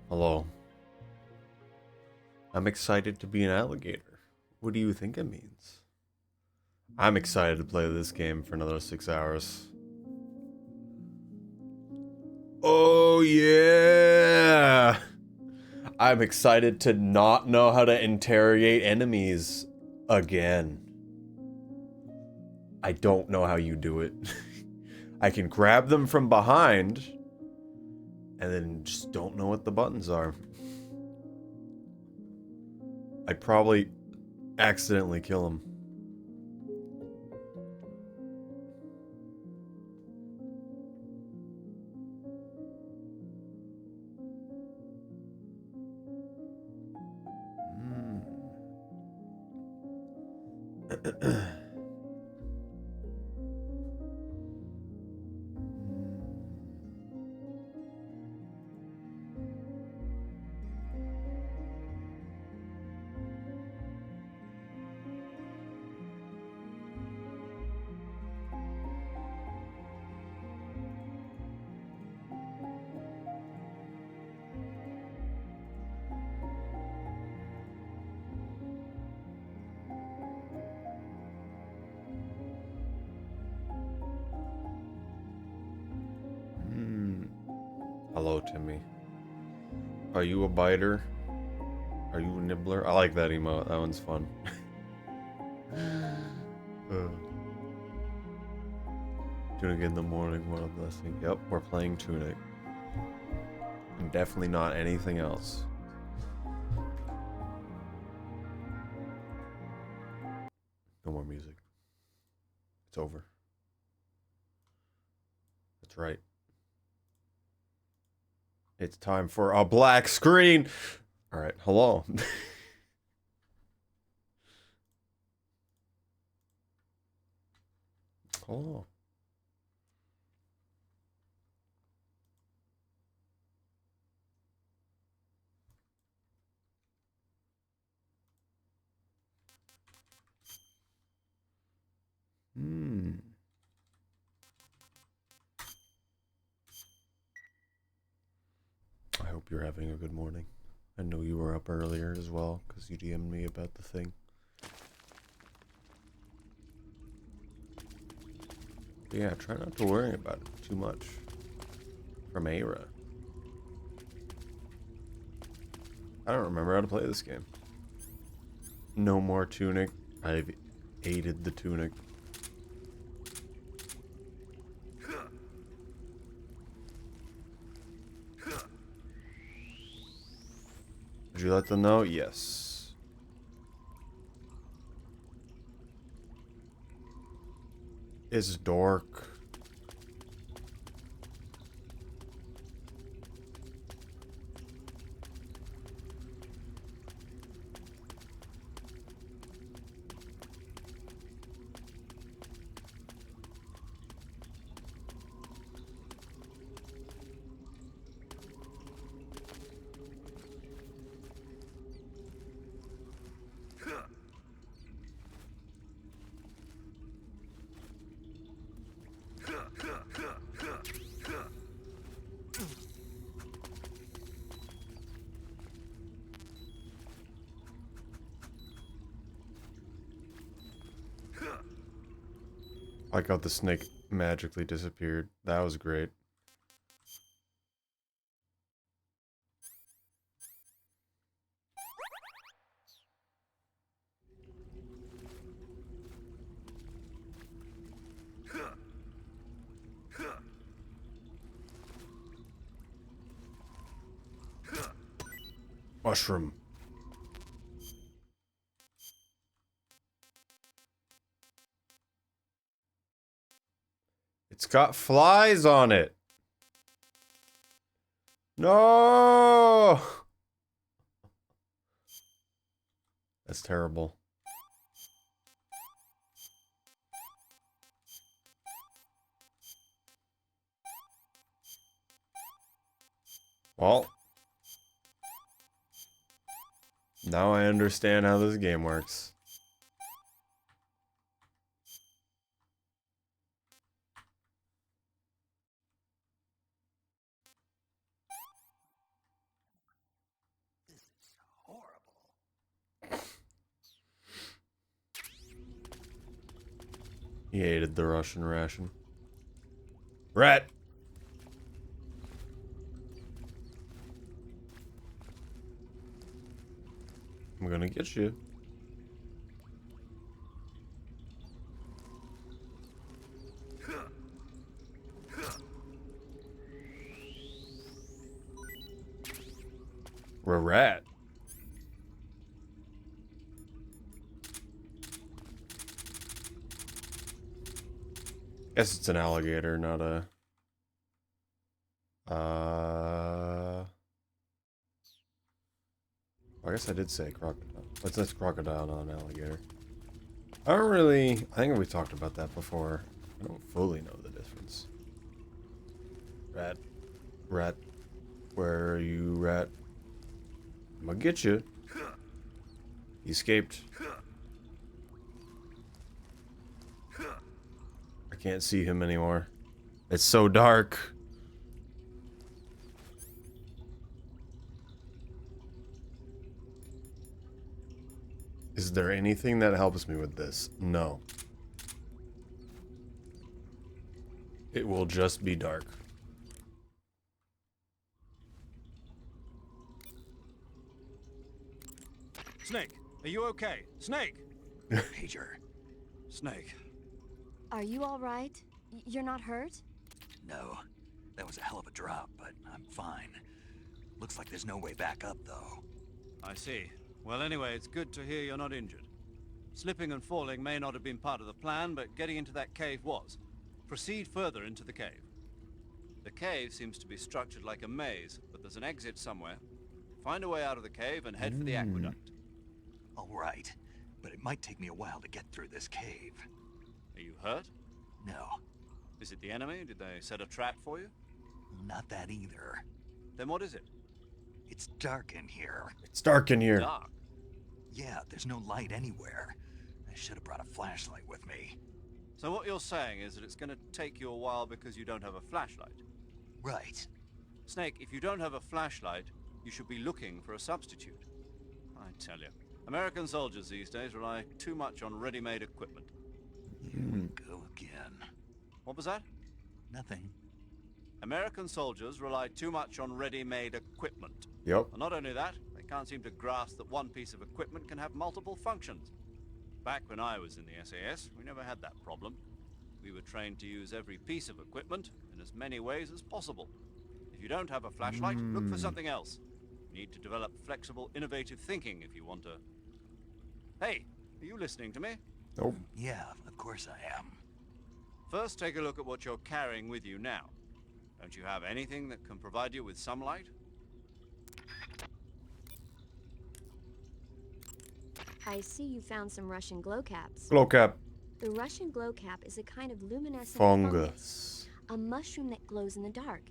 Hello. I'm excited to be an alligator. What do you think it means? I'm excited to play this game for another 6 hours. Oh yeah! I'm excited to not know how to interrogate enemies again. I don't know how you do it. I can grab them from behind, and then just don't know what the buttons are. I'd probably accidentally kill him. Hello, Timmy. Are you a biter? Are you a nibbler? I like that emote. That one's fun. Tunic in the morning, what a blessing. Yep, we're playing Tunic. And definitely not anything else. No more music. It's over. That's right. It's time for a black screen. All right, hello. Hello. I hope you're having a good morning. I know you were up earlier as well, because you DM'd me about the thing. But yeah, try not to worry about it too much. From Aira. I don't remember how to play this game. No more Tunic. I've aided the Tunic. Did you let them know? Yes. It's dark. I like how the snake magically disappeared. That was great. Mushroom. It's got flies on it. No! That's terrible. Well, now I understand how this game works. He hated the Russian ration. Rat! I'm gonna get you. We're a rat. Guess it's an alligator, not a... I guess I did say crocodile. What's this crocodile, not an alligator? I don't really... I think we talked about that before. I don't fully know the difference. Rat. Rat. Where are you, rat? I'm gonna get you. He escaped. I can't see him anymore. It's so dark. Is there anything that helps me with this? No. It will just be dark. Snake, are you okay? Snake! Major. Snake. Are you all right? You're not hurt? No. That was a hell of a drop, but I'm fine. Looks like there's no way back up, though. I see. Well, anyway, it's good to hear you're not injured. Slipping and falling may not have been part of the plan, but getting into that cave was. Proceed further into the cave. The cave seems to be structured like a maze, but there's an exit somewhere. Find a way out of the cave and head for the aqueduct. All right, but it might take me a while to get through this cave. Are you hurt? No, Is it the enemy? Did they set a trap for you? not that either. Then what is it? It's dark in here. It's dark in here. Dark. Yeah, there's no light anywhere. I should have brought a flashlight with me. So what you're saying is that it's going to take you a while because you don't have a flashlight. Right. Snake, if you don't have a flashlight, you should be looking for a substitute. I tell you, American soldiers these days rely too much on ready-made equipment. Here we go again. What was that? Nothing. American soldiers rely too much on ready-made equipment. Yep. And not only that, they can't seem to grasp that one piece of equipment can have multiple functions. Back when I was in the SAS, we never had that problem. We were trained to use every piece of equipment in as many ways as possible. If you don't have a flashlight, look for something else. You need to develop flexible, innovative thinking if you want to... Hey, are you listening to me? Nope. Yeah, of course I am. First, take a look at what you're carrying with you now. Don't you have anything that can provide you with some light? I see you found some Russian glow caps. Glow cap. The Russian glow cap is a kind of luminescent Fungus. a mushroom that glows in the dark.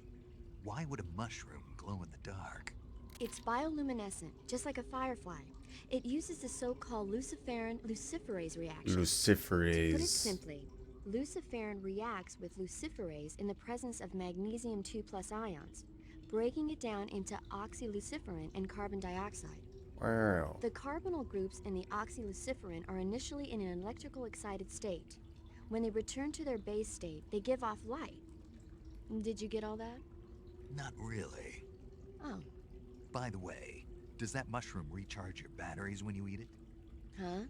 Why would a mushroom glow in the dark? It's bioluminescent, just like a firefly. It uses the so-called luciferase reaction. To put it Luciferase. simply, luciferin reacts with luciferase in the presence of magnesium 2+ ions, breaking it down into oxyluciferin and carbon dioxide. Wow. The carbonyl groups in the oxyluciferin are initially in an electrical excited state. When they return to their base state, they give off light. Did you get all that? Not really. Oh, By the way, does that mushroom recharge your batteries when you eat it? huh?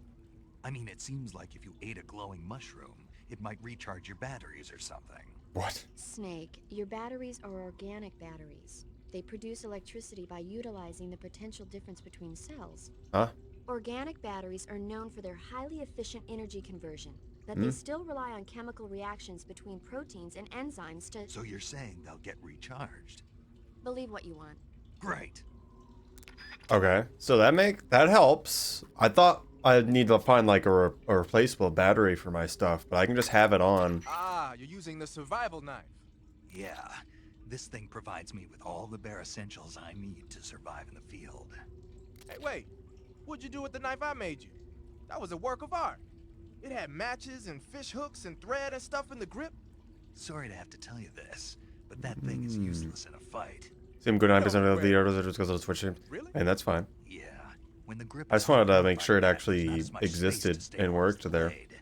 I mean, it seems like if you ate a glowing mushroom, it might recharge your batteries or something. What? Snake, your batteries are organic batteries. They produce electricity by utilizing the potential difference between cells. Huh? Organic batteries are known for their highly efficient energy conversion, but they still rely on chemical reactions between proteins and enzymes to So you're saying they'll get recharged? believe what you want. Great. Okay. So that helps. I thought I'd need to find like a replaceable battery for my stuff, but I can just have it on. Ah, you're using the survival knife. Yeah, this thing provides me with all the bare essentials I need to survive in the field. Hey, wait. What'd you do with the knife I made you? That was a work of art. It had matches and fish hooks and thread and stuff in the grip. Sorry to have to tell you this, but that thing is useless in a fight. See, I'm good 9% No of the way. orders are just because of the switching. Really? And that's fine. Yeah, when the grip I is just wanted to hard make like sure it that, actually there's not as much space to existed stay and on worked the there. blade.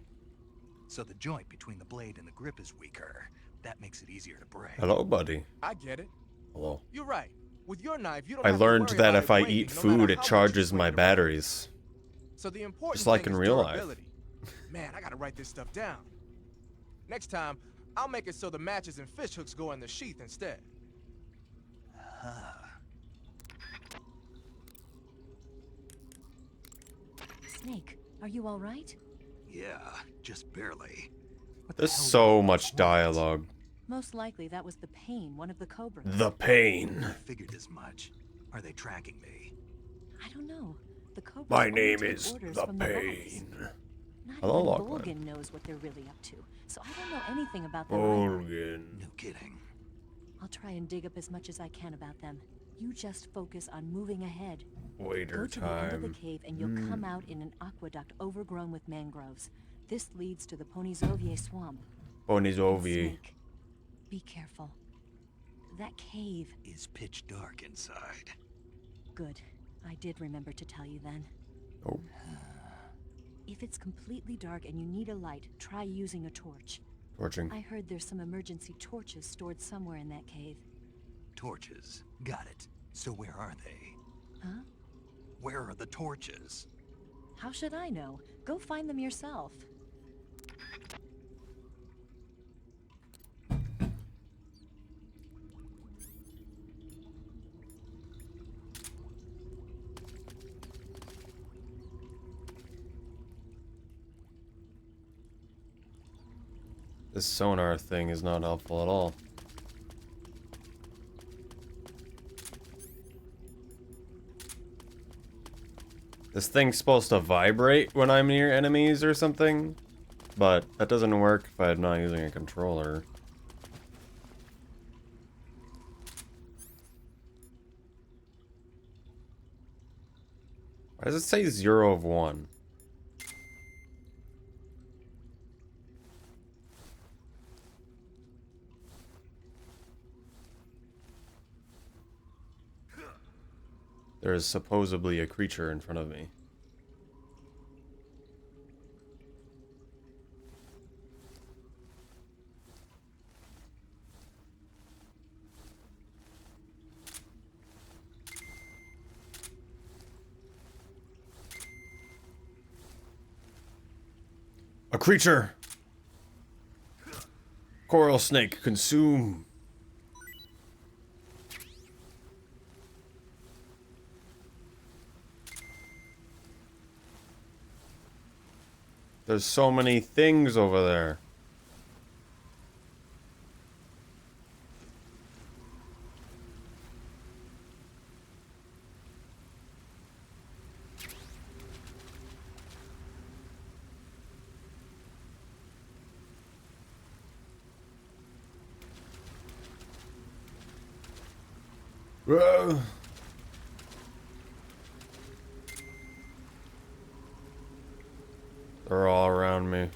So the joint between the blade and the grip is weaker. That makes it easier to break. Hello, buddy. I get it. Hello. You're right. With your knife, you don't I have to learned worry that about if I it breaking eat no matter food, it how much you charges swing my it around. batteries. So the important Just like thing in is real life. durability. Man, I gotta write this stuff down. Next time, I'll make it so the matches and fish hooks go in the sheath instead. Snake, are you all right? Yeah, just barely. What the There's hell so were much those? dialogue. Most likely that was the pain, one of the cobras. The pain. I figured as much. Are they tracking me? I don't know. The cobras My only name take is orders the from the boss. pain. Not Hello, even Lachlan. Bolgan knows what they're really up to, so I don't know anything about them either. Bolgan. No kidding. I'll try and dig up as much as I can about them. You just focus on moving ahead. Go Waiter to the end of the time. cave and you'll come out in an aqueduct overgrown with mangroves. This leads to the Ponyzovie swamp. And Bonizovi. Snake, be careful. That cave. Is pitch dark inside. Good. I did remember to tell you then. Oh. If it's completely dark and you need a light, try using a torch. Torching. I heard there's some emergency torches stored somewhere in that cave. Torches. Got it. So where are they? Huh? Where are the torches? How should I know? Go find them yourself. This sonar thing is not helpful at all. This thing's supposed to vibrate when I'm near enemies or something, but that doesn't work if I'm not using a controller. Why does it say 0 of 1? There is supposedly a creature in front of me. A creature! Coral snake, consume! There's so many things over there. Whoa. They're all around me.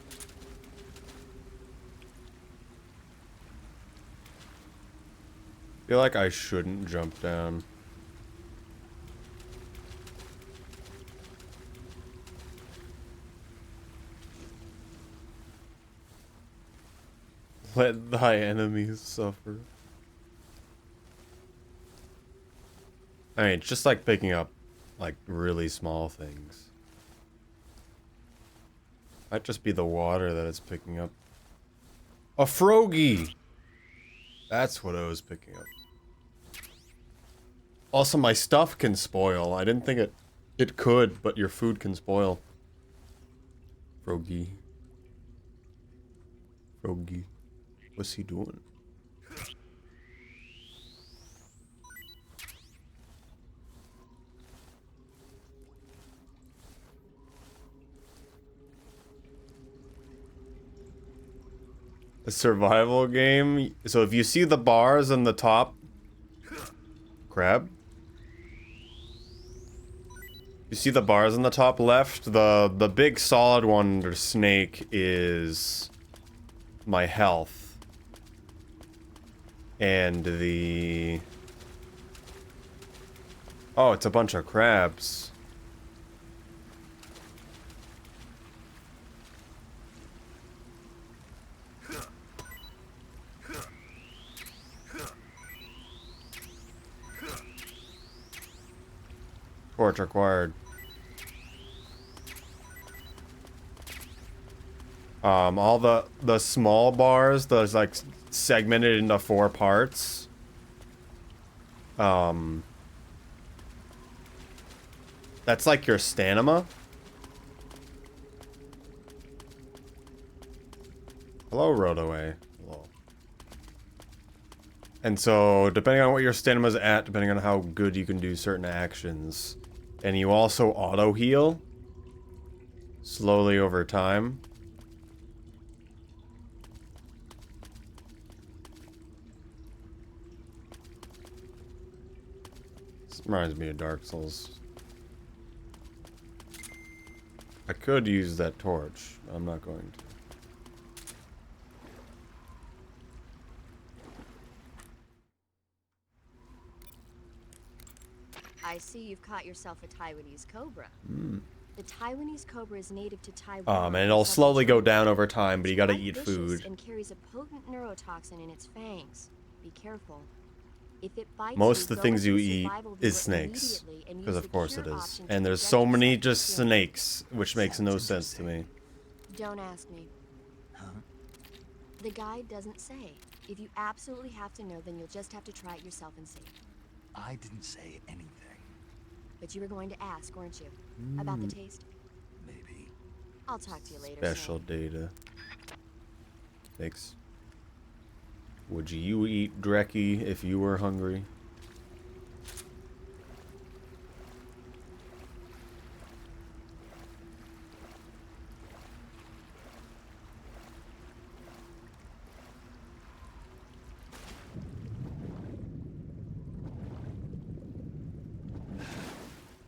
Feel like I shouldn't jump down. Let thy enemies suffer. I mean, it's just like picking up, like, really small things. Might just be the water that it's picking up. A froggy! That's what I was picking up. Also, my stuff can spoil. I didn't think it could, but your food can spoil. Froggy. Froggy. What's he doing? A survival game. So if you see the bars on the top, crab. You see the bars on the top left. The big solid one under snake is my health, and the it's a bunch of crabs. Torch required. All the small bars, those like segmented into 4 parts. That's like your stamina. Hello, Rotaway. Hello. And so, depending on what your stamina's at, depending on how good you can do certain actions, and you also auto heal slowly over time. This reminds me of Dark Souls. I could use that torch. I'm not going to. I see you've caught yourself a Taiwanese cobra. Mm. The Taiwanese cobra is native to Taiwan. And it'll slowly go down over time, but you gotta It's eat quite vicious food. and carries a potent neurotoxin in its fangs. Be careful. If it bites Most you, of the go things into you eat survival is viewer snakes. immediately and Because use of the course it cure is. option to And there's inject so many yourself just with healing. snakes, which makes no Sounds sense to me. interesting. Don't ask me. Huh? The guide doesn't say. If you absolutely have to know, then you'll just have to try it yourself and see. I didn't say anything. But you were going to ask, weren't you? About the taste? Maybe. I'll talk to you later. Special data. Thanks. Would you eat Dreki if you were hungry?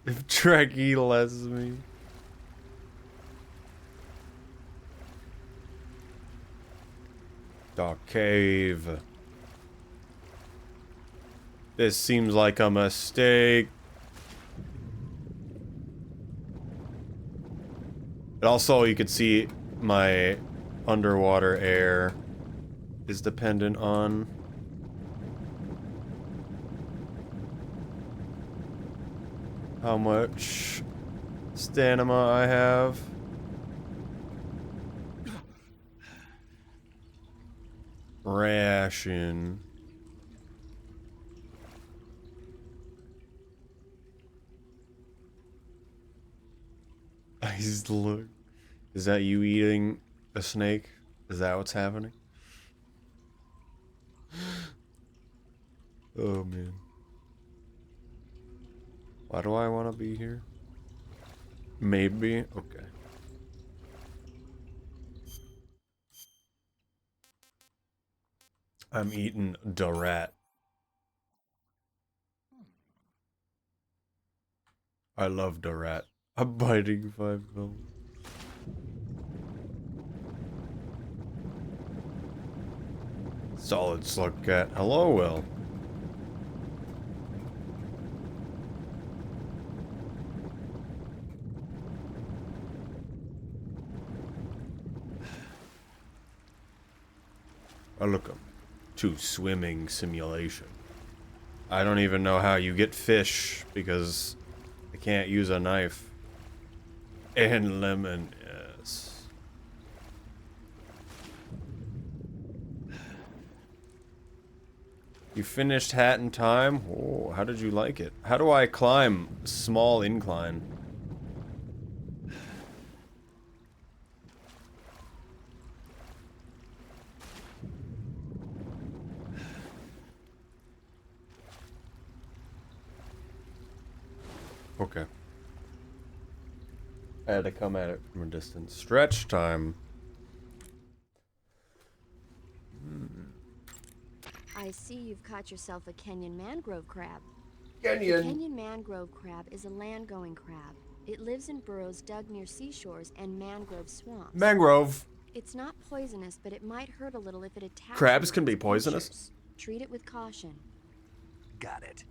If Dreki lets me. Dark cave. This seems like a mistake. But also, you could see my underwater air is dependent on how much stamina I have. Ration. I just look. Is that you eating a snake? Is that what's happening? Oh man. Why do I want to be here? Maybe. Okay. I'm eating the rat. I love the rat. I'm biting 5 mil. Solid slug cat. Hello, Will. Welcome to swimming simulation. I don't even know how you get fish because I can't use a knife. And lemon, yes. You finished Hat in time? Oh, how did you like it? How do I climb small incline? Okay. I had to come at it from a distance. Stretch time. I see you've caught yourself a Kenyan mangrove crab. Kenyan. The Kenyan mangrove crab is a land-going crab. It lives in burrows dug near seashores and mangrove swamps. Mangrove. It's not poisonous, but it might hurt a little if it attacks Crabs you can with be its poisonous? pinchers. Treat it with caution. Got it.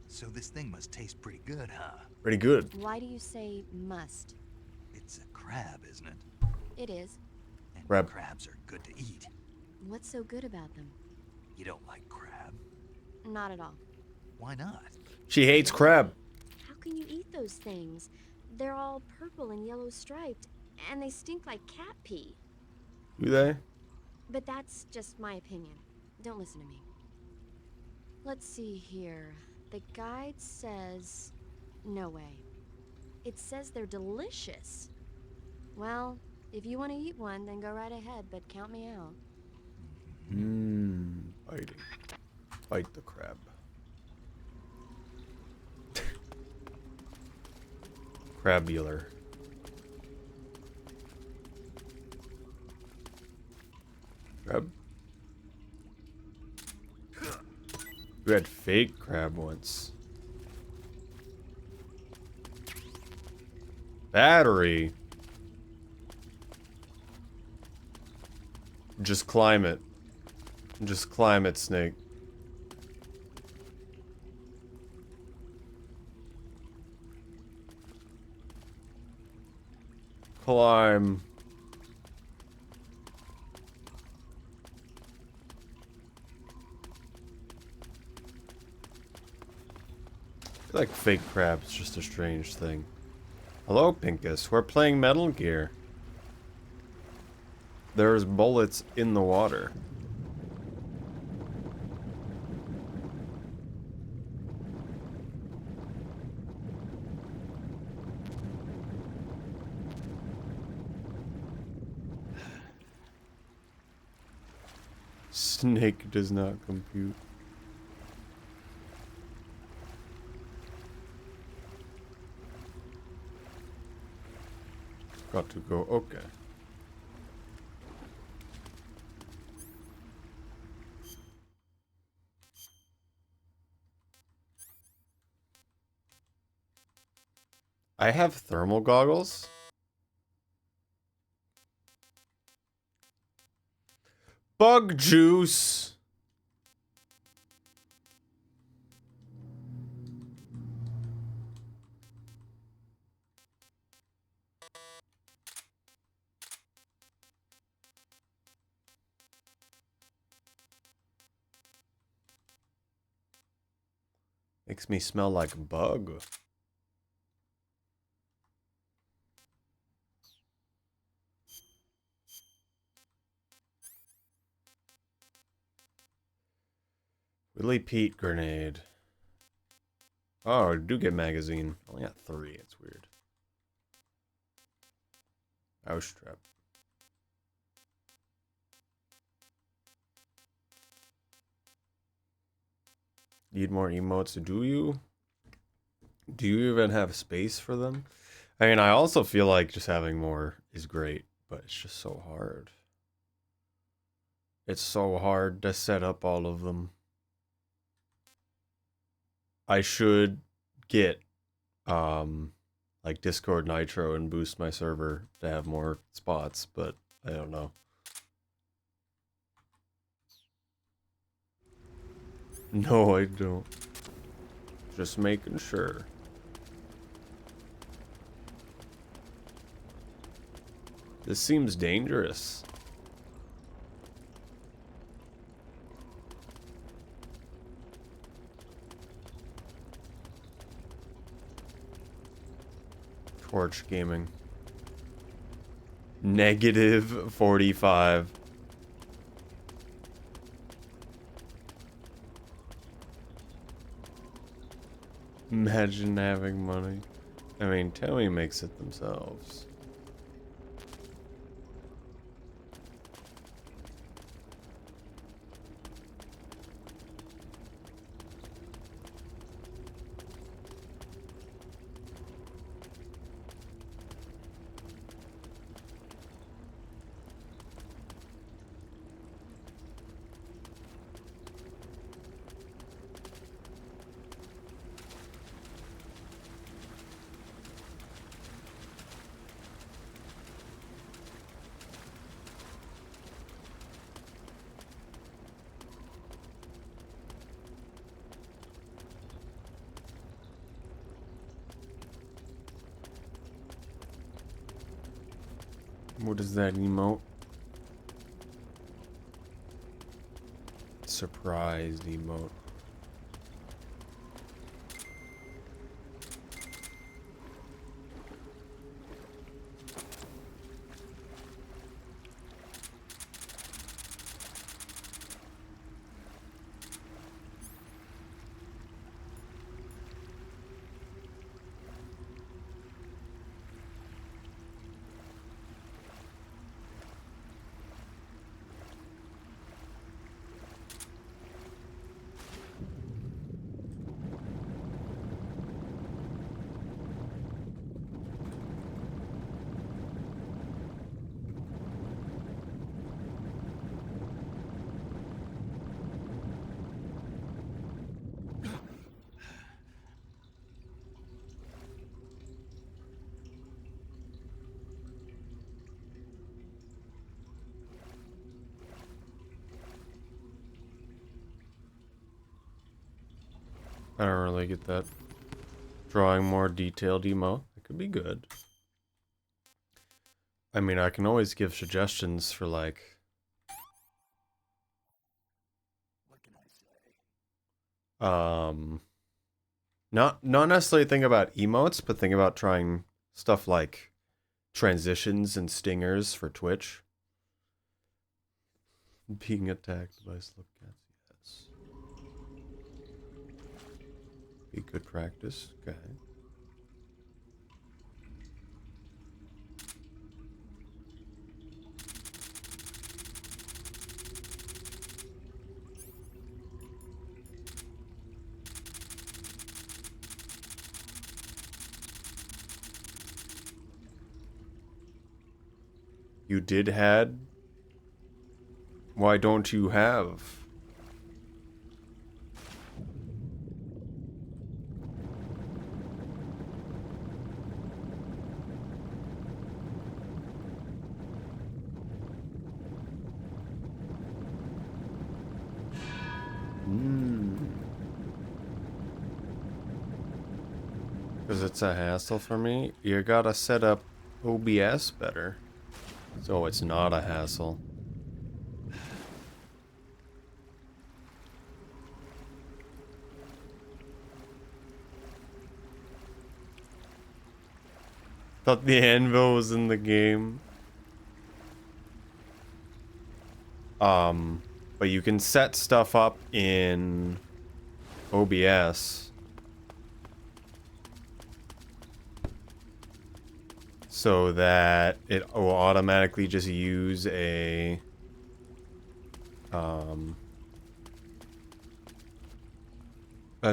So this thing must taste pretty good, huh? Pretty good. Why do you say must? It's a crab, isn't it? It is. And Crab. crabs are good to eat. What's so good about them? You don't like crab? Not at all. Why not? She hates crab. How can you eat those things? They're all purple and yellow striped, and they stink like cat pee. Do they? But that's just my opinion. Don't listen to me. Let's see here. The guide says... No way. It says they're delicious. Well, if you want to eat one, then go right ahead, but count me out. Mmm. Biting. Bite the crab. Crabular. Crab? You had fake crab once. Battery. Just climb it. Just climb it, Snake. Climb. I feel like fake crab's just a strange thing. Hello, Pinkus. We're playing Metal Gear. There's bullets in the water. Snake does not compute. Got to go. Okay. I have thermal goggles. Bug juice. Makes me smell like a bug. Willie Pete grenade. Oh, I do get magazine. Only got 3. It's weird. Ouch trap. Need more emotes, do you? Do you even have space for them? I mean, I also feel like just having more is great, but it's just so hard. It's so hard to set up all of them. I should get like Discord Nitro and boost my server to have more spots, but I don't know. No, I don't. Just making sure. This seems dangerous. Torch gaming. Negative 45. Imagine having money. I mean, Toei makes it themselves. What is that emote? Surprised emote. I don't really get that. Drawing more detailed emo. It could be good. I mean, I can always give suggestions for like... What can I say? Not necessarily think about emotes, but think about trying stuff like transitions and stingers for Twitch. Being attacked by slip cats, yes. Be good practice, okay. You did had? Why don't you have? Because it's a hassle for me. You gotta set up OBS better. So it's not a hassle. Thought the anvil was in the game. But you can set stuff up in OBS so that it will automatically just use a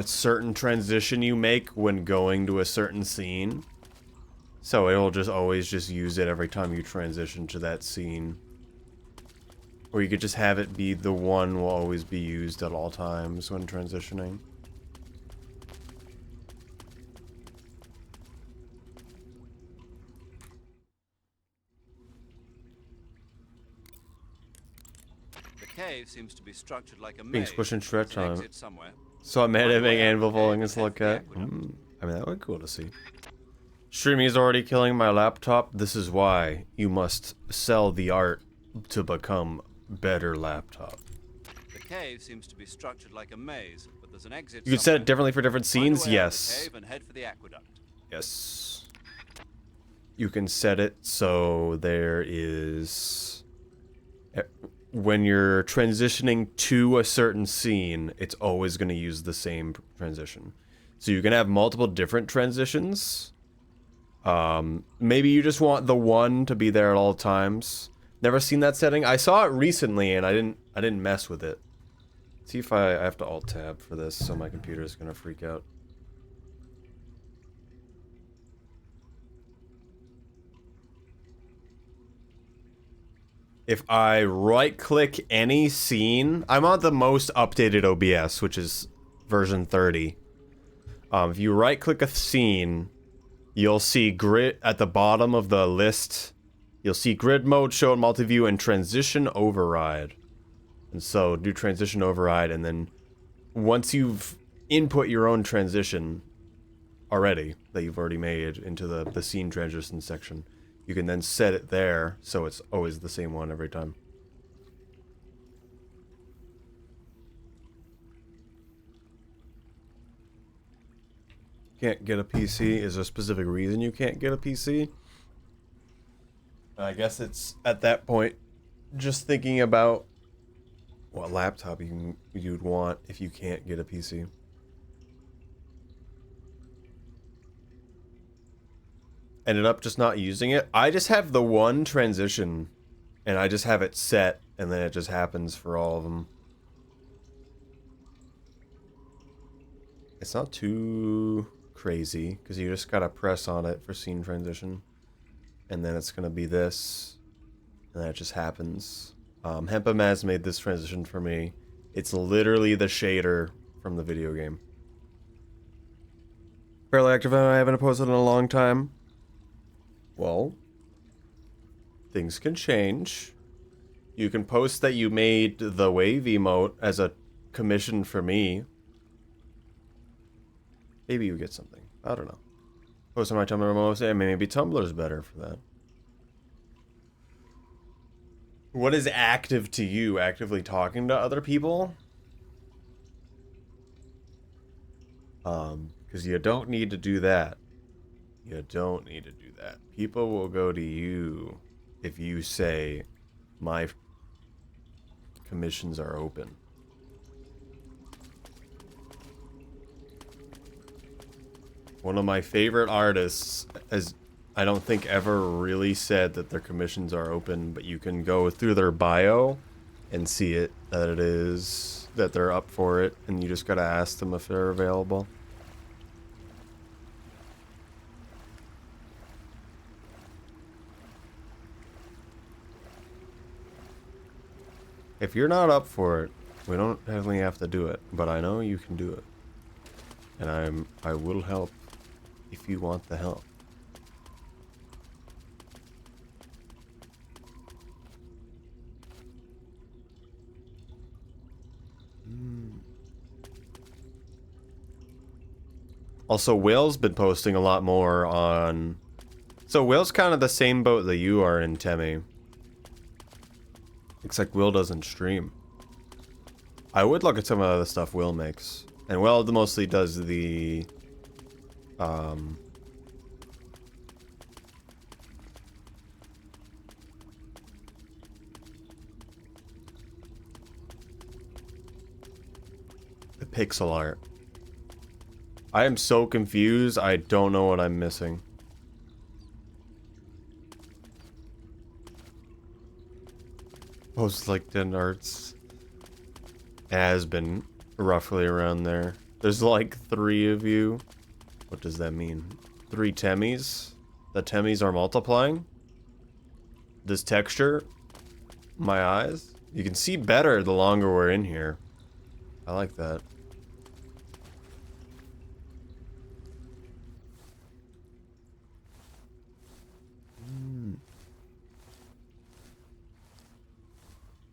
certain transition you make when going to a certain scene. So it'll just always just use it every time you transition to that scene. Or you could just have it be the one will always be used at all times when transitioning. The cave seems to be structured like a Being maze. squished and stretched There's an on exit somewhere. So I'm Find a having way out anvil of the falling cave as and look head at. for the aqueduct. I mean, that would be cool to see. Streaming is already killing my laptop. This is why you must sell the art to become better laptop. The cave seems to be structured like a maze, but there's an exit You can set it somewhere. differently for different Find a scenes. way out of the Yes. cave and head for the aqueduct. Yes. You can set it so there is... When you're transitioning to a certain scene, it's always going to use the same transition. So you can have multiple different transitions. Maybe you just want the one to be there at all times. Never seen that setting. I saw it recently and I didn't mess with it. See if I have to alt tab for this, so my computer is going to freak out. If I right-click any scene, I'm on the most updated OBS, which is version 30. If you right-click a scene, you'll see grid at the bottom of the list. You'll see grid mode, show in multi-view, and transition override. And so do transition override, and then once you've input your own transition already, that you've already made into the scene transition section, you can then set it there, so it's always the same one every time. Can't get a PC? Is there a specific reason you can't get a PC? I guess it's, at that point, just thinking about what laptop you'd want if you can't get a PC. Ended up just not using it. I just have the one transition, and I just have it set, and then it just happens for all of them. It's not too crazy, because you just gotta press on it for scene transition. And then it's gonna be this, and then it just happens. Hempamaz made this transition for me. It's literally the shader from the video game. Fairly active, I haven't posted in a long time. Well, things can change. You can post that you made the wave emote as a commission for me. Maybe you get something. I don't know. Post on my Tumblr most, and maybe Tumblr's better for that. What is active to you? Actively talking to other people? Because you don't need to do that. You don't need to do that. People will go to you if you say, my commissions are open. One of my favorite artists has, I don't think, ever really said that their commissions are open, but you can go through their bio and see it, that it is, that they're up for it, and you just gotta ask them if they're available. If you're not up for it, we don't definitely have to do it, but I know you can do it. And I will help if you want the help. Also, Will's been posting a lot more on... So Will's kind of the same boat that you are in, Temmie. Looks like Will doesn't stream. I would look at some of the stuff Will makes. And Will mostly does the... pixel art. I am so confused, I don't know what I'm missing. Post LinkedIn arts has been roughly around there. There's like 3 of you. What does that mean? 3 Temmies? The Temmies are multiplying? This texture? My eyes? You can see better the longer we're in here. I like that.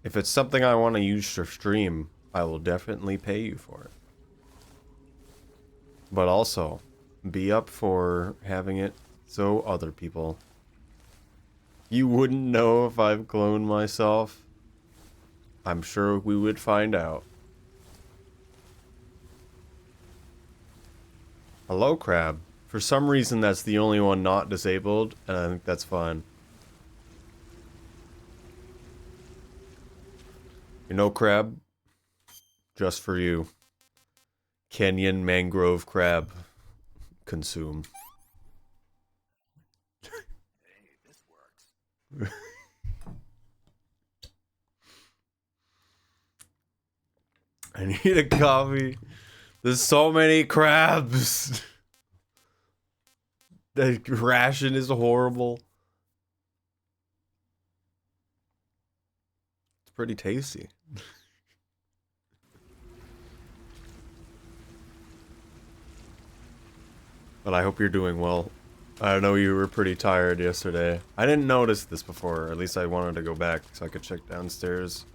If it's something I want to use to stream, I will definitely pay you for it. But also, be up for having it so other people. You wouldn't know if I've cloned myself. I'm sure we would find out. Hello, Crab. For some reason, that's the only one not disabled, and I think that's fine. You know, Crab? Just for you. Kenyan mangrove crab. Consume. Hey, this works. I need a coffee. There's so many crabs. The ration is horrible. It's pretty tasty. But I hope you're doing well. I know you were pretty tired yesterday. I didn't notice this before. At least I wanted to go back so I could check downstairs.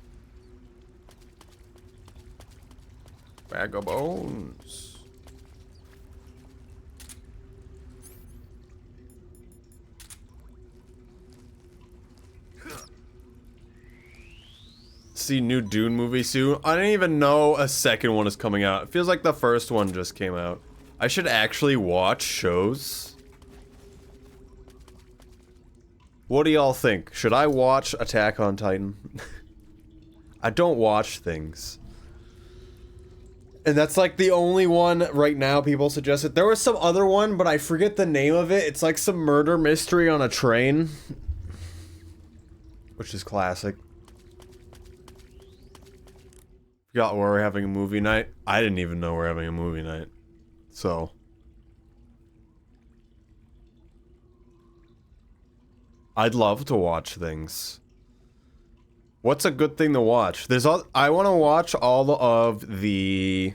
Bag of bones. See new Dune movie soon. I didn't even know a second one is coming out. It feels like the first one just came out. I should actually watch shows. What do y'all think? Should I watch Attack on Titan? I don't watch things. And that's like the only one right now people suggested. There was some other one, but I forget the name of it. It's like some murder mystery on a train. Which is classic. Forgot where we're having a movie night. I didn't even know we're having a movie night. So. I'd love to watch things. What's a good thing to watch? I want to watch all of the...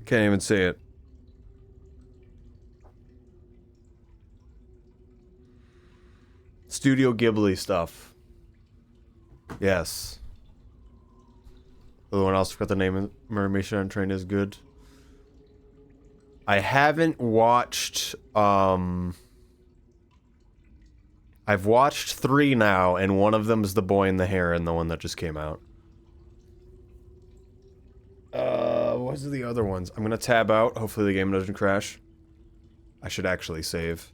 Can't even say it. Studio Ghibli stuff. Yes. The one else forgot the name of Murder Mission on Train is good. I haven't watched, I've watched 3 now, and one of them is The Boy in the Heron, the one that just came out. What's the other ones? I'm gonna tab out. Hopefully the game doesn't crash. I should actually save.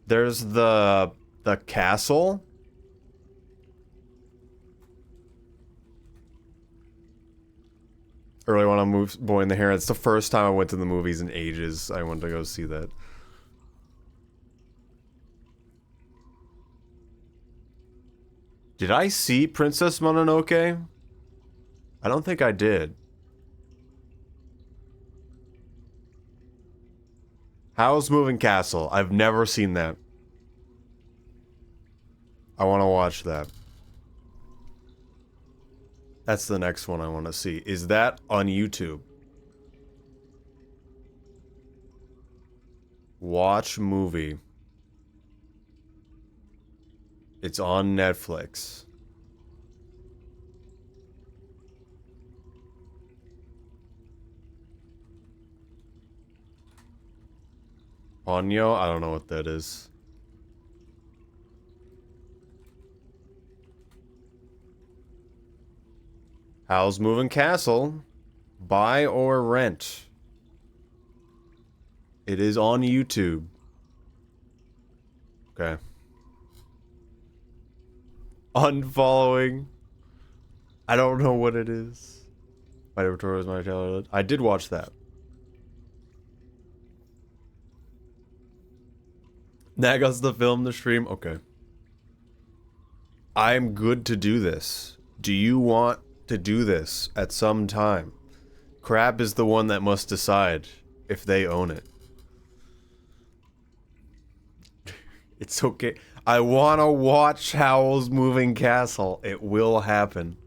There's the castle. Early on on Boy in the Heron. It's the first time I went to the movies in ages. I wanted to go see that. Did I see Princess Mononoke? I don't think I did. Howl's Moving Castle? I've never seen that. I want to watch that. That's the next one I want to see. Is that on YouTube? Watch movie. It's on Netflix. Ponyo? I don't know what that is. Howl's Moving Castle? Buy or rent? It is on YouTube. Okay. Unfollowing. I don't know what it is. Mighty Victoria was my childhood. I did watch that. Nagas the film, the stream. Okay. I'm good to do this. Do you want to do this at some time? Crab is the one that must decide if they own it. It's okay. I want to watch Howl's Moving Castle. It will happen.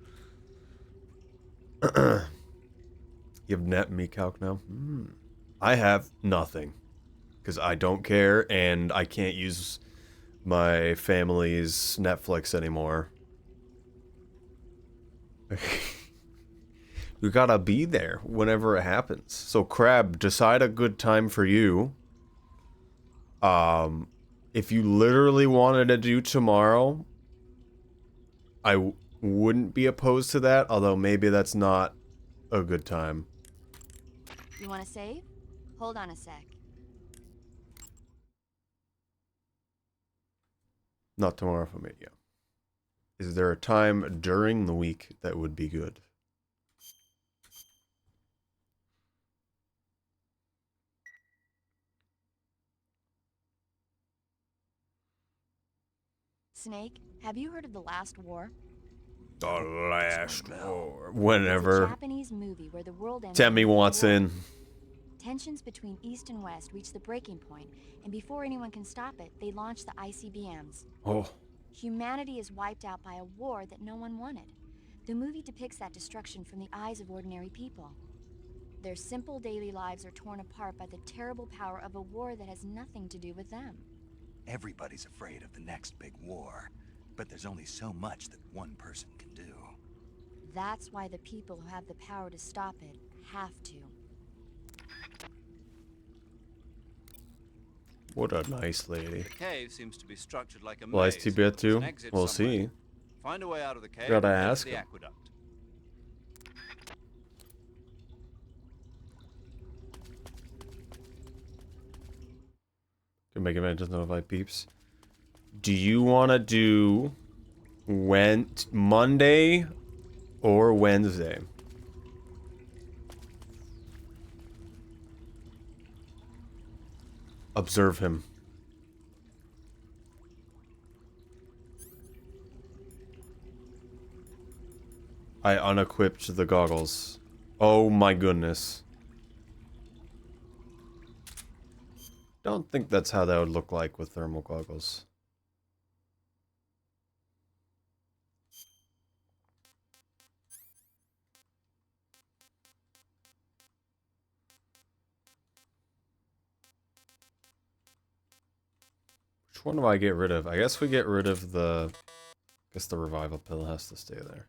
You have net me calc now? I have nothing. Because I don't care and I can't use my family's Netflix anymore. You gotta be there whenever it happens. So Crab, decide a good time for you. If you literally wanted to do tomorrow, I wouldn't be opposed to that, although maybe that's not a good time. You want to save? Hold on a sec. Not tomorrow for me, yeah. Is there a time during the week that would be good? Snake, have you heard of The Last War? The last war. It's a Whenever Japanese movie where the world ends. Tammy wants in. Tensions between East and West reach the breaking point, and before anyone can stop it, they launch the ICBMs. Oh. Humanity is wiped out by a war that no one wanted. The movie depicts that destruction from the eyes of ordinary people. Their simple daily lives are torn apart by the terrible power of a war that has nothing to do with them. Everybody's afraid of the next big war, but there's only so much that one person can do. That's why the people who have the power to stop it have to. What a nice lady. The cave seems to be structured like a Well, maze. ISTB There's too? an exit We'll somewhere. see. Find a way out of the cave. Gotta and head to ask the him. aqueduct. Can make event notify peeps. Do you want to do Monday or Wednesday? Observe him. I unequipped the goggles. Oh my goodness. Don't think that's how that would look like with thermal goggles. Which one do I get rid of? I guess we get rid of the... I guess the revival pill has to stay there.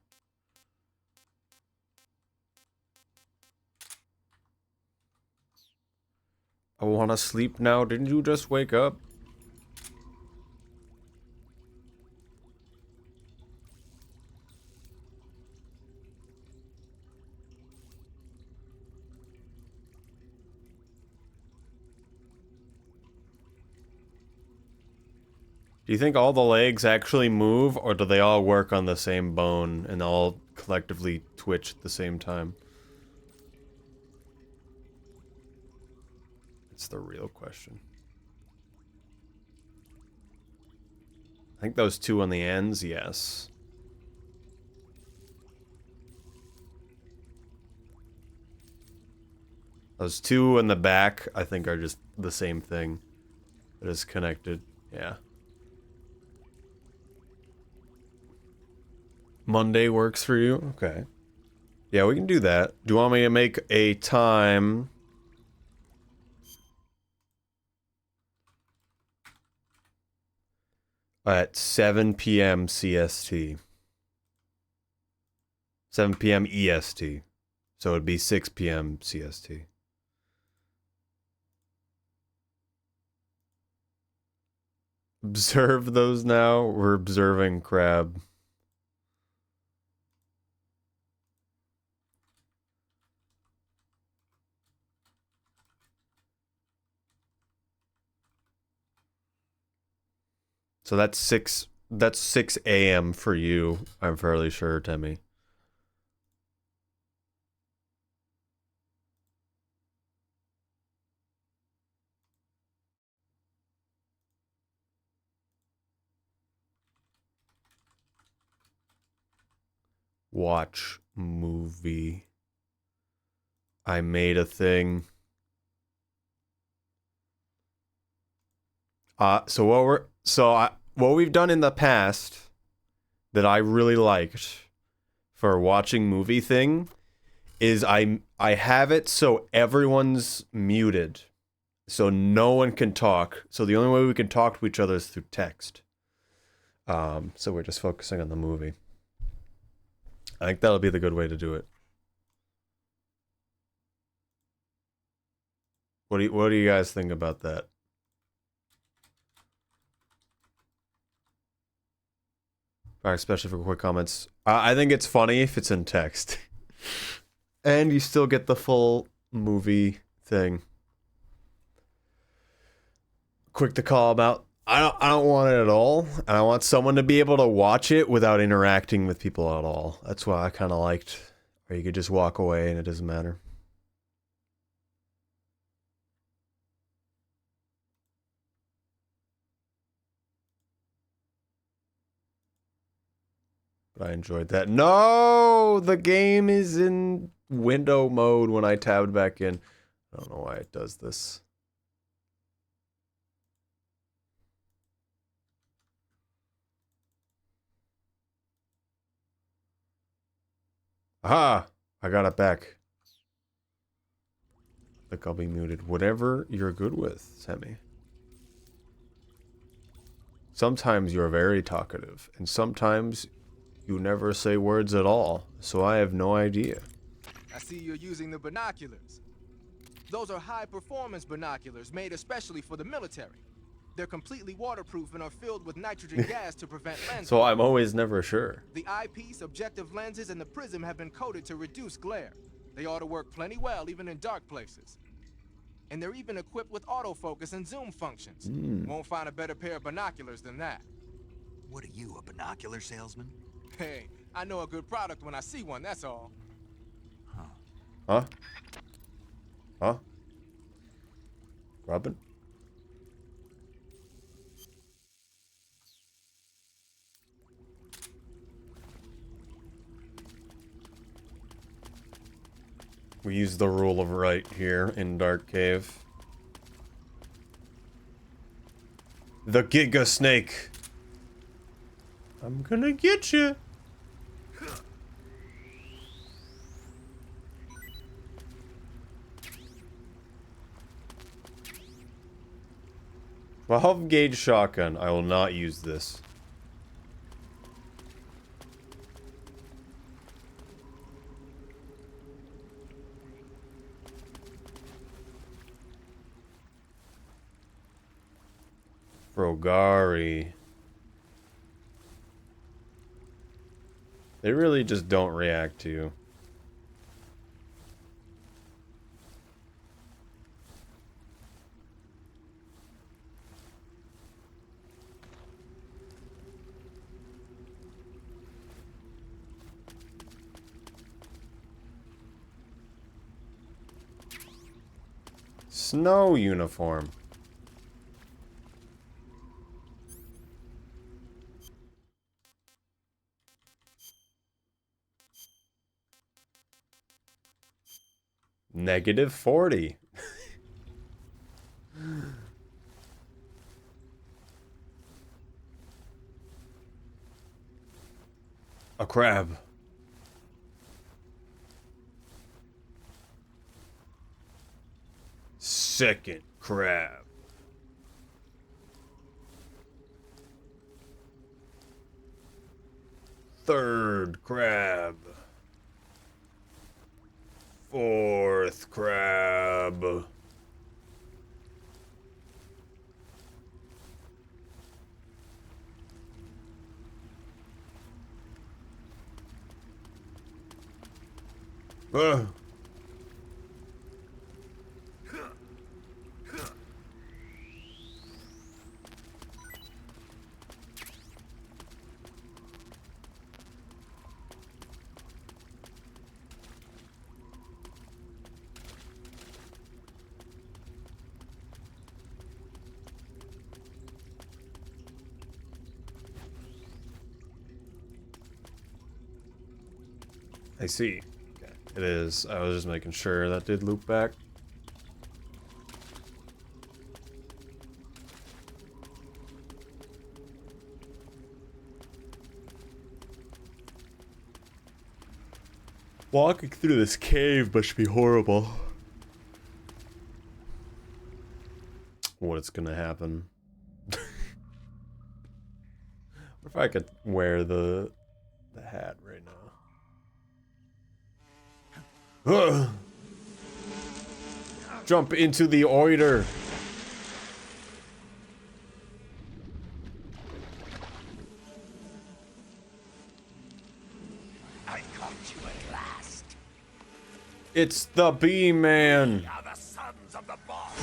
I want to sleep now. Didn't you just wake up? Do you think all the legs actually move, or do they all work on the same bone and all collectively twitch at the same time? It's the real question. I think those two on the ends, yes. Those two in the back, I think, are just the same thing. It is connected, yeah. Monday works for you? Okay. Yeah, we can do that. Do you want me to make a time... at 7 p.m. CST. 7 p.m. EST. So it'd be 6 p.m. CST. Observe those now. We're observing Crab. So that's 6 a.m. for you, I'm fairly sure, Temmie. watch movie. I made a thing. What we've done in the past that I really liked for watching movie thing is I have it so everyone's muted. So no one can talk. So the only way we can talk to each other is through text. So we're just focusing on the movie. I think that'll be the good way to do it. What do you guys think about that? Especially for quick comments. I think it's funny if it's in text. And you still get the full movie thing. Quick to call them out. I don't want it at all. And I want someone to be able to watch it without interacting with people at all. That's why I kind of liked. Or you could just walk away and it doesn't matter. But I enjoyed that. No! The game is in window mode when I tabbed back in. I don't know why it does this. Aha! I got it back. I think I'll be muted. Whatever you're good with, Semi. Sometimes you're very talkative, and sometimes you never say words at all, so I have no idea. I see you're using the binoculars. Those are high-performance binoculars made especially for the military. They're completely waterproof and are filled with nitrogen gas to prevent lens So I'm always never sure. The eyepiece, objective lenses, and the prism have been coated to reduce glare. They ought to work plenty well, even in dark places. And they're even equipped with autofocus and zoom functions. Won't find a better pair of binoculars than that. What are you, a binocular salesman? Hey, I know a good product when I see one, that's all. Huh? Huh? Robin? We use the rule of right here in Dark Cave. The Giga Snake. I'm gonna get you. Well, 12 gauge shotgun. I will not use this. Frogari. They really just don't react to you. Snow uniform. -40. A crab. Second crab. Third crab. Fourth crab. Ugh. I see. Okay. It is. I was just making sure that did loop back. Walking through this cave must be horrible. What's gonna happen? What if I could wear the hat right now? Ugh. Jump into the oiter. I caught you at last. It's the bee man. We are the sons of the boss.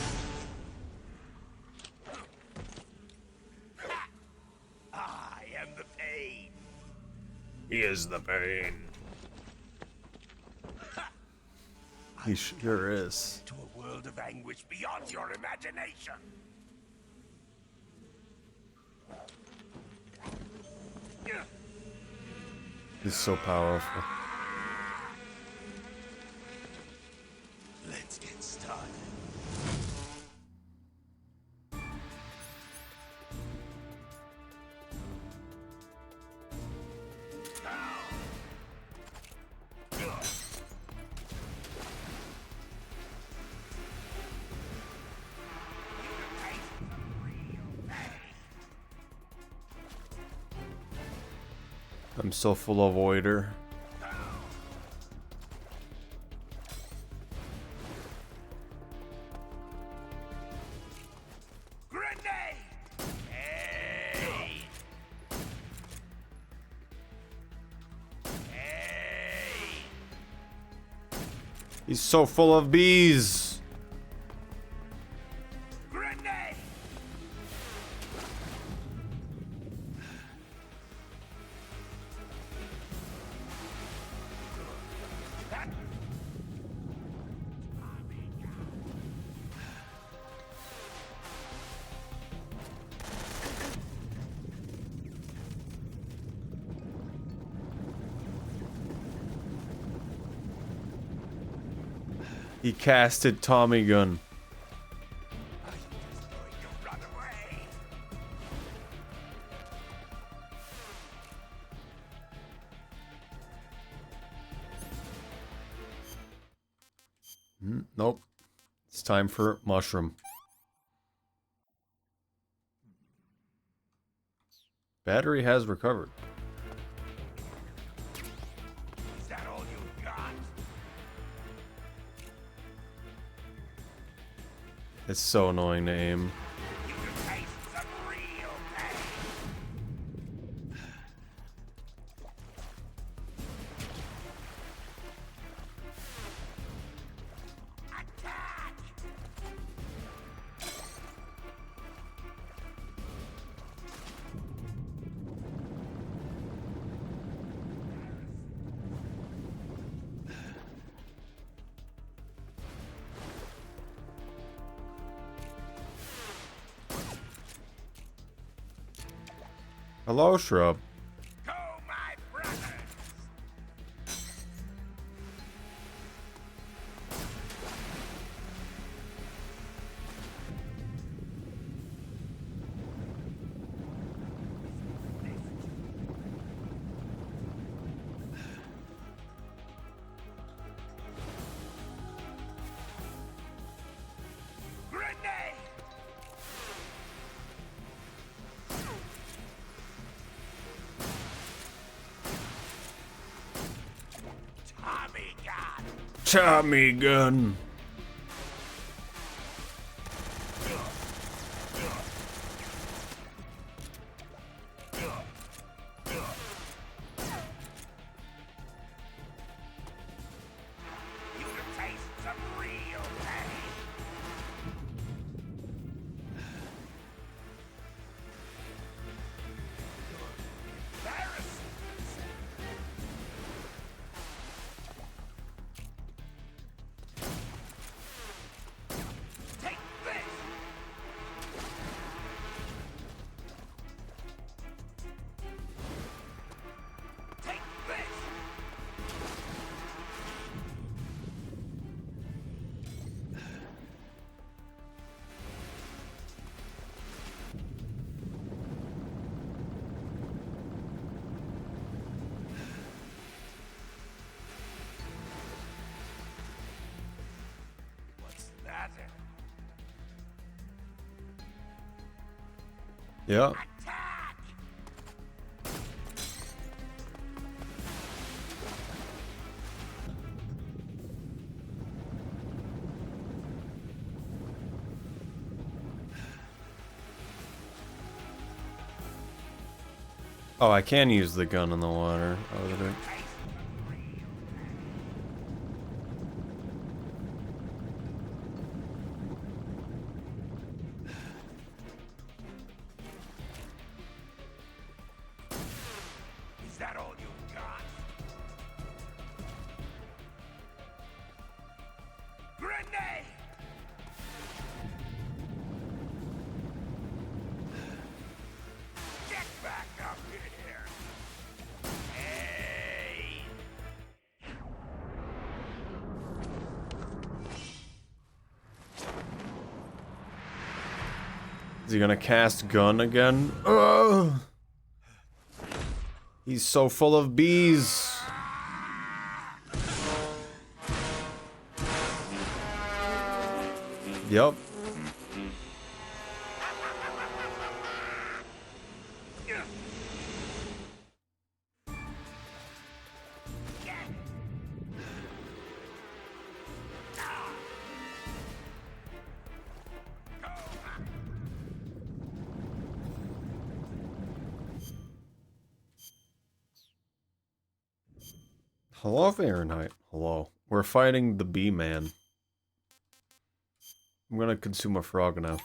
I am the pain. He is the pain. He sure is. To a world of anguish beyond your imagination. He's so powerful. Let's get started. I'm so full of oiter. Grenade! Hey! Hey! He's so full of bees. Grenade! He casted Tommy gun. Are you just going to run away? Nope. It's time for mushroom. Battery has recovered. Is that all you got? It's so annoying to aim. You can taste some real pain. Attack! Hello, shrub. Go, my brothers! Grenade! Tommy gun! Tommy gun. You can taste some real pain. Embarrassing. Yeah. Oh, I can use the gun in the water. Oh, did it? Is that all you got? Grenade! Get back up here! Hey! Is he gonna cast gun again? Ugh! He's so full of bees. Yep. Hello, Fahrenheit. Hello. We're fighting the bee man. I'm gonna consume a frog now.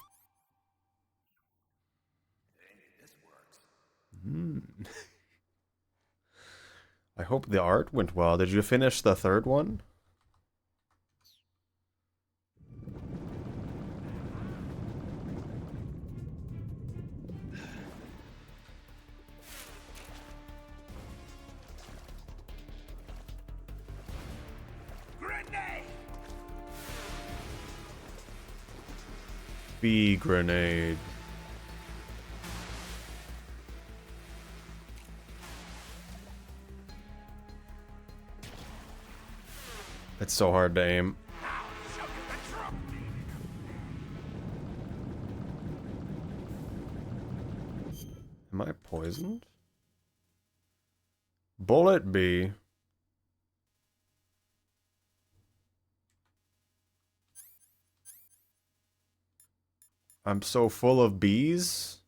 I hope the art went well. Did you finish the third one? Grenade! Bee grenade. It's so hard to aim. Am I poisoned? Bullet bee. I'm so full of bees.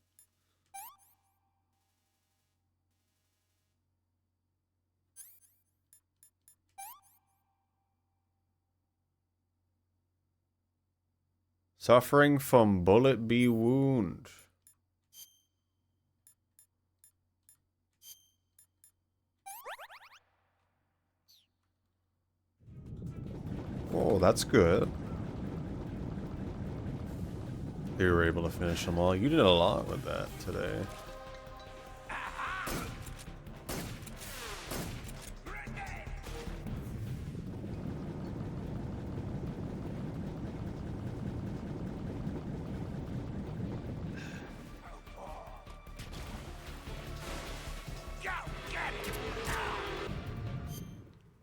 Suffering from bullet bee wound. Oh, that's good. You were able to finish them all. You did a lot with that today.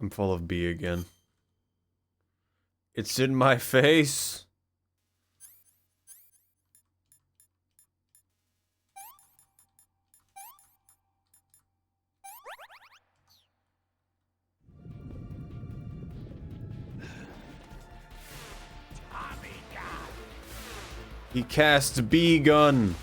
I'm full of bee again. It's in my face. He casts bee gun.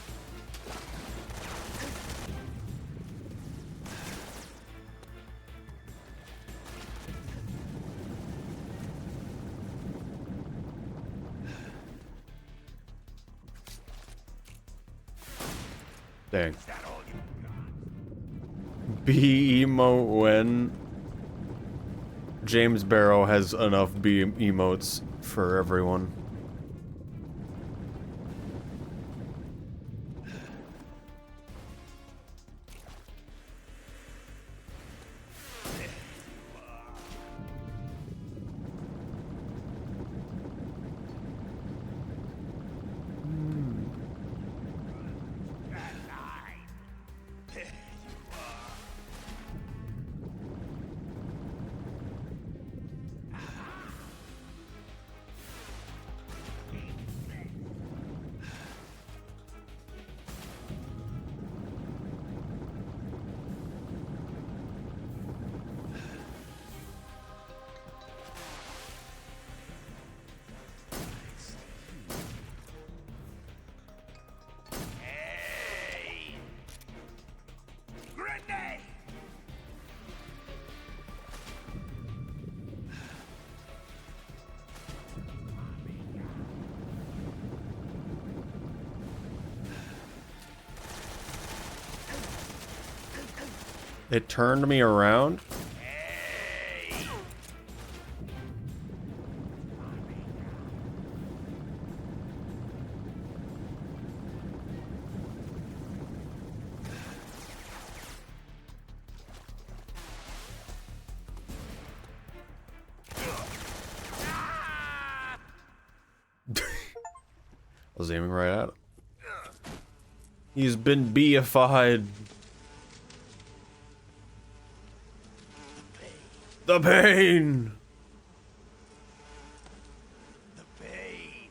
Dang. Bee emote when James Barrow has enough bee emotes for everyone. It turned me around. I was aiming right at him. He's been beified. The pain. The pain.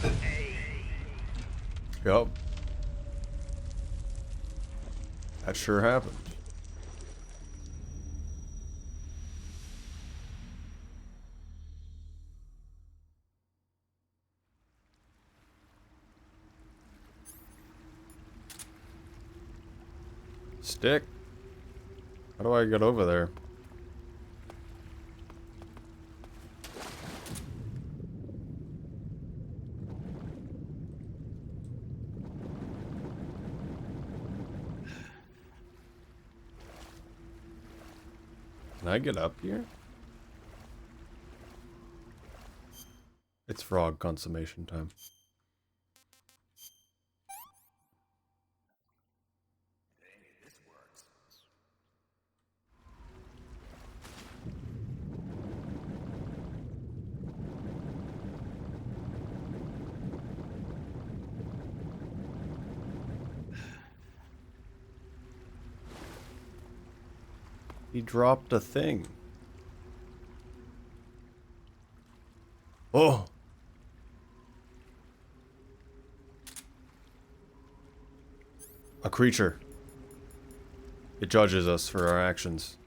The pain. Yup. That sure happened. Stick. How do I get over there? Can I get up here? It's frog consummation time. He dropped a thing. Oh! A creature. It judges us for our actions.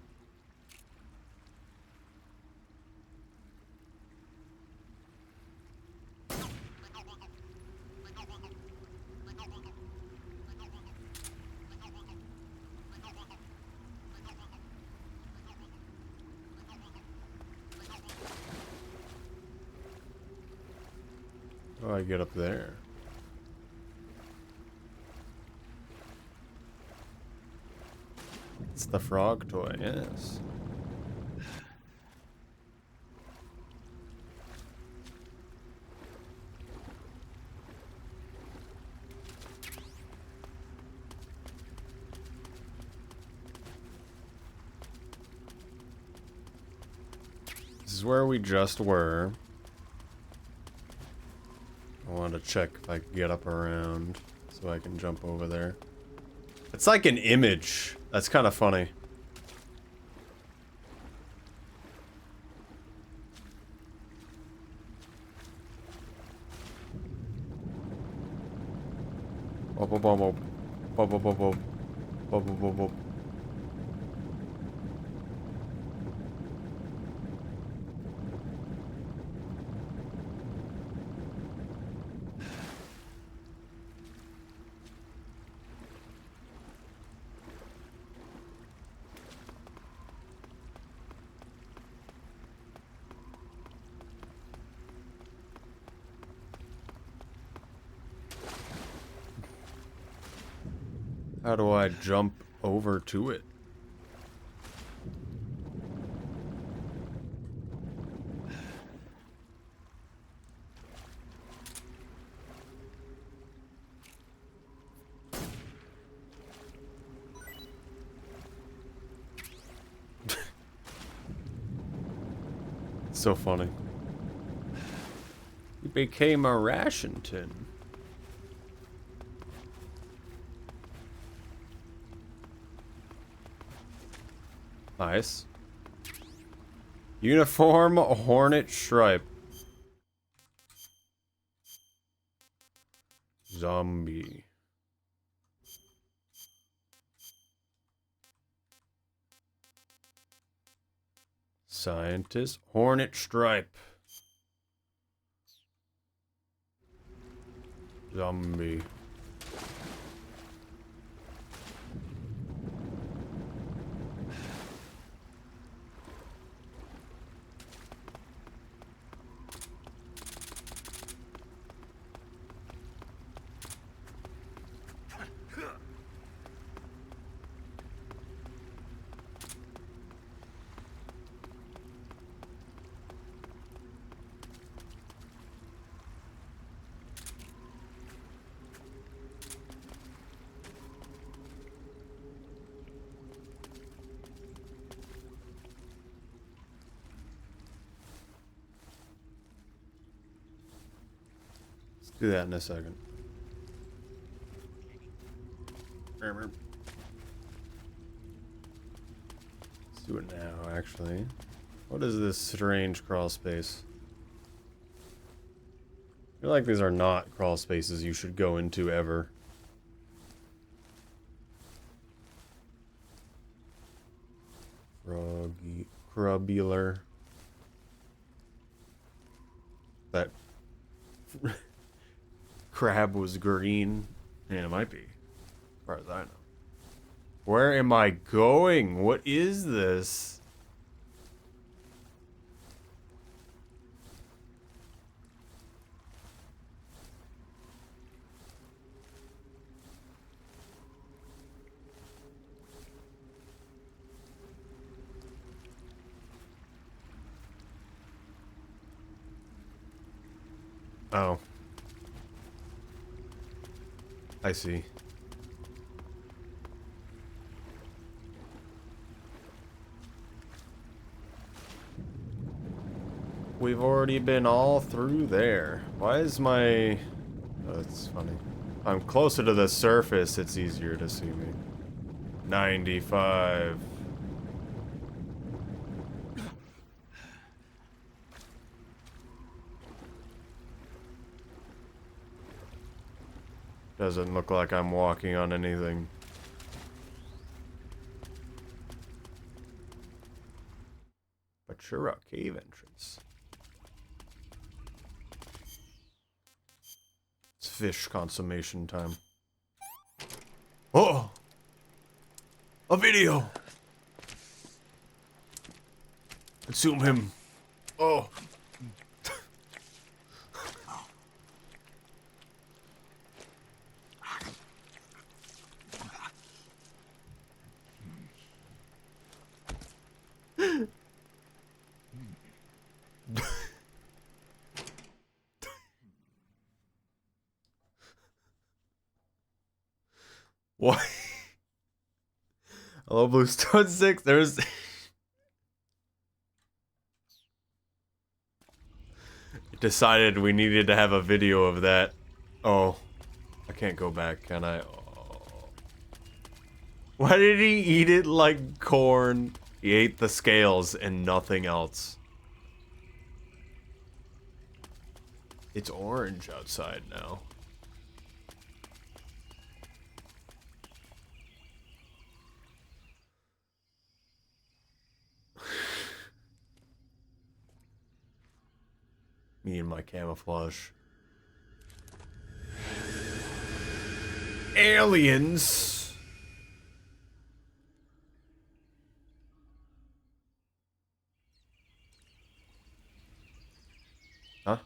How do I get up there? It's the frog toy, yes. This is where we just were. I wanted to check if I could get up around so I can jump over there. It's like an image. That's kind of funny. Whoop, whoop, whoop, whoop. Whoop, whoop, whoop, whoop. Whoop, whoop, whoop, whoop. How do I jump over to it? So funny. He became a ration tin. Nice. Uniform hornet stripe. Zombie. Scientist hornet stripe. Zombie. Do that in a second. Let's do it now, actually. What is this strange crawl space? I feel like these are not crawl spaces you should go into ever. Crubular. That crab was green. Yeah, it might be. As far as I know. Where am I going? What is this? Oh. I see. We've already been all through there. Why is my... Oh, that's funny. If I'm closer to the surface, it's easier to see me. 95. Doesn't look like I'm walking on anything. But sure, a cave entrance. It's fish consummation time. Oh! A video! Consume him. Oh! What? Hello, Blue Stone 6. There's... Decided we needed to have a video of that. Oh. I can't go back, can I? Oh. Why did he eat it like corn? He ate the scales and nothing else. It's orange outside now. Me and my camouflage. Aliens! Huh?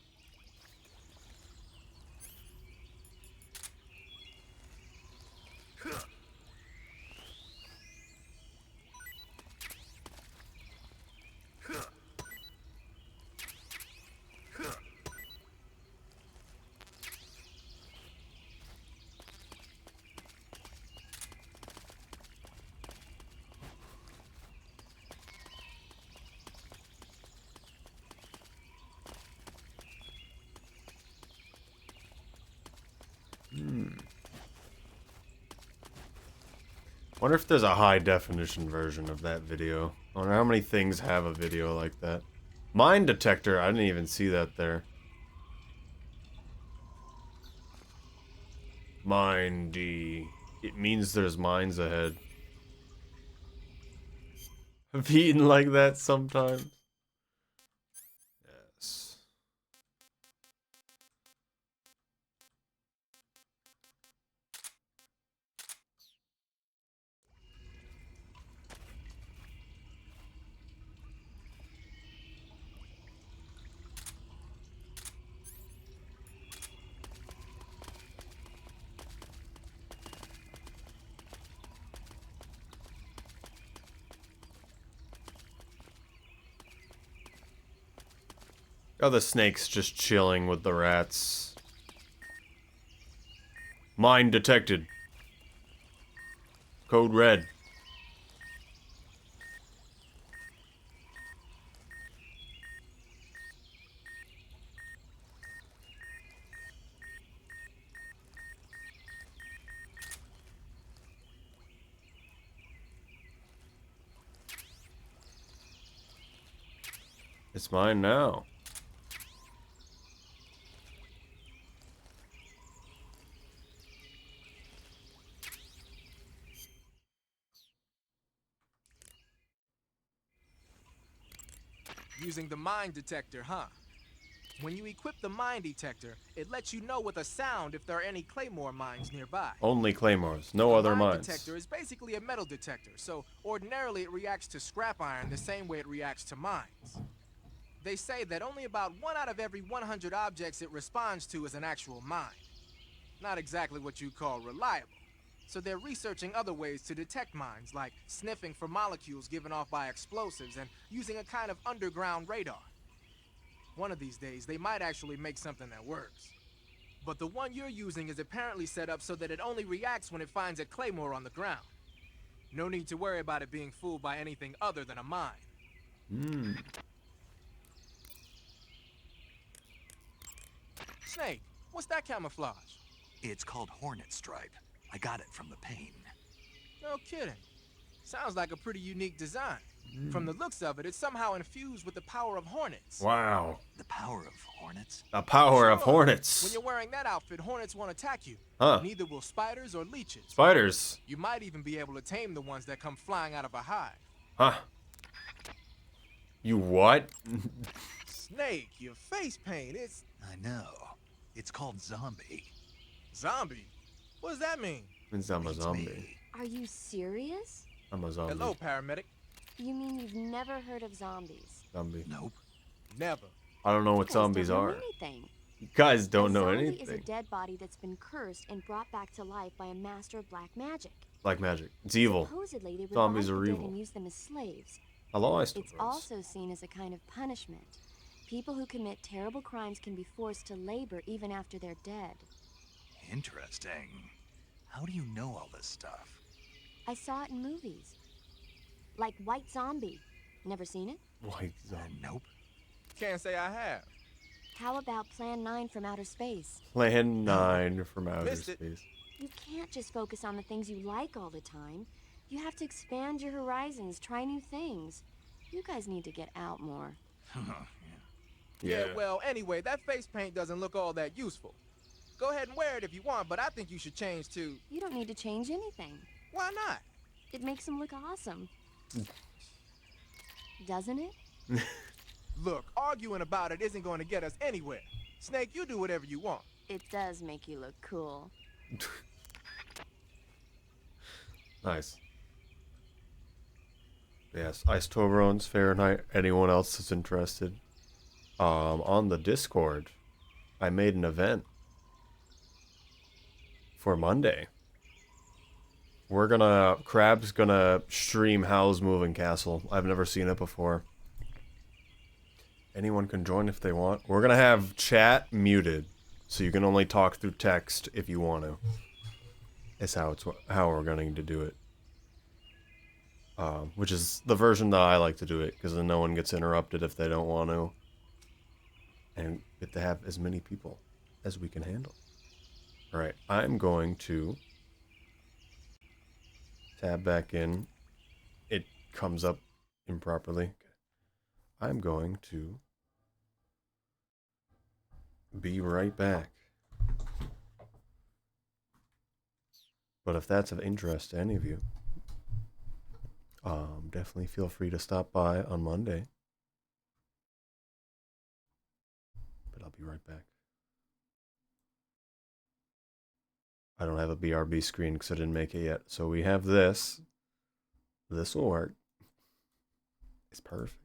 Wonder if there's a high definition version of that video. I wonder how many things have a video like that. Mine detector, I didn't even see that there. Mindy. It means there's mines ahead. I've eaten like that sometimes. Yes. Oh, the snake's just chilling with the rats. Mine detected. Code red. It's mine now. Using the mine detector, huh? When you equip the mine detector, it lets you know with a sound if there are any claymore mines nearby. Only claymores, no The other mine mines. detector is basically a metal detector, so ordinarily it reacts to scrap iron the same way it reacts to mines. They say that only about 1 out of every 100 objects it responds to is an actual mine. Not exactly what you call reliable. So they're researching other ways to detect mines, like sniffing for molecules given off by explosives and using a kind of underground radar. One of these days, they might actually make something that works. But the one you're using is apparently set up so that it only reacts when it finds a claymore on the ground. No need to worry about it being fooled by anything other than a mine. Hmm. Snake, what's that camouflage? It's called Hornet Stripe. I got it from the pain. No kidding. Sounds like a pretty unique design. From the looks of it, it's somehow infused with the power of hornets. Wow. The power of hornets? The power of Sure. hornets. When you're wearing that outfit, hornets won't attack you. Huh. Neither will spiders or leeches. Spiders. You might even be able to tame the ones that come flying out of a hive. Huh. You what? Snake, your face paint, it's I know. It's called Zombie. zombie. What does that mean? Means I'm a Beats zombie. me. Are you serious? I'm a zombie. Hello, paramedic. You mean you've never heard of zombies? Zombie. Nope. Never. I don't know You what guys zombies don't know are. anything. You guys don't know a zombie anything. is a dead body that's been cursed and brought back to life by a master of black magic. Like magic. It's evil. Supposedly, they Zombies revive are the dead evil. and use them as slaves. Hello, I still It's also seen as a kind of punishment. People who commit terrible crimes can be forced to labor even after they're dead. Interesting. How do you know all this stuff? I saw it in movies. Like White Zombie. Never seen it? White zombie. Nope. Can't say I have. How about Plan 9 from outer space? Plan 9 from outer Missed it. space. You can't just focus on the things you like all the time. You have to expand your horizons, try new things. You guys need to get out more. Yeah, well, anyway, that face paint doesn't look all that useful. Go ahead and wear it if you want, but I think you should change to... You don't need to change anything. Why not? It makes him look awesome. Doesn't it? Look, arguing about it isn't going to get us anywhere. Snake, you do whatever you want. It does make you look cool. Nice. Yes, Ice Toblerones, Fahrenheit, anyone else that's interested. On the Discord, I made an event for Monday. Crab's gonna stream Howl's Moving Castle. I've never seen it before. Anyone can join if they want. We're gonna have chat muted, so you can only talk through text if you want to. It's how we're going to do it. Which is the version that I like to do it, because then no one gets interrupted if they don't want to. And get to have as many people as we can handle. Alright, I'm going to tab back in. It comes up improperly. I'm going to be right back. But if that's of interest to any of you, definitely feel free to stop by on Monday. But I'll be right back. I don't have a BRB screen because I didn't make it yet. So we have this. This will work. It's perfect.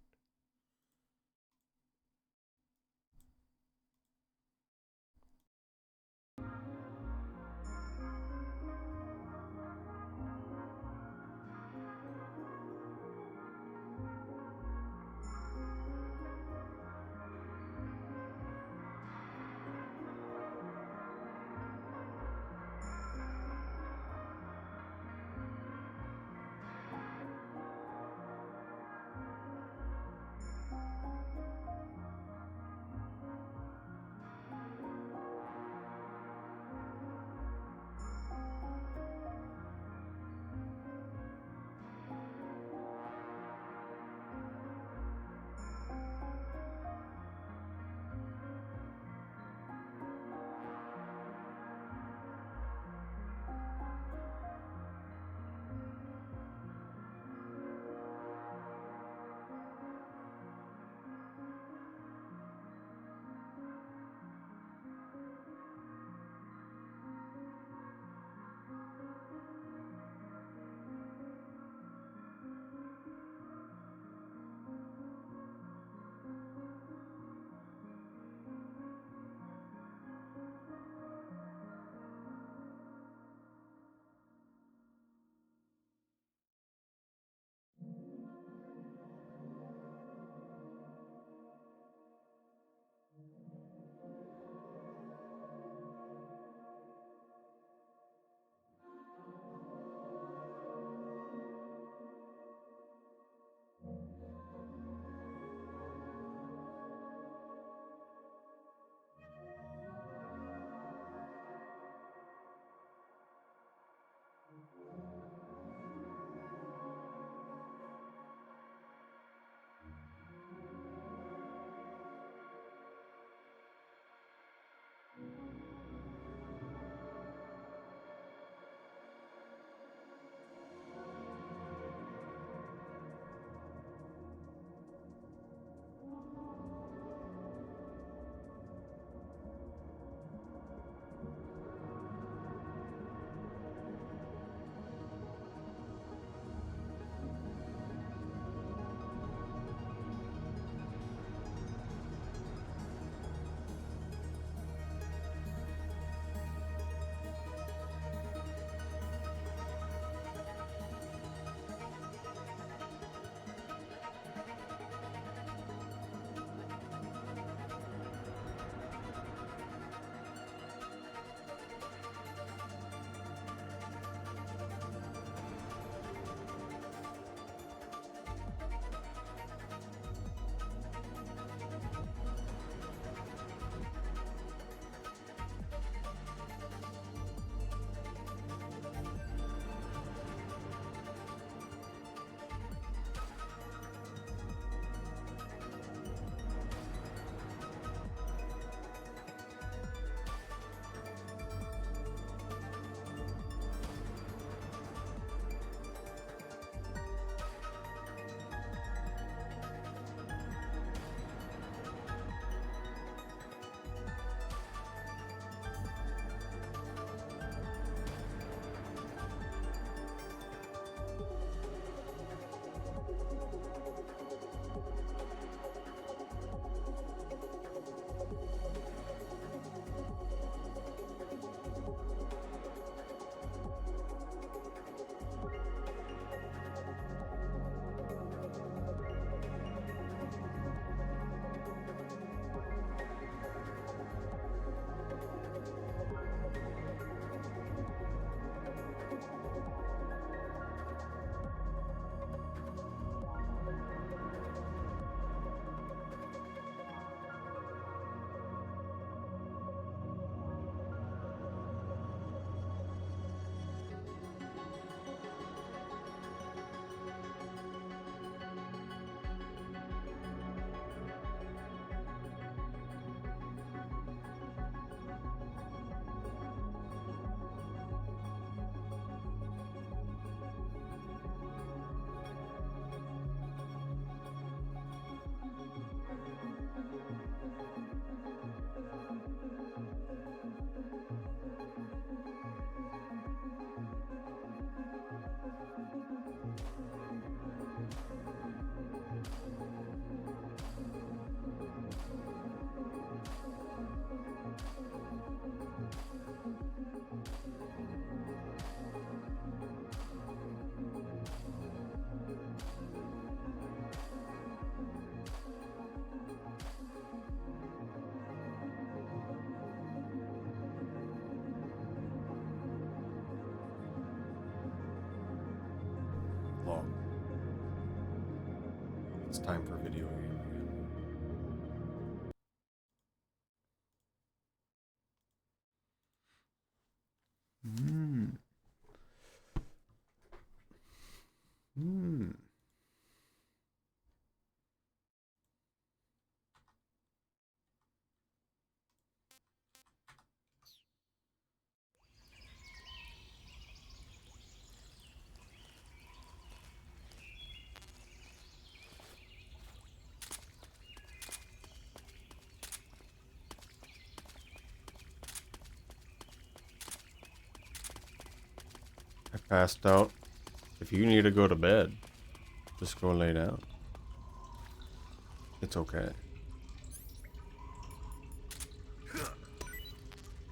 It's time for video game again. I passed out. If you need to go to bed, just go lay down. It's okay.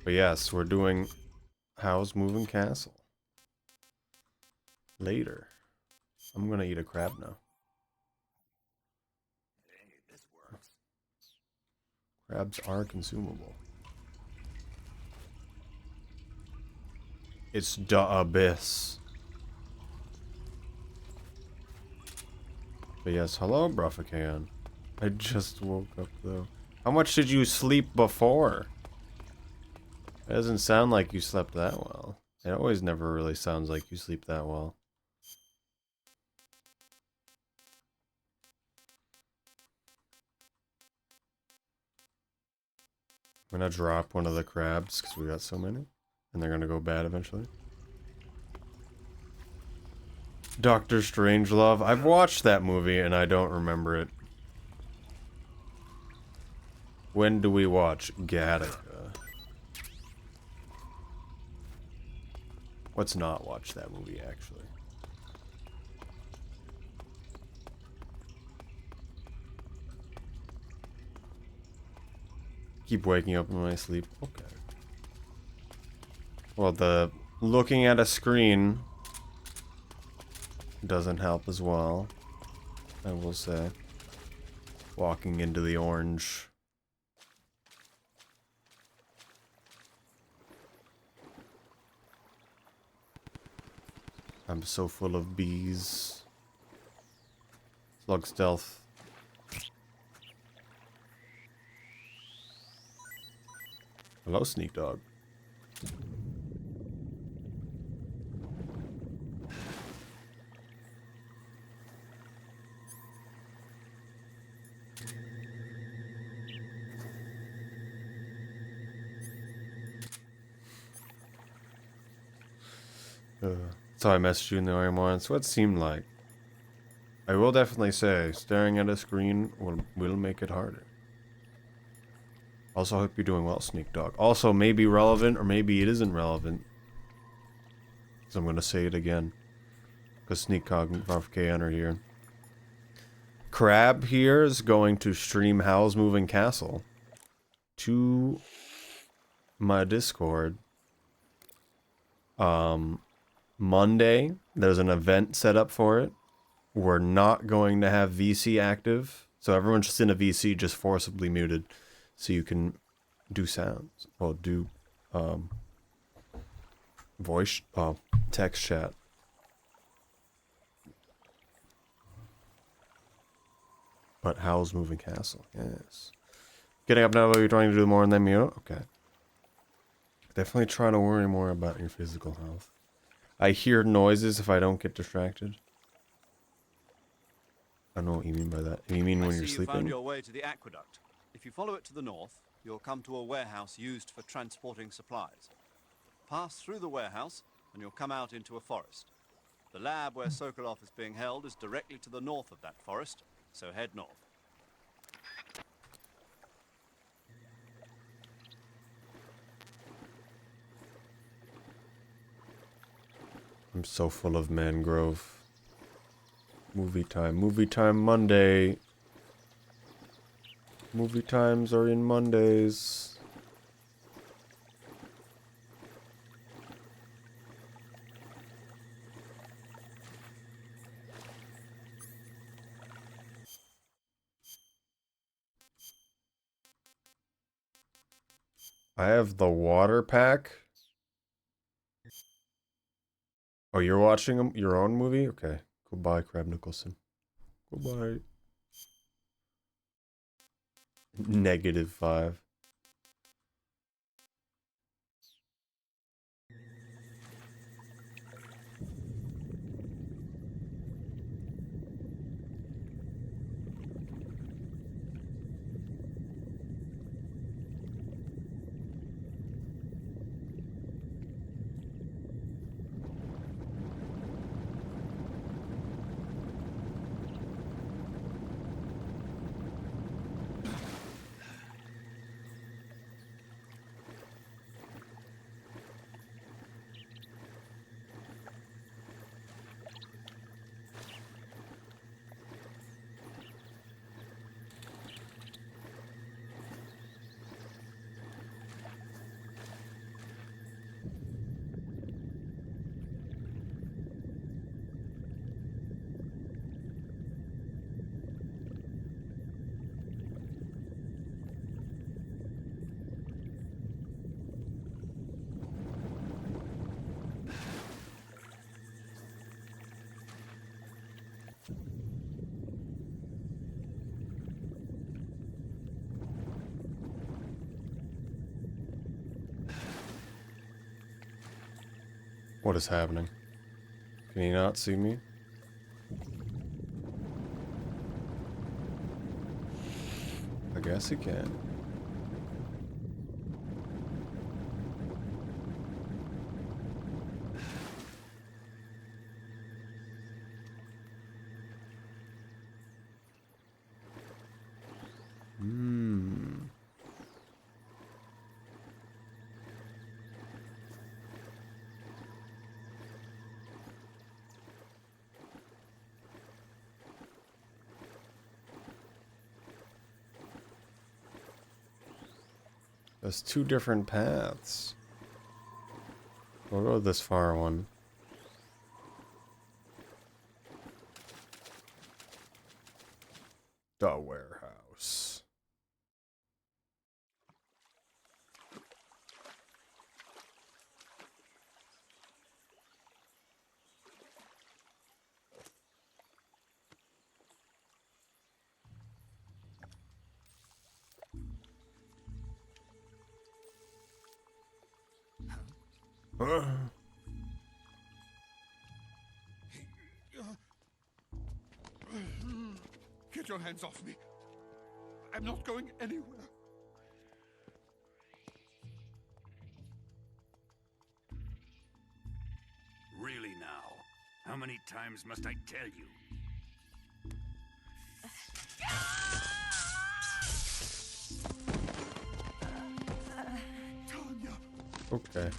But yes, we're doing How's Moving Castle. Later. I'm gonna eat a crab now. Hey, this works. Crabs are consumable. It's the abyss. But yes, hello, Bruffacan. I just woke up though. How much did you sleep before? It doesn't sound like you slept that well. It always never really sounds like you sleep that well. I'm gonna drop one of the crabs because we got so many. And they're gonna go bad eventually. Doctor Strangelove. I've watched that movie and I don't remember it. When do we watch Gattaca? Let's not watch that movie, actually. Keep waking up in my sleep. Okay. Well, the looking at a screen doesn't help as well, I will say. Walking into the orange. I'm so full of bees. Slug stealth. Hello, Sneak Dog. So I messaged you in the OM once. What it seemed like. I will definitely say, staring at a screen will make it harder. Also, hope you're doing well, Sneak Dog. Also, maybe relevant, or maybe it isn't relevant. So I'm going to say it again. Because Sneak Dog and VarfKN are here. Crab here is going to stream How's Moving Castle to my Discord. Monday, there's an event set up for it. We're not going to have VC active. So everyone's just in a VC, just forcibly muted. So you can do sounds. Well, do voice, text chat. But How's Moving Castle? Yes. Getting up now, but you're trying to do more than mute? Okay. Definitely trying to worry more about your physical health. I hear noises if I don't get distracted. I don't know what you mean by that. You mean when you're I see you found sleeping? your way to the aqueduct. If you follow it to the north, you'll come to a warehouse used for transporting supplies. Pass through the warehouse, and you'll come out into a forest. The lab where Sokolov is being held is directly to the north of that forest, so head north. I'm so full of mangrove. Movie time Monday. Movie times are in Mondays. I have the water pack. Oh, you're watching your own movie? Okay. Goodbye, Crab Nicholson. Goodbye. -5. What is happening? Can you not see me? I guess he can. There's 2 different paths. We'll go this far one. The warehouse. Get your hands off me. I'm not going anywhere. Really now? How many times must I tell you? Tanya. Okay.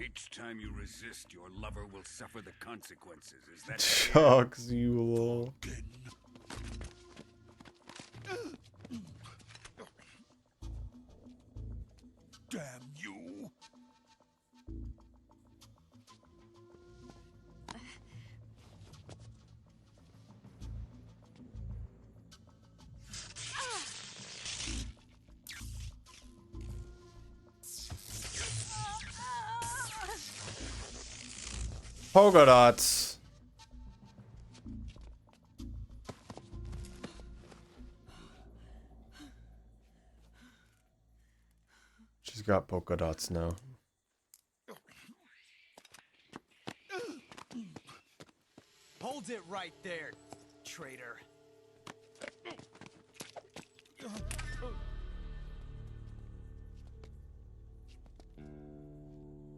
Each time you resist, your lover will suffer the consequences. Is that Shucks, you lol. Damn you. Polka dots. She's got polka dots now. Hold it right there, traitor.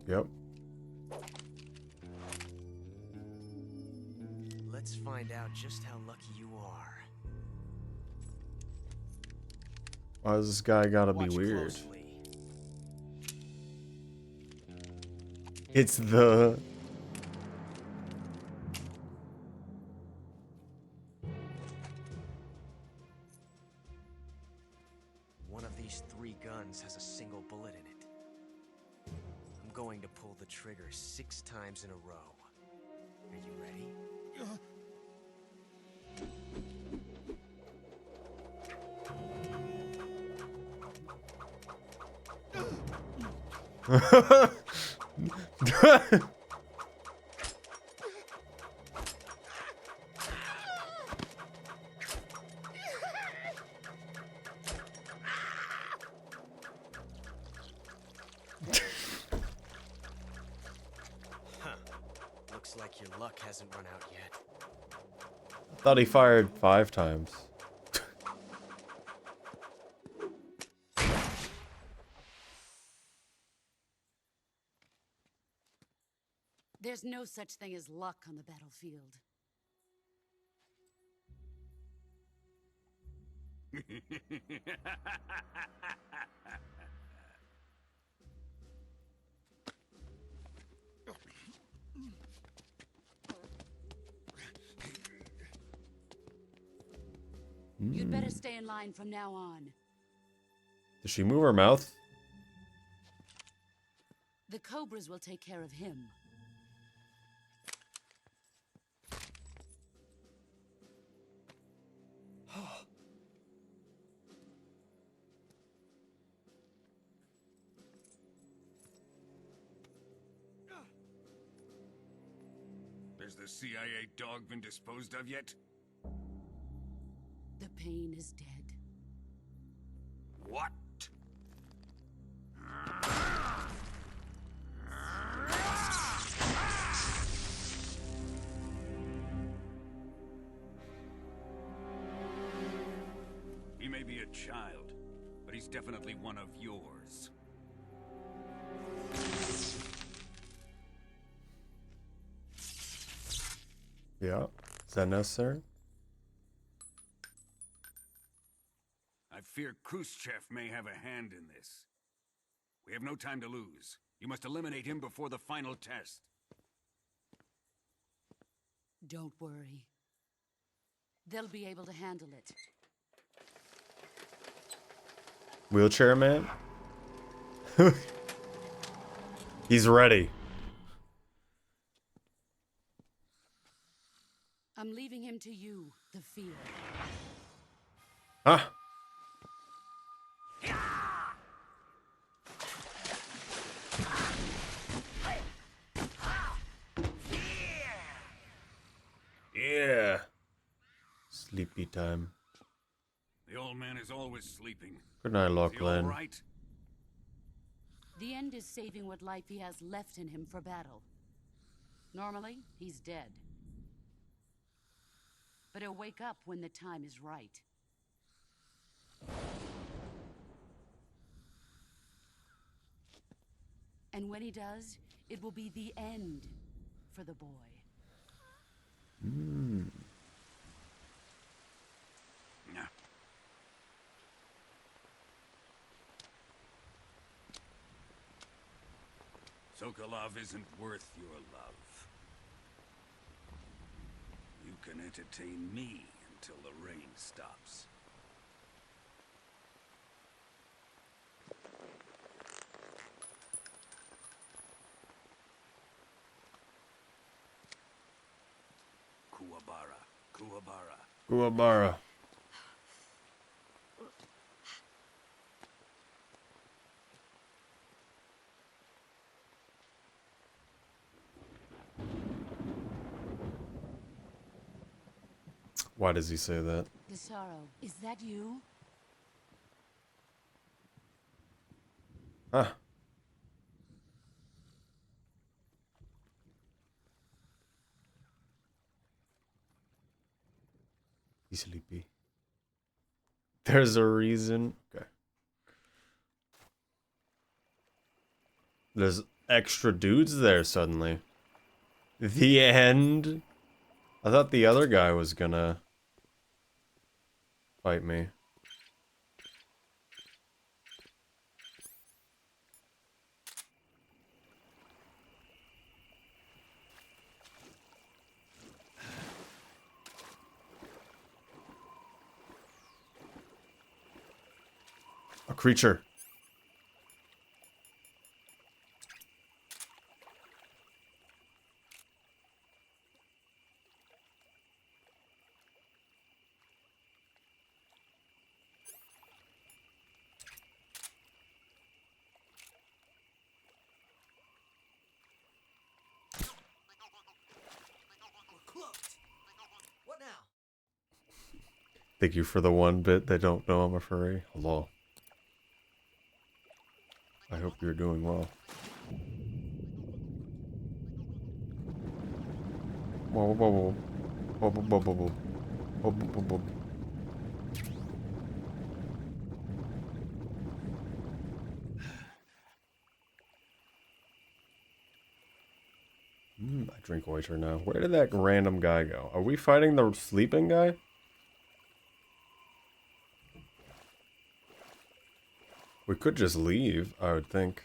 Yep. Let's find out just how lucky you are. Why does this guy gotta be Watch weird? closely. It's the... One of these 3 guns has a single bullet in it. I'm going to pull the trigger 6 times in a row. Are you ready? luck hasn't run out yet. Thought he fired 5 times. There's no such thing as luck on the battlefield. You'd better stay in line from now on. Does she move her mouth? The Cobras will take care of him. Has the CIA dog been disposed of yet? The pain is dead. What? He may be a child, but he's definitely one of yours. Yeah. Is that necessary? I fear Khrushchev may have a hand in this. We have no time to lose. You must eliminate him before the final test. Don't worry. They'll be able to handle it. Wheelchair man? He's ready. I'm leaving him to you, the field. Huh? Yeah. Sleepy time. The old man is always sleeping. Good night, Is he all Lachlan. right? The end is saving what life he has left in him for battle. Normally, he's dead. But he'll wake up when the time is right. And when he does, it will be the end for the boy. Nah. Sokolov isn't worth your love. You can entertain me until the rain stops. Kuwabara. Kuwabara. Uabara. Why does he say that? Gisaro, is that you? Huh. He's sleepy. There's a reason. Okay. There's extra dudes there suddenly. The end? I thought the other guy was gonna fight me. A creature. What now? Thank you for the one bit they don't know I'm a furry. Hello. I hope you're doing well. Whoa, whoa, whoa. Whoa, whoa, whoa, whoa, whoa. Whoa, whoa, whoa, whoa. I drink water now. Where did that random guy go? Are we fighting the sleeping guy? We could just leave, I would think.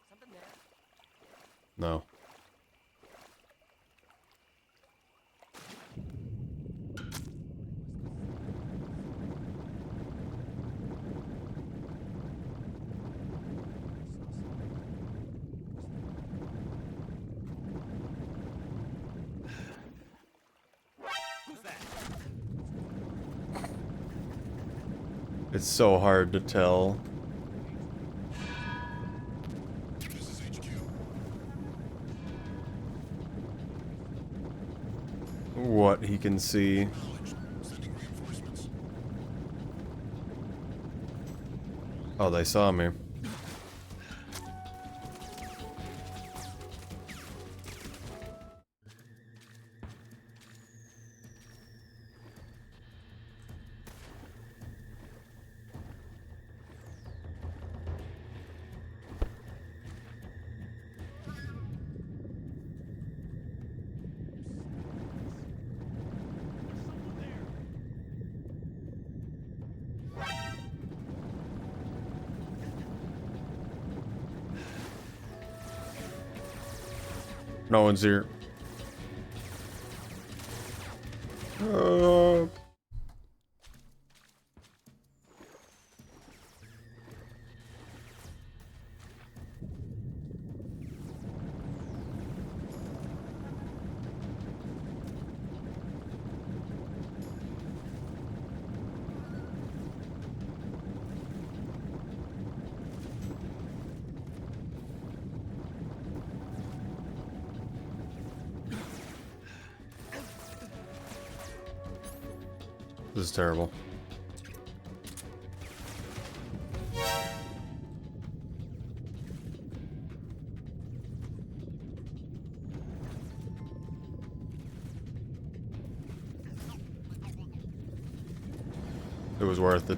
Something there. No. It's so hard to tell. What he can see. Oh, they saw me. No one's here. This is terrible. It was worth it.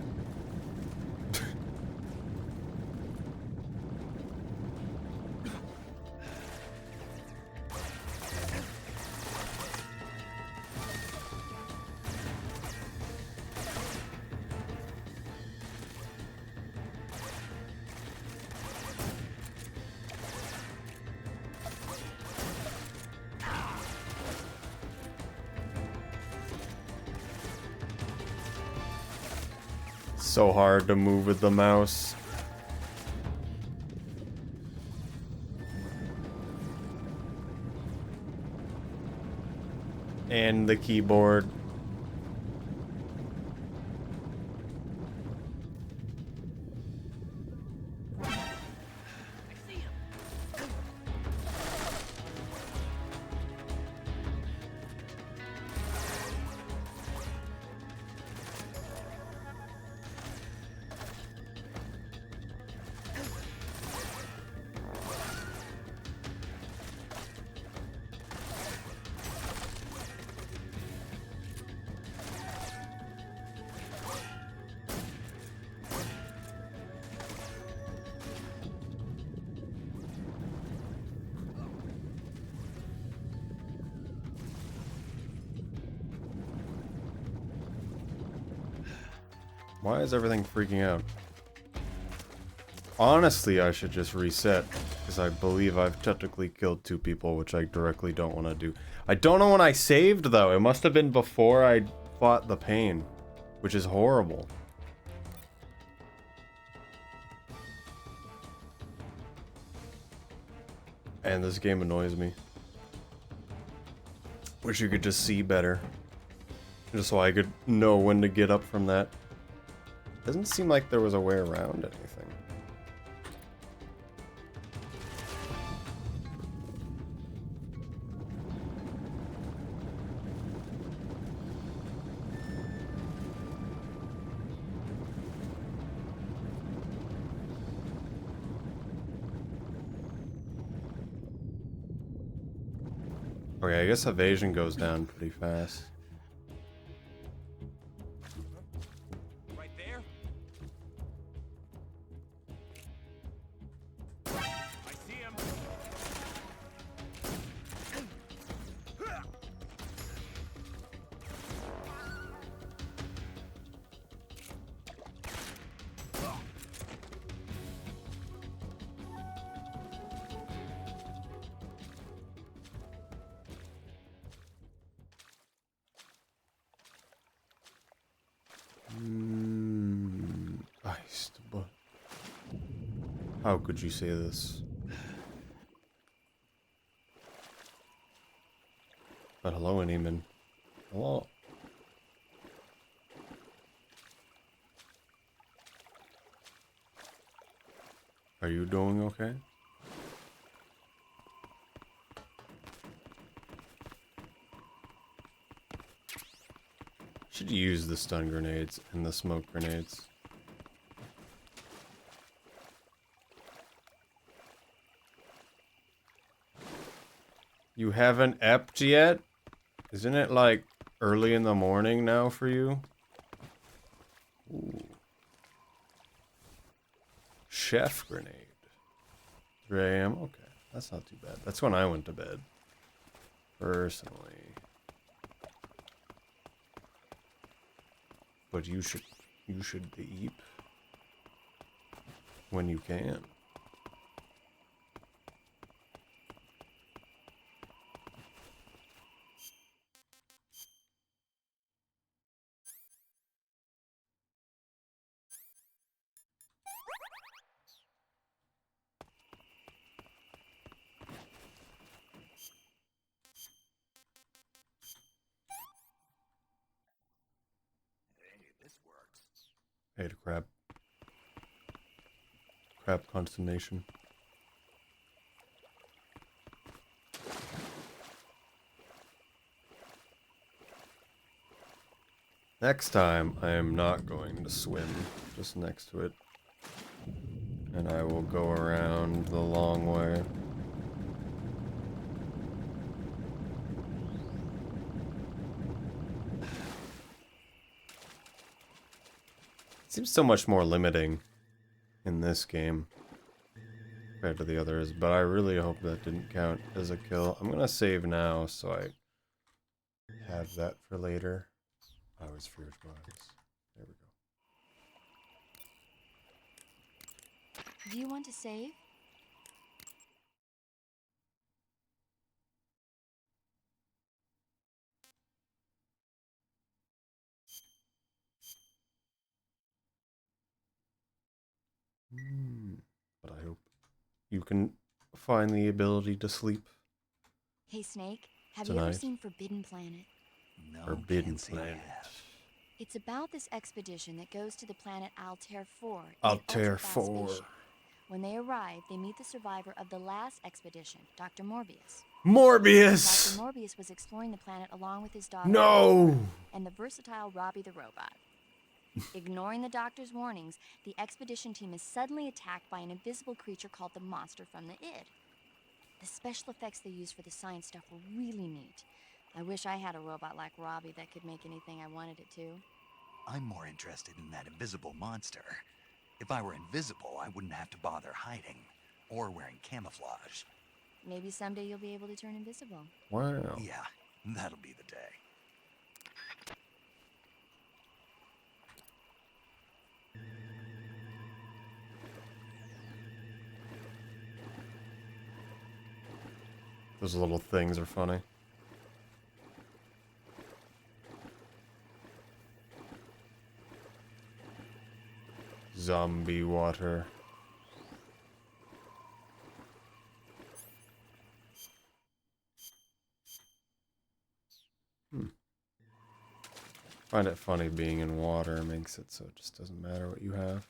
So hard to move with the mouse. And the keyboard. Why is everything freaking out? Honestly, I should just reset, because I believe I've technically killed 2 people, which I directly don't want to do. I don't know when I saved, though. It must have been before I fought the pain, which is horrible. And this game annoys me. Wish you could just see better. Just so I could know when to get up from that. Doesn't seem like there was a way around anything. Okay, I guess evasion goes down pretty fast. Right there? I see him. Iced, but how could you say this? But hello, Anyman. Hello. Are you doing okay? Should use the stun grenades and the smoke grenades. You haven't epped yet? Isn't it like early in the morning now for you? Ooh. Chef grenade. 3 a.m. Okay, that's not too bad. That's when I went to bed. Personally. But you should eat when you can. Hey, this works. I ate a crab. Crab consternation. Next time, I am not going to swim just next to it. And I will go around the long way. It seems so much more limiting in this game compared to the others, but I really hope that didn't count as a kill. I'm gonna save now so I have that for later. I always feared was. There we go. Do you want to save? But I hope you can find the ability to sleep. Hey, Snake, have you Tonight. ever seen Forbidden Planet? No, Forbidden can't say I Planet. have. It's about this expedition that goes to the planet Altair 4. in an Altair ultra-fast 4. spaceship. When they arrive, they meet the survivor of the last expedition, Dr. Morbius. Morbius! Dr. Morbius was exploring the planet along with his daughter No! and the versatile Robbie the robot. Ignoring the doctor's warnings, the expedition team is suddenly attacked by an invisible creature called the Monster from the Id. The special effects they used for the science stuff were really neat. I wish I had a robot like Robbie that could make anything I wanted it to. I'm more interested in that invisible monster. If I were invisible, I wouldn't have to bother hiding or wearing camouflage. Maybe someday you'll be able to turn invisible. Wow. Yeah, that'll be the day. Those little things are funny. Zombie water. Find it funny being in water makes it so it just doesn't matter what you have.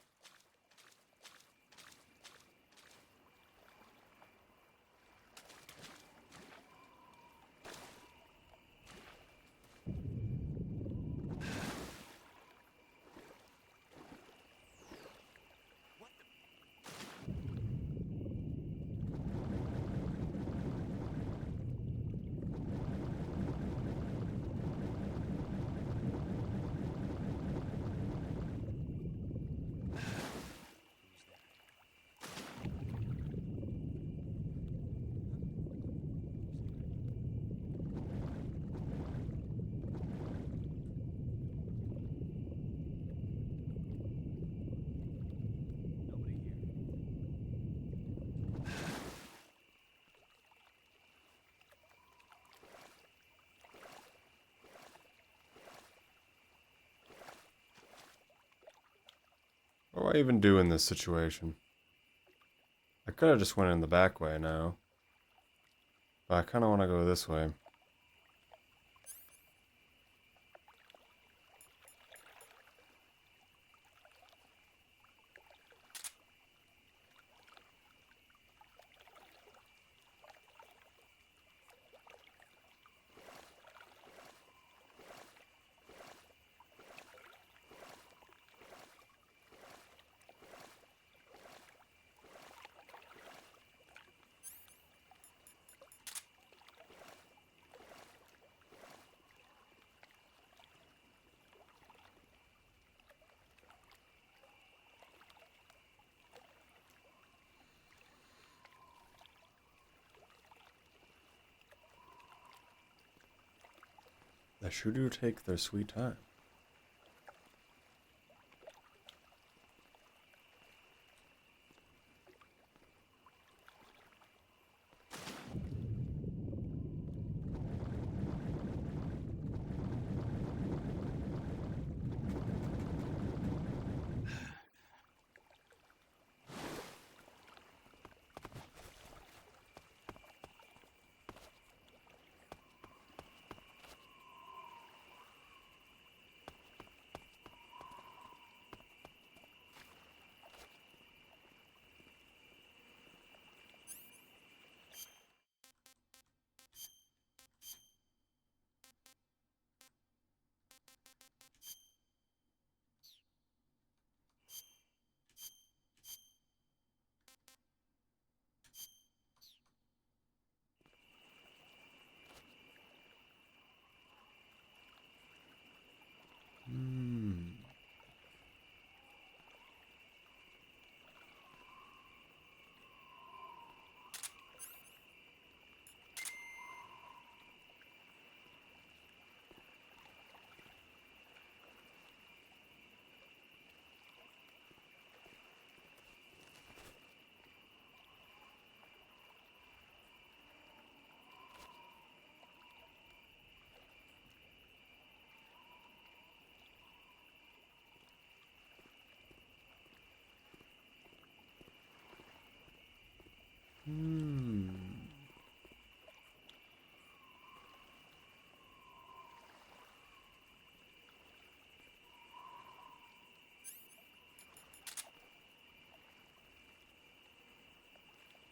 do I even do in this situation? I could have just went in the back way now. But I kind of want to go this way. They sure do take their sweet time.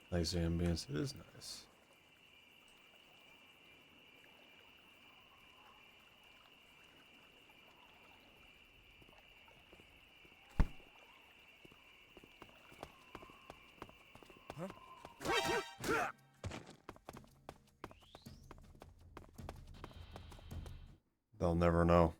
Nice ambience. It is nice. They'll never know.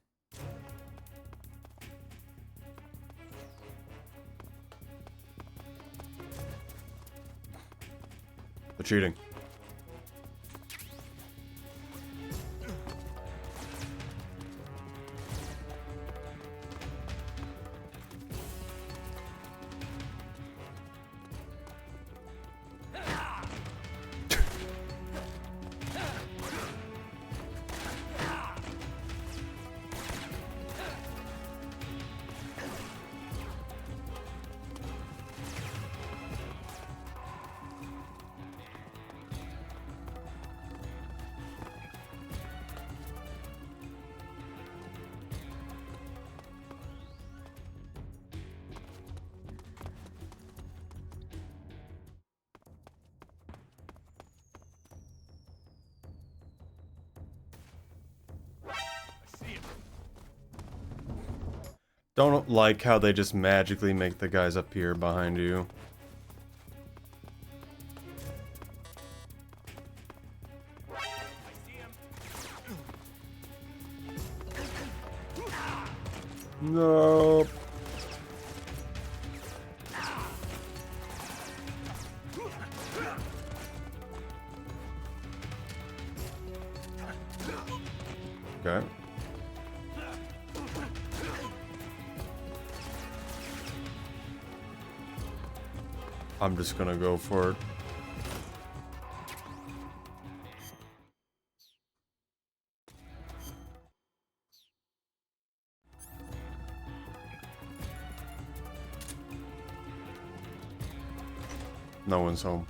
They're cheating. Don't like how they just magically make the guys appear behind you. Nope. Okay. I'm just gonna go for it. No one's home.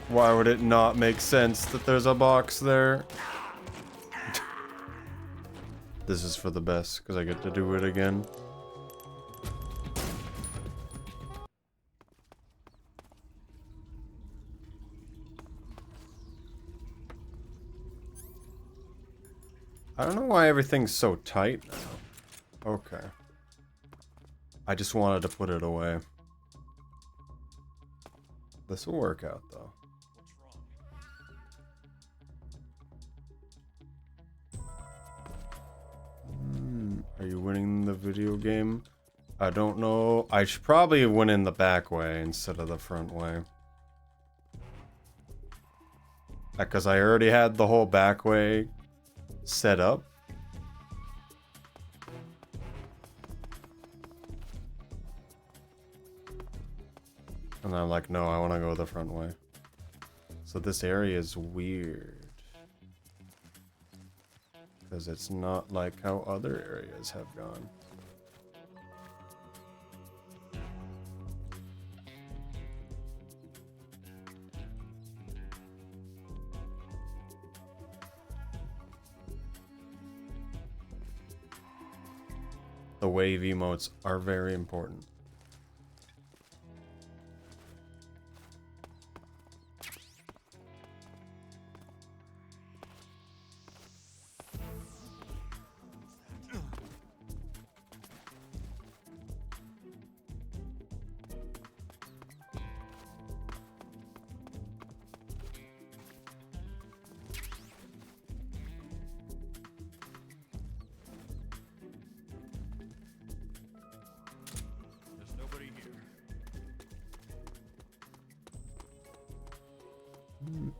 Why would it not make sense that there's a box there? This is for the best, because I get to do it again. I don't know why everything's so tight now. Okay. I just wanted to put it away. This will work out, though. Are you winning the video game? I don't know. I should probably win in the back way instead of the front way. Because I already had the whole back way set up. And I'm like, no, I want to go the front way. So this area is weird. Because it's not like how other areas have gone. The wave emotes are very important.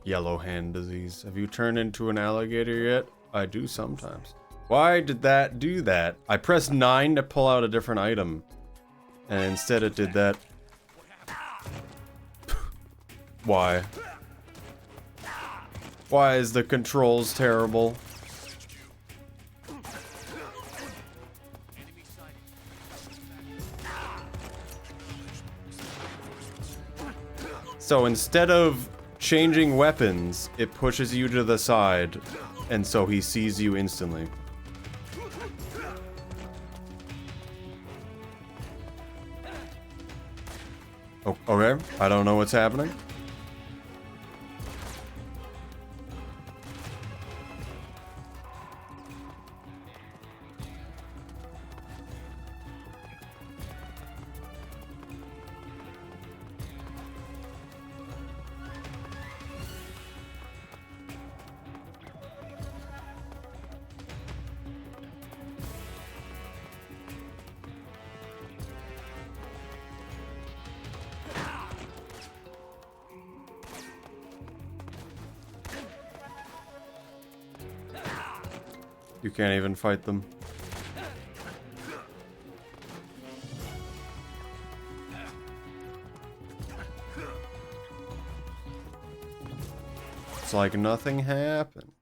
Yellow hand disease. Have you turned into an alligator yet? I do sometimes. Why did that do that? I pressed 9 to pull out a different item. And instead it did that. Why? Why is the controls terrible? So instead of changing weapons, it pushes you to the side, and so he sees you instantly. Oh, okay, I don't know what's happening. You can't even fight them. It's like nothing happened.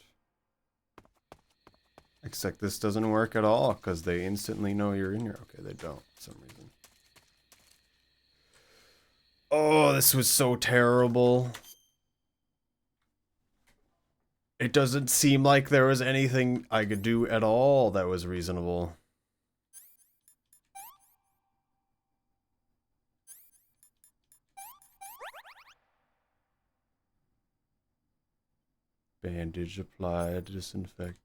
Except this doesn't work at all, because they instantly know you're in here. Okay, they don't, for some reason. Oh, this was so terrible. It doesn't seem like there was anything I could do at all that was reasonable. Bandage applied, disinfect.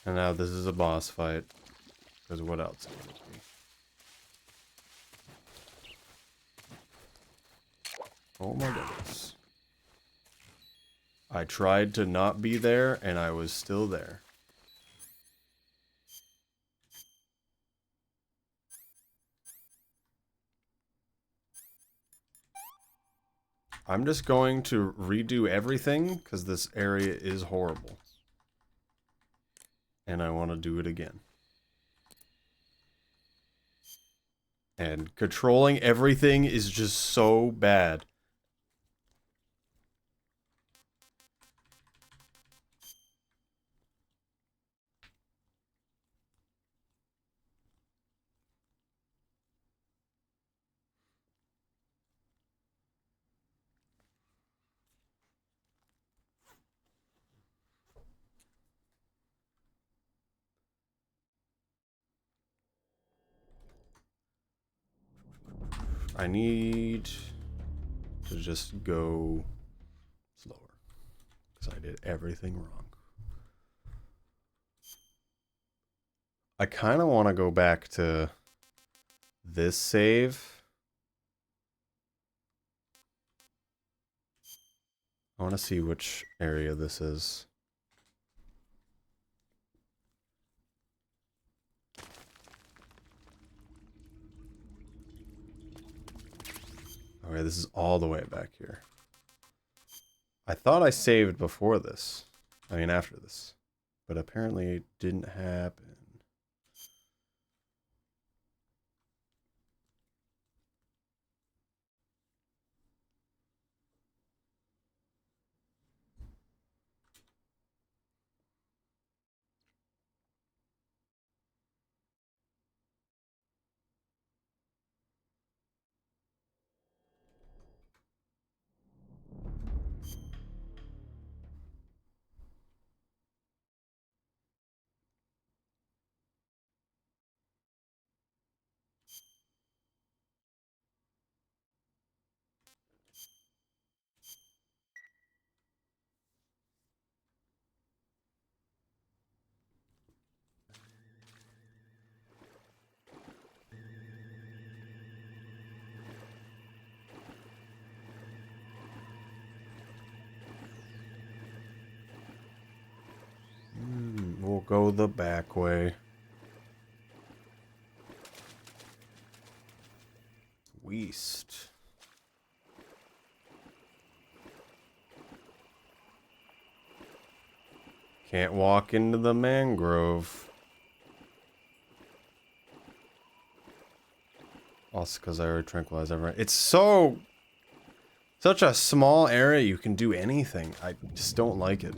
And now this is a boss fight. Because what else would it be? Oh my goodness. I tried to not be there, and I was still there. I'm just going to redo everything, because this area is horrible. And I want to do it again. And controlling everything is just so bad. I need to just go slower. Because I did everything wrong. I kind of want to go back to this save. I want to see which area this is. Okay, this is all the way back here. I thought I saved before this. I mean, after this. But apparently it didn't happen. We'll go the back way. West. Can't walk into the mangrove. Also because I already tranquilized everyone. It's such a small area you can do anything. I just don't like it.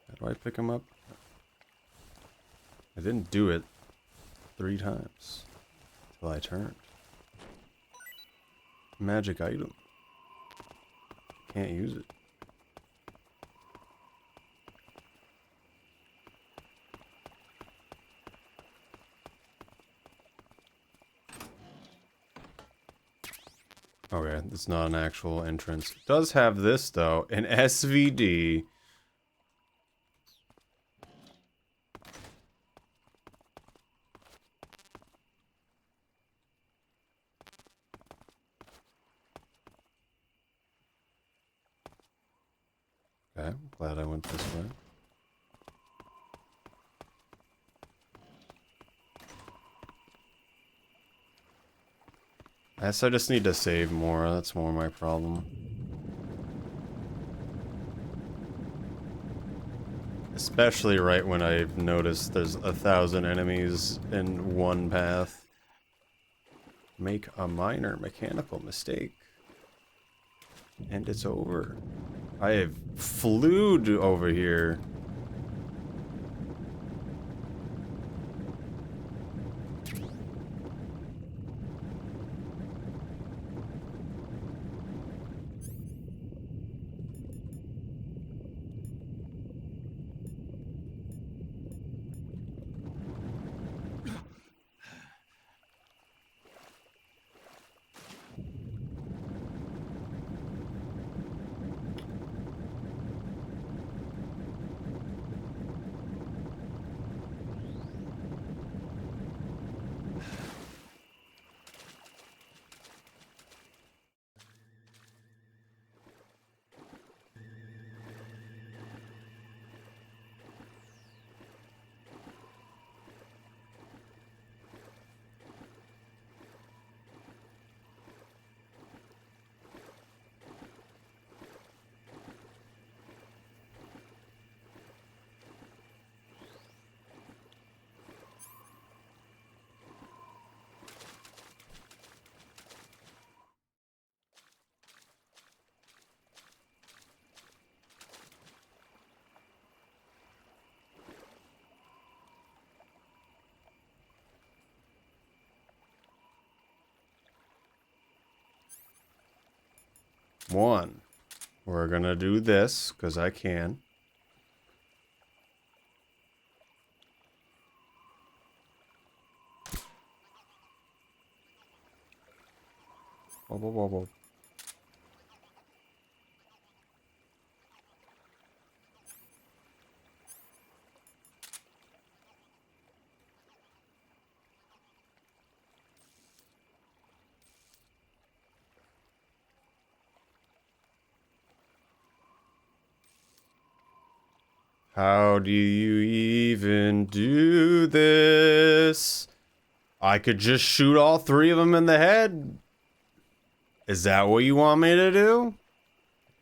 How do I pick him up? I didn't do it 3 times until I turned. Magic item. Can't use it. Okay, it's not an actual entrance. It does have this though, an SVD. Okay, I'm glad I went this way. I guess I just need to save more, that's more my problem. Especially right when I've noticed there's 1,000 enemies in one path. Make a minor mechanical mistake. And it's over. I have flewed over here. One. We're gonna do this, because I can. Whoa, whoa, whoa, whoa. How do you even do this? I could just shoot all three of them in the head. Is that what you want me to do?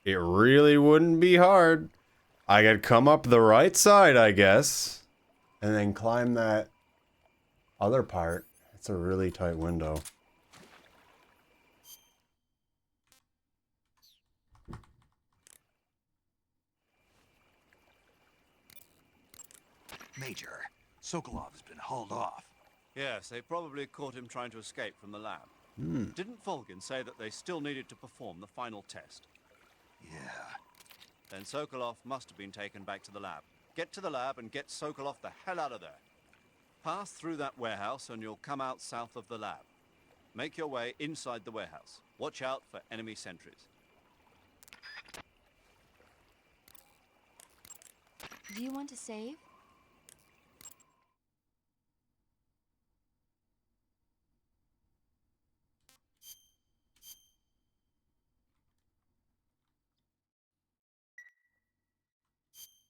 It really wouldn't be hard. I could come up the right side, I guess, and then climb that other part. It's a really tight window. Major, Sokolov's been hauled off. Yes, they probably caught him trying to escape from the lab. Didn't Volgin say that they still needed to perform the final test? Yeah. Then Sokolov must have been taken back to the lab. Get to the lab and get Sokolov the hell out of there. Pass through that warehouse and you'll come out south of the lab. Make your way inside the warehouse. Watch out for enemy sentries. Do you want to save?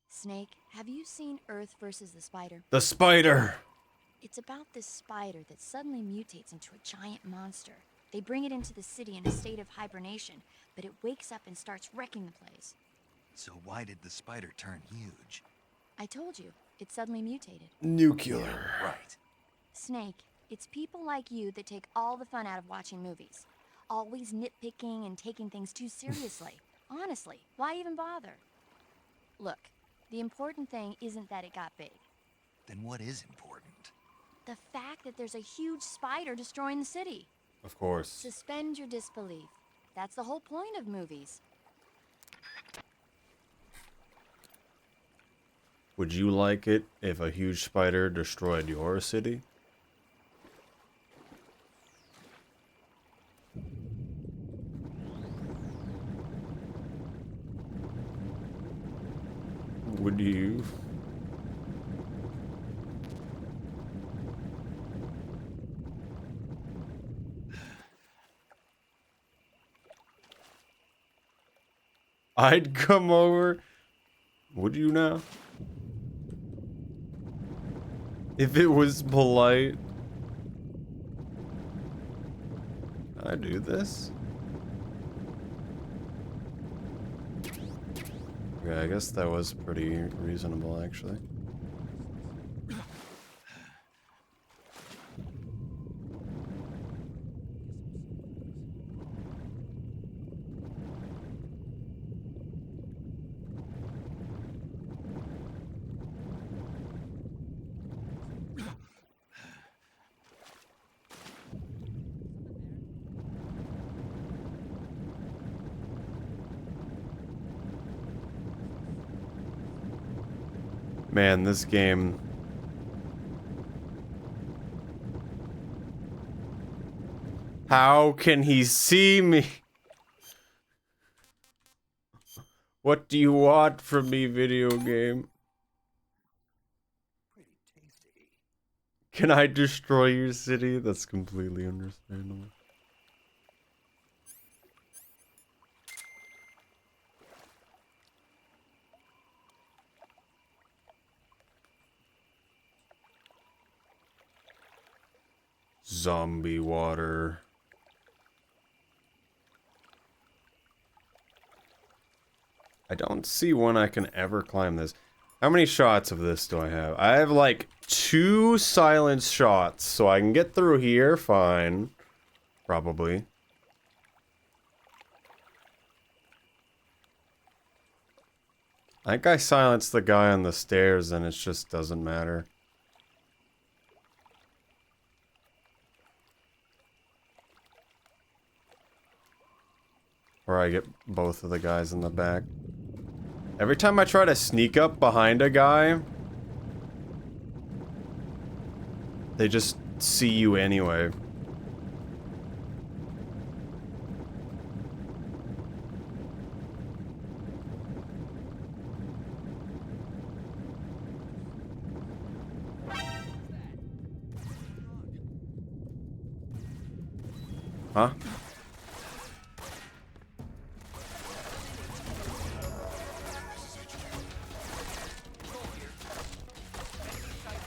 Snake, have you seen Earth versus the Spider? The spider! It's about this spider that suddenly mutates into a giant monster. They bring it into the city in a state of hibernation, but it wakes up and starts wrecking the place. So why did the spider turn huge? I told you, it suddenly mutated. Nuclear. Right. Snake, it's people like you that take all the fun out of watching movies. Always nitpicking and taking things too seriously. Honestly, why even bother? Look, the important thing isn't that it got big. Then what is important? The fact that there's a huge spider destroying the city. Of course. Suspend your disbelief. That's the whole point of movies. Would you like it if a huge spider destroyed your city? Would you? I'd come over. Would you now? If it was polite. Can I do this? Yeah, I guess that was pretty reasonable, actually. Man, this game... How can he see me? What do you want from me, video game? Pretty tasty. Can I destroy your city? That's completely understandable. Zombie water. I don't see when I can ever climb this. How many shots of this do I have? I have like 2 silence shots, so I can get through here fine. Probably. I think I silenced the guy on the stairs and it just doesn't matter. before I get both of the guys in the back. Every time I try to sneak up behind a guy, they just see you anyway. Huh?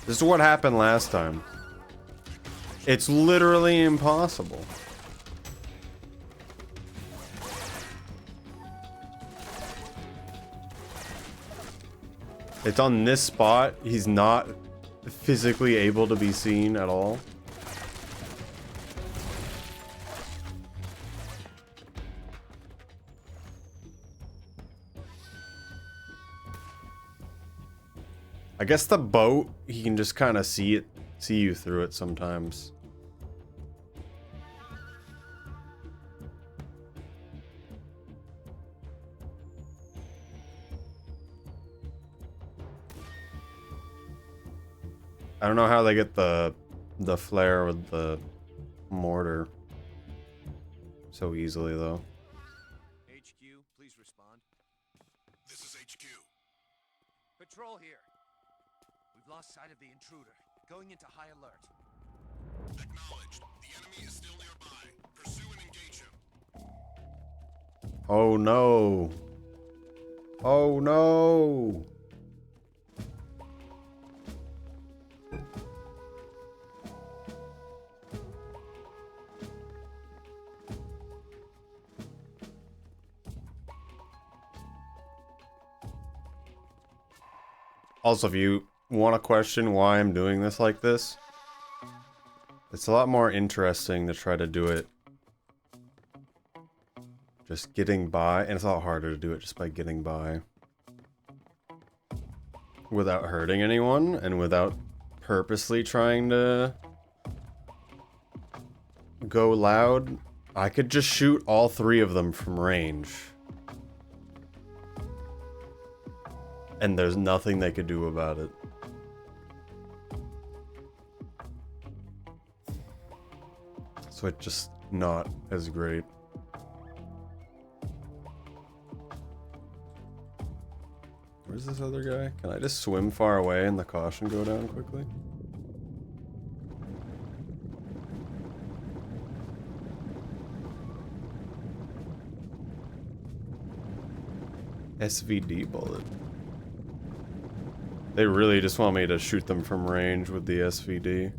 This is what happened last time. It's literally impossible. It's on this spot. He's not physically able to be seen at all. I guess the boat, he can just kind of see you through it sometimes. I don't know how they get the flare with the mortar so easily though. HQ, please respond. This is HQ. Patrol here. We've lost sight of the intruder. Going into high alert. Acknowledged. The enemy is still nearby. Pursue and engage him. Oh no. Oh no. Also, if you want to question why I'm doing this like this, it's a lot more interesting to try to do it just getting by, and it's a lot harder to do it just by getting by without hurting anyone and without purposely trying to go loud. I could just shoot all three of them from range. And there's nothing they could do about it. So it's just not as great. Where's this other guy? Can I just swim far away and the caution go down quickly? SVD bullet. They really just want me to shoot them from range with the SVD.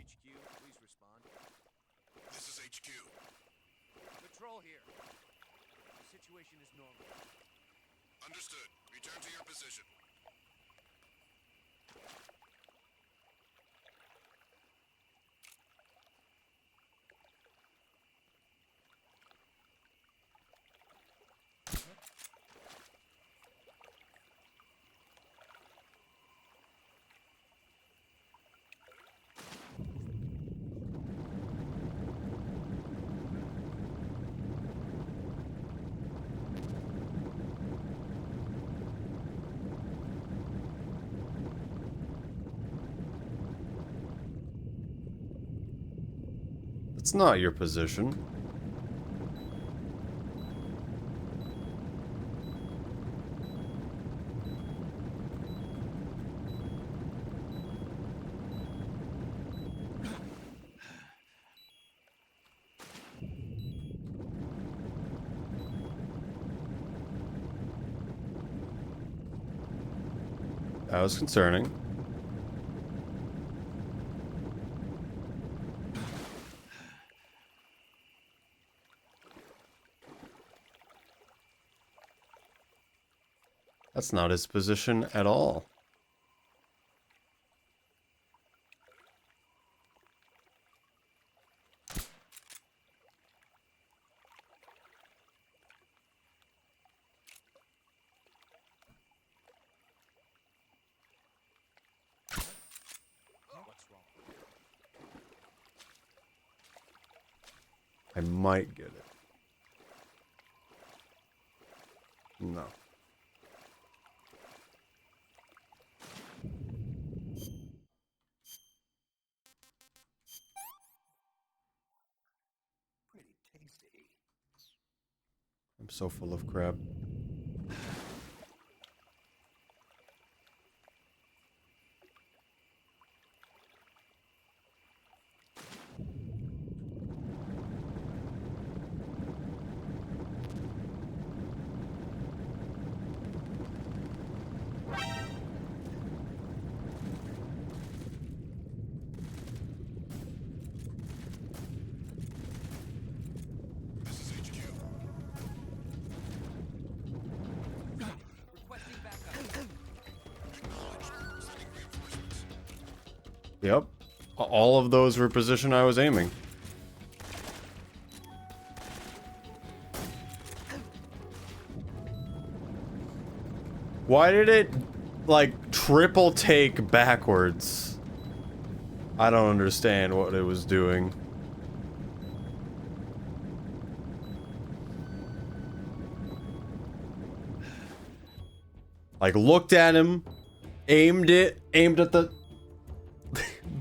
HQ, please respond. This is HQ. Patrol here. The situation is normal. Understood. Return to your position. It's not your position. That was concerning. That's not his position at all. I might get it. No. Pretty tasty. I'm so full of crap. This is HQ. Acknowledged. Sending reinforcements. Yep. All of those were position I was aiming. Why did it, like, triple take backwards? I don't understand what it was doing. Like, looked at him, aimed at the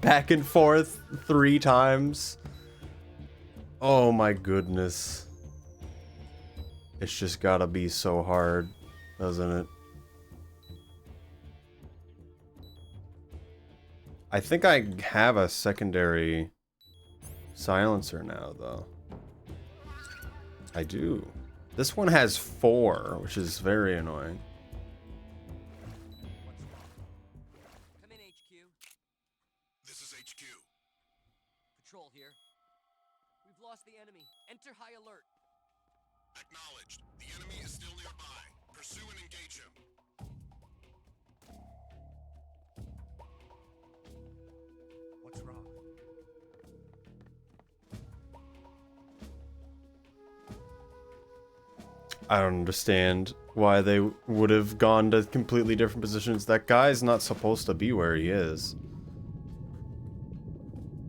back and forth 3 times. Oh my goodness. It's just gotta be so hard, doesn't it? I think I have a secondary silencer now, though. I do. This one has 4, which is very annoying. Come in, HQ. This is HQ. Patrol here. We've lost the enemy. Enter high alert. Acknowledged. The enemy is still nearby. Pursue and engage him. What's wrong? I don't understand why they would have gone to completely different positions. That guy's not supposed to be where he is.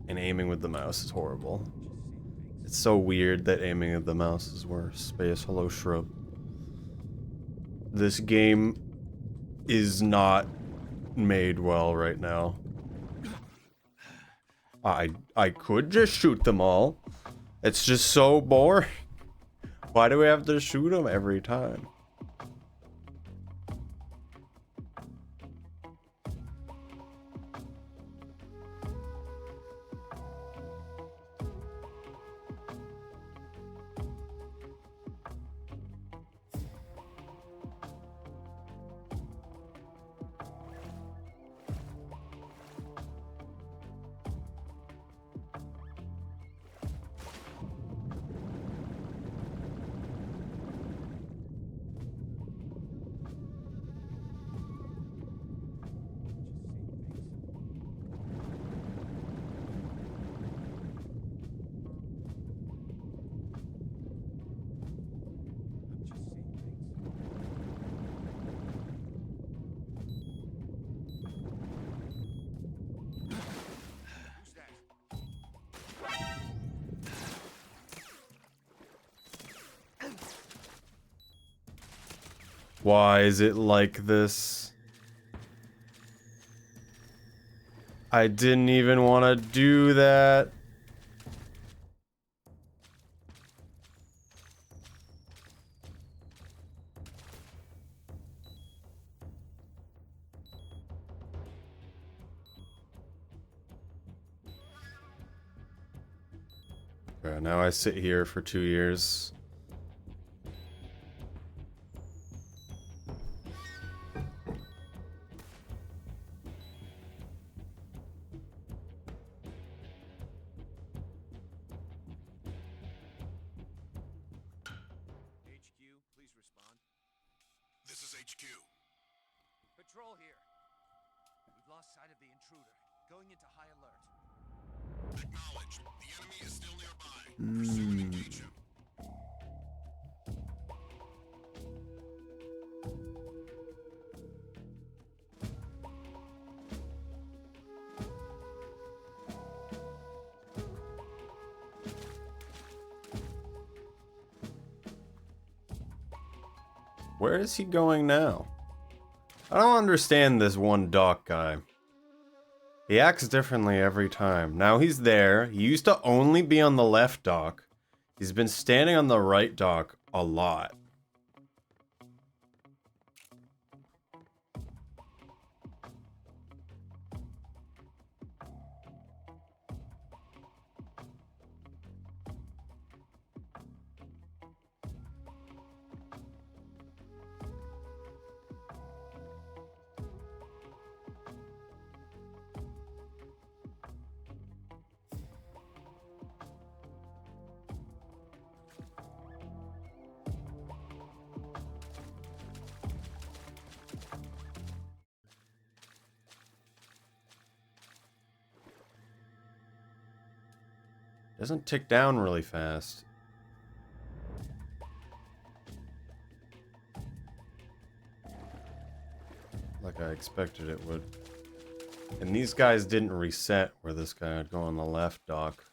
And aiming with the mouse is horrible. It's so weird that aiming with the mouse is worse. Space, hello, shrub. This game is not made well right now. I could just shoot them all. It's just so boring. Why do we have to shoot them every time? Why is it like this? I didn't even want to do that. Okay, now I sit here for 2 years. HQ. Patrol here. We've lost sight of the intruder. Going into high alert. Acknowledged. The enemy is still nearby. Pursue and engage him. Where is he going now? I don't understand this one dock guy. He acts differently every time. Now he's there. He used to only be on the left dock. He's been standing on the right dock a lot. Doesn't tick down really fast. Like I expected it would. And these guys didn't reset where this guy would go on the left dock.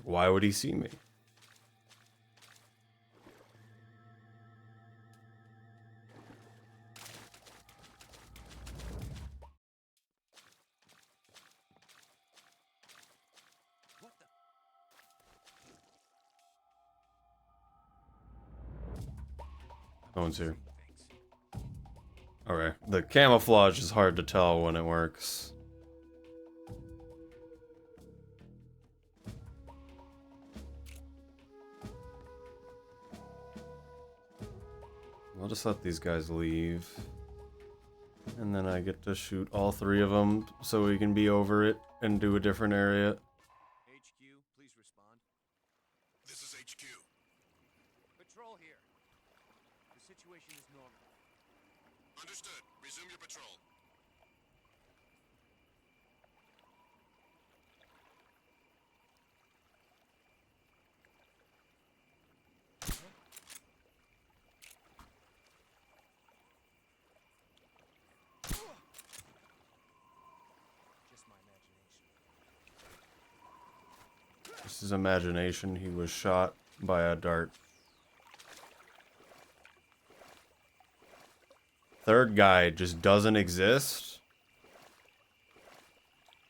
Why would he see me? No one's here. Okay, the camouflage is hard to tell when it works. I'll just let these guys leave. And then I get to shoot all three of them so we can be over it and do a different area. HQ, please respond. This is HQ. Patrol here. The situation is normal. Understood. Resume your patrol. Just my imagination. This is imagination. He was shot by a dart. Third guy just doesn't exist.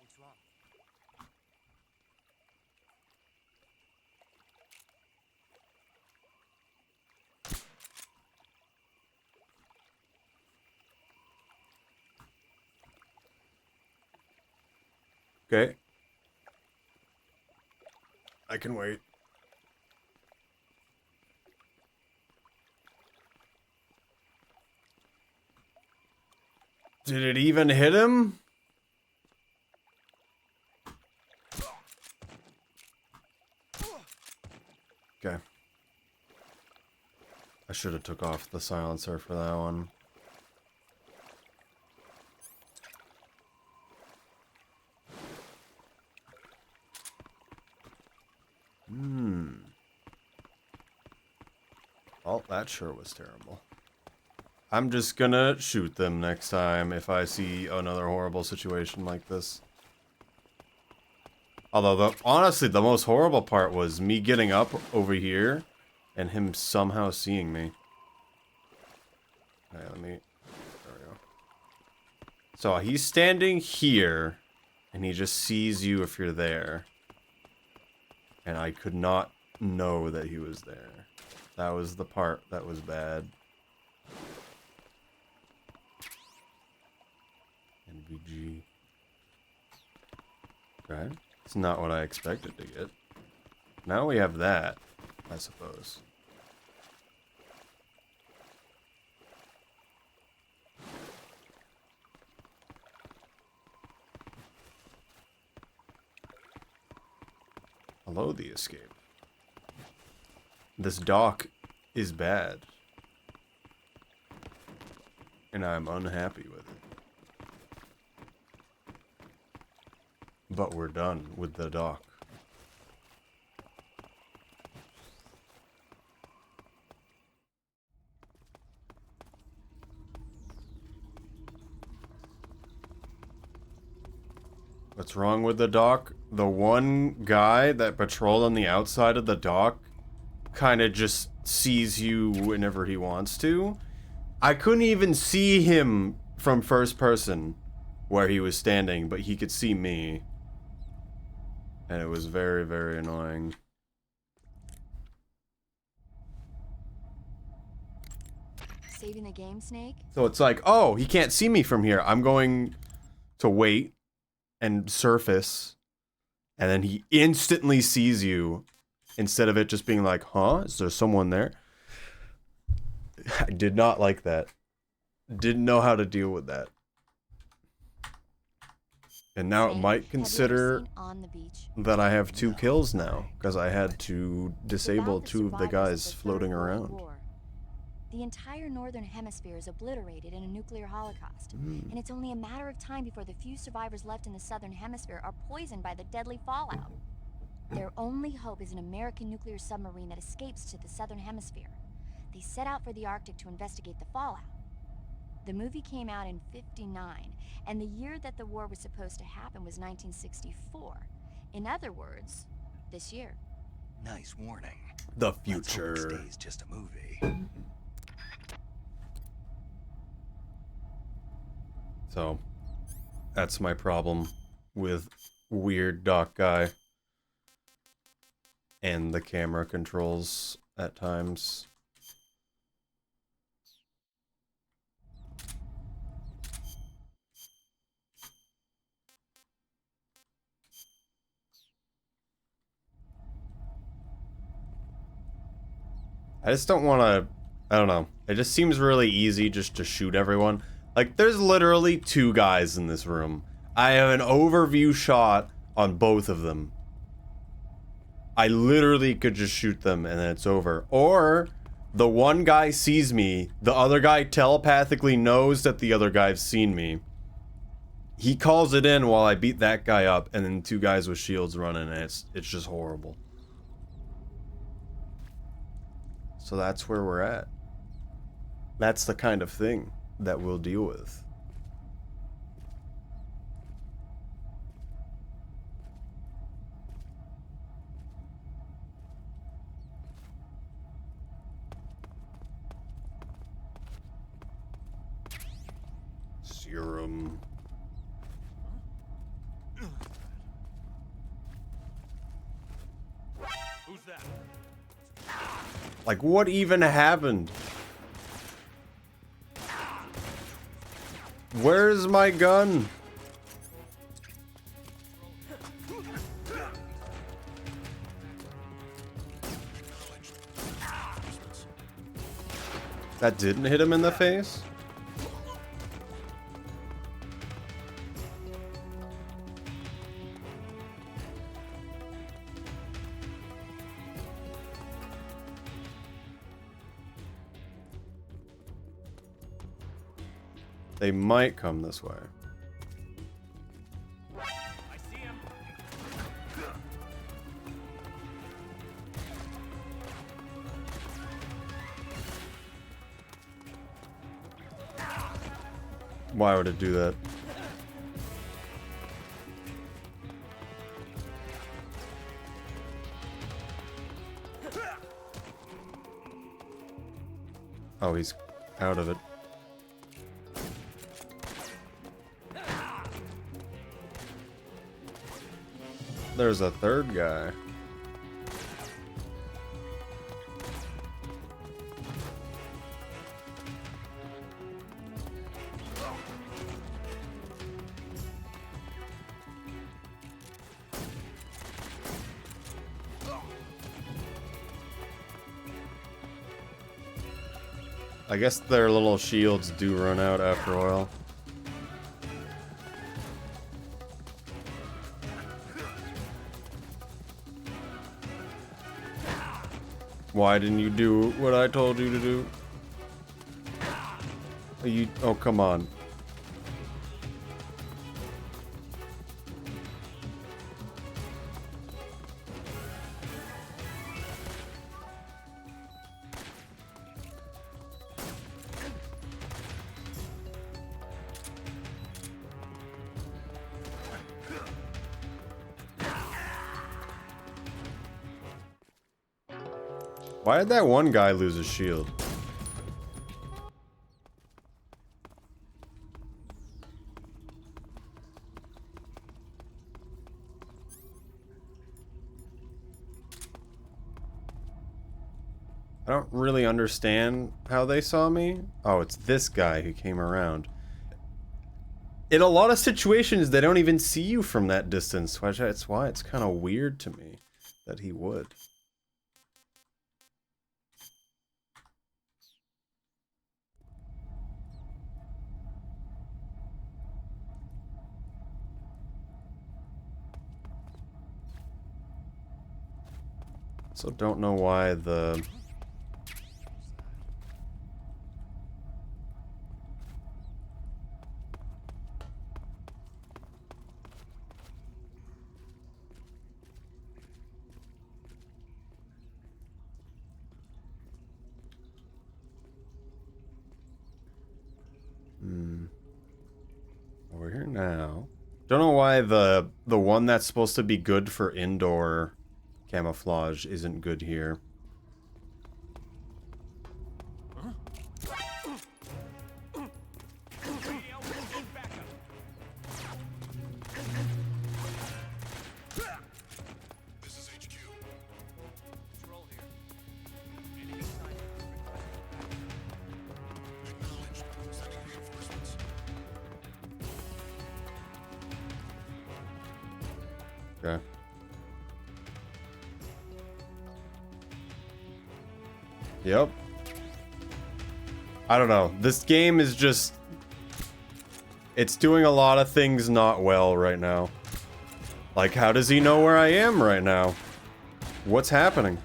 What's wrong? Okay. I can wait. Did it even hit him? Okay. I should have took off the silencer for that one. Well, that sure was terrible. I'm just gonna shoot them next time if I see another horrible situation like this. Although, honestly, the most horrible part was me getting up over here and him somehow seeing me. Alright, let me... There we go. So, he's standing here, and he just sees you if you're there. And I could not know that he was there. That was the part that was bad. NVG. Okay. It's not what I expected to get. Now we have that, I suppose. Follow the escape. This dock is bad. And I'm unhappy with it. But we're done with the dock. What's wrong with the dock? The one guy that patrolled on the outside of the dock kind of just sees you whenever he wants to. I couldn't even see him from first person where he was standing, but he could see me. And it was very, very annoying. Saving the game, Snake? So it's like, oh, he can't see me from here. I'm going to wait and surface, and then he instantly sees you instead of it just being like, huh, is there someone there? I did not like that. Didn't know how to deal with that. And now it might consider On the beach? that I have 2 kills now because I had to disable 2 of the guys floating around. The entire northern hemisphere is obliterated in a nuclear holocaust, and it's only a matter of time before the few survivors left in the southern hemisphere are poisoned by the deadly fallout. Their only hope is an American nuclear submarine that escapes to the southern hemisphere. They set out for the Arctic to investigate the fallout. The movie came out in '59, and the year that the war was supposed to happen was 1964. In other words, this year. Nice warning. The Let's hope it future. stays just a movie. So, that's my problem with weird dock guy. And the camera controls at times. I just don't want to, I don't know. It just seems really easy just to shoot everyone. Like, there's literally 2 guys in this room. I have an overview shot on both of them. I literally could just shoot them and then it's over. Or, the one guy sees me, the other guy telepathically knows that the other guy's seen me. He calls it in while I beat that guy up, and then 2 guys with shields running, and it's just horrible. So that's where we're at. That's the kind of thing that we'll deal with. Serum. Who's that? Like, what even happened? Where's my gun? That didn't hit him in the face? They might come this way. I see him. Why would it do that? Oh, he's out of it. There's a third guy. I guess their little shields do run out after a while. Why didn't you do what I told you to do? Oh, come on. Why did that one guy lose his shield? I don't really understand how they saw me. Oh, it's this guy who came around. In a lot of situations, they don't even see you from that distance. That's why it's kind of weird to me that he would. So don't know why the... We're here now. Don't know why the one that's supposed to be good for indoor camouflage isn't good here. This is HQ. Patrol here. Enemy sighting. Acknowledged. Sending reinforcements. Okay. Yep. I don't know. This game is just... It's doing a lot of things not well right now. Like, how does he know where I am right now? What's happening?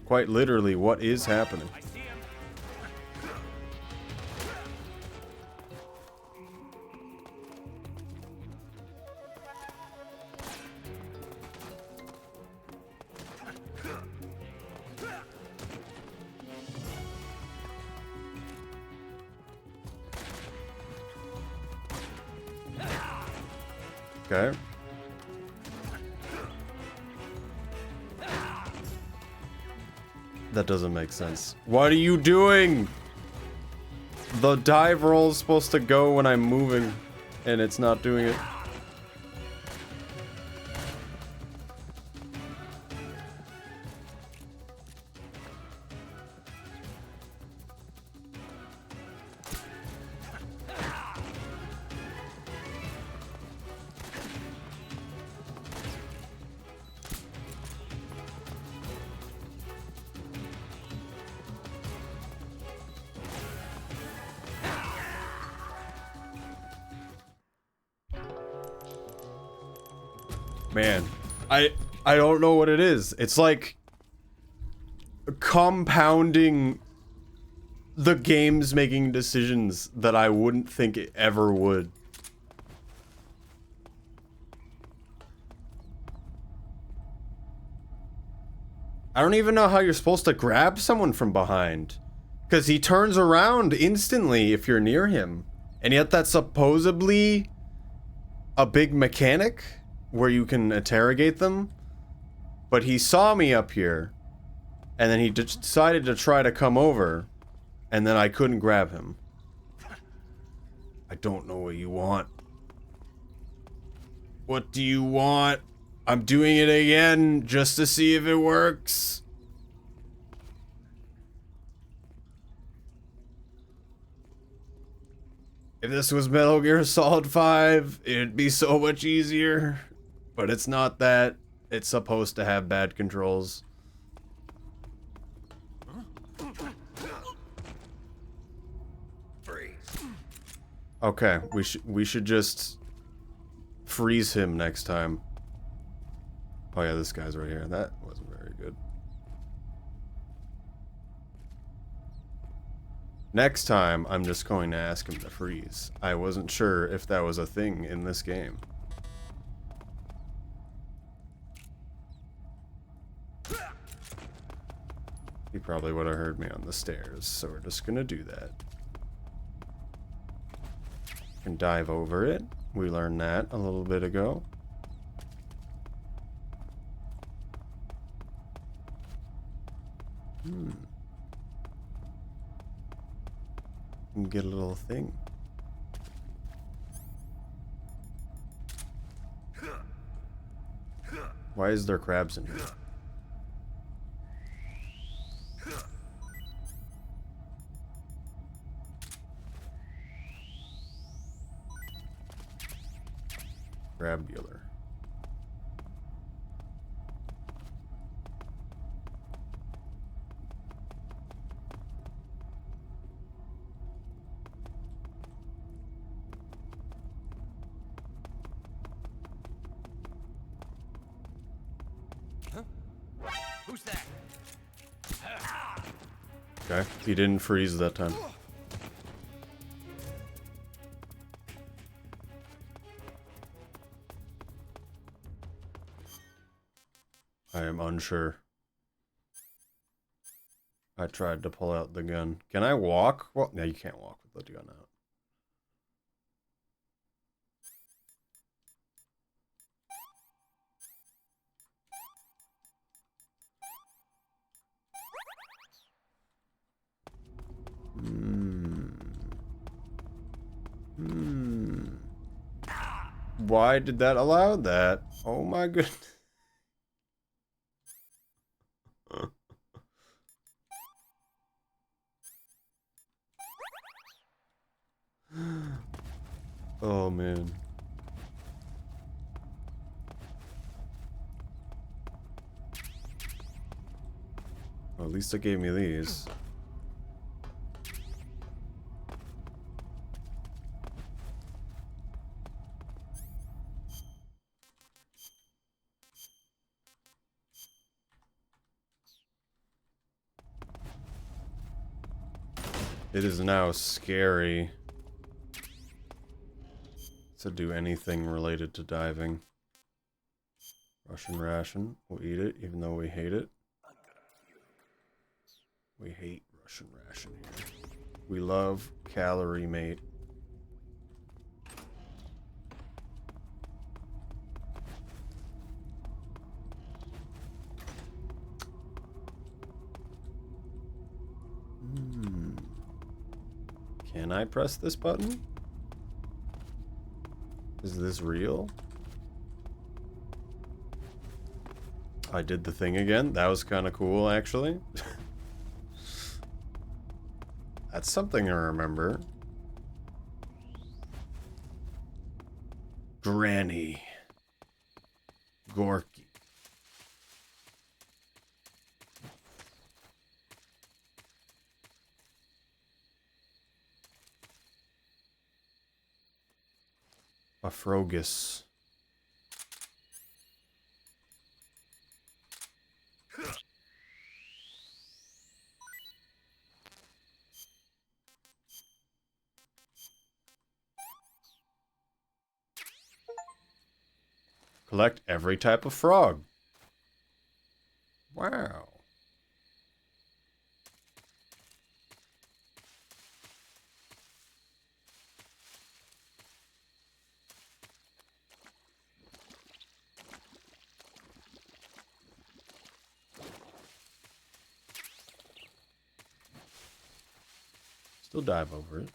Quite literally, what is happening? I see him. Okay. That doesn't make sense. What are you doing? The dive roll is supposed to go when I'm moving, and it's not doing it. Man, I don't know what it is. It's like compounding the game's making decisions that I wouldn't think it ever would. I don't even know how you're supposed to grab someone from behind. Because he turns around instantly if you're near him. And yet that's supposedly a big mechanic where you can interrogate them. But he saw me up here. And then he decided to try to come over. And then I couldn't grab him. I don't know what you want. What do you want? I'm doing it again just to see if it works. If this was Metal Gear Solid 5, it'd be so much easier. But it's not that. It's supposed to have bad controls. Okay, we should just freeze him next time. Oh yeah, this guy's right here. That wasn't very good. Next time, I'm just going to ask him to freeze. I wasn't sure if that was a thing in this game. He probably would have heard me on the stairs, so we're just gonna do that. And dive over it. We learned that a little bit ago. And get a little thing. Why is there crabs in here? Crabular. Who's that? Okay, he didn't freeze that time. I am unsure. I tried to pull out the gun. Can I walk? Well, no, you can't walk with the gun out. Why did that allow that? Oh my goodness. Oh man. Well, at least it gave me these. It is now scary to do anything related to diving. Russian ration. We'll eat it, even though we hate it. We hate Russian ration here. We love calorie mate. Can I press this button? Is this real? I did the thing again. That was kind of cool, actually. That's something to remember. Granny. Gorky. A Frogus. Collect every type of frog. Wow. Still dive over it.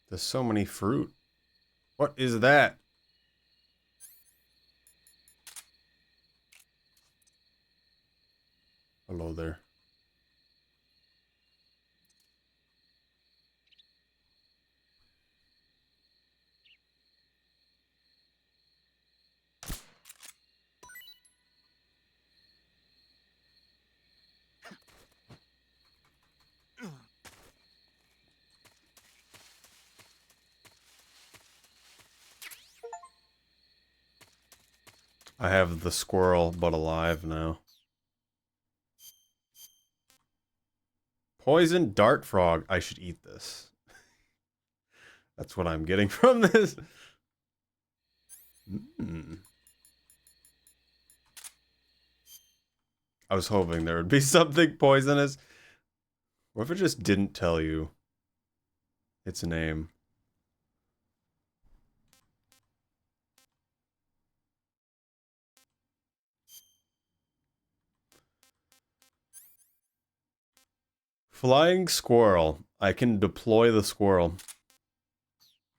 There's so many fruit. What is that? Hello there. I have the squirrel, but alive now. Poison dart frog. I should eat this. That's what I'm getting from this. I was hoping there would be something poisonous. What if it just didn't tell you its name? Flying squirrel. I can deploy the squirrel.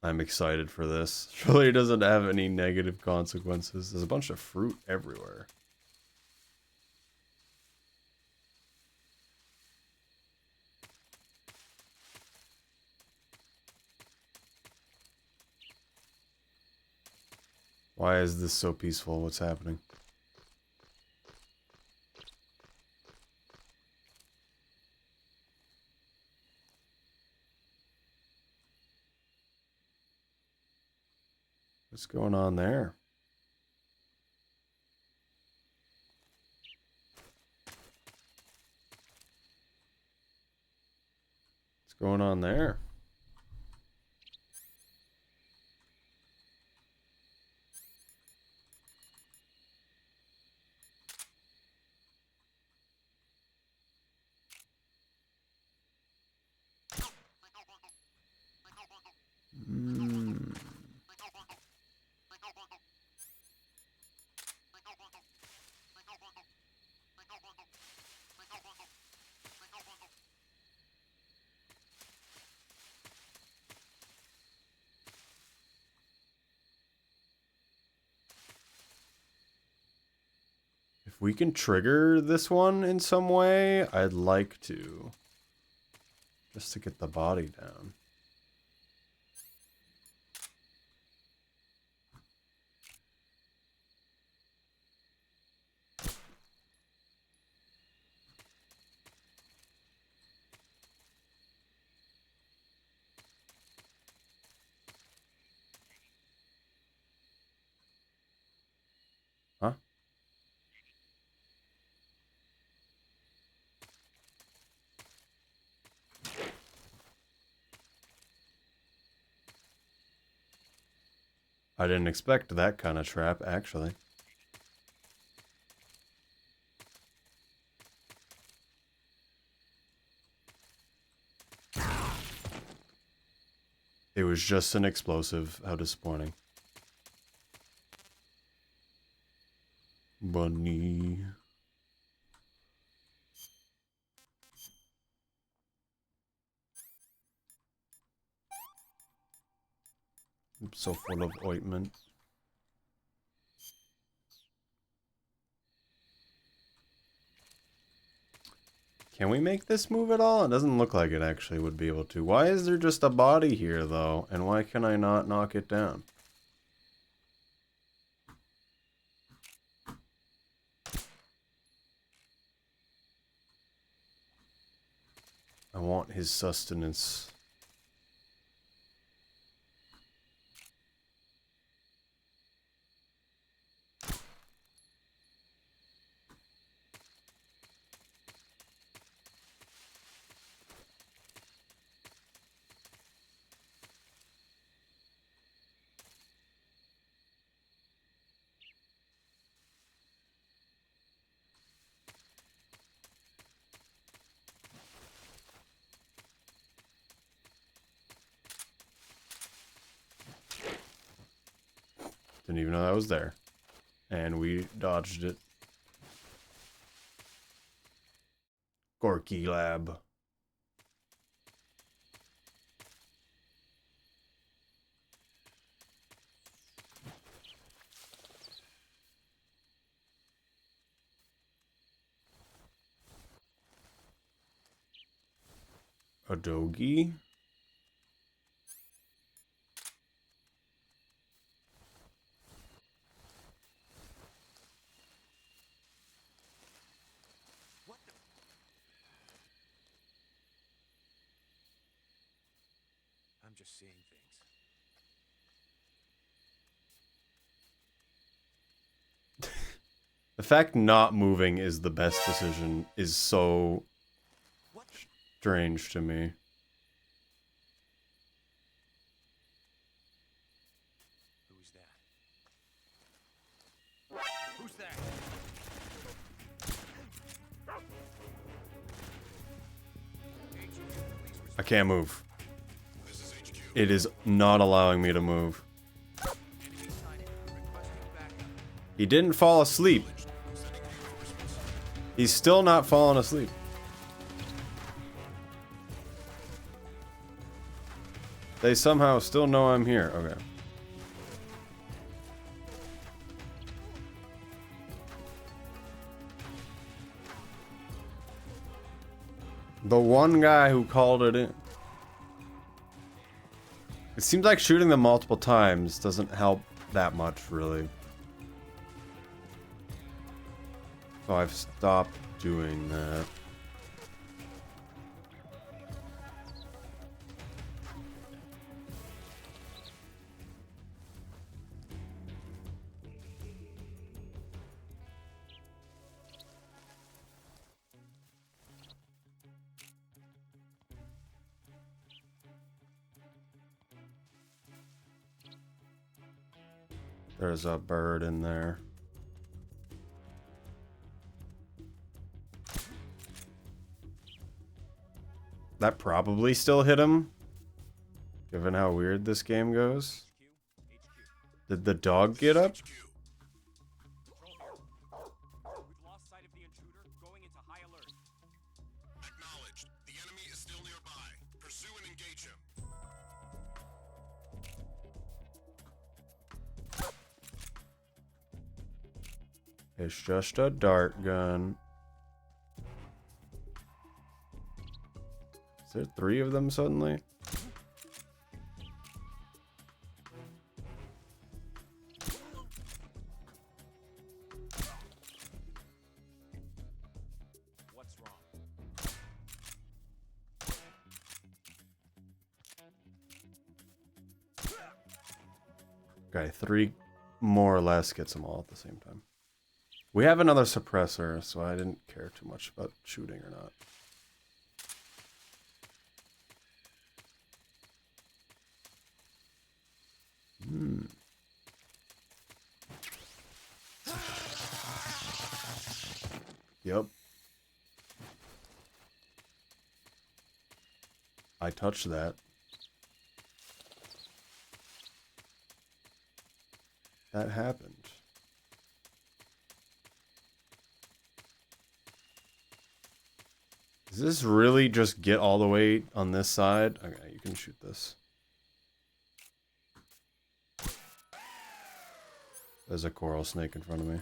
I'm excited for this. Surely it doesn't have any negative consequences. There's a bunch of fruit everywhere. Why is this so peaceful? What's happening? What's going on there? What's going on there? If we can trigger this one in some way, I'd like to. Just to get the body down. Huh? I didn't expect that kind of trap, actually. It was just an explosive. How disappointing. Bunny. I'm so full of ointment. Can we make this move at all? It doesn't look like it actually would be able to. Why is there just a body here, though? And why can I not knock it down? I want his sustenance. Didn't even know that was there. And we dodged it. Gorky Lab. A doggy? What the? I'm just seeing things. The fact not moving is the best decision is so What the? strange to me. Who's that? Who's that? I can't move. This is HQ. It is not allowing me to move. Enemy sighted. Requesting backup. He didn't fall asleep. Sending reinforcements. He's still not falling asleep. They somehow still know I'm here. Okay. The one guy who called it in. It seems like shooting them multiple times doesn't help that much, really. So I've stopped doing that. There's a bird in there. That probably still hit him, given how weird this game goes. Did the dog get up? HQ. We've lost sight of the intruder. Going into high alert. Acknowledged. The enemy is still nearby. Pursue and engage him. It's just a dart gun. Is there 3 of them suddenly? What's wrong? Okay, 3 more or less gets them all at the same time. We have another suppressor, so I didn't care too much about shooting or not. Yep. I touched that. That happened. Does this really just get all the way on this side? Okay, you can shoot this. There's a coral snake in front of me.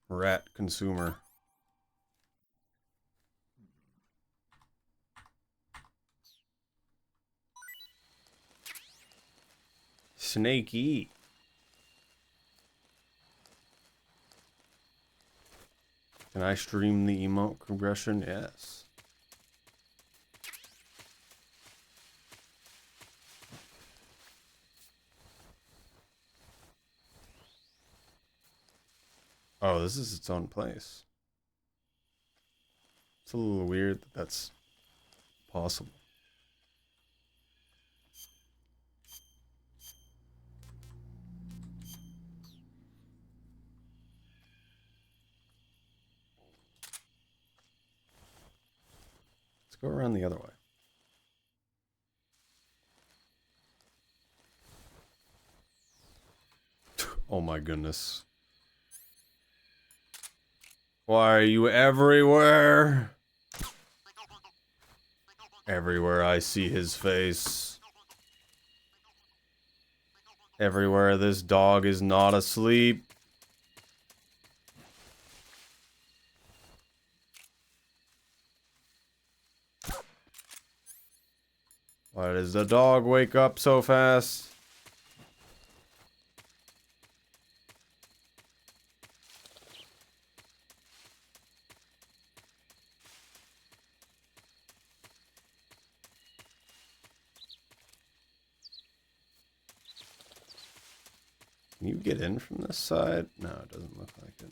Rat consumer. Snakey. Can I stream the emote progression? Yes. Oh, this is its own place. It's a little weird that that's possible. Let's go around the other way. Oh my goodness. Why are you everywhere? Everywhere I see his face. everywhere. This dog is not asleep. Why does the dog wake up so fast? Can you get in from this side? No, it doesn't look like it.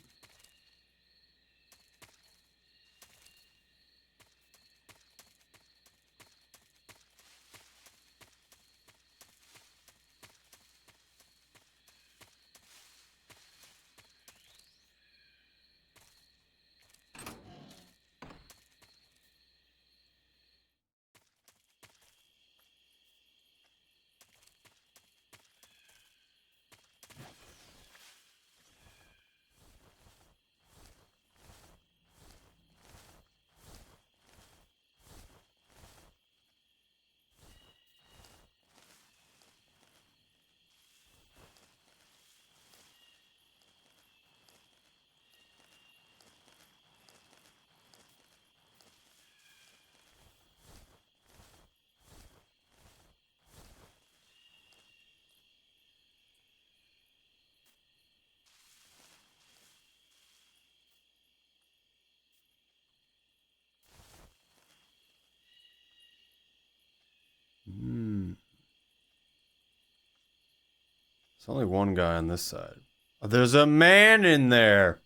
There's only one guy on this side. Oh, there's a man in there.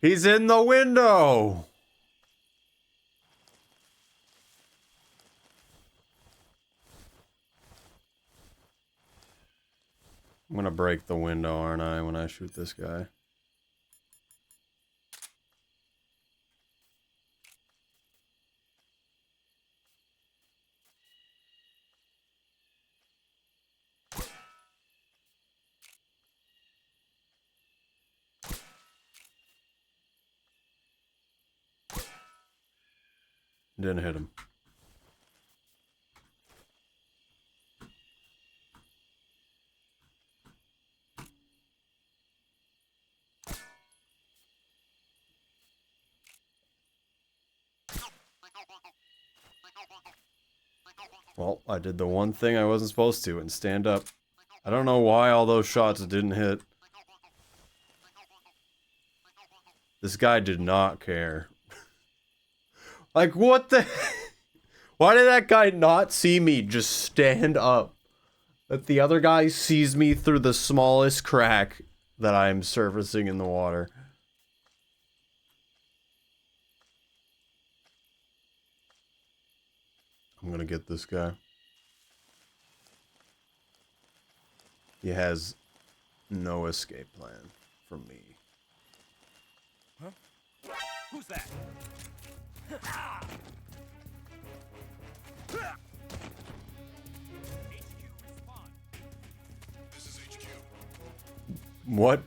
He's in the window. I'm gonna break the window, aren't I, when I shoot this guy? Didn't hit him. Well, I did the one thing I wasn't supposed to and stand up. I don't know why all those shots didn't hit. This guy did not care. Like, what the... Why did that guy not see me just stand up? That the other guy sees me through the smallest crack that I'm surfacing in the water. I'm gonna get this guy. He has no escape plan from me. Huh? Who's that? This is HQ. What?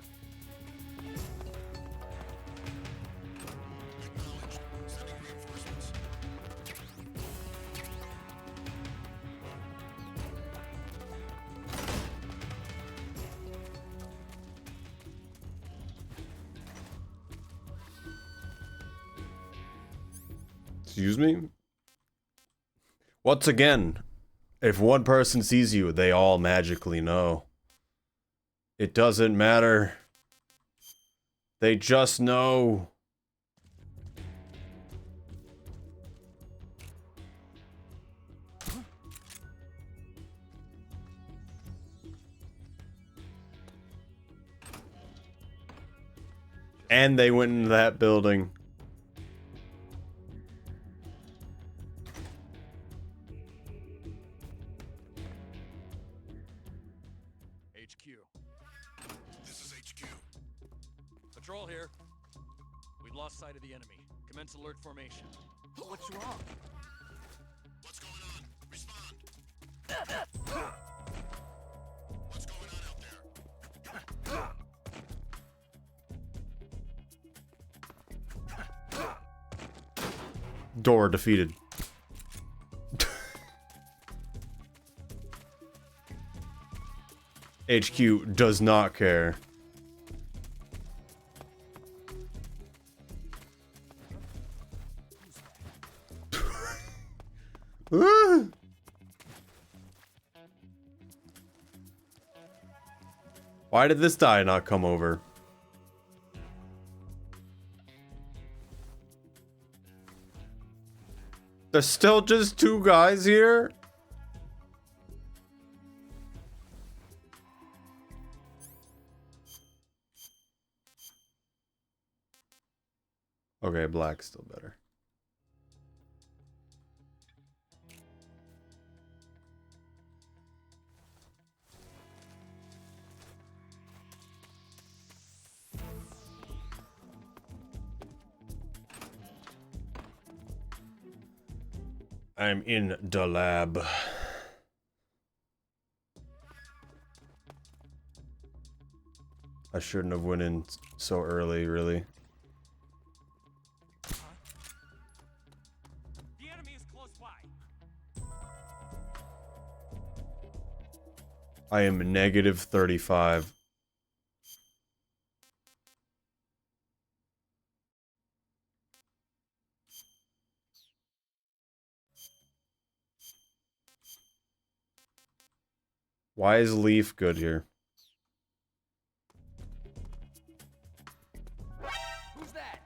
Acknowledged. Sending reinforcements. Excuse me? Once again, if one person sees you, they all magically know. It doesn't matter. They just know. And they went into that building. HQ. This is HQ. Patrol here. We've lost sight of the enemy. Commence alert formation. What's wrong? What's going on? Respond. What's going on out there? Door defeated. HQ does not care. Why did this die not come over? There's still just 2 guys here? Okay, black's still better. I'm in the lab. I shouldn't have went in so early, really. The enemy is close by. I am -35. Why is Leaf good here? Who's that?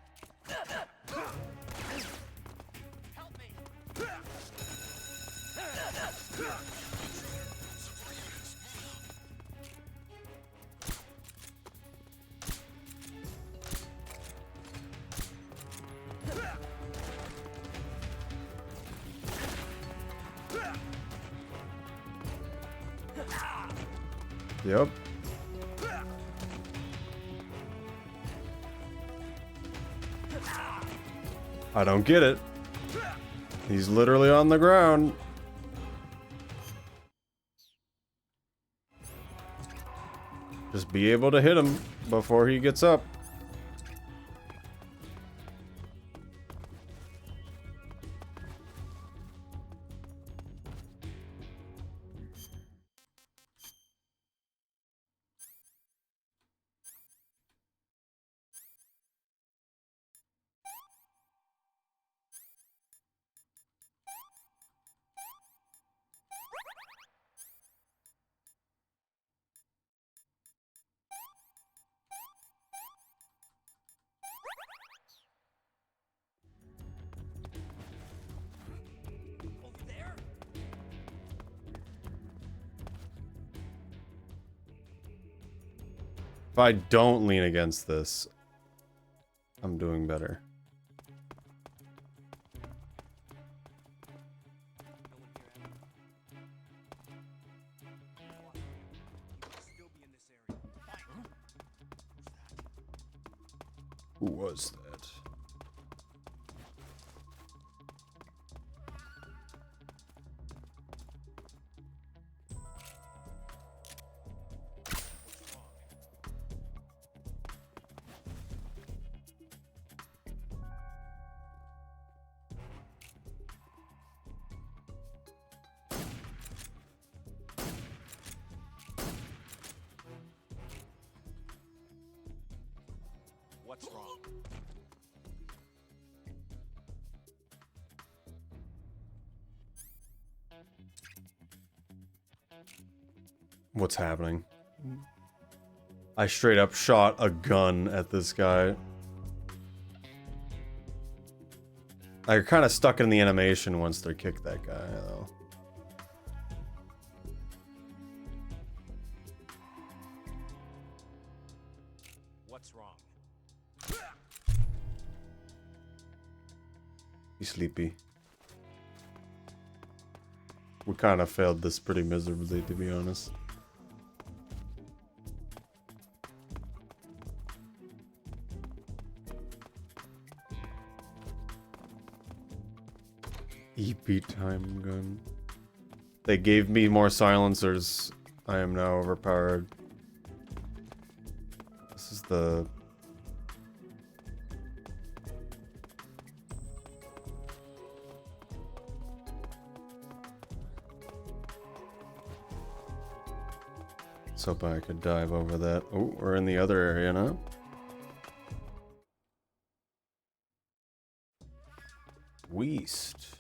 Help me. Yep. I don't get it. He's literally on the ground. Just be able to hit him before he gets up. Over there? If I don't lean against this, I'm doing better. Still be in this area. Who was that? What's wrong? What's happening? I straight up shot a gun at this guy. I kind of stuck in the animation once they kicked that guy, though. What's wrong? He's sleepy. We kind of failed this pretty miserably, to be honest. EP time gun. They gave me more silencers. I am now overpowered. This is the... Let's hope I could dive over that. Oh, we're in the other area now. West.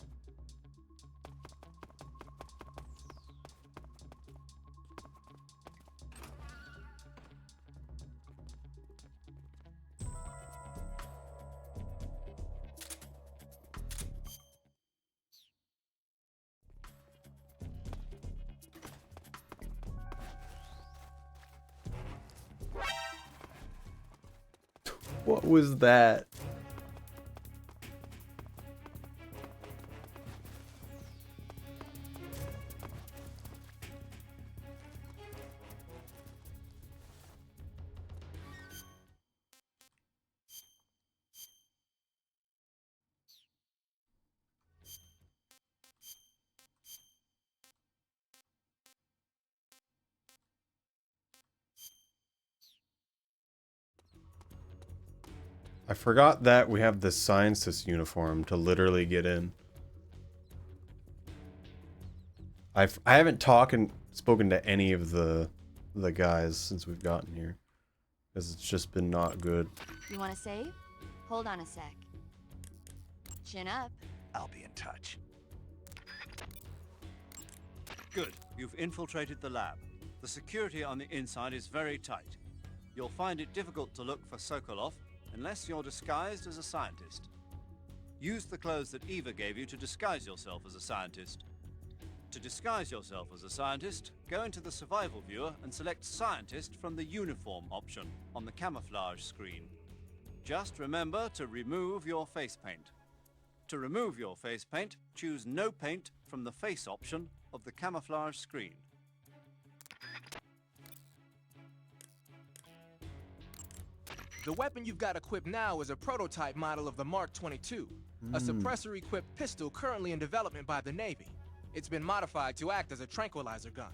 What was that? I forgot that we have the scientist uniform to literally get in. I haven't spoken to any of the guys since we've gotten here, because it's just been not good. You want to save? Hold on a sec. Chin up. I'll be in touch. Good. You've infiltrated the lab. The security on the inside is very tight. You'll find it difficult to look for Sokolov unless you're disguised as a scientist. Use the clothes that Eva gave you to disguise yourself as a scientist. To disguise yourself as a scientist, go into the survival viewer and select Scientist from the Uniform option on the camouflage screen. Just remember to remove your face paint. To remove your face paint, choose No Paint from the Face option of the camouflage screen. The weapon you've got equipped now is a prototype model of the Mark 22, a suppressor-equipped pistol currently in development by the Navy. It's been modified to act as a tranquilizer gun.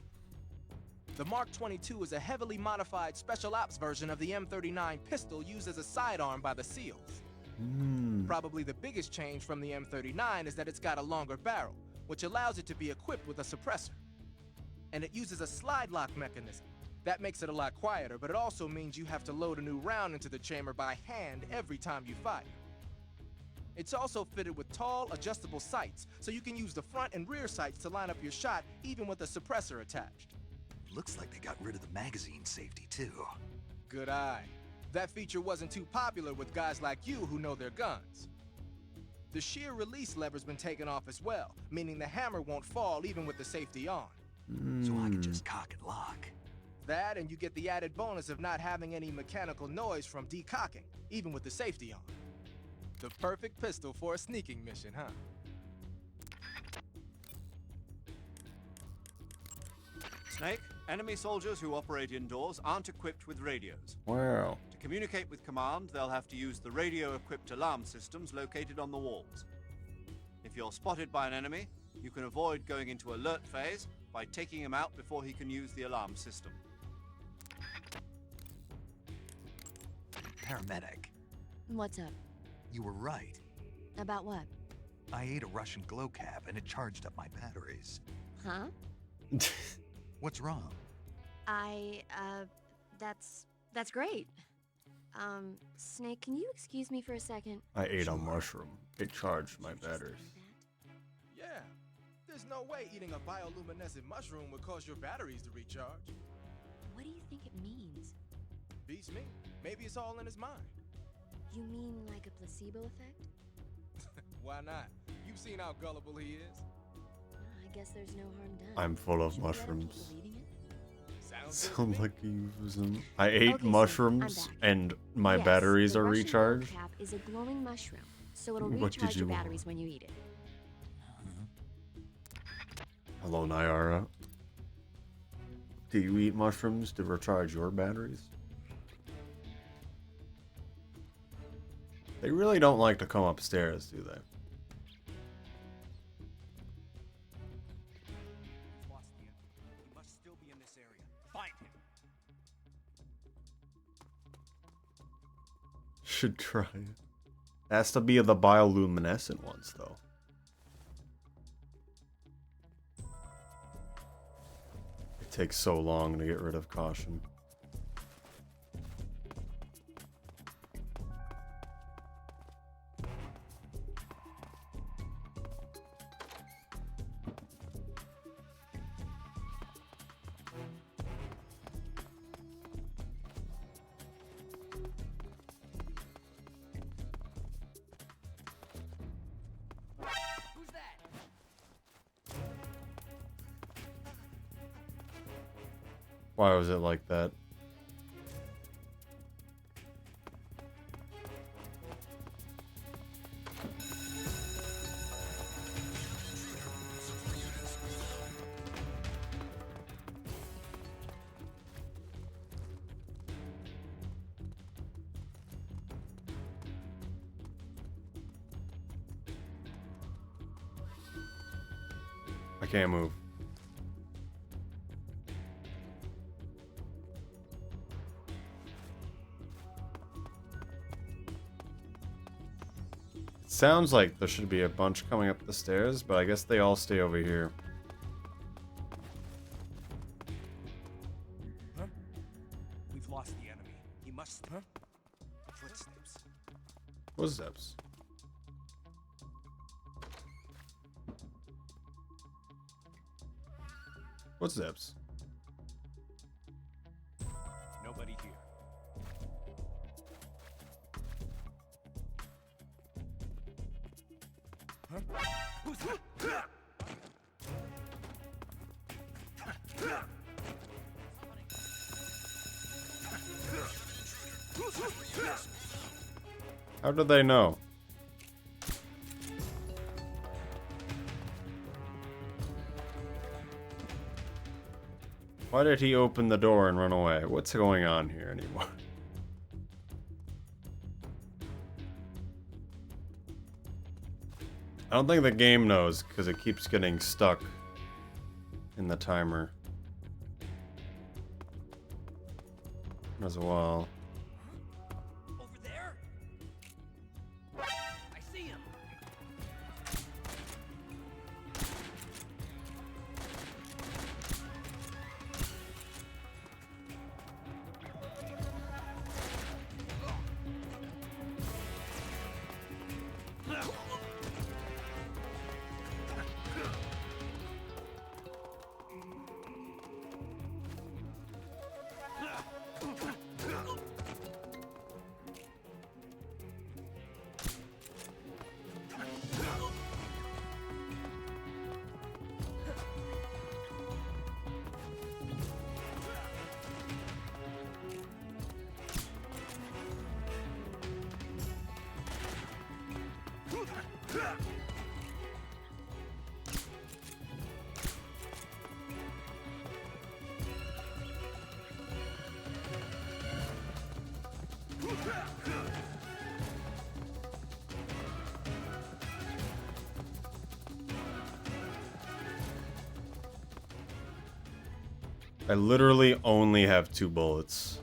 The Mark 22 is a heavily modified special ops version of the M39 pistol used as a sidearm by the SEALs. Probably the biggest change from the M39 is that it's got a longer barrel, which allows it to be equipped with a suppressor. And it uses a slide lock mechanism. That makes it a lot quieter, but it also means you have to load a new round into the chamber by hand every time you fire. It's also fitted with tall, adjustable sights, so you can use the front and rear sights to line up your shot, even with a suppressor attached. Looks like they got rid of the magazine safety, too. Good eye. That feature wasn't too popular with guys like you who know their guns. The shear release lever's been taken off as well, meaning the hammer won't fall even with the safety on. So I can just cock and lock. That, and you get the added bonus of not having any mechanical noise from decocking, even with the safety on. The perfect pistol for a sneaking mission, huh? Snake, enemy soldiers who operate indoors aren't equipped with radios. Wow. To communicate with command, they'll have to use the radio-equipped alarm systems located on the walls. If you're spotted by an enemy, you can avoid going into alert phase by taking him out before he can use the alarm system. Paramedic, What's up? you were right. About what? I ate a Russian glow cap and it charged up my batteries. Huh? What's wrong? That's great. Snake, can you excuse me for a second? I ate Sure. a mushroom. It charged my batteries. Yeah. There's no way eating a bioluminescent mushroom would cause your batteries to recharge. What do you think it means? Beats me. Maybe it's all in his mind. You mean like a placebo effect? Why not? You've seen how gullible he is. I guess there's no harm done. I'm full of Should we let him keep mushrooms. believing it? Sounds good to Sound me. like euphemism. I ate Okay, so mushrooms I'm back. and my Yes, batteries the are Russian recharged. glow cap is a glowing mushroom, so it'll What did recharge your you want? batteries when you eat it. Hello, Nyara. Do you eat mushrooms to recharge your batteries? They really don't like to come upstairs, do they? Lost the enemy. He must still be in this area. Find him. Should try it. Has to be the bioluminescent ones, though. It takes so long to get rid of caution. Who's that? Why was it like that? I can't move. It sounds like there should be a bunch coming up the stairs, but I guess they all stay over here. Huh? We've lost the enemy. He must. Huh? Footsteps. Footsteps. Footsteps. Nobody here. Huh? Who's that? How do they know? Why did he open the door and run away? What's going on here anymore? I don't think the game knows because it keeps getting stuck in the timer as well. Over there? I see him. I literally only have 2 bullets.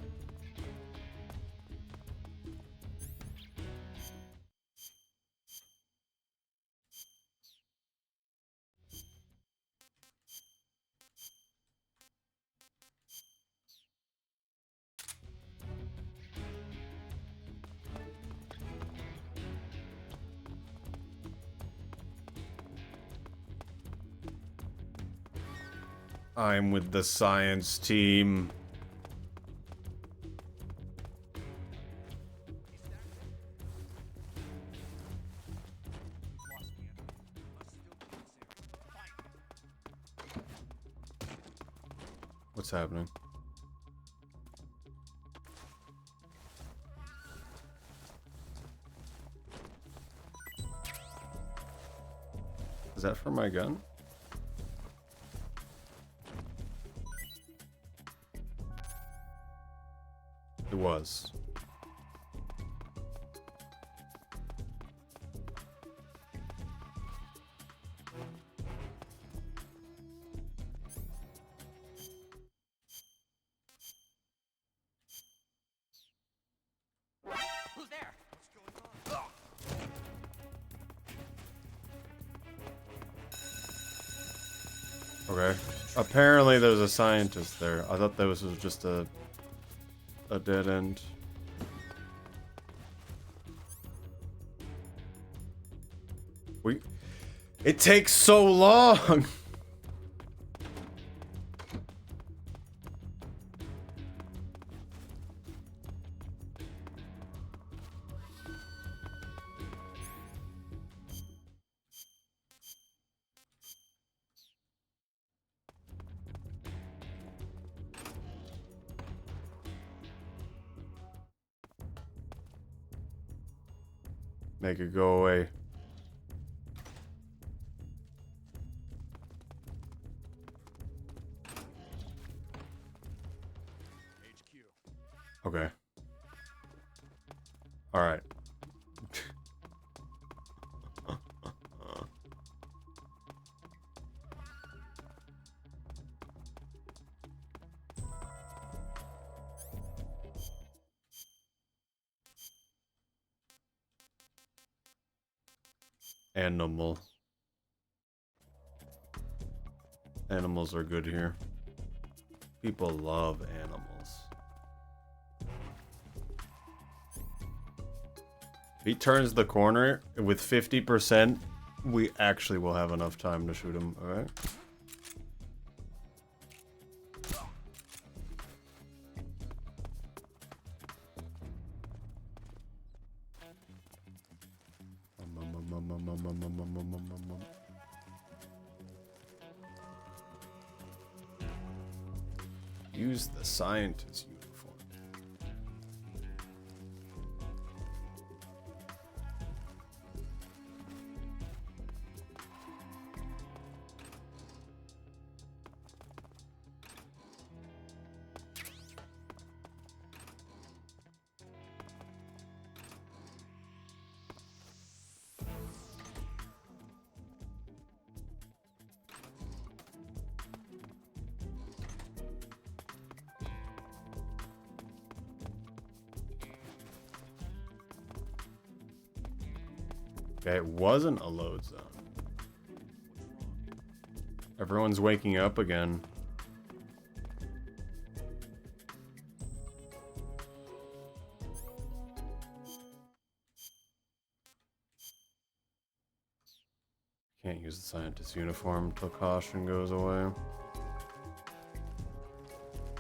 I'm with the science team. What's happening? Is that for my gun? It was. Who's there? Okay. Apparently there's a scientist there. I thought that was just a dead end. It takes so long. Make it go away. Okay. All right. Animal. Animals are good here. People love animals. If he turns the corner with 50%, we actually will have enough time to shoot him, alright? Use the scientist uniform. Okay, it wasn't a load zone. Everyone's waking up again. Can't use the scientist uniform till caution goes away.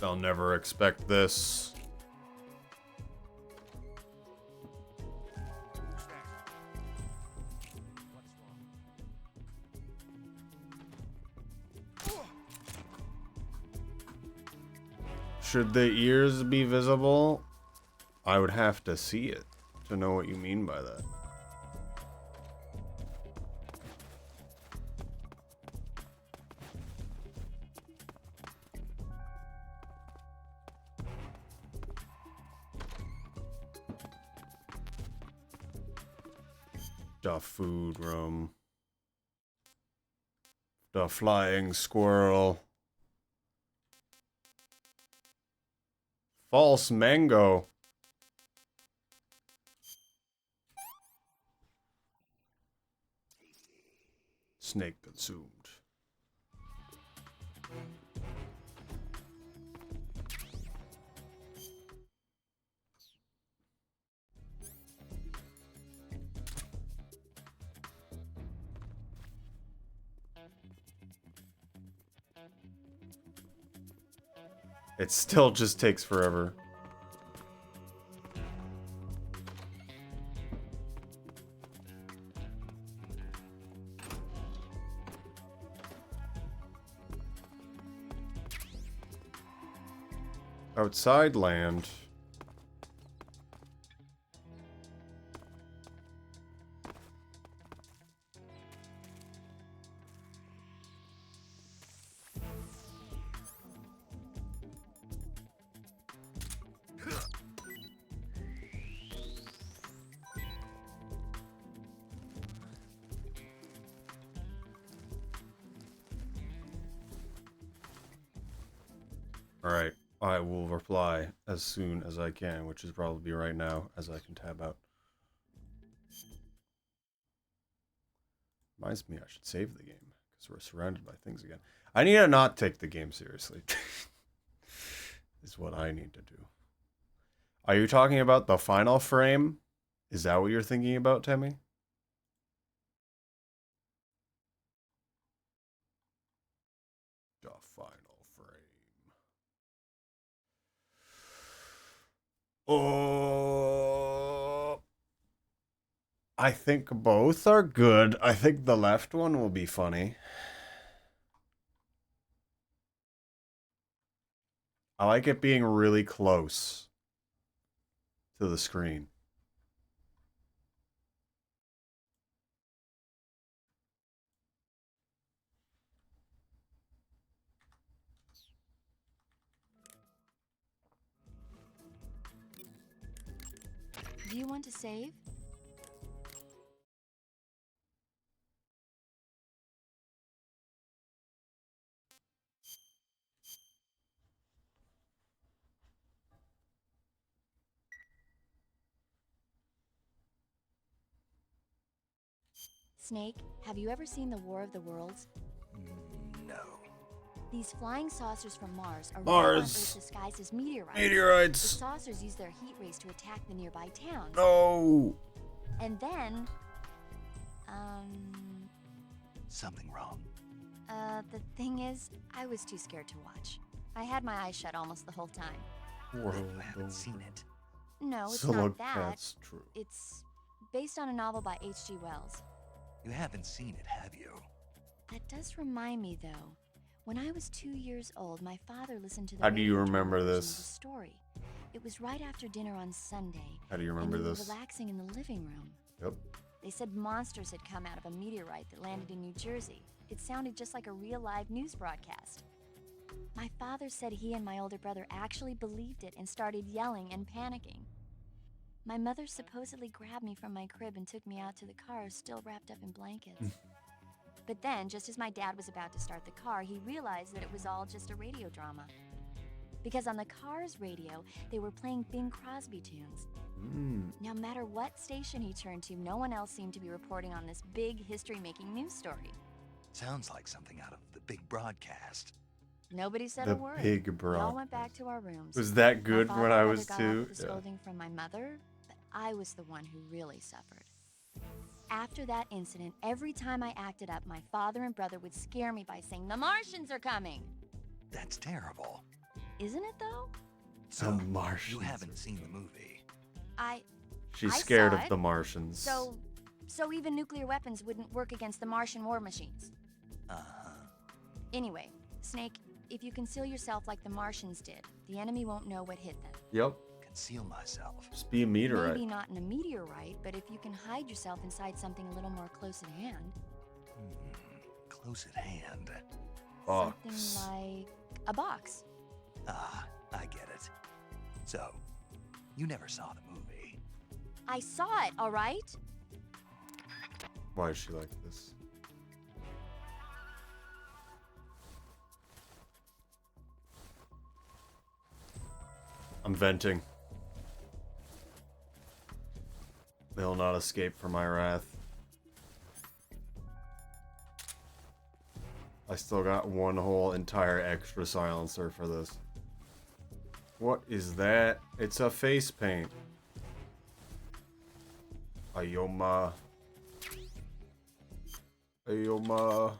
They'll never expect this. Should the ears be visible? I would have to see it to know what you mean by that. The food room. The flying squirrel. False mango. Snake consumed. It still just takes forever. Outside land. Alright, I will reply as soon as I can, which is probably right now, as I can tab out. Reminds me I should save the game, So we're surrounded by things again. I need to not take the game seriously. Is what I need to do. Are you talking about the final frame? Is that what you're thinking about, Temmie? The final frame. Oh, I think both are good. I think the left one will be funny. I like it being really close to the screen. Do you want to save? Snake, have you ever seen the War of the Worlds? No. These flying saucers from Mars are Mars. on Earth disguised as meteorites. The Meteorites. saucers use their heat rays to attack the nearby towns. No. And then, Something wrong. the thing is, I was too scared to watch. I had my eyes shut almost the whole time. Then you haven't seen it. No, it's So not look, that. that's true. It's based on a novel by H.G. Wells. You haven't seen it, have you? That does remind me, though. When I was 2 years old, my father listened to the How do you radio drama remember version of this? the story. It was right after dinner on Sunday. How do you remember and we this? were relaxing in the living room. Yep. They said monsters had come out of a meteorite that landed in New Jersey. It sounded just like a real live news broadcast. My father said he and my older brother actually believed it and started yelling and panicking. My mother supposedly grabbed me from my crib and took me out to the car, still wrapped up in blankets. But then, just as my dad was about to start the car, he realized that it was all just a radio drama. Because on the car's radio, they were playing Bing Crosby tunes. No matter what station he turned to, no one else seemed to be reporting on this big history-making news story. Sounds like something out of the big broadcast. Nobody said The a word. big We all went back to our rooms. Was that My good father when and I brother was got off 2? with a scolding from my mother, but I was the one who really suffered. After that incident, every time I acted up, my father and brother would scare me by saying, "The Martians are coming!" That's terrible. Isn't it, though? So, Martians. you haven't seen the movie. She's I scared saw of it. the Martians. So even nuclear weapons wouldn't work against the Martian war machines. Uh-huh. Anyway, Snake, if you conceal yourself like the Martians did, the enemy won't know what hit them. Yep. Conceal myself. Just be a meteorite. Maybe not in a meteorite, but if you can hide yourself inside something a little more close at hand. Close at hand. Box. Something like a box. Ah, I get it. So, you never saw the movie. I saw it, all right? Why is she like this? I'm venting. They'll not escape from my wrath. I still got one whole entire extra silencer for this. What is that? It's a face paint. Ayoma. Ayoma.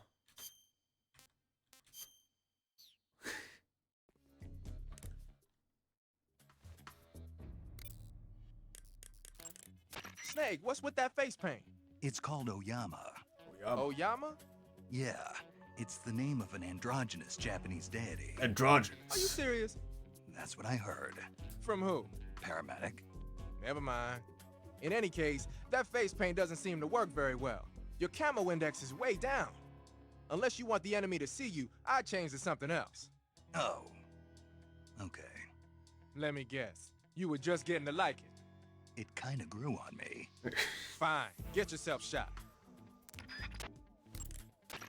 Snake, what's with that face paint? It's called Oyama. Oyama? Yeah, it's the name of an androgynous Japanese deity. Androgynous. Are you serious? That's what I heard. From who? Paramedic. Never mind. In any case, that face paint doesn't seem to work very well. Your camo index is way down. Unless you want the enemy to see you, I'd change to something else. Oh. Okay. Let me guess. You were just getting to like it. It kinda grew on me. Fine. Get yourself shot.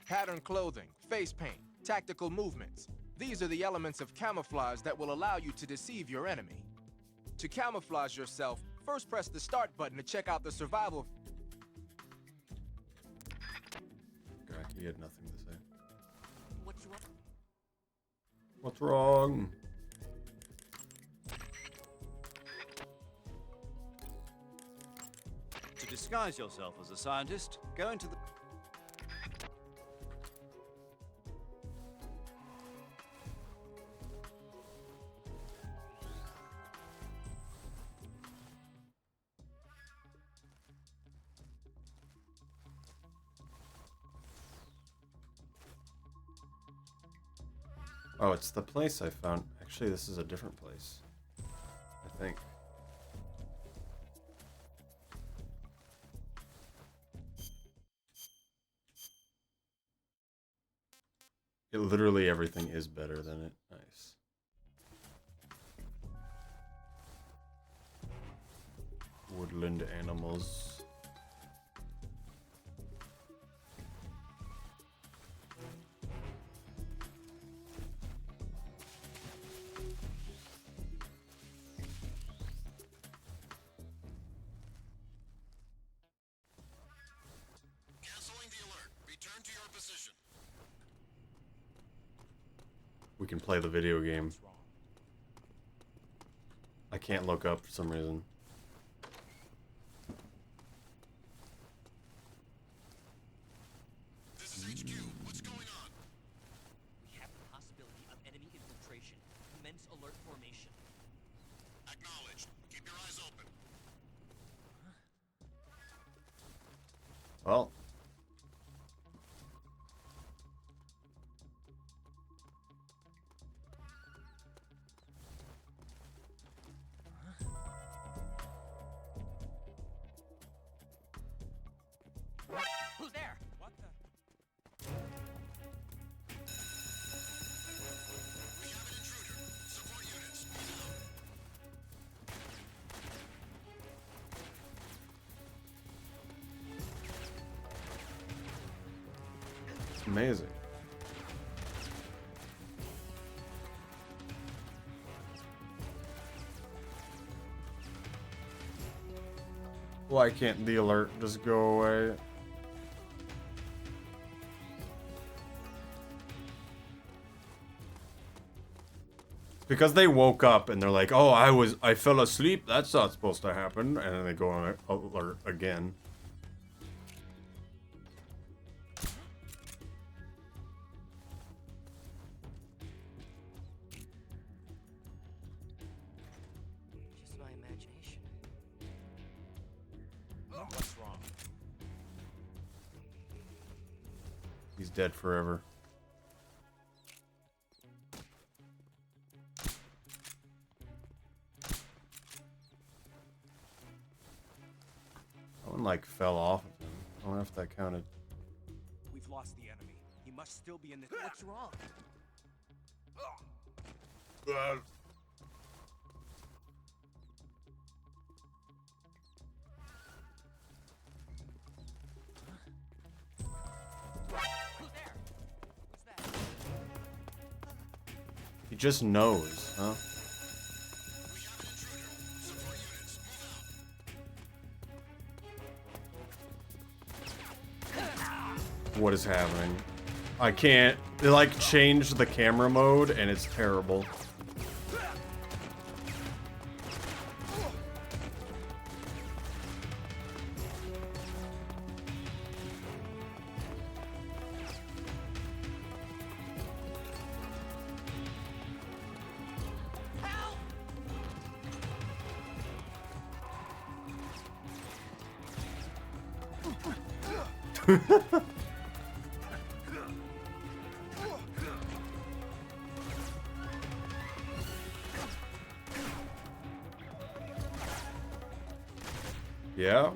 Pattern clothing, face paint, tactical movements. These are the elements of camouflage that will allow you to deceive your enemy. To camouflage yourself, first press the start button to check out the survival. Okay. He had nothing to say. What's wrong? What's wrong? To disguise yourself as a scientist, go into the... Oh, it's the place I found. Actually, this is a different place. I think. Literally everything is better than it. Nice. Woodland animals. Canceling the alert. Return to your position. We can play the video game. I can't look up for some reason. This is HQ. What's going on? We have the possibility of enemy infiltration. Commence alert formation. Acknowledged. Keep your eyes open. Well. Who's there? What the? We have an intruder. Support units. Move out. It's amazing. Why can't the alert just go away? Because they woke up and they're like, "Oh, I fell asleep. That's not supposed to happen." And then they go on alert again. Just my imagination. What's wrong? He's dead forever. That one like fell off of him. I wonder if that counted. We've lost the enemy. He must still be in the... What's wrong? Who's there? What's that? He just knows, huh? We have an intruder. Support units. Move out. What is happening? I can't. They like changed the camera mode and it's terrible. Yeah.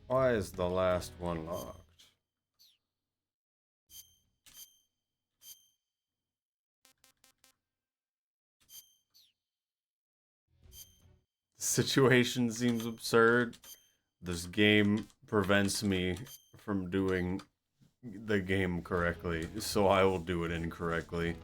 Why is the last one locked? The situation seems absurd. This game prevents me from doing the game correctly, so I will do it incorrectly.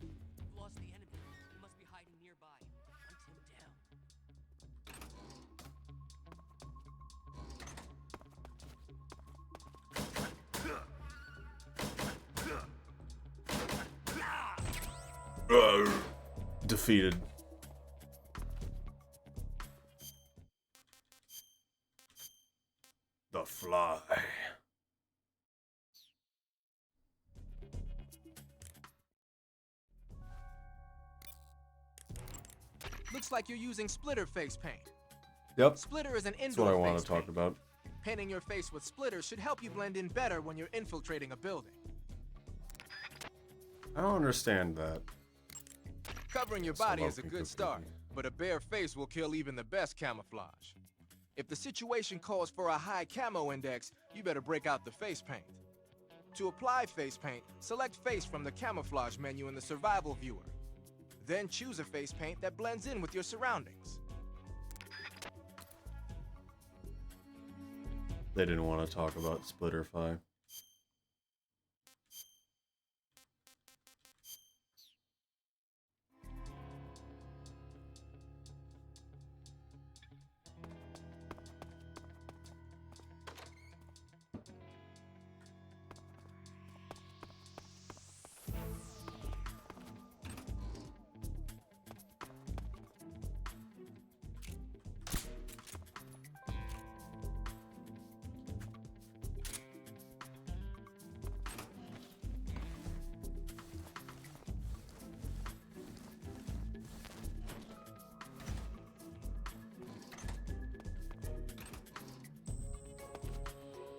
We've lost the enemy. He must be hiding nearby. Hunt him down. Defeated. The Fly. Looks like you're using splitter face paint. Yep, Splitter is an that's what indoor I want face to talk paint. about. Painting your face with splitter should help you blend in better when you're infiltrating a building. I don't understand that. Covering your So body low is a can good cook start, cookie. but a bare face will kill even the best camouflage. If the situation calls for a high camo index, you better break out the face paint. To apply face paint, select face from the camouflage menu in the survival viewer. Then choose a face paint that blends in with your surroundings. They didn't want to talk about Splitterfy.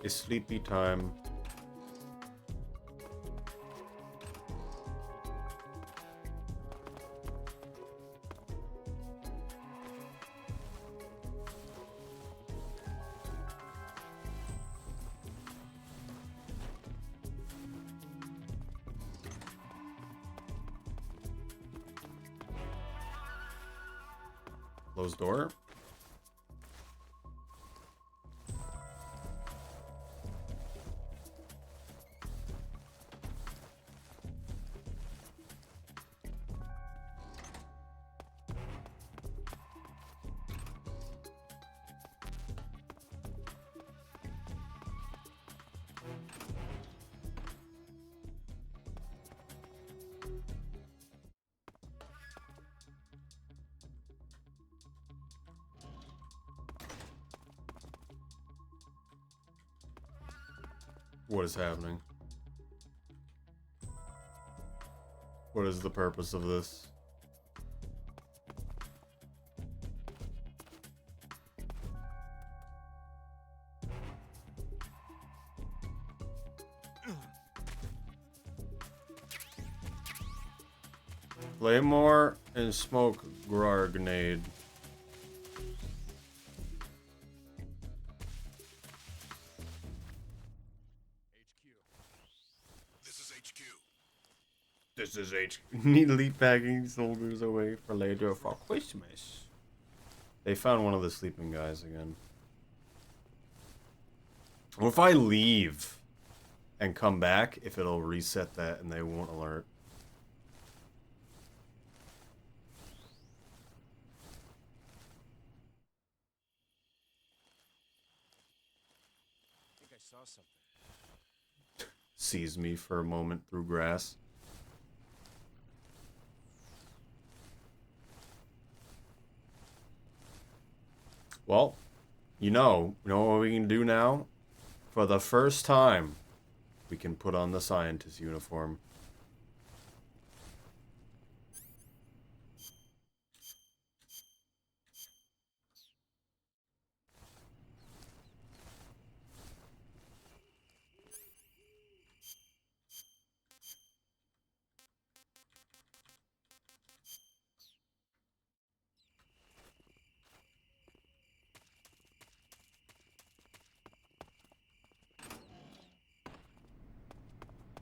It's sleepy time. Closed door. What is happening? What is the purpose of this? Claymore and smoke grenade. This is HQ. This is HQ. Neatly packing soldiers away for later for Christmas. They found one of the sleeping guys again. What if I leave and come back, if it'll reset that and they won't alert? I think I saw something. Sees me for a moment through grass. Well, you know what we can do now? For the first time, we can put on the scientist uniform.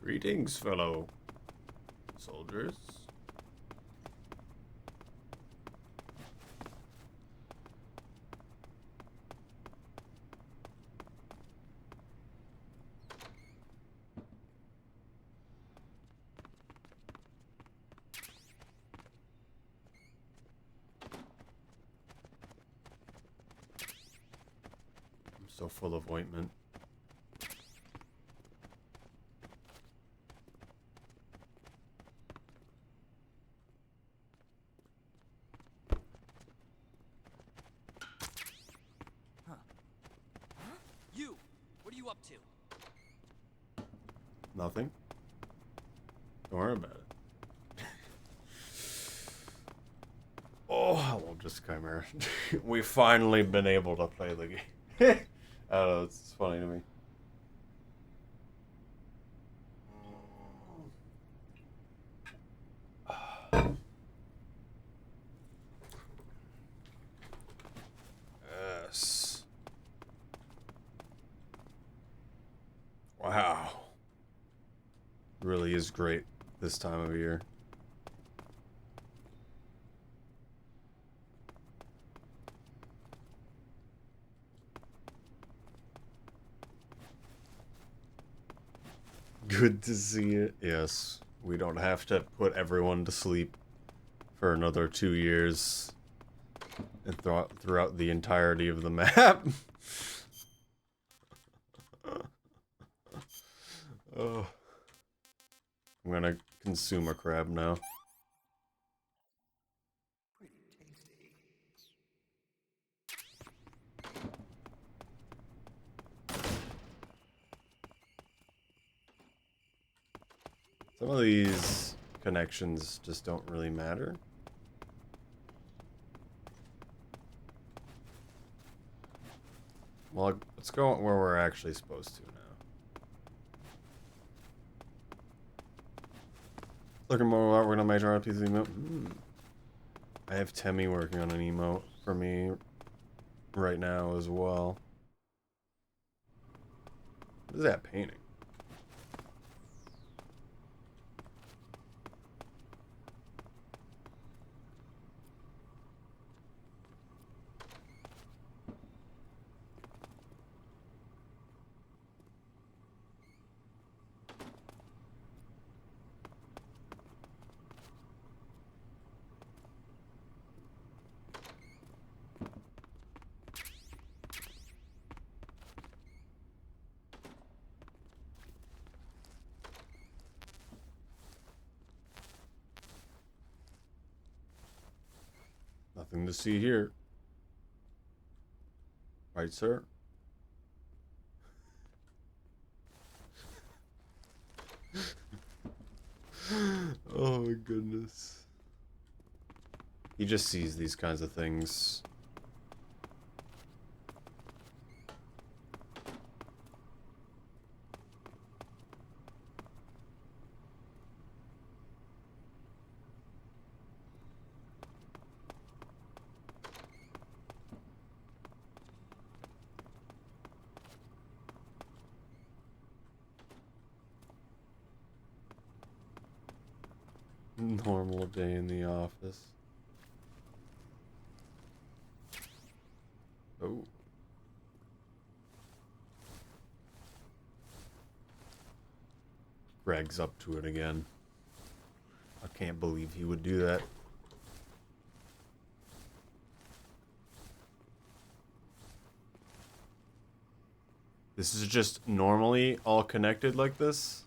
Greetings, fellow soldiers. I'm so full of ointment. You! What are you up to? Nothing. Don't worry about it. Oh, I love this Chimera. We've finally been able to play the game. I don't know, it's funny to me. Yes. Wow. Really is great this time of year. Good to see it. Yes, we don't have to put everyone to sleep for another 2 years and throughout the entirety of the map. Oh. I'm gonna consume a crab now. Some of these connections just don't really matter. Well, let's go where we're actually supposed to now. Looking more at we're gonna major RP's emote. I have Temmie working on an emote for me right now as well. What is that painting? Nothing to see here. Right, sir? Oh my goodness. He just sees these kinds of things. Normal day in the office. Oh. Greg's up to it again. I can't believe he would do that. This is just normally all connected like this?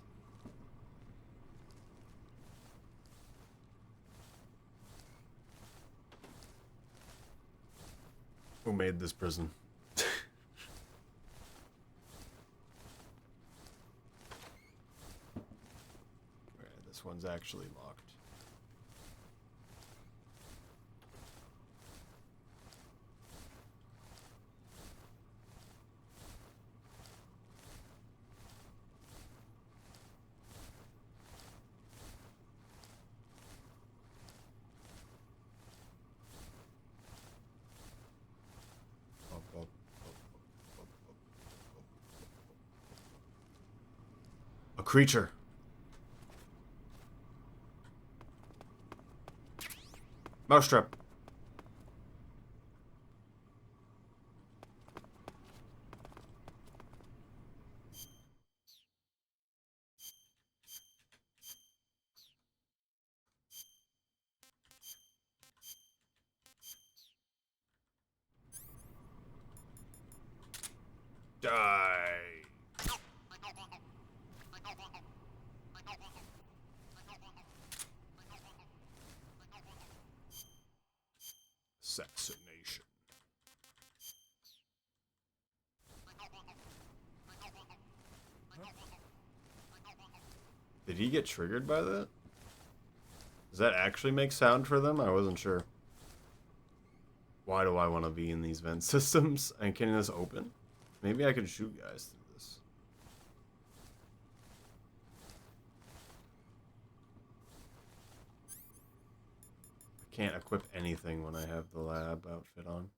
Who made this prison? Alright, this one's actually locked. A creature. Mousetrap. Die. Assassination. Did he get triggered by that? Does that actually make sound for them? I wasn't sure. Why do I want to be in these vent systems? And can this open? Maybe I can shoot guys through this. I can't equip anything when I have the lab outfit on.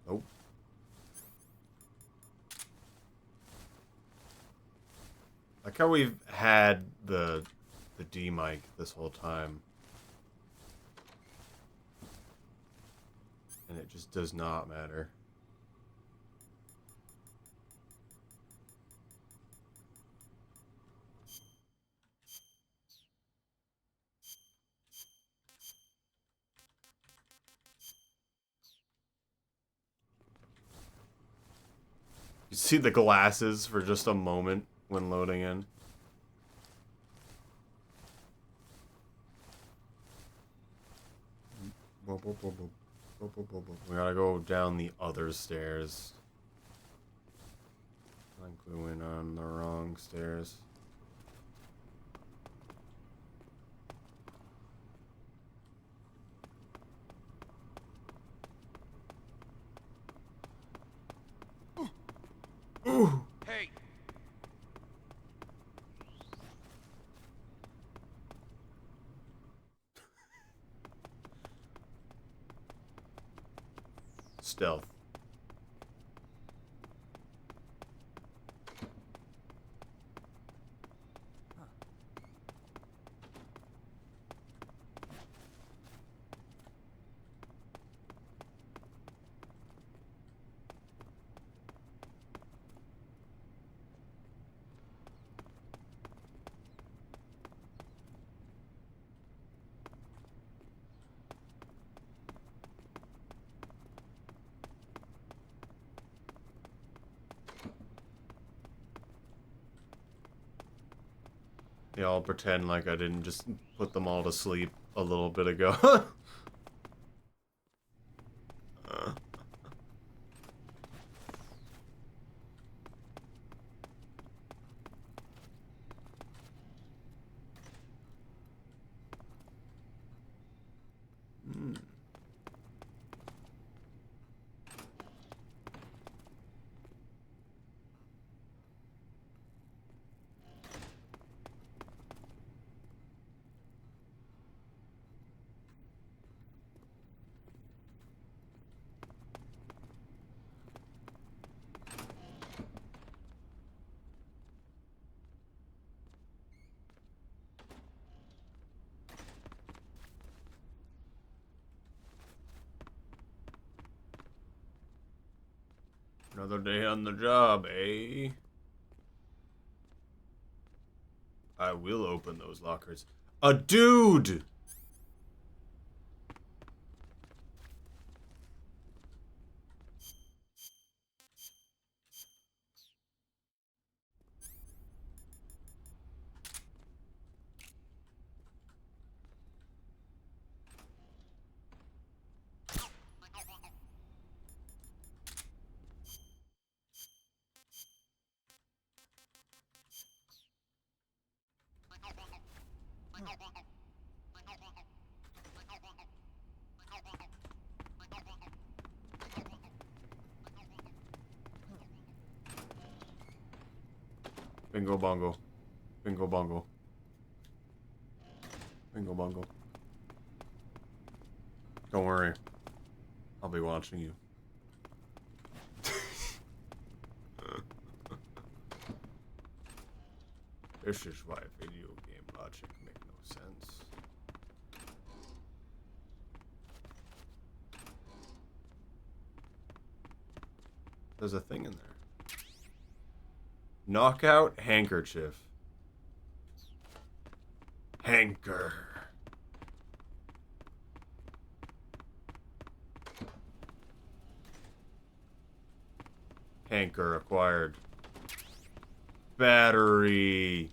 Nope. Like how we've had the D mic this whole time. And it just does not matter. You see the glasses for just a moment when loading in. We gotta go down the other stairs. I think we went on the wrong stairs. Ooh. Hey, Stealth. Yeah, I'll pretend like I didn't just put them all to sleep a little bit ago. Another day on the job, eh? I will open those lockers. A dude! Bingo bongo. Bingo bongo. Bingo bungle. Don't worry. I'll be watching you. This is why video game logic make no sense. There's a thing in there. Knockout handkerchief. Hanker. Hanker acquired. Battery.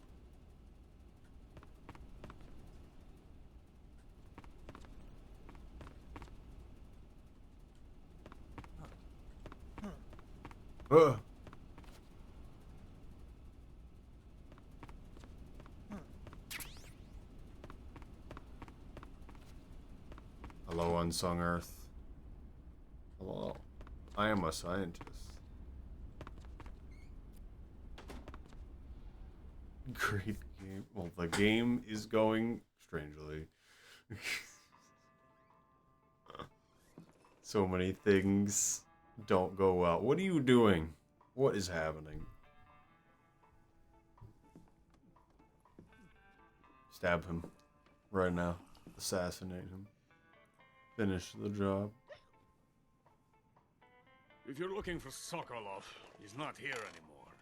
Ugh. Hello, unsung Earth. Hello. I am a scientist. Great game. Well, the game is going strangely. So many things don't go well. What are you doing? What is happening? Stab him. Right now. Assassinate him. Finish the job. If you're looking for Sokolov, he's not here anymore.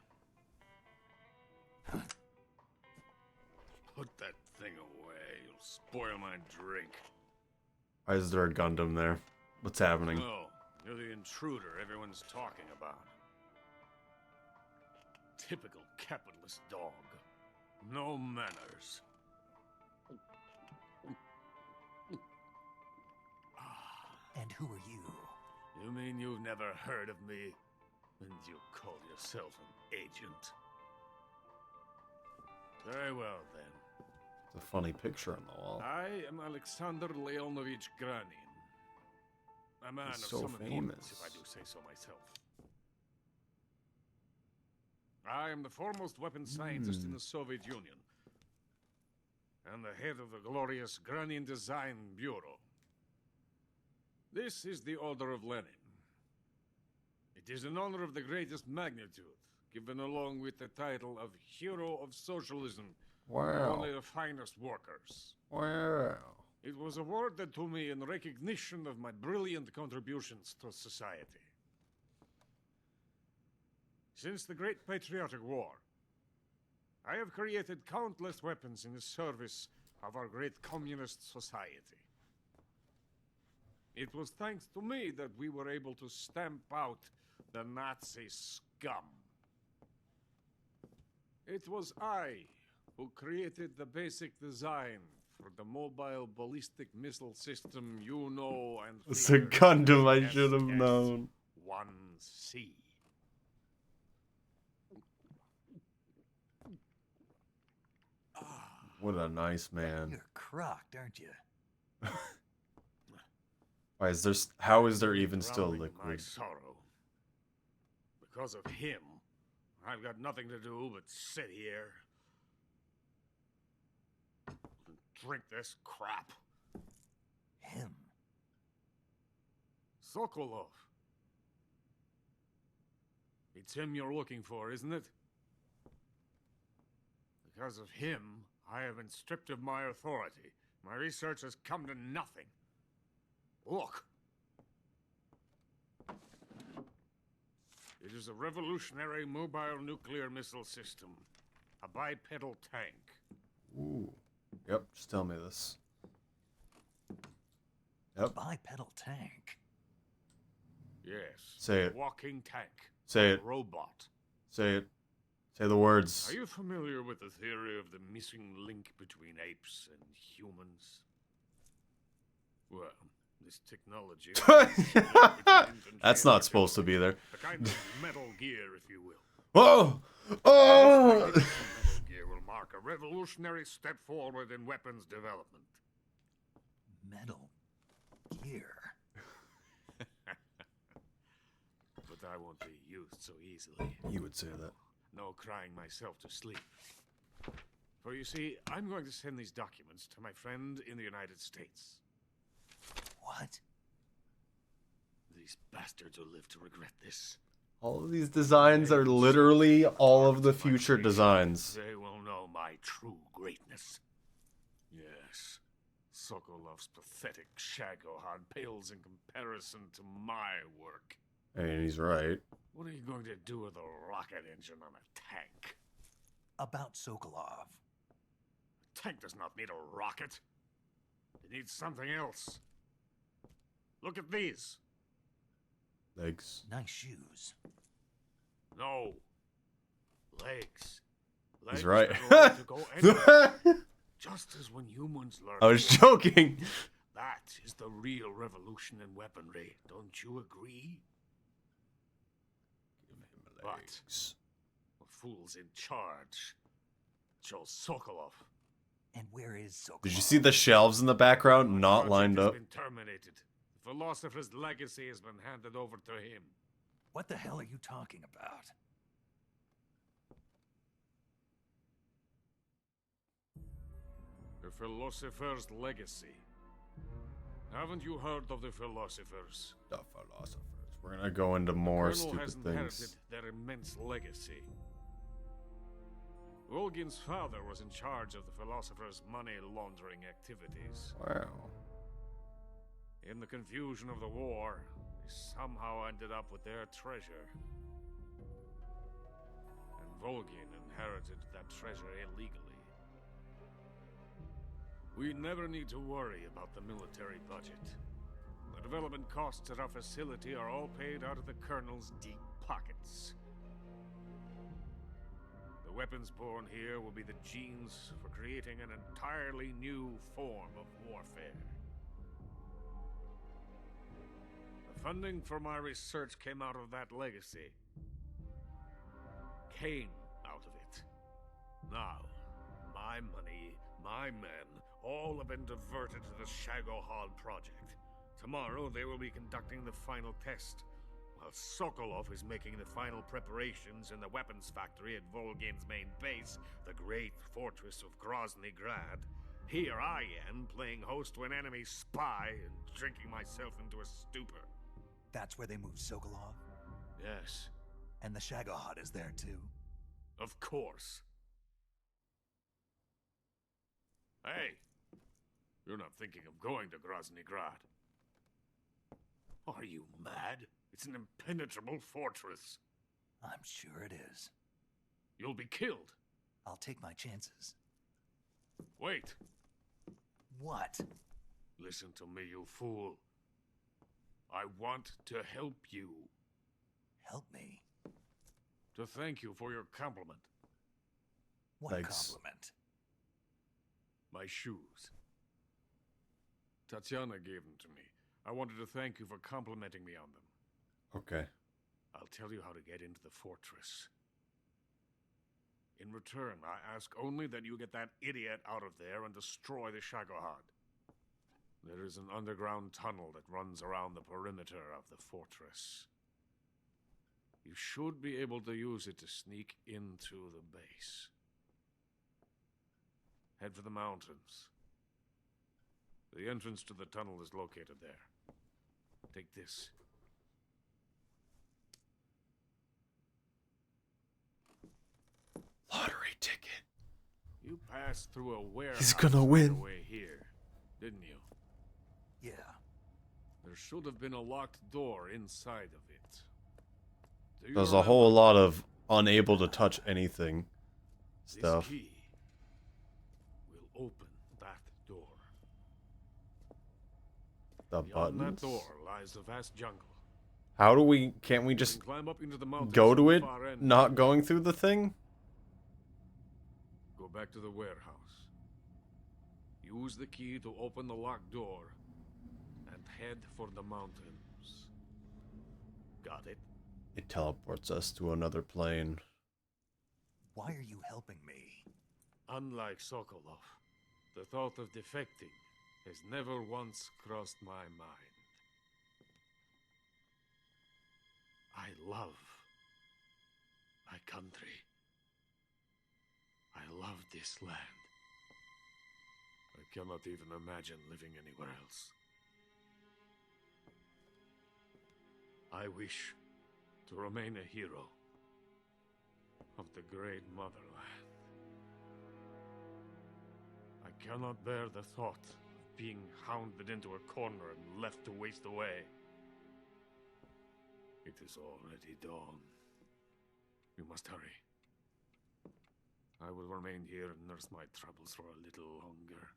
Put that thing away. You'll spoil my drink. Why is there a Gundam there? What's happening? No, you're the intruder everyone's talking about. Typical capitalist dog. No manners. And who are you? You mean you've never heard of me? And you call yourself an agent? Very well, then. It's a funny picture on the wall. I am Alexander Leonovich Granin. A man He's of so some importance, famous. if I do say so myself. I am the foremost weapons scientist in the Soviet Union, and the head of the glorious Granin Design Bureau. This is the Order of Lenin. It is an honor of the greatest magnitude, given along with the title of Hero of Socialism to Wow. only the finest workers. Wow. It was awarded to me in recognition of my brilliant contributions to society. Since the Great Patriotic War, I have created countless weapons in the service of our great communist society. It was thanks to me that we were able to stamp out the Nazi scum. It was I who created the basic design for the mobile ballistic missile system you know and It's a fear Gundam I as should have known. SS-1C. What a nice man. You're crocked, aren't you? Why is there? How is there even still Drowning my liquid? sorrow. Because of him, I've got nothing to do but sit here and drink this crap. Him. Sokolov. It's him you're looking for, isn't it? Because of him, I have been stripped of my authority. My research has come to nothing. Look. It is a revolutionary mobile nuclear missile system. A bipedal tank. Ooh. Yep. Just tell me this. Yep. Bipedal tank. Yes. Say it. Walking tank. Say A it. robot. Say it. Say the words. Are you familiar with the theory of the missing link between apes and humans? Well, this technology... That's not supposed to be there. A kind of Metal Gear, if you will. Oh! Oh! Metal Gear will mark a revolutionary step forward in weapons development. Metal Gear. But I won't be used so easily. You would say that. No crying myself to sleep. For you see, I'm going to send these documents to my friend in the United States. What? These bastards will live to regret this. All of these designs are literally all of the future designs. They will know my true greatness. Yes, Sokolov's pathetic Shagohod pales in comparison to my work. And he's right. What are you going to do with a rocket engine on a tank? About Sokolov. A tank does not need a rocket. It needs something else. Look at these. Legs. Nice shoes. No. Legs. He's right. that to go anywhere. Just as when humans learn. I was joking. That is the real revolution in weaponry. Don't you agree? But the fool's in charge. Joe Sokolov. And where is Sokolov? Did you see the shelves in the background not lined up? Has been terminated. The philosopher's legacy has been handed over to him. What the hell are you talking about? The philosopher's legacy. Haven't you heard of the philosophers? The philosophers. We're gonna go into more the Colonel stupid has things. inherited their immense legacy. Volgin's father was in charge of the philosopher's money laundering activities. Wow. In the confusion of the war, they somehow ended up with their treasure. And Volgin inherited that treasure illegally. We never need to worry about the military budget. The development costs at our facility are all paid out of the Colonel's deep pockets. The weapons born here will be the genes for creating an entirely new form of warfare. The funding for my research came out of that legacy. Came out of it. Now, my money, my men, all have been diverted to the Shagohod project. Tomorrow they will be conducting the final test, while Sokolov is making the final preparations in the weapons factory at Volgin's main base, the great fortress of Grozny Grad. Here I am, playing host to an enemy spy and drinking myself into a stupor. That's where they moved Sokolov? Yes. And the Shagohod is there too? Of course. Hey! You're not thinking of going to Grozny Grad. Are you mad? It's an impenetrable fortress. I'm sure it is. You'll be killed. I'll take my chances. Wait. What? Listen to me, you fool. I want to help you. Help me? To thank you for your compliment. What Thanks. compliment? My shoes. Tatiana gave them to me. I wanted to thank you for complimenting me on them. Okay. I'll tell you how to get into the fortress. In return, I ask only that you get that idiot out of there and destroy the Shagohod. There is an underground tunnel that runs around the perimeter of the fortress. You should be able to use it to sneak into the base. Head for the mountains. The entrance to the tunnel is located there. Take this. Lottery ticket. You passed through a warehouse. He's gonna on win. the way here, didn't you? Yeah. There should have been a locked door inside of it. Do you There's a whole remember? lot of unable to touch anything stuff. This key will open that door. The Beyond that buttons. door lies the vast jungle. How do we? Can't we You just can climb up into the mountains go at to the it? far end. Not going through the thing? Go back to the warehouse. Use the key to open the locked door and head for the mountains. Got it? It teleports us to another plane. Why are you helping me? Unlike Sokolov, the thought of defecting has never once crossed my mind. I love my country. I love this land. I cannot even imagine living anywhere else. I wish to remain a hero of the great motherland. I cannot bear the thought of being hounded into a corner and left to waste away. It is already dawn. We must hurry. I will remain here and nurse my troubles for a little longer.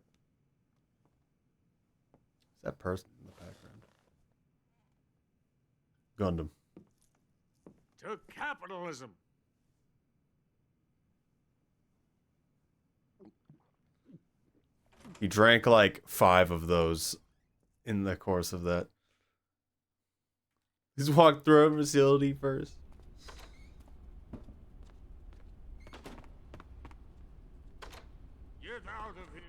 Is that person in the background? Gundam. To capitalism! He drank like 5 of those in the course of that. He's walked through a facility first. Get out of here!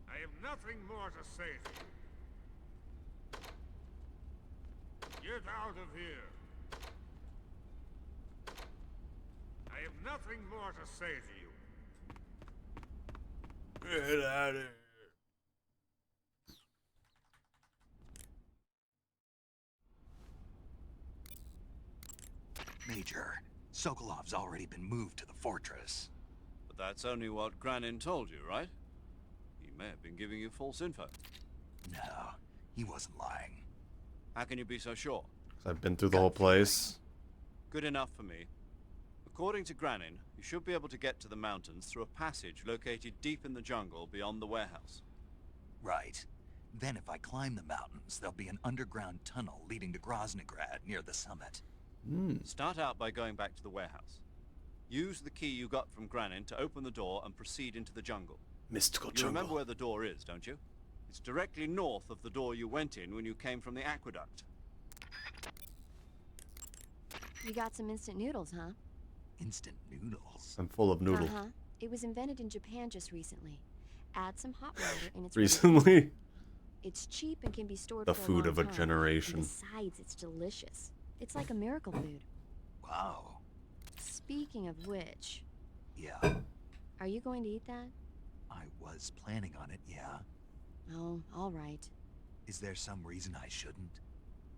I have nothing more to say to you. Get out of here! I have nothing more to say to you. Get out of here. Major, Sokolov's already been moved to the fortress. But that's only what Granin told you, right? He may have been giving you false info. No, he wasn't lying. How can you be so sure? 'Cause I've been through the whole place. Good enough for me. According to Granin, you should be able to get to the mountains through a passage located deep in the jungle beyond the warehouse. Right. Then if I climb the mountains, there'll be an underground tunnel leading to Groznygrad near the summit. Start out by going back to the warehouse. Use the key you got from Granin to open the door and proceed into the jungle. Mystical You jungle. remember where the door is, don't you? It's directly north of the door you went in when you came from the aqueduct. You got some instant noodles, huh? Instant noodles? I'm full of noodle. Uh-huh. It was invented in Japan just recently. Add some hot water and it's Recently? ready. It's cheap and can be stored The for food a of long a time. generation. And besides, it's delicious. It's like a miracle food. Wow. Speaking of which, Yeah, are you going to eat that? I was planning on it, yeah. Oh, all right. Is there some reason I shouldn't?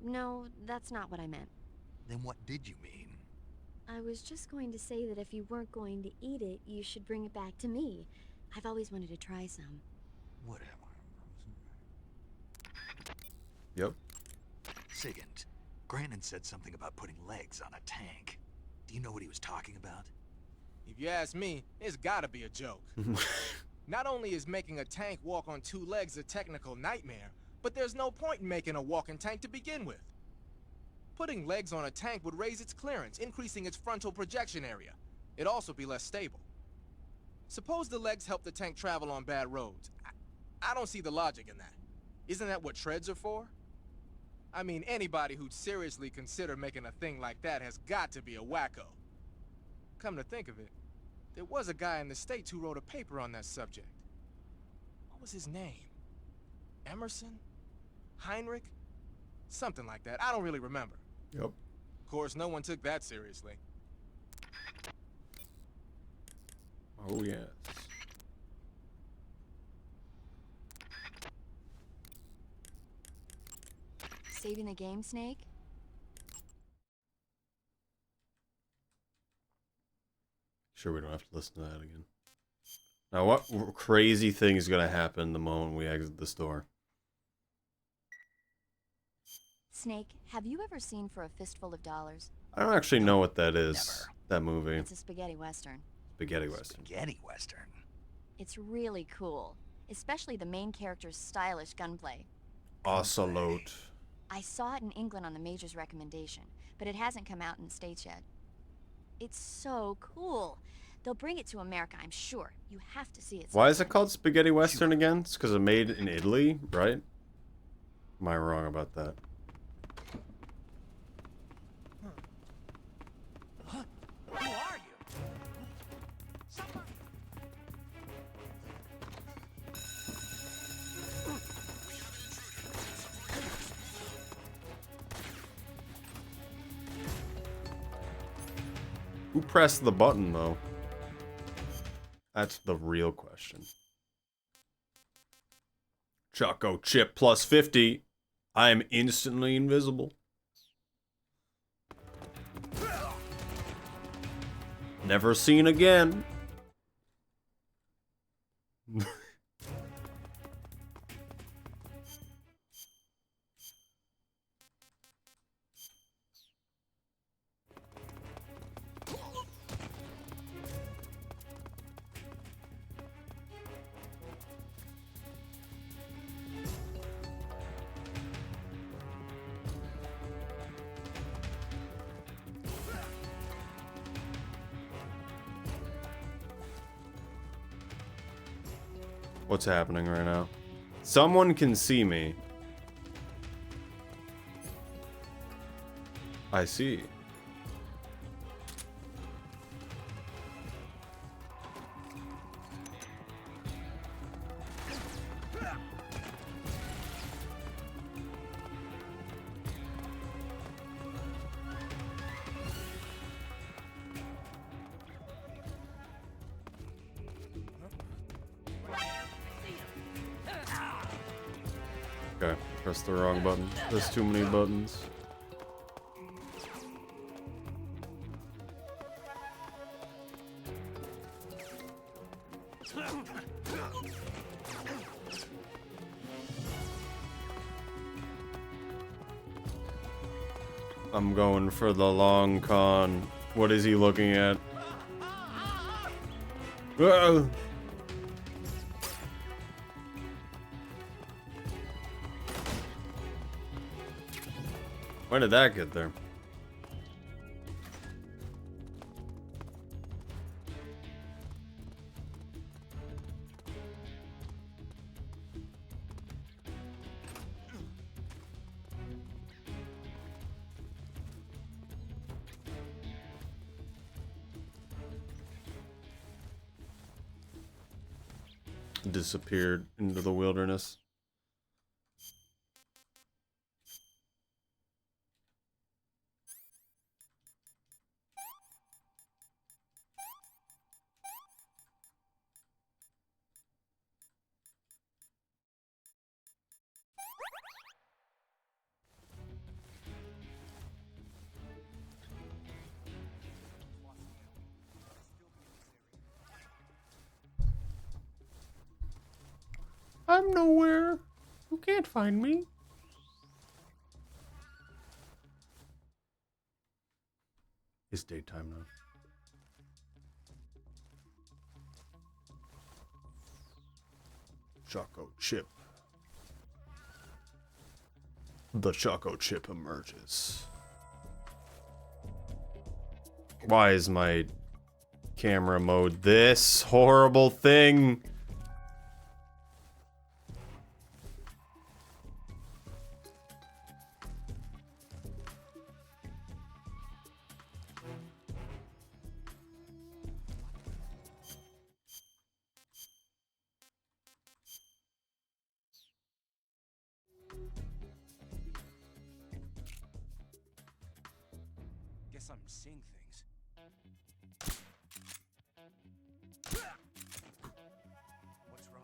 No, that's not what I meant. Then what did you mean? I was just going to say that if you weren't going to eat it, you should bring it back to me. I've always wanted to try some. Whatever. Yep. Sigint, Granin said something about putting legs on a tank. Do you know what he was talking about? If you ask me, it's gotta be a joke. Not only is making a tank walk on 2 legs a technical nightmare, but there's no point in making a walking tank to begin with. Putting legs on a tank would raise its clearance, increasing its frontal projection area. It'd also be less stable. Suppose the legs help the tank travel on bad roads. I don't see the logic in that. Isn't that what treads are for? I mean, anybody who'd seriously consider making a thing like that has got to be a wacko. Come to think of it, there was a guy in the States who wrote a paper on that subject. What was his name? Emerson? Heinrich? Something like that. I don't really remember. Yep. Of course, no one took that seriously. Oh, yes. Saving the game, Snake? Sure, we don't have to listen to that again. Now, what crazy thing is going to happen the moment we exit the store? Snake, have you ever seen For a Fistful of Dollars? I don't actually know what that is. Never. That movie. It's a spaghetti western. Spaghetti Western. Spaghetti Western. It's really cool, especially the main character's stylish gunplay. Ocelot. I saw it in England on the Major's recommendation, but it hasn't come out in the States yet. It's so cool. They'll bring it to America, I'm sure. You have to see it. Why is it sometime. called Spaghetti Western again? It's because it made in Italy, right? Am I wrong about that? Who are you? Someone. Who pressed the button, though? That's the real question. Choco chip plus 50. I am instantly invisible. Never seen again. What's happening right now? Someone can see me. I see. Okay, press the wrong button. There's too many buttons. I'm going for the long con. What is he looking at? Whoa. When did that get there? Disappeared into the wilderness. I'm nowhere. You can't find me. It's daytime now. Choco chip. The choco chip emerges. Why is my camera mode this horrible thing? Guess I'm seeing things. What's wrong? What's wrong?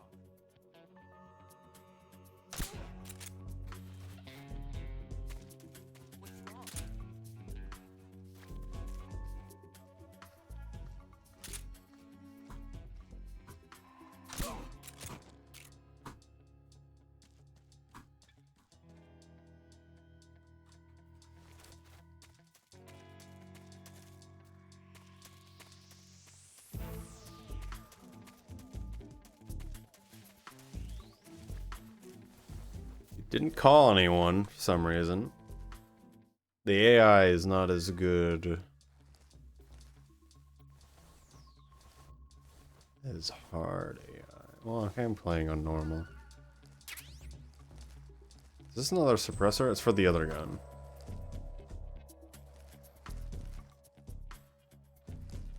Didn't call anyone for some reason. The AI is not as good as hard AI. Well, okay, I'm playing on normal. Is this another suppressor? It's for the other gun.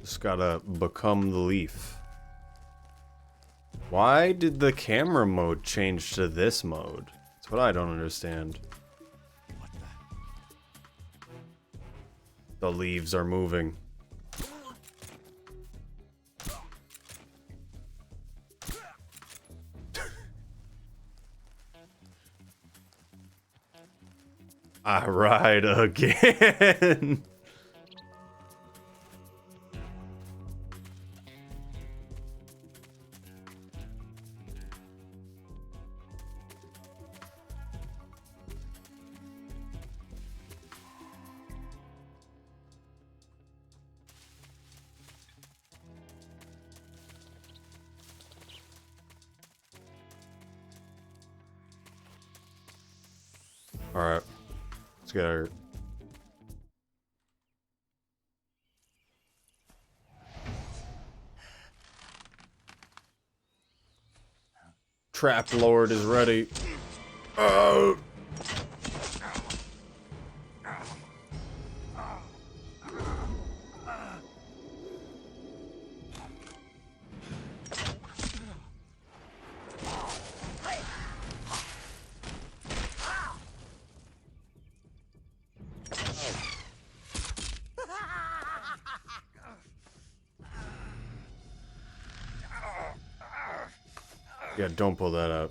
Just gotta become the leaf. Why did the camera mode change to this mode? That's what I don't understand. What the? The leaves are moving. I ride again. All right, let's get her. Trap Lord is ready. Oh. Yeah, don't pull that out.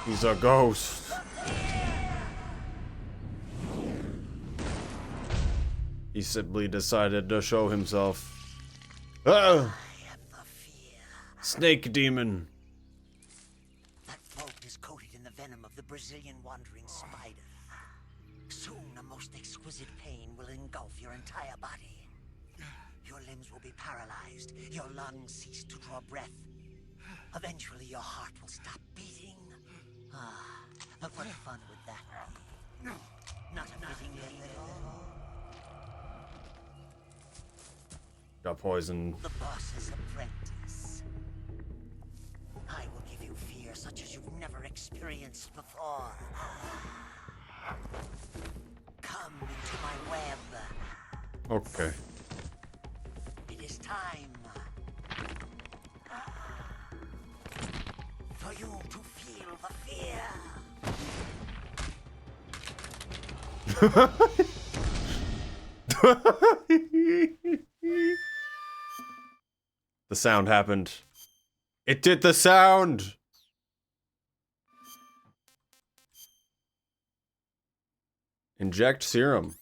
He's a ghost. He simply decided to show himself. Ah! Snake demon. That throat is coated in the venom of the Brazilian wandering spider. Soon a most exquisite pain will engulf your entire body. Your limbs will be paralyzed, your lungs cease to draw breath. Eventually your heart will stop beating. Ah, but what fun would that be? Not a fitting name at all. Got poisoned. The boss's apprentice. I will give you fear such as you've never experienced before. Come into my web. Okay. It is time for you to feel the fear. The sound happened. It did the sound! Inject serum.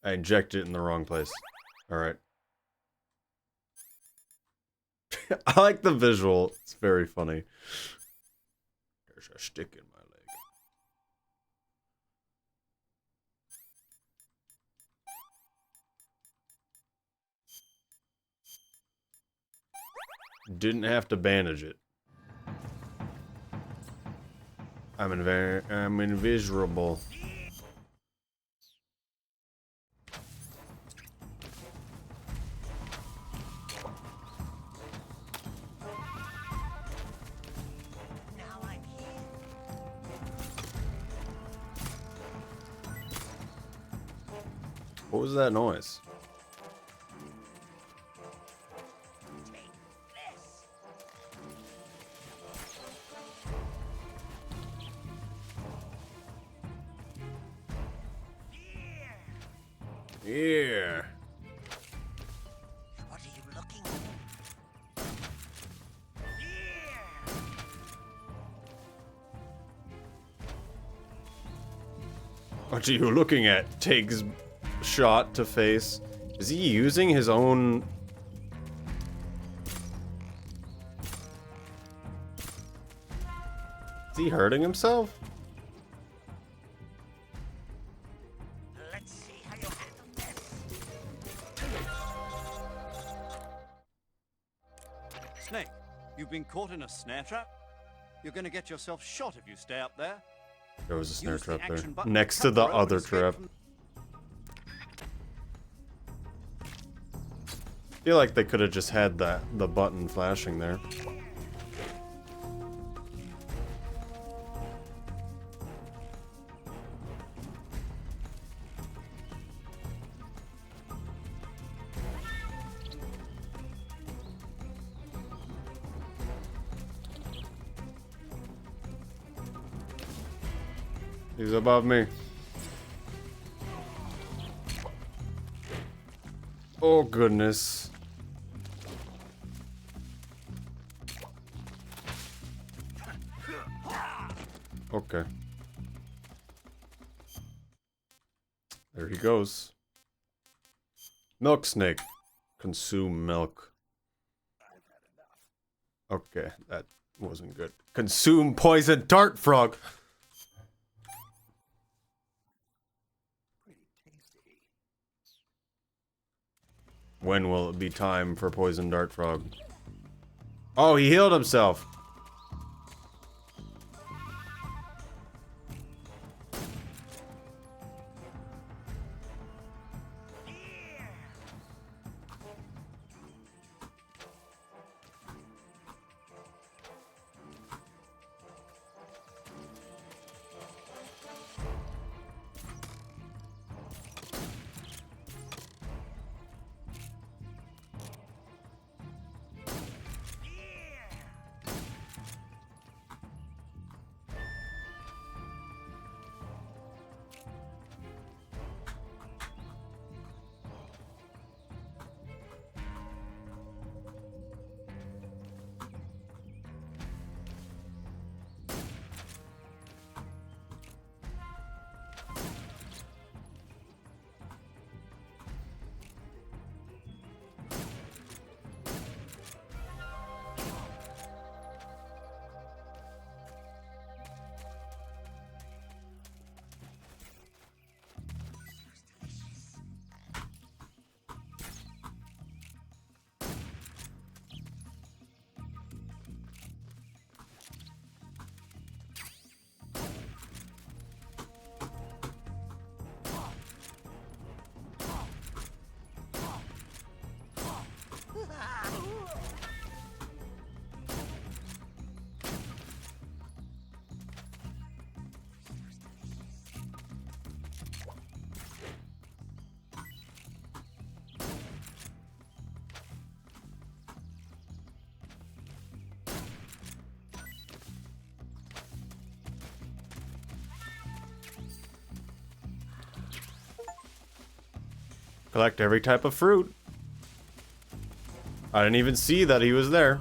I injected it in the wrong place. Alright. I like the visual. It's very funny. There's a stick in my leg. Didn't have to bandage it. I'm invisible. Now I'm here. What was that noise? Yeah. What are you looking at? What are you looking at? Takes shot to face. Is he using his own... Is he hurting himself? Let's see how you handle this. Snake, you've been caught in a snare trap? You're gonna get yourself shot if you stay up there. There was a snare Use the trap there. action button Next cut to the rope and other escape trap. from- I feel like they could have just had the button flashing there. He's above me. Oh, goodness. Okay. There he goes. Milk snake. Consume milk. Okay, that wasn't good. Consume poison dart frog. When will it be time for poison dart frog? Oh, he healed himself. Collect every type of fruit. I didn't even see that he was there.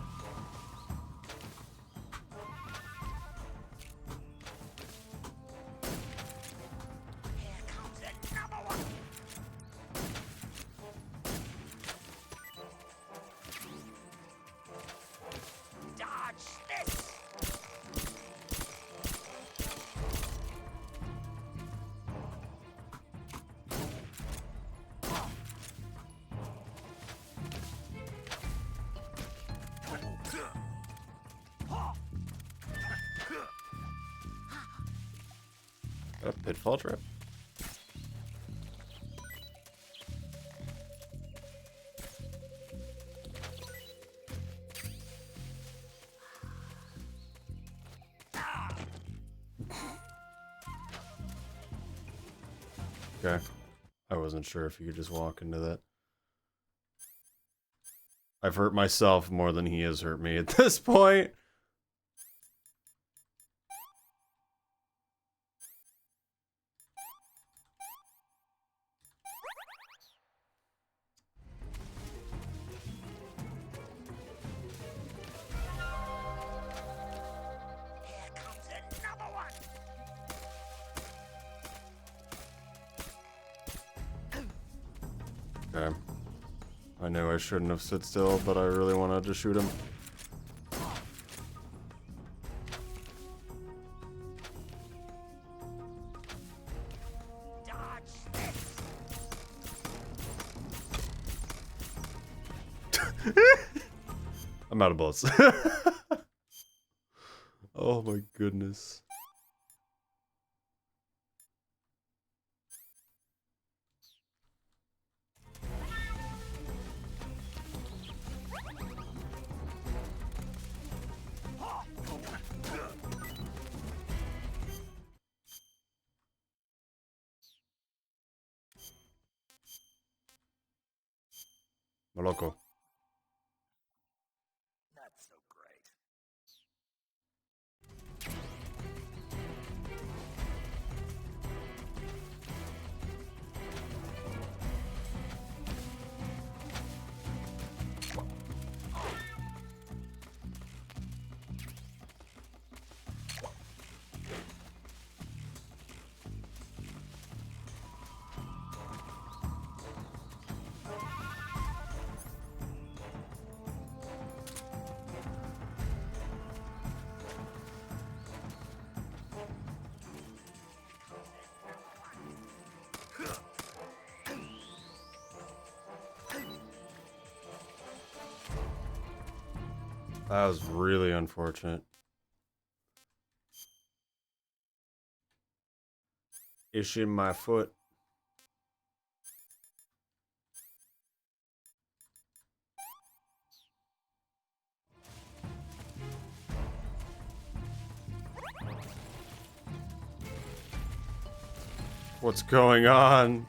A pitfall trap? Okay. I wasn't sure if you could just walk into that. I've hurt myself more than he has hurt me at this point. Okay. I knew I shouldn't have stood still, but I really wanted to shoot him. I'm out of bullets. Oh my goodness. Loco. Not so great. That was really unfortunate. Issue my foot. What's going on?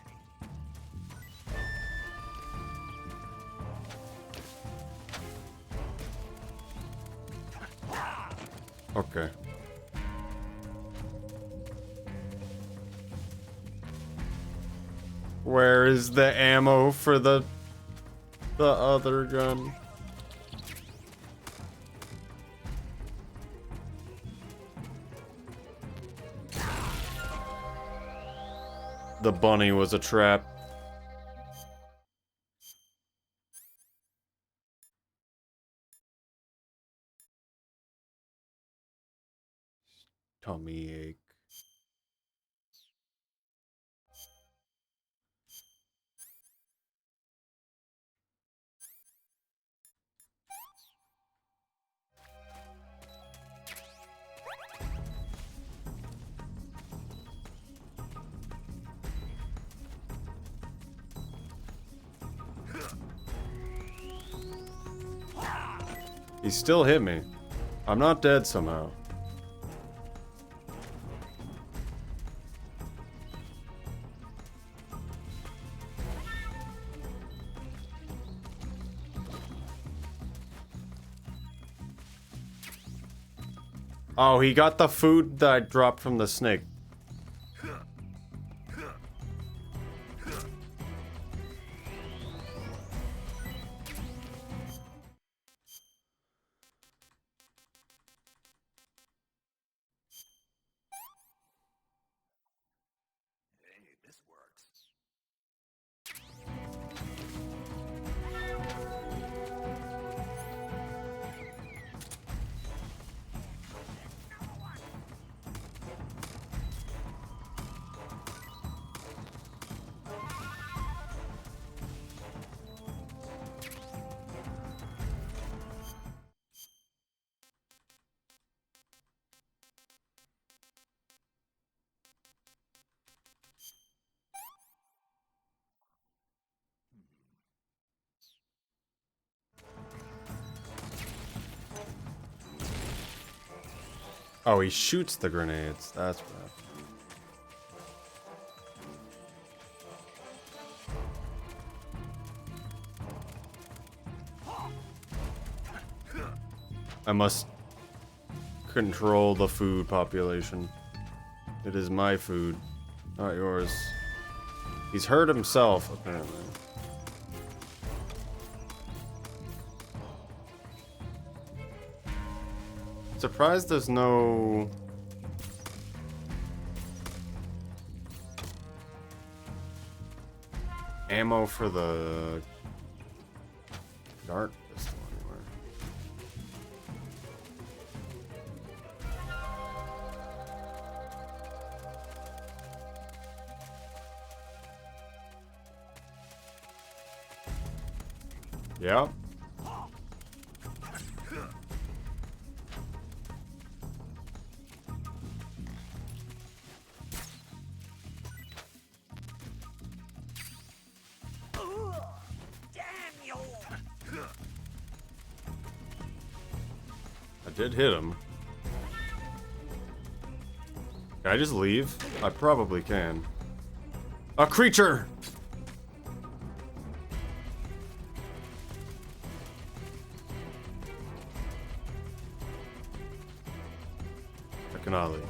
Okay. Where is the ammo for the other gun? The bunny was a trap. Tummy ache. He still hit me. I'm not dead somehow. Oh, he got the food that I dropped from the snake. Oh, he shoots the grenades. That's bad. I must control the food population. It is my food, not yours. He's hurt himself, apparently. Surprised there's no... ammo for the... dart pistol anywhere. Yeah. I did hit him. Can I just leave? I probably can. A creature! I cannot leave.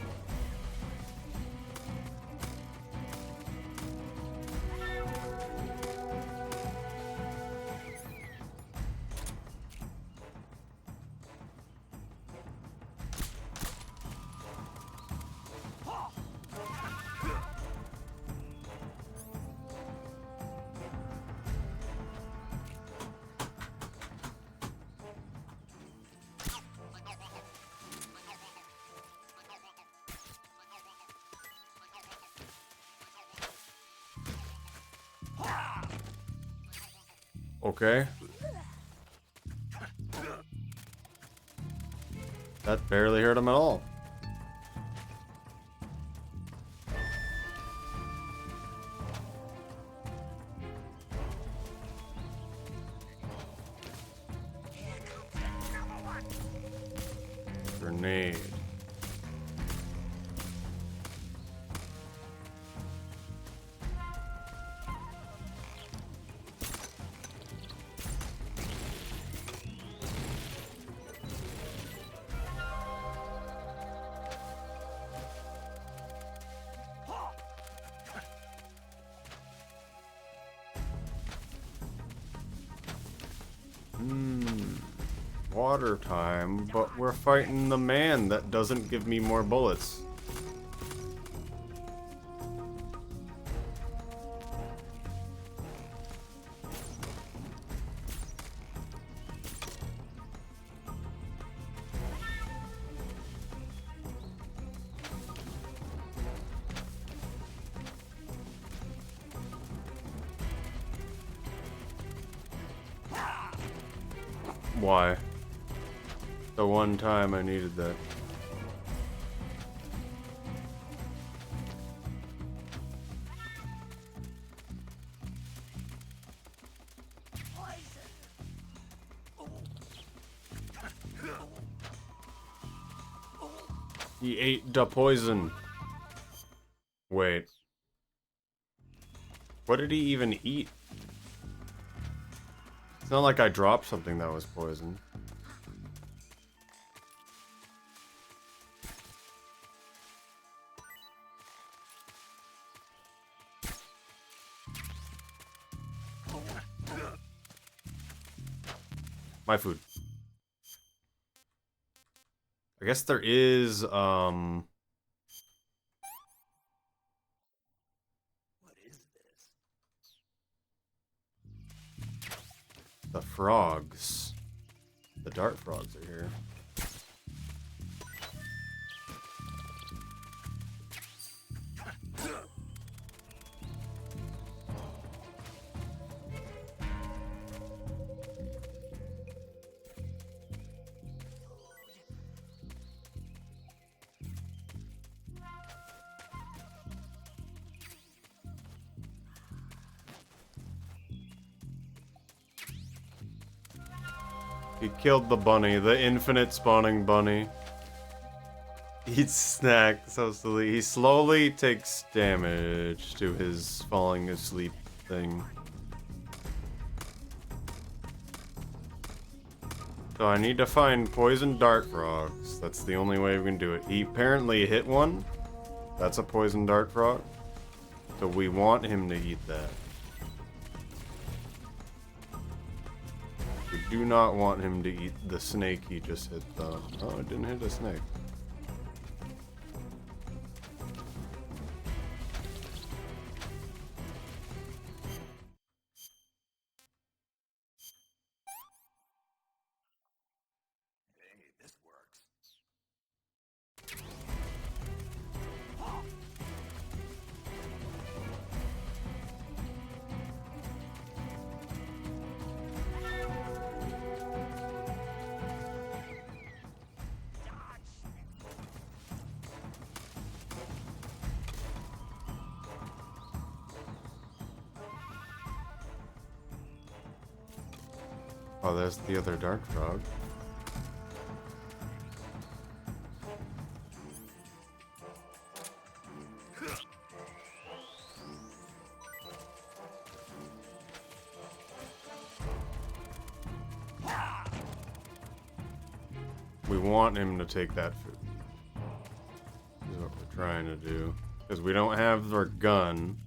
Okay. That barely hurt him at all. Grenade. Water time, but we're fighting the man that doesn't give me more bullets. Why? The one time I needed that. He ate the poison. Wait. What did he even eat? It's not like I dropped something that was poison. My food. I guess there is, What is this? the frogs. The dart frogs are here. He killed the bunny, the infinite spawning bunny. Eats snack, so silly. He slowly takes damage to his falling asleep thing. So I need to find poison dart frogs. That's the only way we can do it. He apparently hit one. That's a poison dart frog. So we want him to eat that. We do not want him to eat the snake he just hit though. Oh, it didn't hit a snake. Hey, this works. Oh, there's the other dark frog. We want him to take that food. This is what we're trying to do. Because we don't have our gun.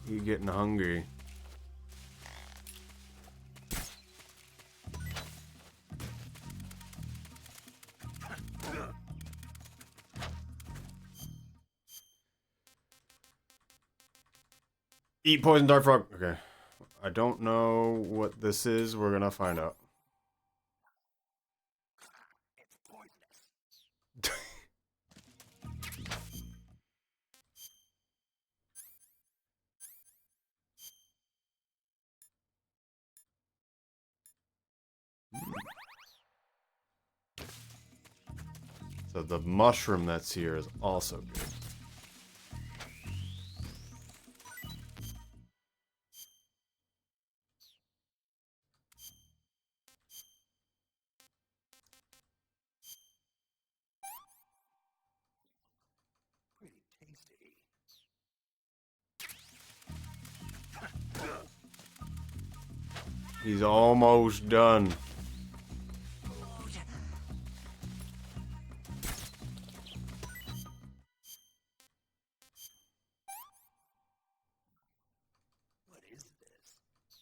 You getting hungry. Eat poison dart frog. Okay. I don't know what this is. We're gonna find out. It's pointless. So the mushroom that's here is also good. Pretty tasty. He's almost done. What is this?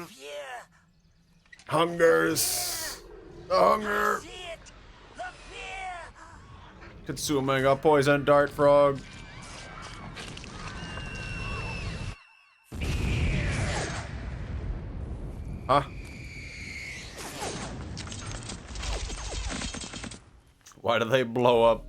Fear! Hungers. The hunger. See it! The fear! Consuming a poison dart frog. Huh? Why do they blow up?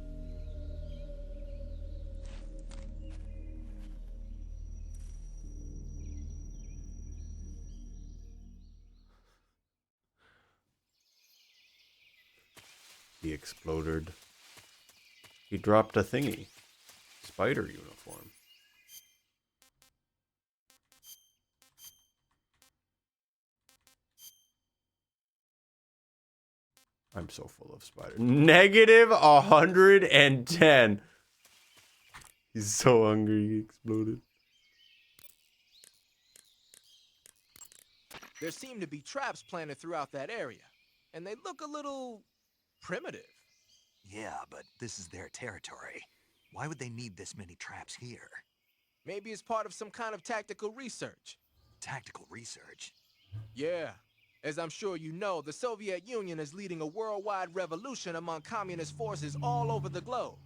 He exploded. He dropped a thingy. Spider uniform. I'm so full of spider. Negative 110. He's so hungry he exploded. There seem to be traps planted throughout that area, and they look a little primitive. Yeah, but this is their territory. Why would they need this many traps here? Maybe it's part of some kind of tactical research. Tactical research? Yeah. As I'm sure you know, the Soviet Union is leading a worldwide revolution among communist forces all over the globe.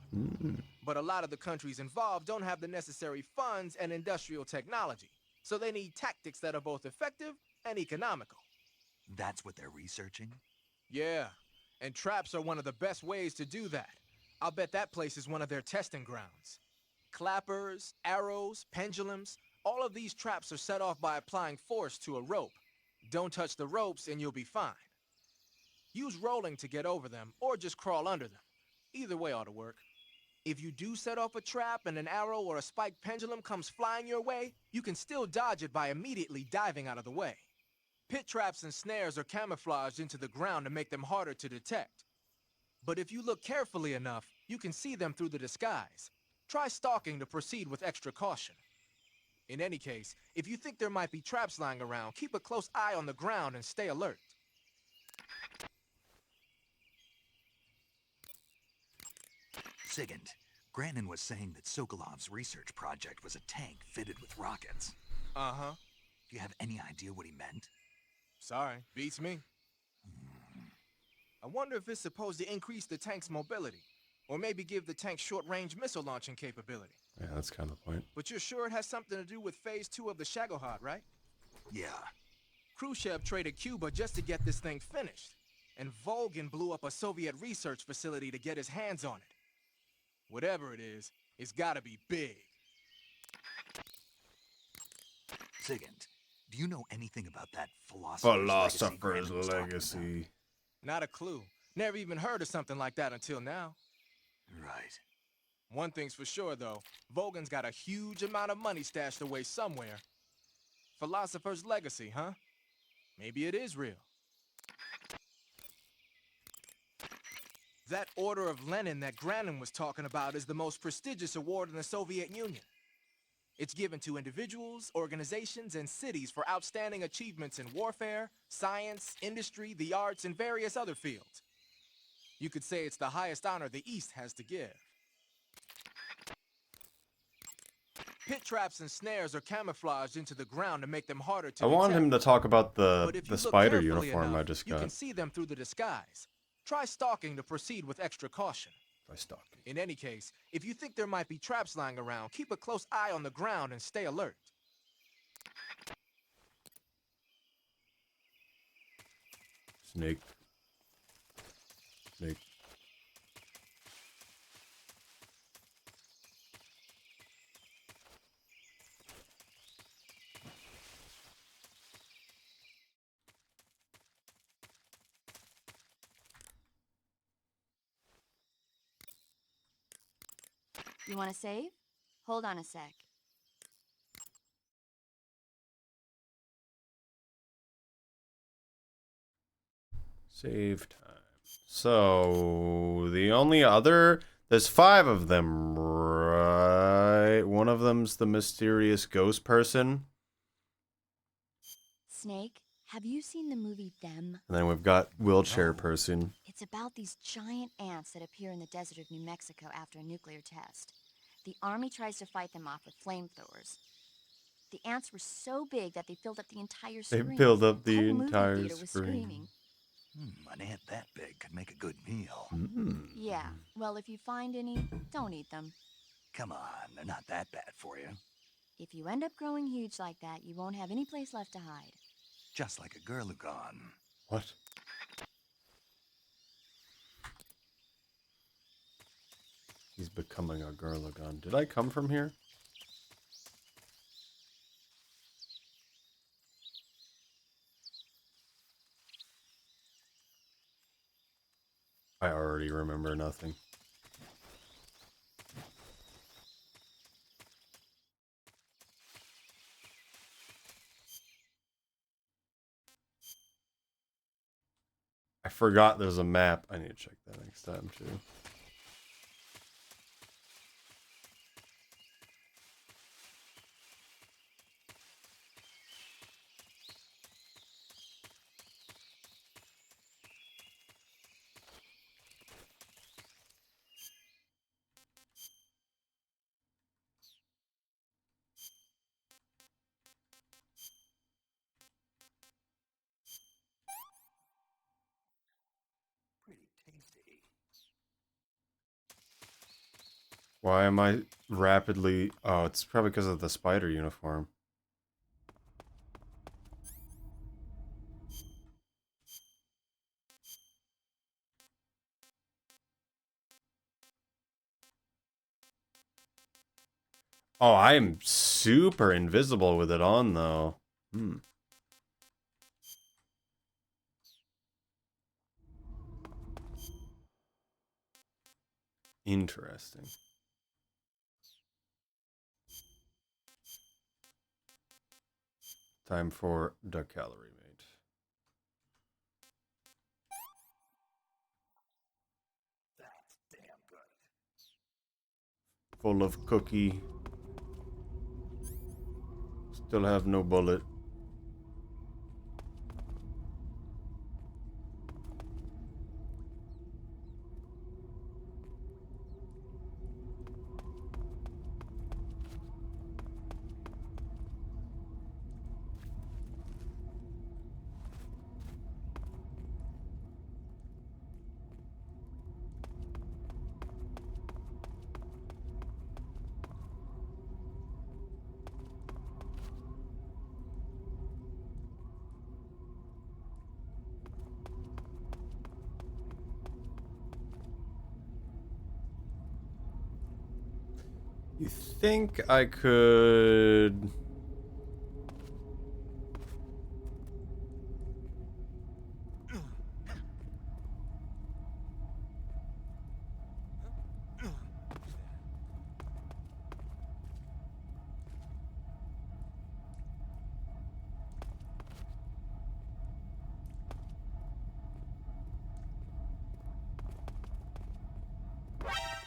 But a lot of the countries involved don't have the necessary funds and industrial technology, so they need tactics that are both effective and economical. That's what they're researching? Yeah, and traps are one of the best ways to do that. I'll bet that place is one of their testing grounds. Clappers, arrows, pendulums, all of these traps are set off by applying force to a rope. Don't touch the ropes and you'll be fine. Use rolling to get over them, or just crawl under them. Either way ought to work. If you do set off a trap and an arrow or a spiked pendulum comes flying your way, you can still dodge it by immediately diving out of the way. Pit traps and snares are camouflaged into the ground to make them harder to detect. But if you look carefully enough, you can see them through the disguise. Try stalking to proceed with extra caution. In any case, if you think there might be traps lying around, keep a close eye on the ground and stay alert. Sigint, Grannon was saying that Sokolov's research project was a tank fitted with rockets. Uh-huh. Do you have any idea what he meant? Sorry, beats me. I wonder if it's supposed to increase the tank's mobility, or maybe give the tank short-range missile launching capability. Yeah, that's kind of the point. But you're sure it has something to do with Phase 2 of the Shagohod, right? Yeah. Khrushchev traded Cuba just to get this thing finished, and Volgin blew up a Soviet research facility to get his hands on it. Whatever it is, it's gotta be big. Sigint, do you know anything about that philosopher's legacy? Not a clue. Never even heard of something like that until now. Right. One thing's for sure, though. Volgin's got a huge amount of money stashed away somewhere. Philosopher's legacy, huh? Maybe it is real. That Order of Lenin that Grannon was talking about is the most prestigious award in the Soviet Union. It's given to individuals, organizations, and cities for outstanding achievements in warfare, science, industry, the arts, and various other fields. You could say it's the highest honor the East has to give. Pit traps and snares are camouflaged into the ground to make them harder to I want detect. him to talk about But if the you look spider carefully uniform enough, I just you got. can see them through the disguise. Try stalking to proceed with extra caution. By stalking. In any case, if you think there might be traps lying around, keep a close eye on the ground and stay alert. Snake. Snake. You want to save? Hold on a sec. Save time. So the only other, there's 5 of them, right? One of them's the mysterious ghost person, Snake, have you seen the movie Them? and then we've got wheelchair person. It's about these giant ants that appear in the desert of New Mexico after a nuclear test. The army tries to fight them off with flamethrowers. The ants were so big that they filled up the entire They screen. filled up the whole movie entire theater was screen. screaming. An ant that big could make a good meal. Yeah, well, if you find any, don't eat them. Come on, they're not that bad for you. If you end up growing huge like that, you won't have any place left to hide. Just like a Gurlugon. What? He's becoming a Gurlagon. Did I come from here? I already remember nothing. I forgot there's a map. I need to check that next time too. Pretty tasty. Why am I rapidly... Oh, it's probably because of the spider uniform. Oh, I am super invisible with it on, though. Interesting. Time for the calorie mate. That's damn good. Full of cookie. Still have no bullet. You think I could...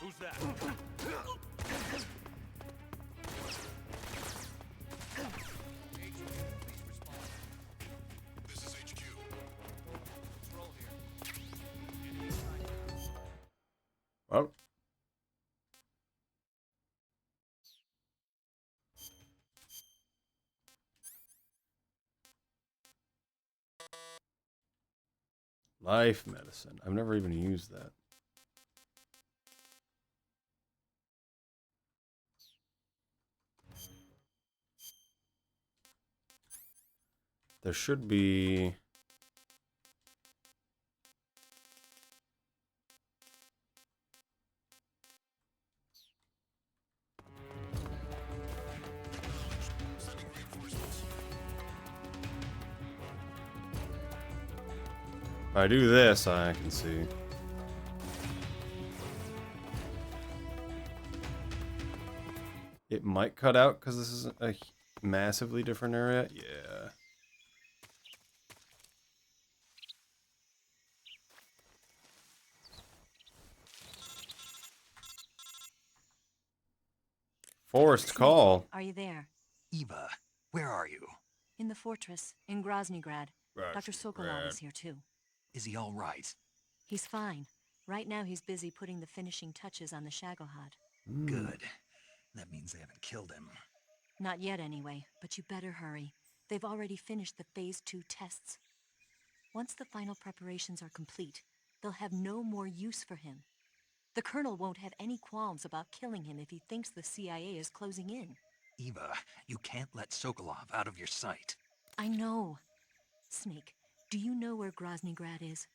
Who's that? This is HQ. Control here. Life medicine. I've never even used that. There should be... If I do this, I can see. It might cut out because this is a massively different area. Yeah. Forest call. Are you there? Eva, where are you? In the fortress, in Groznygrad. Dr. Sokolov is here too. Is he all right? He's fine. Right now he's busy putting the finishing touches on the Shagohod. Good. That means they haven't killed him. Not yet anyway, but you better hurry. They've already finished the Phase 2 tests. Once the final preparations are complete, they'll have no more use for him. The Colonel won't have any qualms about killing him if he thinks the CIA is closing in. Eva, you can't let Sokolov out of your sight. I know. Snake, do you know where Groznygrad is?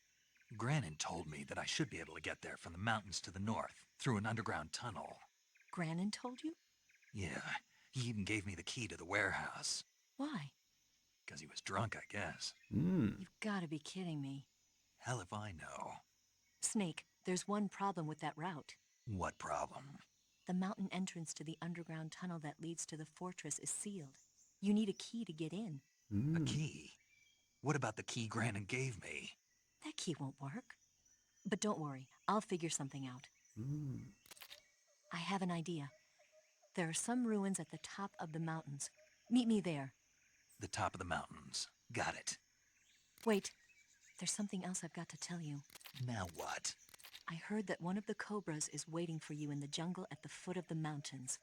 Granin told me that I should be able to get there from the mountains to the north, through an underground tunnel. Granin told you? Yeah, he even gave me the key to the warehouse. Why? Because he was drunk, I guess. You've gotta be kidding me. Hell if I know. Snake, there's one problem with that route. What problem? The mountain entrance to the underground tunnel that leads to the fortress is sealed. You need a key to get in. A key? What about the key Granin gave me? That key won't work. But don't worry, I'll figure something out. I have an idea. There are some ruins at the top of the mountains. Meet me there. The top of the mountains. Got it. Wait, there's something else I've got to tell you. Now what? I heard that one of the Cobras is waiting for you in the jungle at the foot of the mountains.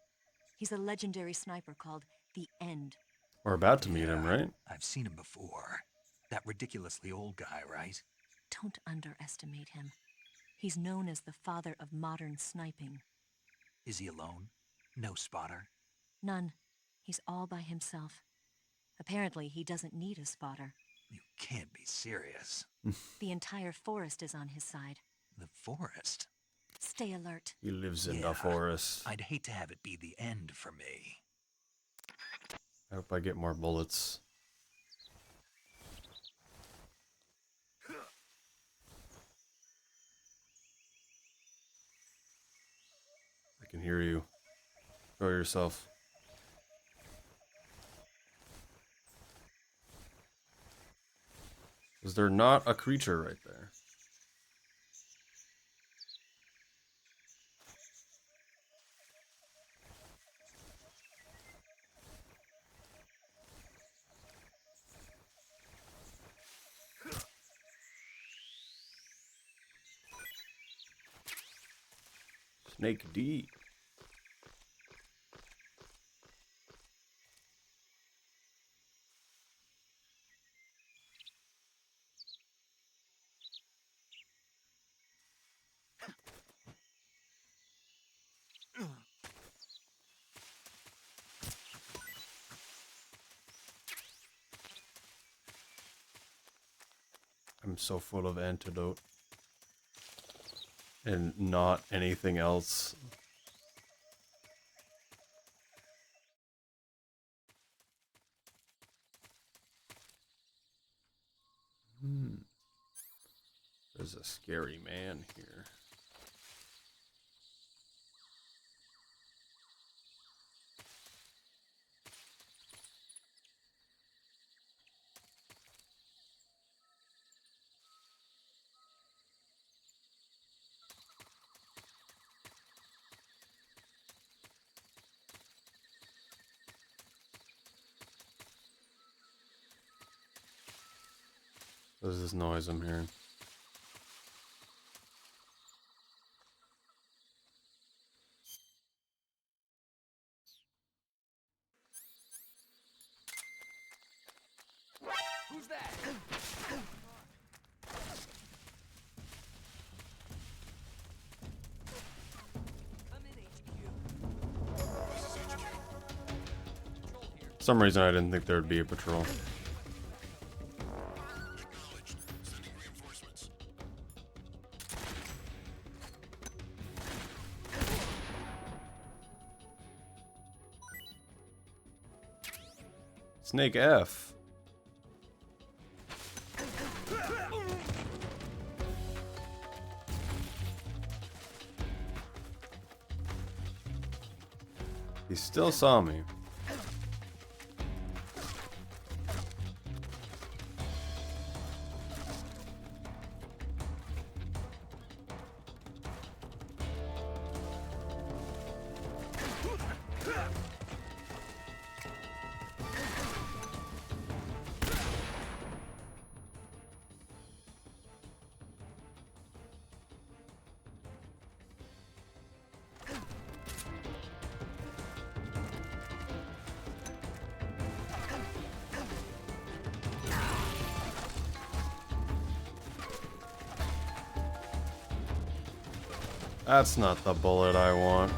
He's a legendary sniper called The End. We're about to meet him, right? I've seen him before. That ridiculously old guy, right? Don't underestimate him. He's known as the father of modern sniping. Is he alone? No spotter? None. He's all by himself. Apparently, he doesn't need a spotter. You can't be serious. The entire forest is on his side. The forest? Stay alert. He lives in the forest. I'd hate to have it be the end for me. I hope I get more bullets. I can hear you. Show yourself. Is there not a creature right there? Snake D. I'm so full of antidote. And not anything else. There's a scary man here. What is this noise I'm hearing? Who's that? some reason I didn't think there would be a patrol. Acknowledged. Sending reinforcements. Snake F. He still saw me. That's not the bullet I want.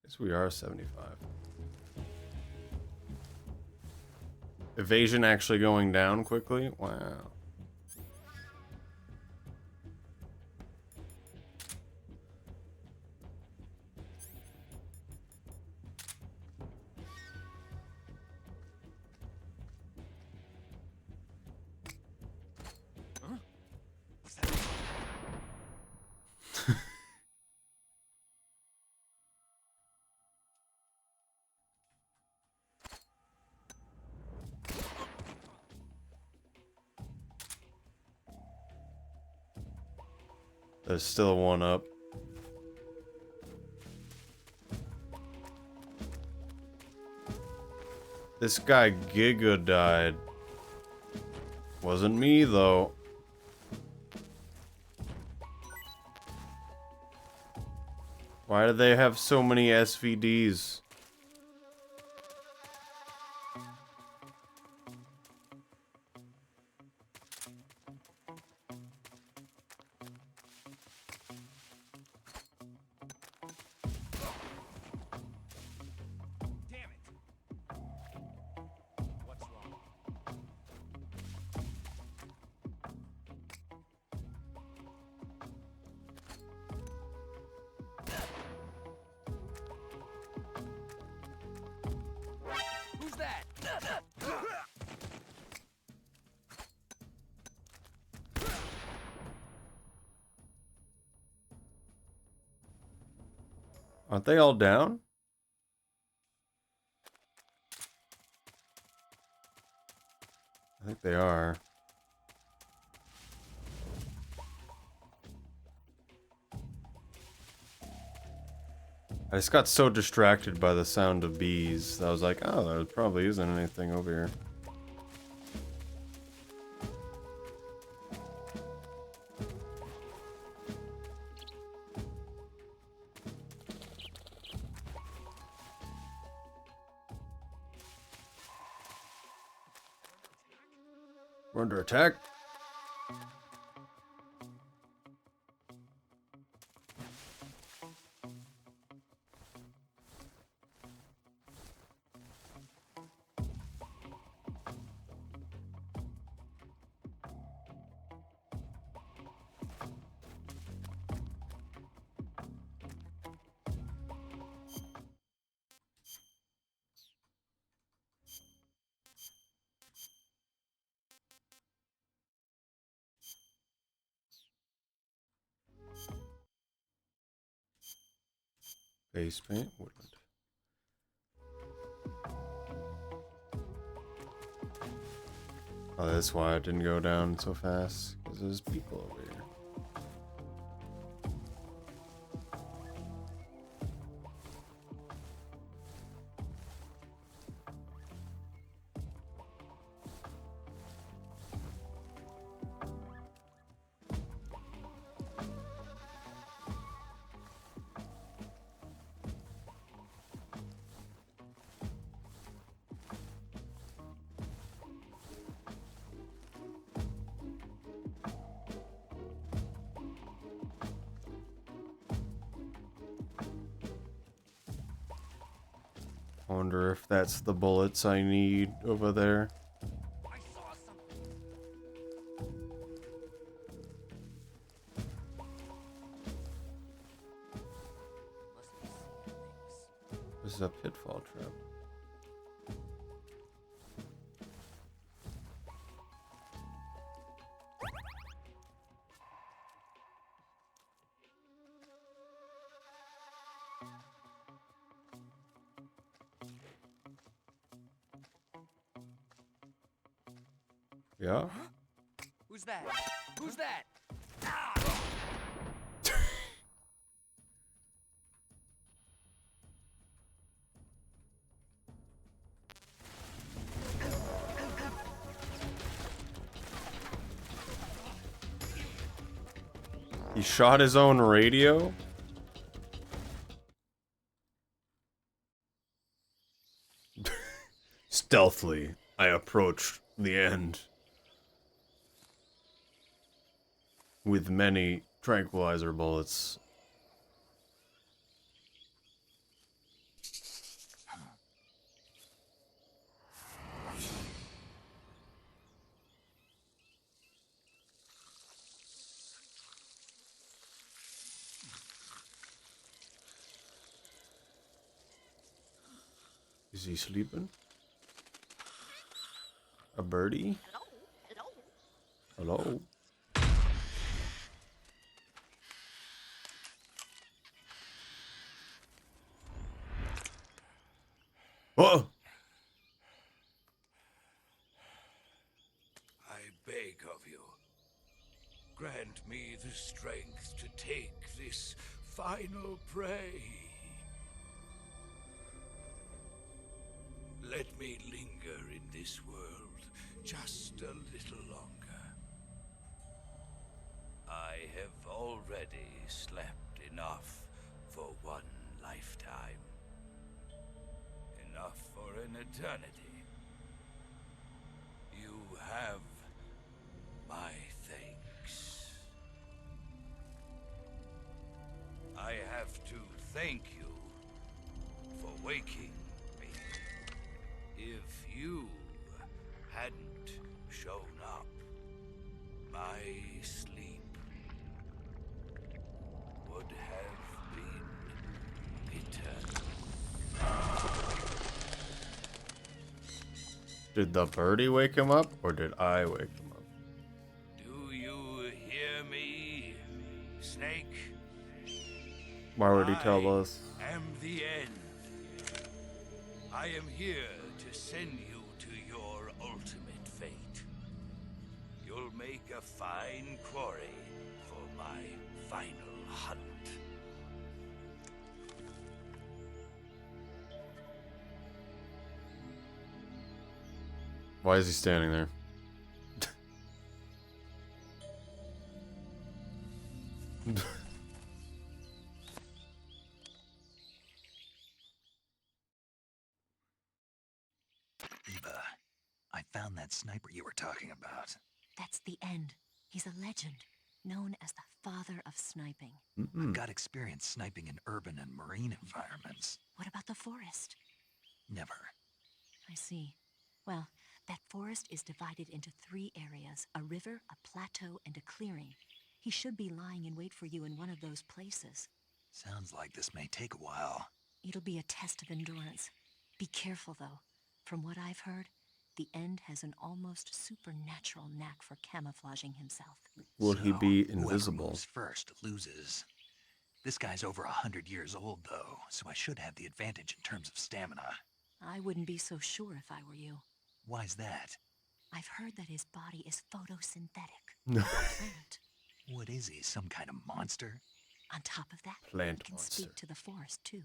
Guess we are 75. Evasion actually going down quickly? Wow. There's still one up. This guy Giga died. Wasn't me though. Why do they have so many SVDs? Who's that? Aren't they all down? I think they are. I just got so distracted by the sound of bees that I was like, oh, there probably isn't anything over here. We're under attack. Base paint, woodland. Oh, that's why it didn't go down so fast. Because there's people over here. wonder if that's the bullets I need over there. I saw something. Must be seeing things. This is a pitfall trap. Yeah? Who's that? Who's that? He shot his own radio? Stealthily, I approached the end. With many tranquilizer bullets. Is he sleeping? A birdie? Hello? Oh! I beg of you, grant me the strength to take this final prey. Let me linger in this world just a little longer. I have already slept enough for one lifetime. Enough for an eternity. You have my thanks. I have to thank you for waking me. If you hadn't shown up, my sleep would have been eternal. Did the birdie wake him up, or did I wake him up? Do you hear me, Snake? Why would he tell us? I am the end. I am here to send you to your ultimate fate. You'll make a fine quarry for my final hunt. Why is he standing there? Eva, I found that sniper you were talking about. That's the end. He's a legend, known as the father of sniping. I've got experience sniping in urban and marine environments. What about the forest? Never. I see. Well, that forest is divided into 3 areas, a river, a plateau, and a clearing. He should be lying in wait for you in one of those places. Sounds like this may take a while. It'll be a test of endurance. Be careful, though. From what I've heard, the End has an almost supernatural knack for camouflaging himself. Will he be Whoever invisible? moves first loses. This guy's over 100 years old, though, so I should have the advantage in terms of stamina. I wouldn't be so sure if I were you. Why's that? I've heard that his body is photosynthetic. No. A plant. What is he, some kind of monster? On top of that, Plant he can monster. speak to the forest, too.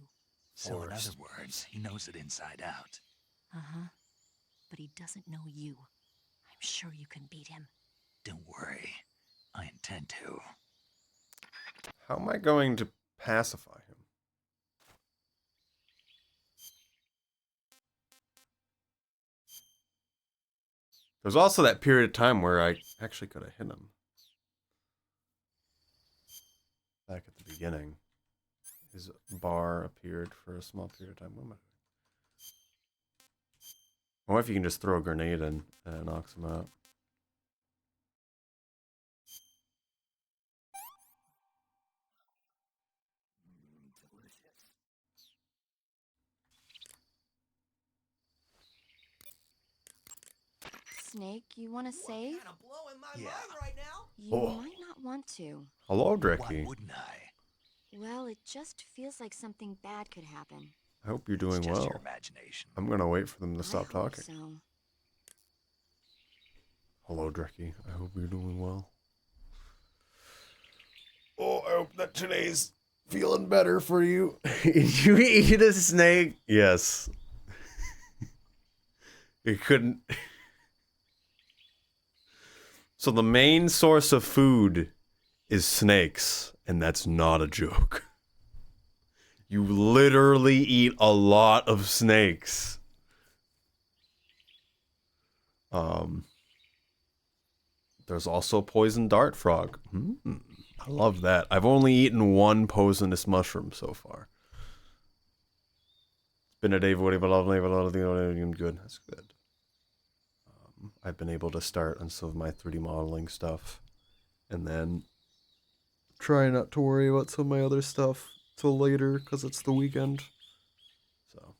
So in other words, he knows it inside out. Uh-huh. But he doesn't know you. I'm sure you can beat him. Don't worry. I intend to. How am I going to pacify him? There's also that period of time where I actually could have hit him. Back at the beginning, his bar appeared for a small period of time. What am I doing? Or if you can just throw a grenade in and it knocks them out. Snake, you want to save? Yeah. You Oh. might not want to. Hello, Why Dricky. wouldn't I? Well, it just feels like something bad could happen. I hope you're It's doing just well. your imagination. I'm gonna wait for them to I stop hope talking. so. Hello, Dricky. I hope you're doing well. Oh, I hope that today's feeling better for you. You eat a snake? Yes. It couldn't. So the main source of food is snakes, and that's not a joke. You literally eat a lot of snakes. There's also poison dart frog. I love that. I've only eaten one poisonous mushroom so far. It's been a day for good. That's good. I've been able to start on some of my 3D modeling stuff, and then try not to worry about some of my other stuff till later because it's the weekend. So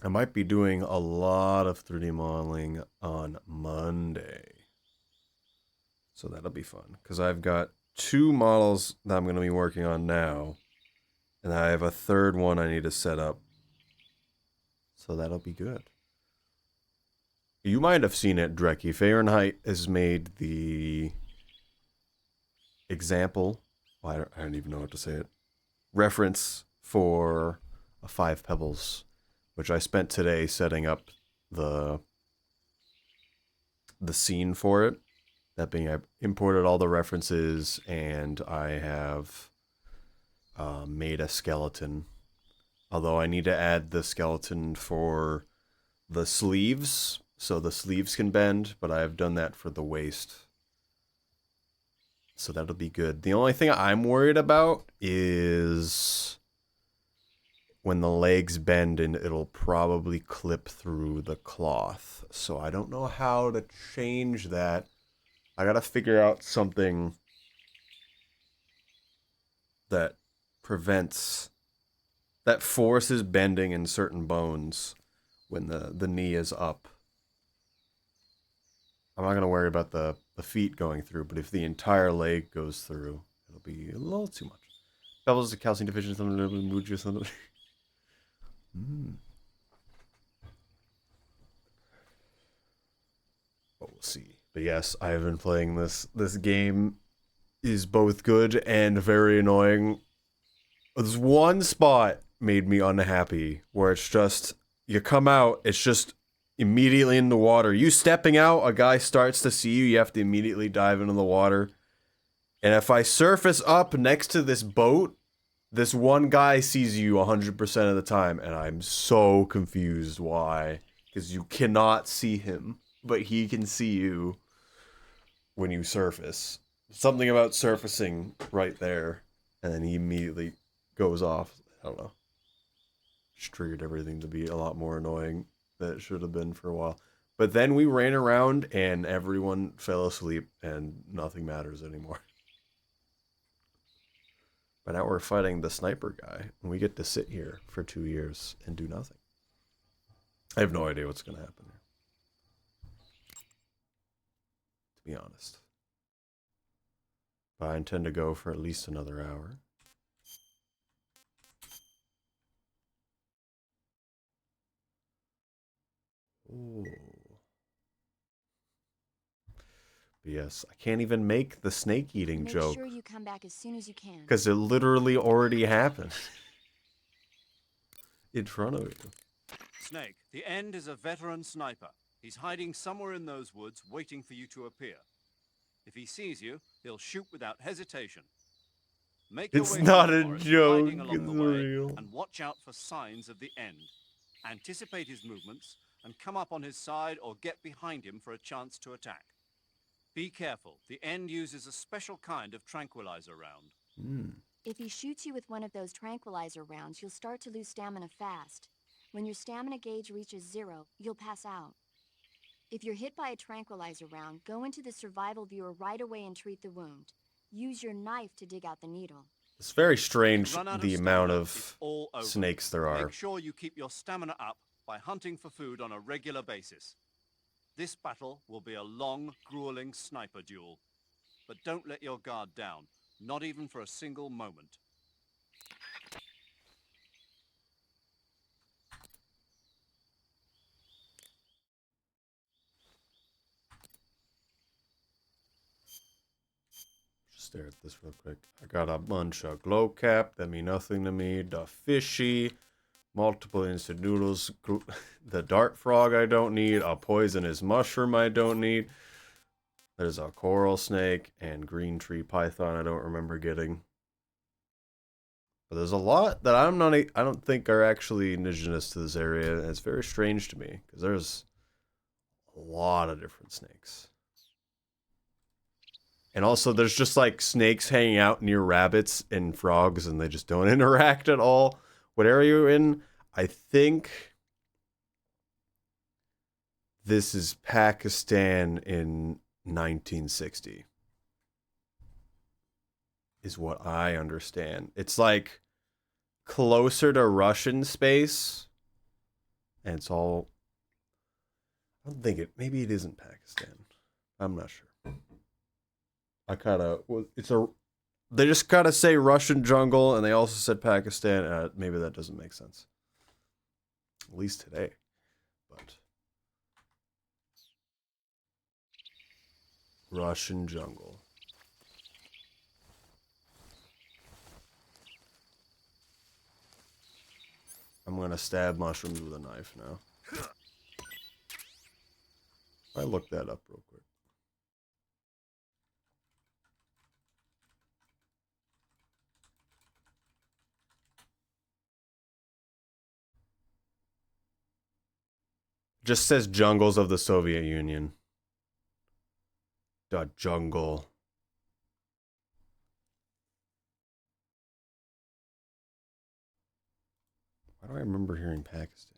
I might be doing a lot of 3D modeling on Monday. So that'll be fun because I've got 2 models that I'm going to be working on now, and I have a third one I need to set up. So that'll be good. You might have seen it, Drecky. Fahrenheit has made the example. Well, I don't even know how to say it. Reference for a 5 Pebbles, which I spent today setting up the scene for it. That being, I imported all the references, and I have made a skeleton. Although I need to add the skeleton for the sleeves, so the sleeves can bend, but I have done that for the waist. So that'll be good. The only thing I'm worried about is when the legs bend, and it'll probably clip through the cloth. So I don't know how to change that. I gotta figure out something that prevents, that forces bending in certain bones when the knee is up. I'm not gonna worry about the feet going through, but if the entire leg goes through, it'll be a little too much. Pebbles of calcium deficiency, mood juice. But we'll see. But yes, I have been playing this. This game is both good and very annoying. There's one spot made me unhappy where it's just, you come out, it's just immediately in the water. You stepping out, a guy starts to see you, you have to immediately dive into the water. And if I surface up next to this boat, this one guy sees you 100% of the time, and I'm so confused why. Because you cannot see him, but he can see you when you surface. Something about surfacing right there, and then he immediately goes off. I don't know. Just triggered everything to be a lot more annoying than it should have been for a while. But then we ran around, and everyone fell asleep, and nothing matters anymore. But now we're fighting the sniper guy, and we get to sit here for 2 years and do nothing. I have no idea what's going to happen here, to be honest. But I intend to go for at least another hour. Ooh. But yes, I can't even make the snake eating joke. Make sure you come back as soon as you can. Because it literally already happened. In front of you. Snake, the End is a veteran sniper. He's hiding somewhere in those woods, waiting for you to appear. If he sees you, he'll shoot without hesitation. Make your It's way not through the a forest, joke, hiding along it's the way, real. and watch out for signs of the End. Anticipate his movements, and come up on his side or get behind him for a chance to attack. Be careful. The End uses a special kind of tranquilizer round. If he shoots you with one of those tranquilizer rounds, you'll start to lose stamina fast. When your stamina gauge reaches 0, you'll pass out. If you're hit by a tranquilizer round, go into the survival viewer right away and treat the wound. Use your knife to dig out the needle. It's very If strange you run out the of amount stamina, of it's all over. snakes there are. Make sure you keep your stamina up by hunting for food on a regular basis. This battle will be a long, grueling sniper duel. But don't let your guard down, not even for a single moment. Just stare at this real quick. I got a bunch of glow cap that mean nothing to me. The fishy, multiple instant noodles, the dart frog I don't need, a poisonous mushroom I don't need. There's a coral snake and green tree python I don't remember getting. But there's a lot that I don't think are actually indigenous to this area, and it's very strange to me because there's a lot of different snakes. And also, there's just like snakes hanging out near rabbits and frogs, and they just don't interact at all. What area you're in? I think this is Pakistan in 1960. Is what I understand. It's like closer to Russian space, and it's all. I don't think it. Maybe it isn't Pakistan. I'm not sure. I kind of. It's a. They just gotta say Russian jungle, and they also said Pakistan. Maybe that doesn't make sense. At least today, but Russian jungle. I'm gonna stab mushrooms with a knife now. I looked that up real quick. Just says jungles of the Soviet Union. The jungle. Why do I remember hearing Pakistan?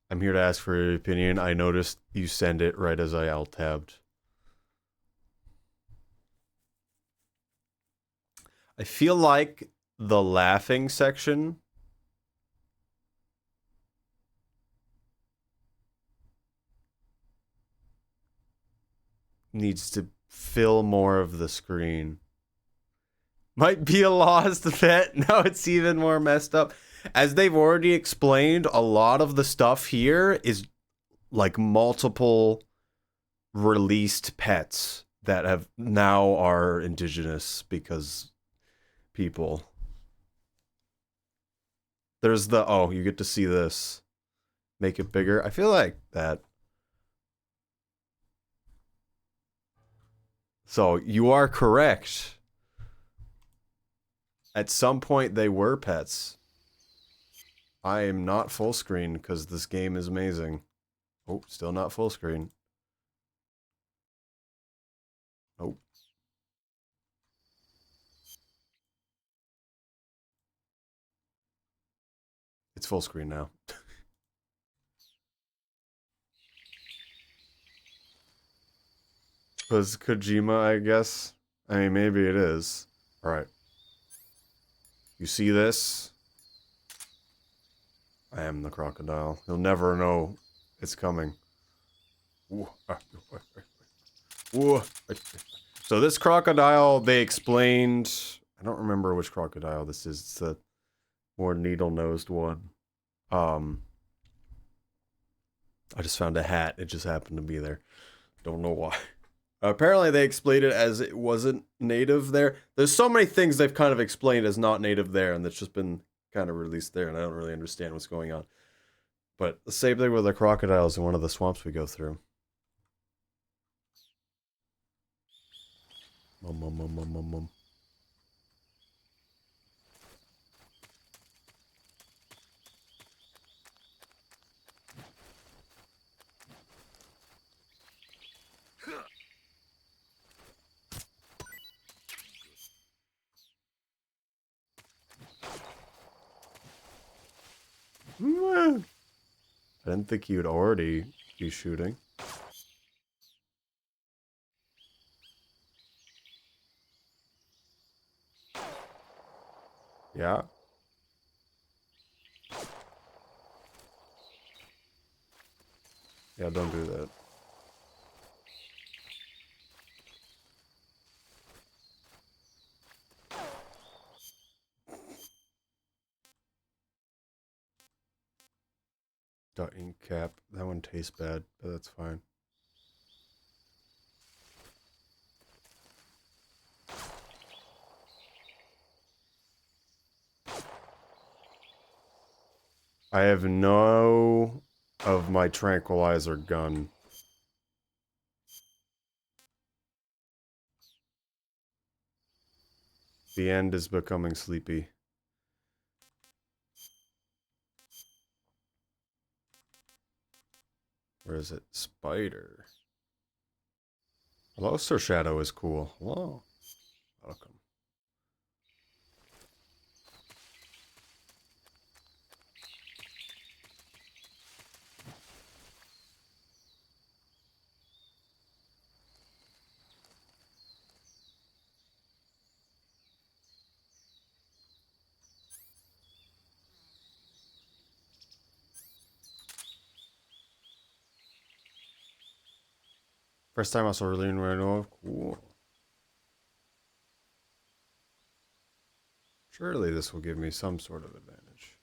I'm here to ask for your opinion. I noticed you send it right as I alt-tabbed. I feel like the laughing section needs to fill more of the screen. Might be a lost bet. Now it's even more messed up. As they've already explained, a lot of the stuff here is like multiple released pets that have now are indigenous because people. There's the, oh, you get to see this. Make it bigger. I feel like that. So you are correct. At some point they were pets. I am not full screen because this game is amazing. Oh, still not full screen. Oh. It's full screen now. Was Kojima, I guess? I mean, maybe it is. Alright. You see this? I am the crocodile. You'll never know it's coming. So this crocodile, they explained... I don't remember which crocodile this is. It's the more needle-nosed one. I just found a hat. It just happened to be there. Don't know why. Apparently they explained it as it wasn't native there. There's so many things they've kind of explained as not native there, and that's just been kind of released there, and I don't really understand what's going on. But the same thing with the crocodiles in one of the swamps we go through. Mum. I didn't think he would already be shooting. Yeah. Yeah, don't do that. Ink cap. That one tastes bad, but that's fine. I have no of my tranquilizer gun. The end is becoming sleepy. Where is it? Spider. Hello, Sir Shadow is cool. Hello. Welcome. First time I saw really right off. Cool. Surely this will give me some sort of advantage.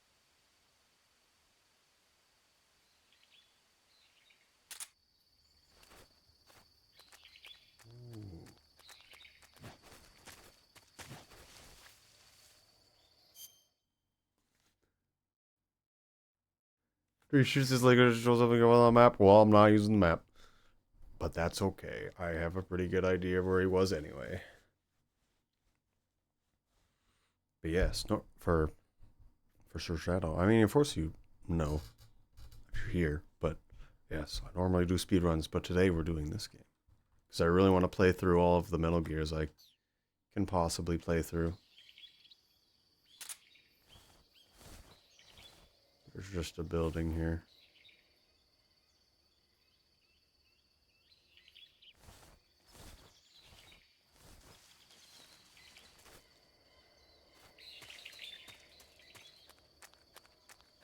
He shoots his leg and shows up and goes on the map. Well, I'm not using the map. But that's okay. I have a pretty good idea of where he was anyway. But yes, no, for Sir Shadow. I mean, of course you know if you're here. But yes, I normally do speedruns. But today we're doing this game. Because I really want to play through all of the Metal Gears I can possibly play through. There's just a building here.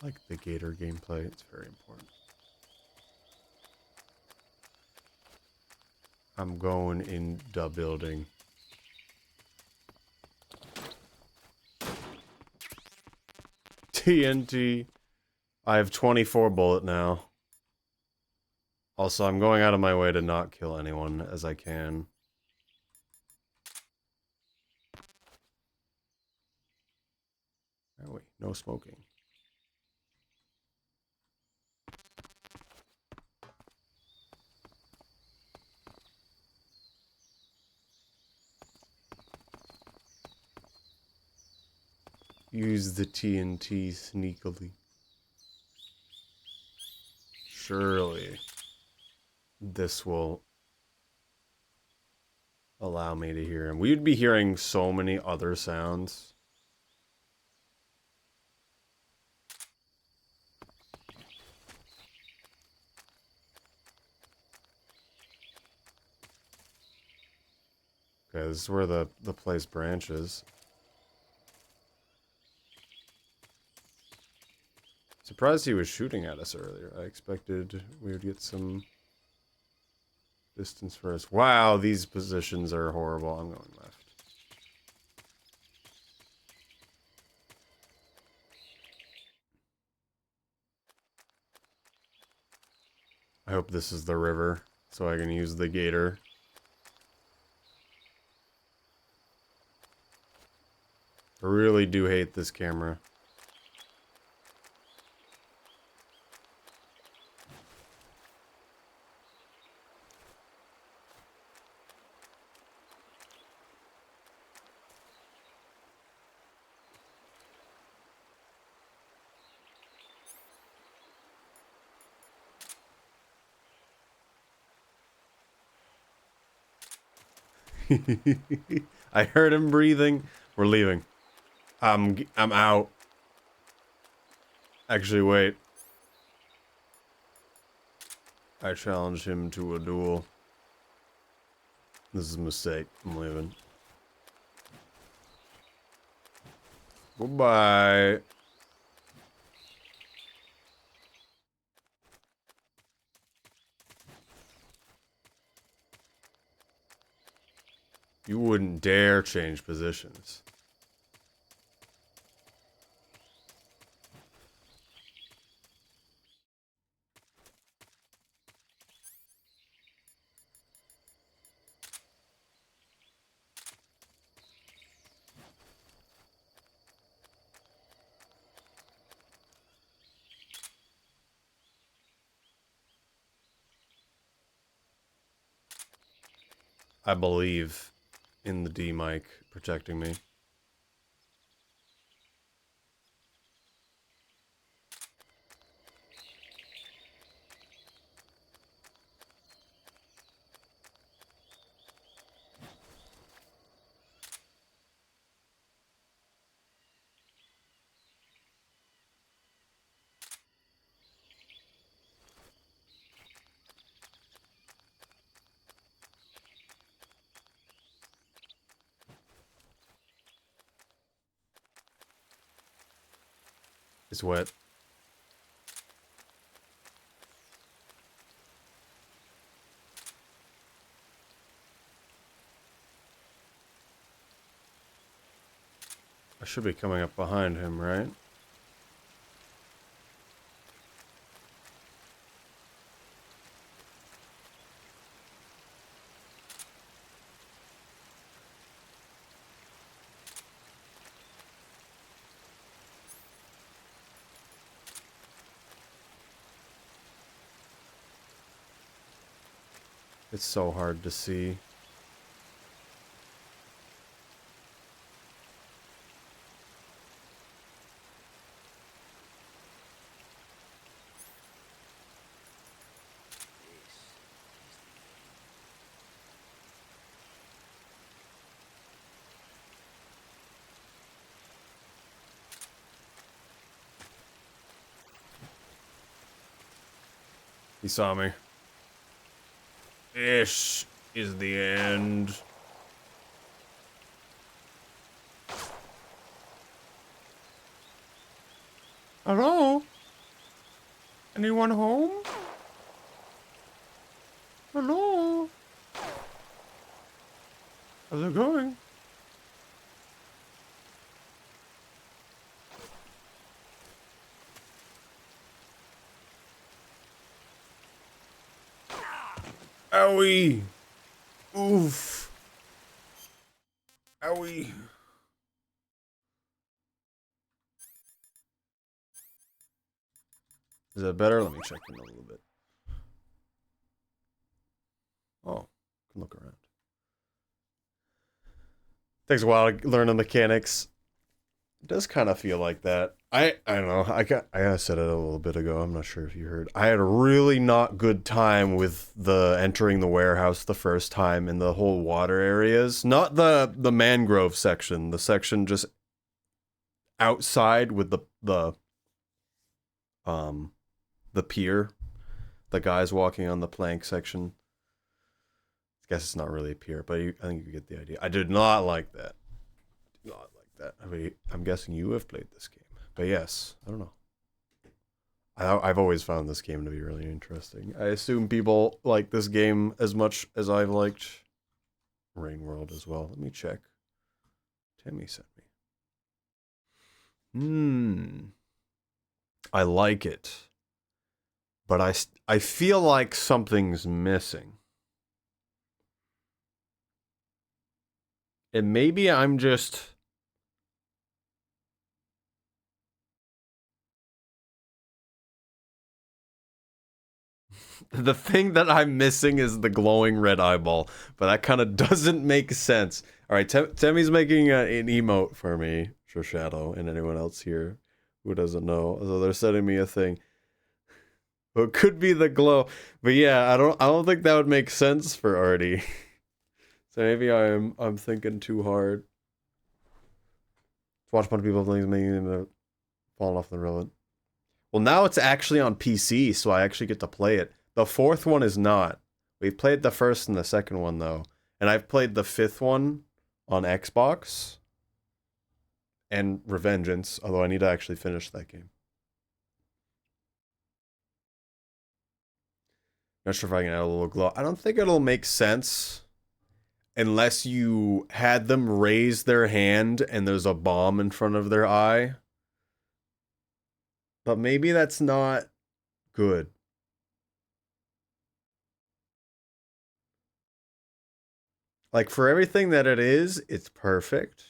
I like the Gator gameplay. It's very important. I'm going in the building. TNT. I have 24 bullet now. Also, I'm going out of my way to not kill anyone as I can. Oh wait, no smoking. Use the TNT sneakily. Surely this will allow me to hear him. We'd be hearing so many other sounds. Okay, this is where the place branches. Surprised he was shooting at us earlier. I expected we would get some distance first. Wow, these positions are horrible. I'm going left. I hope this is the river, so I can use the gator. I really do hate this camera. I heard him breathing. We're leaving. I'm out. Actually, wait. I challenge him to a duel. This is a mistake. I'm leaving. Goodbye. You wouldn't dare change positions. I believe in the D mic protecting me. It's wet. I should be coming up behind him, right? It's so hard to see. He saw me. This is the end. Hello? Anyone home? Hello? How's it going? Owie! Oof! Owie! Is that better? Let me check in a little bit. Oh, can look around. Takes a while to learn the mechanics. It does kind of feel like that. I don't know. I said it a little bit ago. I'm not sure if you heard. I had a really not good time with the entering the warehouse the first time in the whole water areas. Not the mangrove section. The section just outside with the pier. The guys walking on the plank section. I guess it's not really a pier, but I think you get the idea. I did not like that. Did not like that. I mean, I'm guessing you have played this game. But yes, I don't know. I've always found this game to be really interesting. I assume people like this game as much as I've liked Rain World as well. Let me check. Timmy sent me. I like it. But I feel like something's missing. And maybe I'm just... The thing that I'm missing is the glowing red eyeball, but that kind of doesn't make sense. All right, Temmy's making an emote for me, for Shadow, and anyone else here who doesn't know. So they're sending me a thing. Well, it could be the glow, but yeah, I don't think that would make sense for Artie. So maybe I'm thinking too hard. Watch a bunch of people making them falling off the road. Well, now it's actually on PC, so I actually get to play it. The fourth one is not. We played the first and the second one, though. And I've played the fifth one on Xbox and Revengeance, although I need to actually finish that game. Not sure if I can add a little glow. I don't think it'll make sense unless you had them raise their hand and there's a bomb in front of their eye. But maybe that's not good. Like, for everything that it is, it's perfect.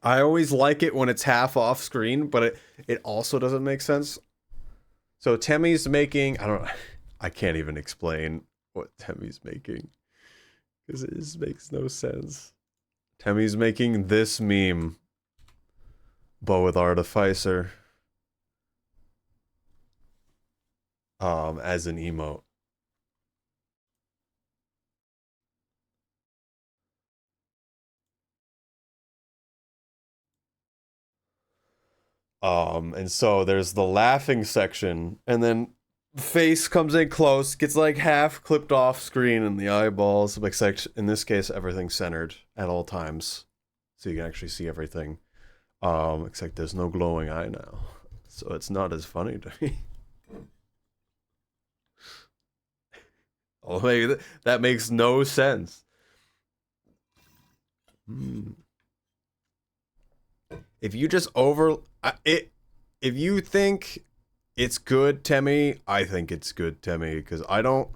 I always like it when it's half off screen, but it also doesn't make sense. So Temmie's making, I can't even explain what Temmie's making because it just makes no sense. Temmie's making this meme, but with Artificer as an emote. And so there's the laughing section, and then face comes in close, gets like half clipped off screen, and the eyeballs, like in this case, everything's centered at all times, so you can actually see everything. Except there's no glowing eye now, so it's not as funny to me. Oh, maybe that makes no sense. If you just if you think it's good, Temmie, I think it's good, Temmie, because I don't,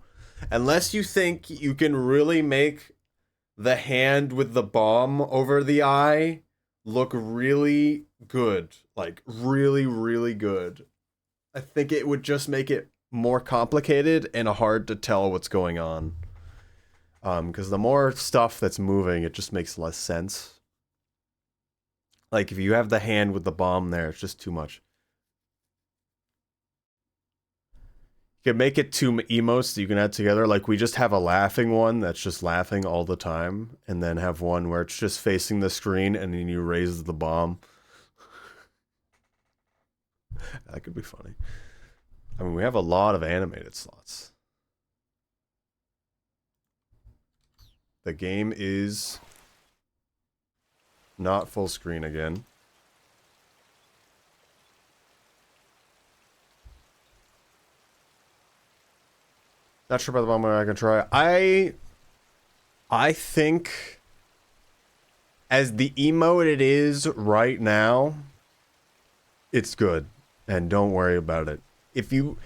unless you think you can really make the hand with the bomb over the eye look really good, like really, really good. I think it would just make it more complicated and hard to tell what's going on. Because the more stuff that's moving, it just makes less sense. Like, if you have the hand with the bomb there, it's just too much. You can make it two emotes that you can add together. Like, we just have a laughing one that's just laughing all the time, and then have one where it's just facing the screen and then you raise the bomb. That could be funny. I mean, we have a lot of animated slots. The game is not full screen again. Not sure about the bomb, but I can try. I think as the emote it is right now, it's good. And don't worry about it. If you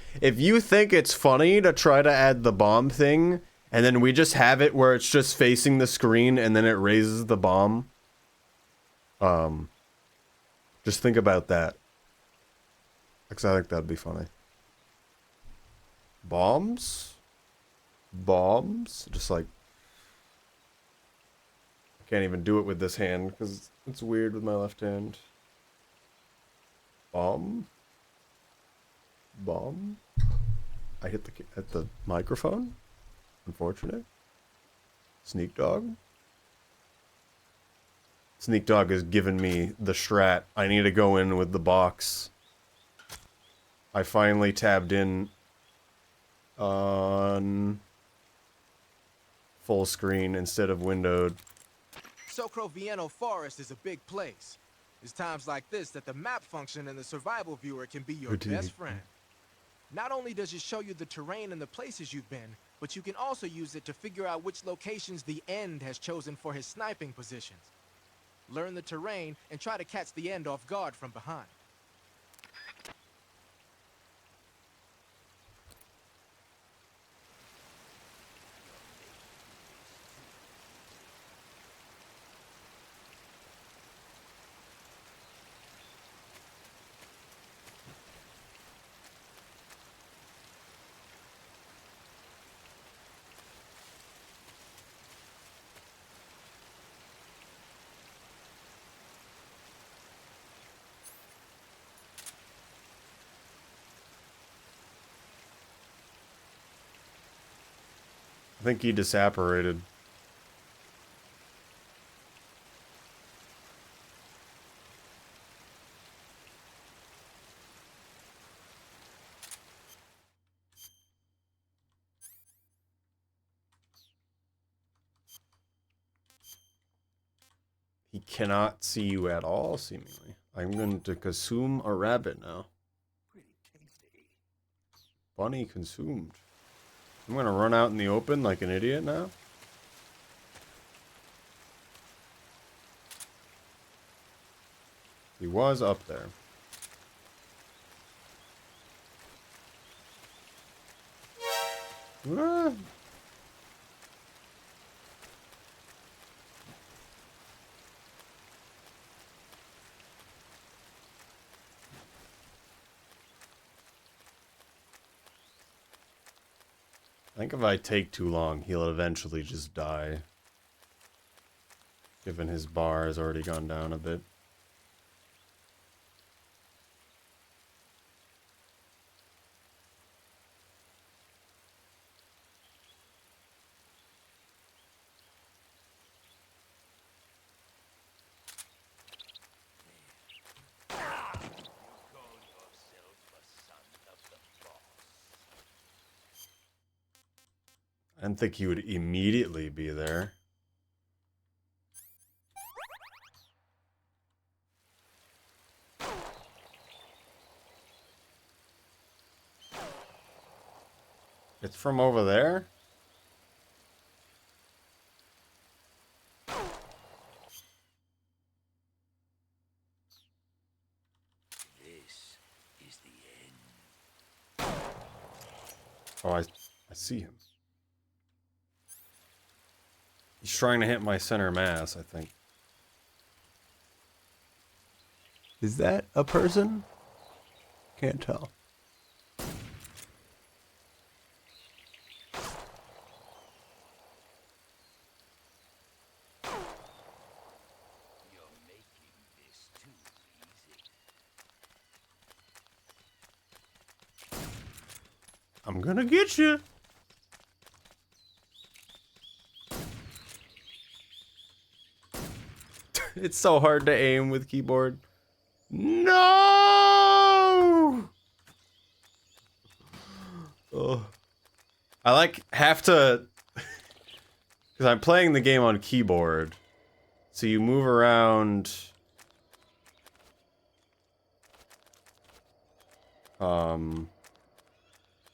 think it's funny to try to add the bomb thing, and then we just have it where it's just facing the screen and then it raises the bomb, just think about that. Because I think that'd be funny. Bombs? Just like, I can't even do it with this hand because it's weird with my left hand. Bomb? I hit the microphone. Unfortunate. Sneak Dog. Sneak Dog has given me the strat. I need to go in with the box. I finally tabbed in on full screen instead of windowed. Socrovieno Forest is a big place. It's times like this that the map function in the survival viewer can be your best friend. Not only does it show you the terrain and the places you've been, but you can also use it to figure out which locations the End has chosen for his sniping positions. Learn the terrain and try to catch the End off guard from behind. I think he disapparated. He cannot see you at all, seemingly. I'm going to consume a rabbit now. Bunny consumed. I'm going to run out in the open like an idiot now. He was up there. Ah. I think if I take too long, he'll eventually just die. Given his bar has already gone down a bit. I didn't think he would immediately be there. It's from over there? This is the end. Oh, I see him. He's trying to hit my center mass, I think. Is that a person? Can't tell. You're making this too easy. I'm gonna get you. It's so hard to aim with keyboard. No! Oh. I have to, because I'm playing the game on keyboard. So you move around with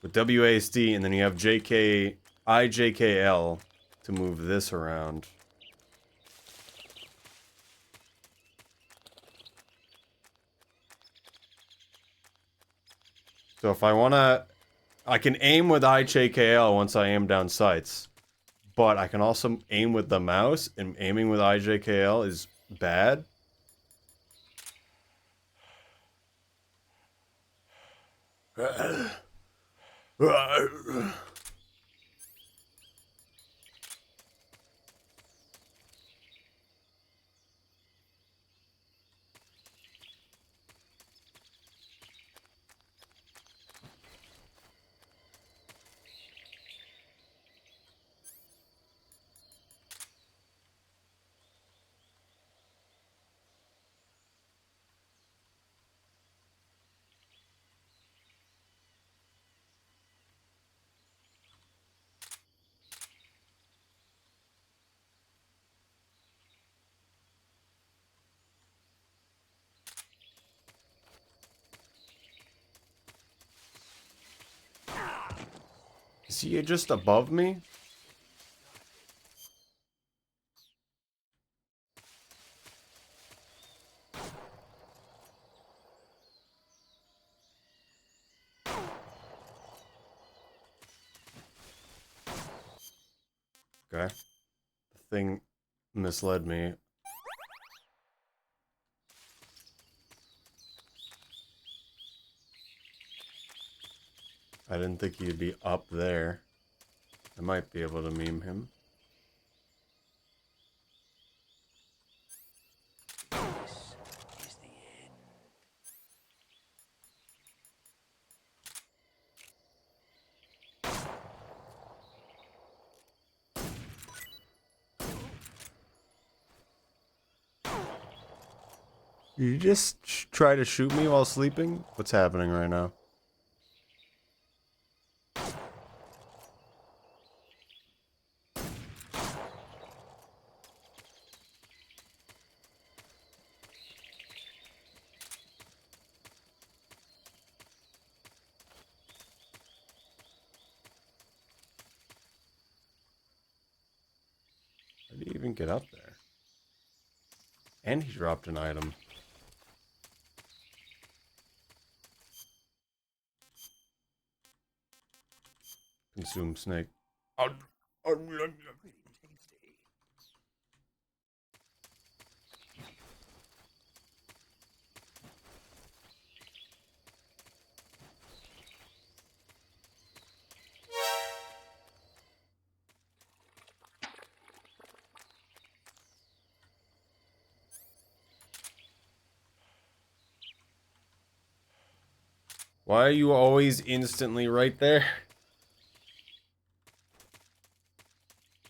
WASD, and then you have IJKL to move this around. So if I wanna, I can aim with IJKL once I aim down sights. But I can also aim with the mouse, and aiming with IJKL is bad. Is he just above me? Okay. The thing misled me. I didn't think he'd be up there. I might be able to meme him. This is the end. You just try to shoot me while sleeping? What's happening right now? How did he even get up there? And he dropped an item. Consume snake. Why are you always instantly right there?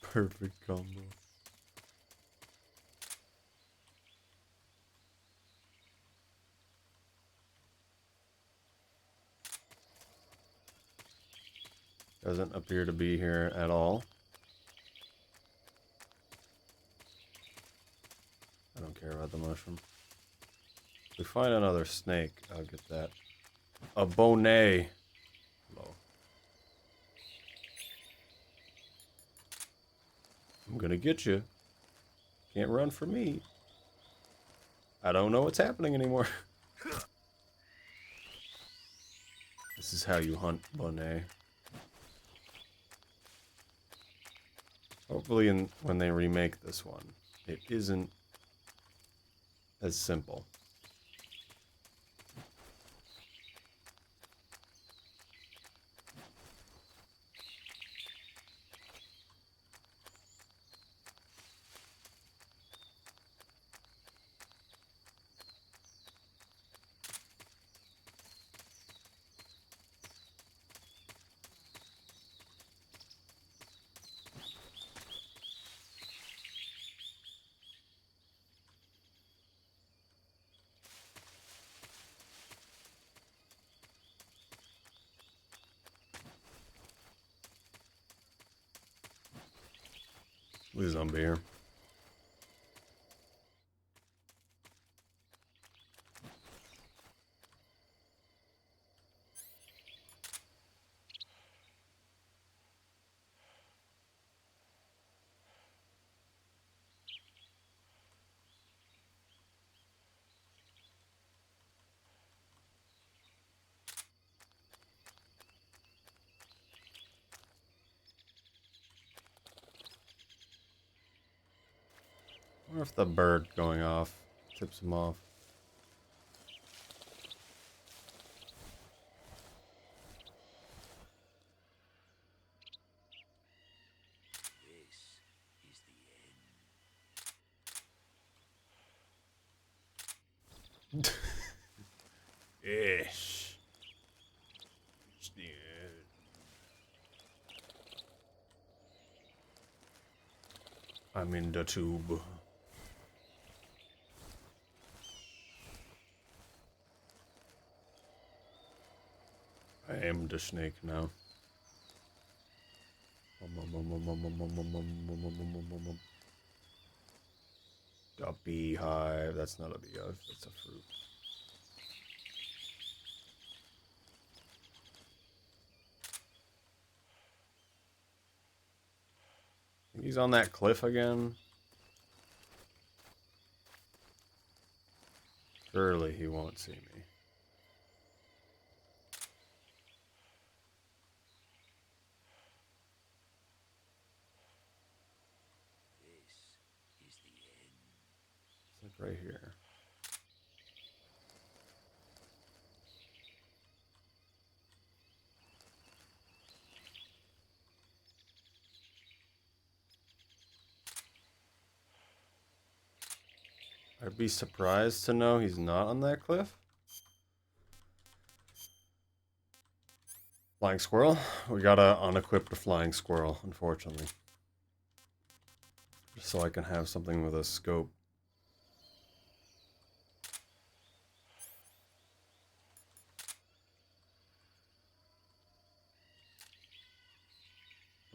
Perfect combo. Doesn't appear to be here at all. I don't care about the mushroom. If we find another snake, I'll get that. A bonnet. Hello. I'm gonna get you. Can't run from me. I don't know what's happening anymore. This is how you hunt bonnet. Hopefully when they remake this one, it isn't as simple. With zombie here. I wonder if the bird going off tips him off. Ish. It's the end. I'm in the tube. I am the snake now. A beehive. That's not a beehive. That's a fruit. He's on that cliff again. Surely he won't see me. It's like right here. I'd be surprised to know he's not on that cliff. Flying squirrel? We gotta unequip the flying squirrel, unfortunately. Just so I can have something with a scope.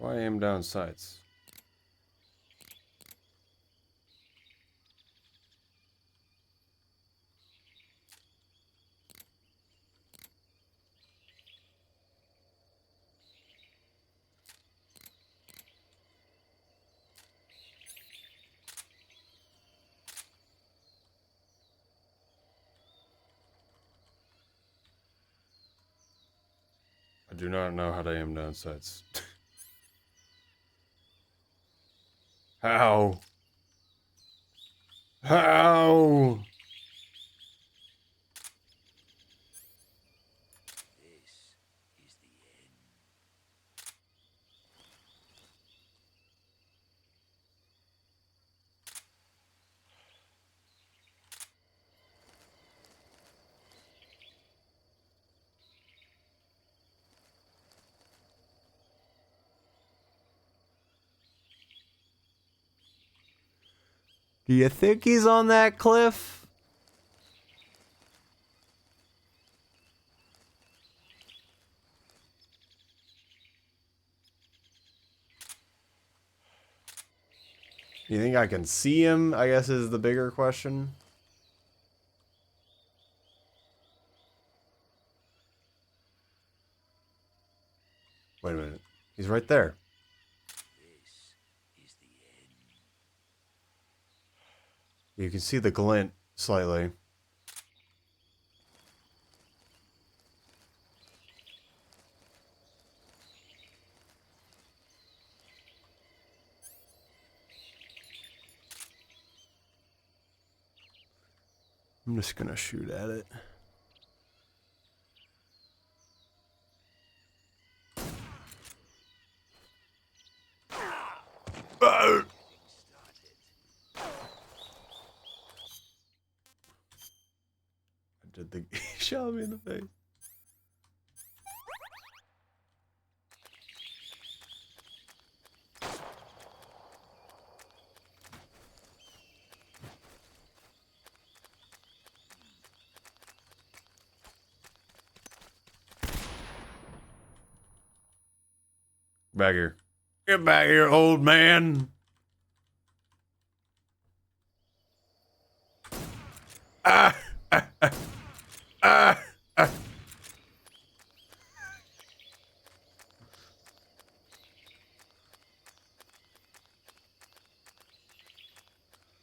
Why aim down sights? I do not know how to aim down sights. How? How? This is the end. Do you think he's on that cliff? You think I can see him? I guess is the bigger question. Wait a minute. He's right there. This is the end. You can see the glint slightly. I'm just gonna shoot at it. I did the he shot me in the face. Back here. Get back here, old man. Ah, ah, ah, ah, ah.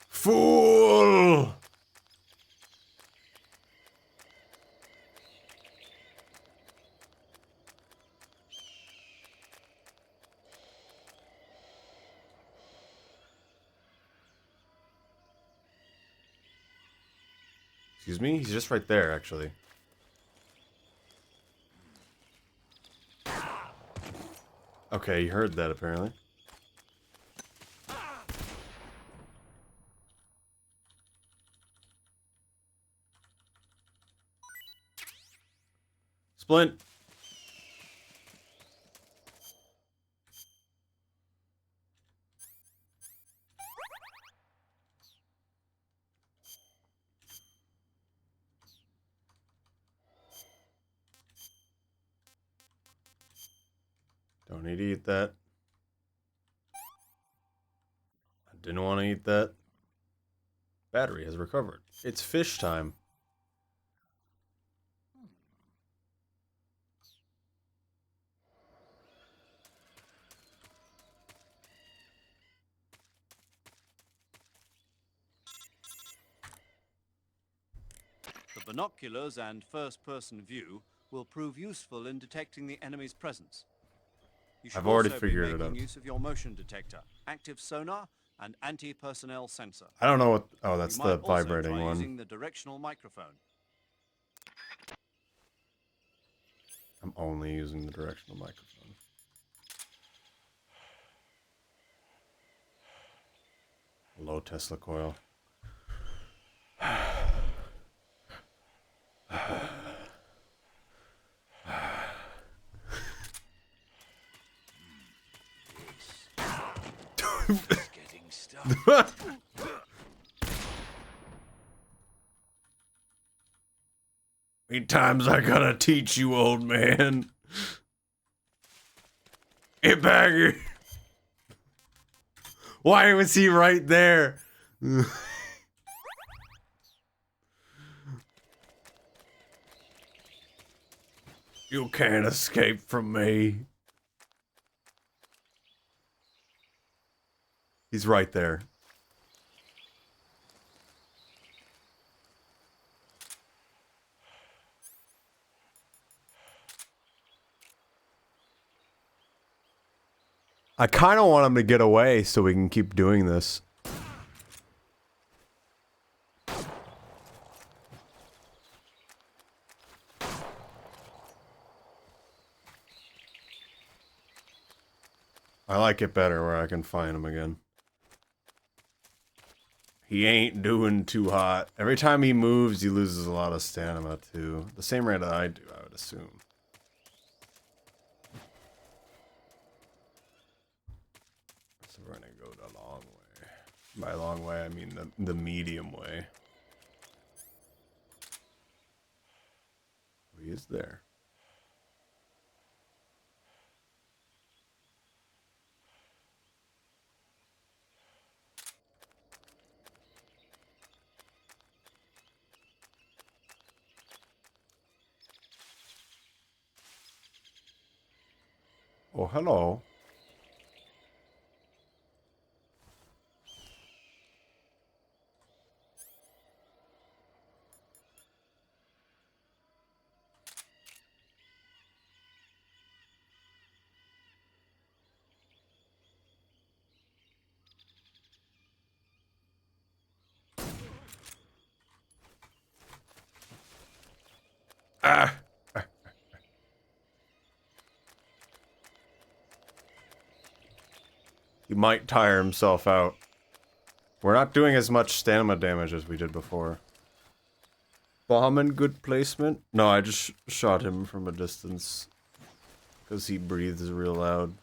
Fool! Excuse me? He's just right there, actually. Okay, you heard that, apparently. Splint! Don't need to eat that. I didn't want to eat that. Battery has recovered. It's fish time. The binoculars and first-person view will prove useful in detecting the enemy's presence. You should I've already also figured be it making out. use of your motion detector, active sonar, and anti-personnel sensor. I don't know what... Oh, that's You the might also vibrating try one. using the directional microphone. I'm only using the directional microphone. Low Tesla coil. It's getting stuck. Many times I gotta teach you, old man. Get back here. Why was he right there? You can't escape from me. He's right there. I kind of want him to get away so we can keep doing this. I like it better where I can find him again. He ain't doing too hot. Every time he moves, he loses a lot of stamina too. The same rate that I do, I would assume. So we're gonna go the long way. By long way, I mean the medium way. He is there. Oh, hello. Ah! He might tire himself out. We're not doing as much stamina damage as we did before. Bomb in good placement? No, I just shot him from a distance. Because he breathes real loud.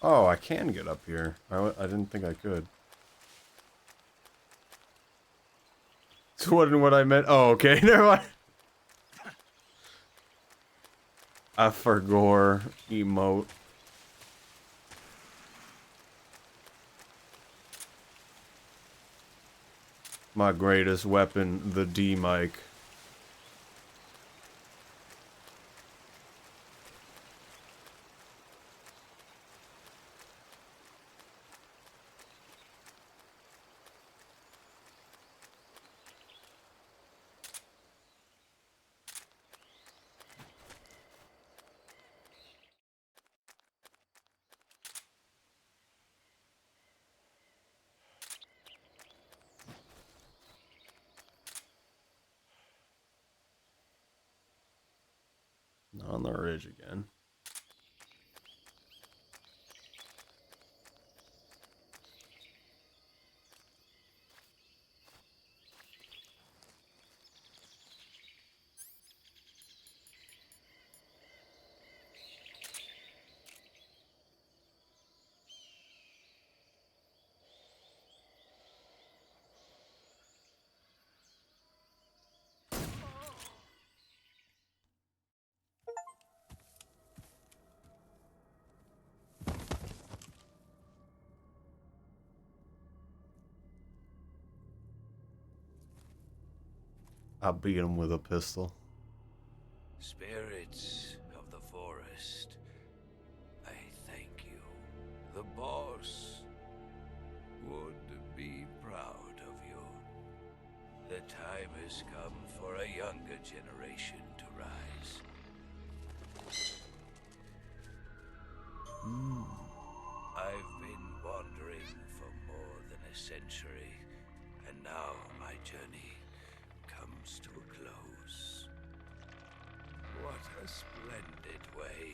Oh, I can get up here. I didn't think I could. It wasn't what I meant. Oh, okay, never mind. A Fergor emote. My greatest weapon, the D mic. On the ridge again. I beat him with a pistol. Spirits of the forest, I thank you. The boss would be proud of you. The time has come for a younger generation to rise. I've been wandering for more than a century, and now my journey comes to a close. What a splendid way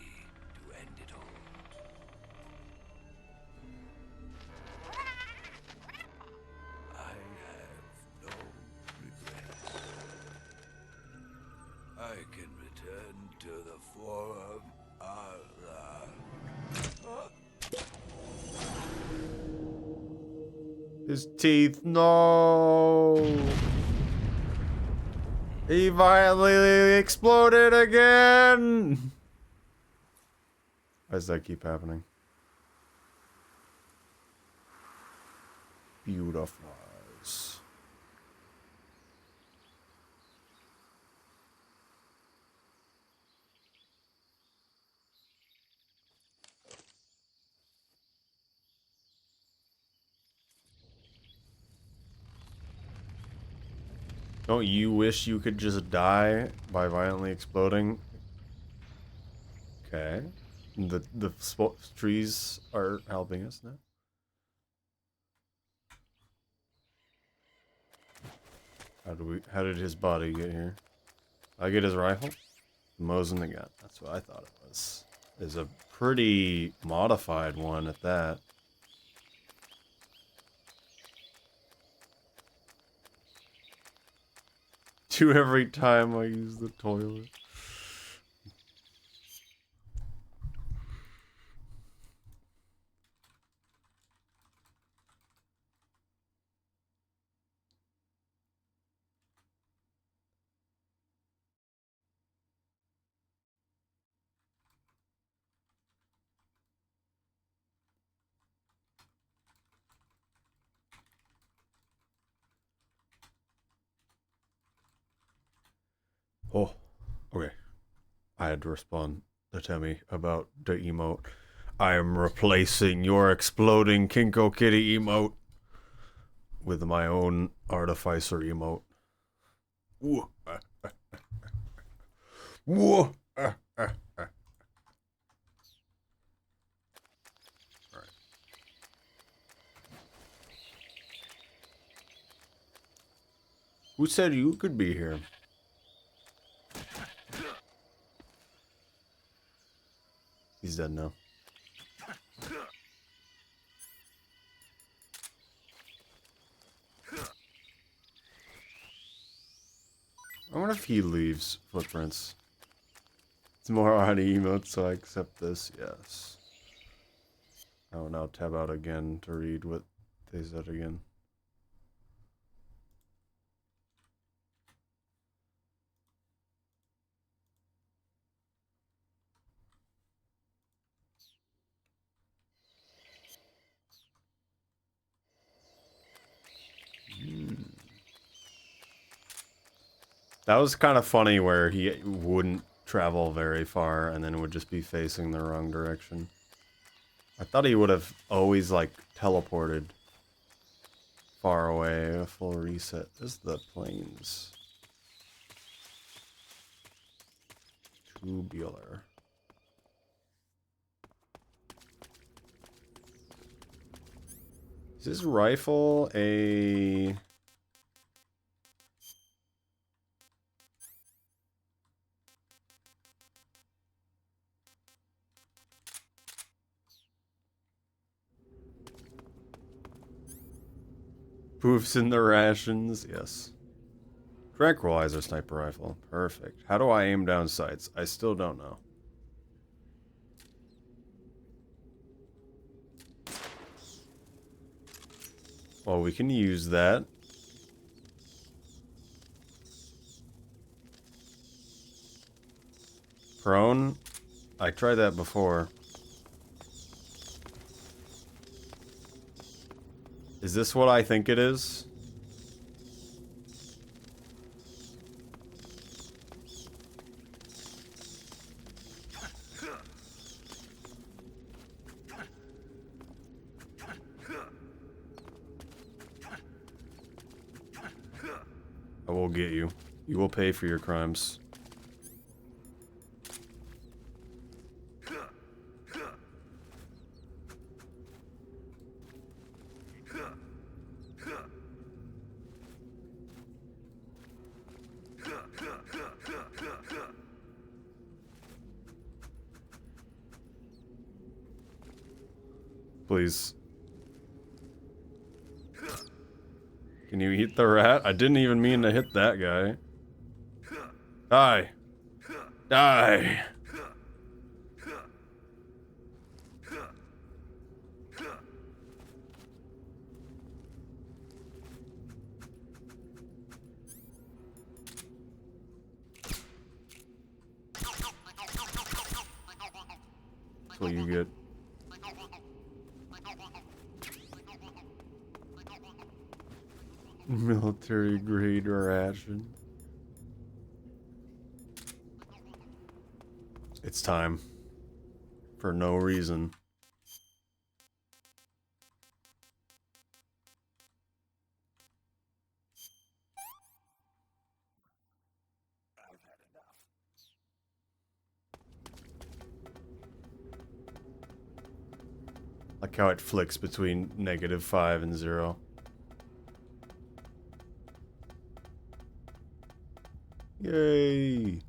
to end it all. I have no regrets. I can return to the Forum Allah. His teeth, no. He violently exploded again! Why does that keep happening? Beautifies. Don't you wish you could just die by violently exploding? Okay. The trees are helping us now. How did his body get here? I get his rifle? Mosin the gun. That's what I thought it was. It's a pretty modified one at that. Do every time I use the toilet. Oh, okay. I had to respond to Temmie about the emote. I am replacing your exploding Kinko Kitty emote with my own Artificer emote. Whoa. Whoa. Who said you could be here? He's dead now. I wonder if he leaves footprints. It's more on emotes, so I accept this. Yes. I will now tab out again to read what they said again. That was kind of funny where he wouldn't travel very far and then would just be facing the wrong direction. I thought he would have always, like, teleported far away, a full reset. This is the plains. Tubular. Is this rifle a... Poofs in the rations? Yes. Tranquilizer sniper rifle. Perfect. How do I aim down sights? I still don't know. Well, we can use that. Prone? I tried that before. Is this what I think it is? I will get you. You will pay for your crimes. Please. Can you eat the rat? I didn't even mean to hit that guy. Die. Die. what you get. Military grade ration. It's time. For no reason. Like how it flicks between -5 and 0. Yay!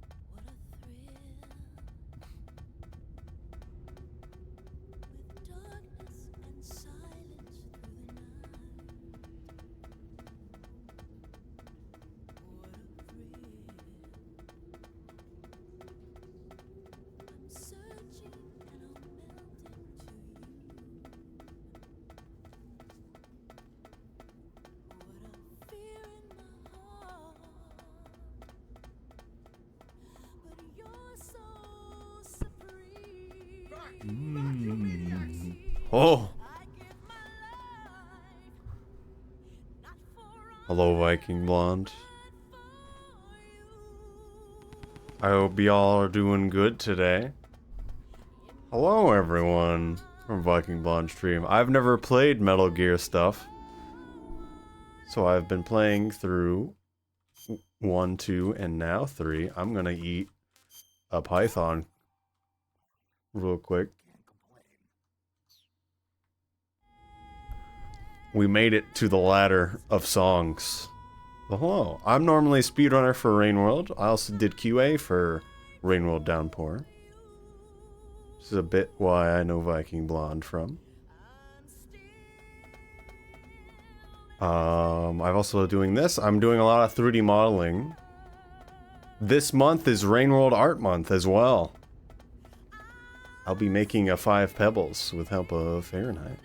Oh! Hello, Viking Blonde. I hope y'all are doing good today. Hello, everyone from Viking Blonde Stream. I've never played Metal Gear stuff, so I've been playing through 1, 2, and now 3. I'm gonna eat a python real quick. We made it to the ladder of songs. Well, hello. I'm normally a speedrunner for Rainworld. I also did QA for Rainworld Downpour. This is a bit why I know Viking Blonde from. I'm also doing this. I'm doing a lot of 3D modeling. This month is Rainworld Art Month as well. I'll be making a 5 Pebbles with help of Fahrenheit.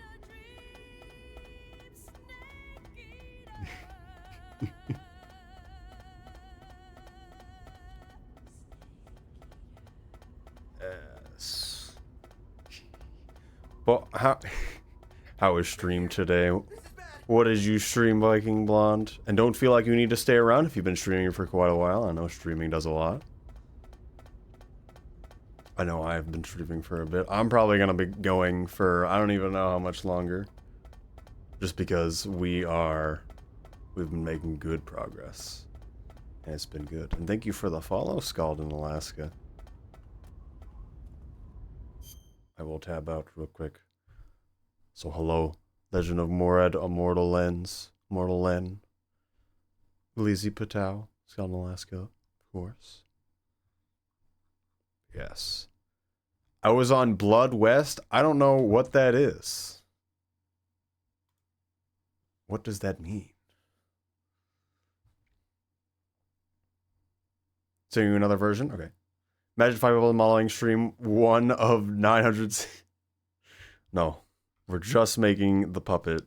Yes. Well, how was stream today? What did you stream, Viking Blonde? And don't feel like you need to stay around if you've been streaming for quite a while. I know streaming does a lot. I know I've been streaming for a bit. I'm probably going to be going for, I don't even know how much longer. Just because we've been making good progress. And it's been good. And thank you for the follow, Scald in Alaska. I will tab out real quick. So hello, Legend of Morad, Immortal Lens, Mortal Len, Lizzie Patow, Scald in Alaska, of course. Yes. I was on Blood West. I don't know what that is. What does that mean? Sending you another version? Okay. Imagine 5 people modeling stream 1 of 900. No. We're just making the puppet.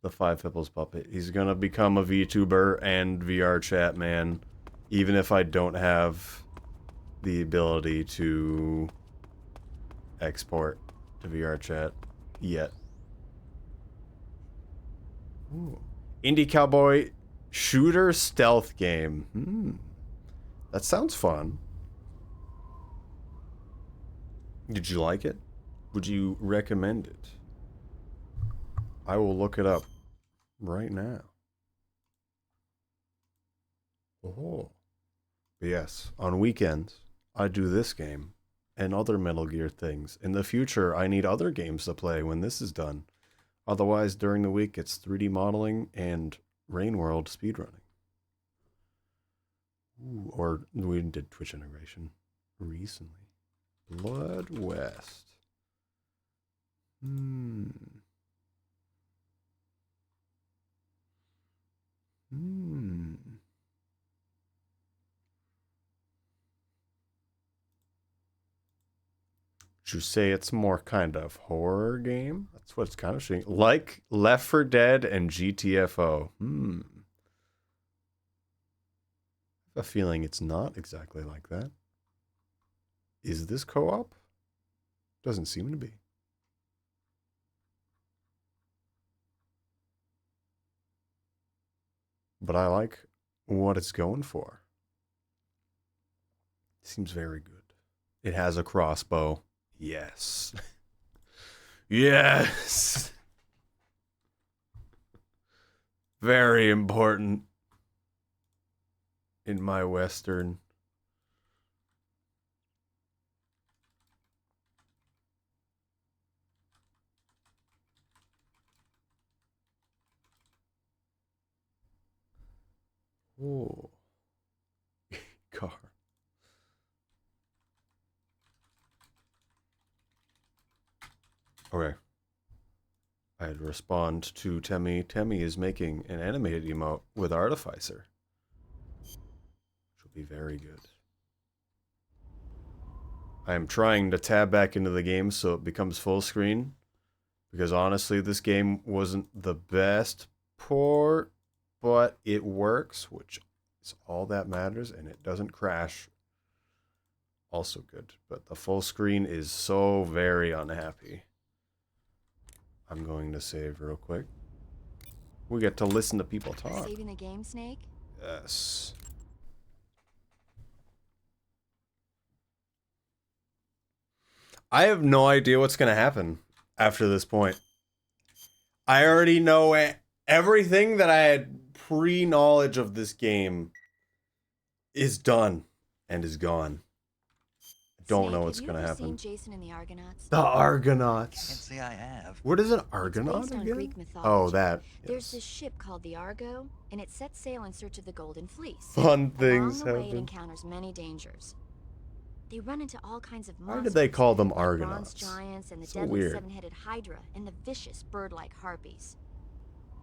The 5 Pipples puppet. He's gonna become a VTuber and VR chat man. Even if I don't have the ability to export to VR chat yet. Ooh. Indie Cowboy shooter stealth game. That sounds fun. Did you like it? Would you recommend it? I will look it up right now. Oh. But yes, on weekends, I do this game and other Metal Gear things. In the future, I need other games to play when this is done. Otherwise, during the week, it's 3D modeling and Rainworld speedrunning. Ooh, or we did Twitch integration recently. Blood West. Would you say it's more kind of horror game? That's what it's kind of showing. Like Left 4 Dead and GTFO. I have a feeling it's not exactly like that. Is this co-op? Doesn't seem to be. But I like what it's going for. Seems very good. It has a crossbow. Yes. Yes. Very important in my Western. Oh. Car. Okay. I'd respond to Temmie. Temmie is making an animated emote with Artificer. Which will be very good. I am trying to tab back into the game so it becomes full screen. Because honestly, this game wasn't the best port, but it works, which is all that matters, and it doesn't crash. Also good. But the full screen is so very unhappy. I'm going to save real quick. We get to listen to people talk. Saving the game, Snake? Yes. I have no idea what's going to happen after this point. I already know everything that I had pre-knowledge of this game is done and is gone. Don't know what's going to happen. Have you ever seen Jason and the Argonauts? The Argonauts. Can't say I have. What is an It's Argonaut based on again? Greek mythology. Oh, that. There's this ship called the Argo, and it sets sail in search of the Golden Fleece. Fun things Along the way, it happen. encounters many dangers. They run into all kinds of Why monsters. did they call them like Argonauts? bronze giants and the So deadly weird. seven-headed Hydra and the vicious bird-like harpies.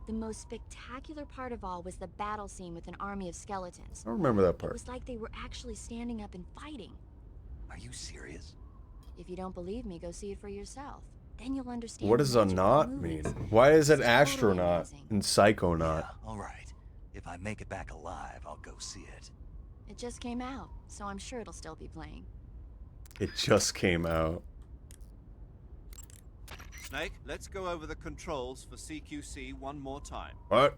The most spectacular part of all was the battle scene with an army of skeletons. I remember that It part. was like they were actually standing up and fighting. Are you serious? If you don't believe me, go see it for yourself. Then you'll understand. What the does a magic of the knot mean? movies. Why is it It's totally astronaut amazing. and psychonaut? Yeah, all right. If I make it back alive, I'll go see it. It just came out, so I'm sure it'll still be playing. It just came out. Snake, let's go over the controls for CQC one more time. What?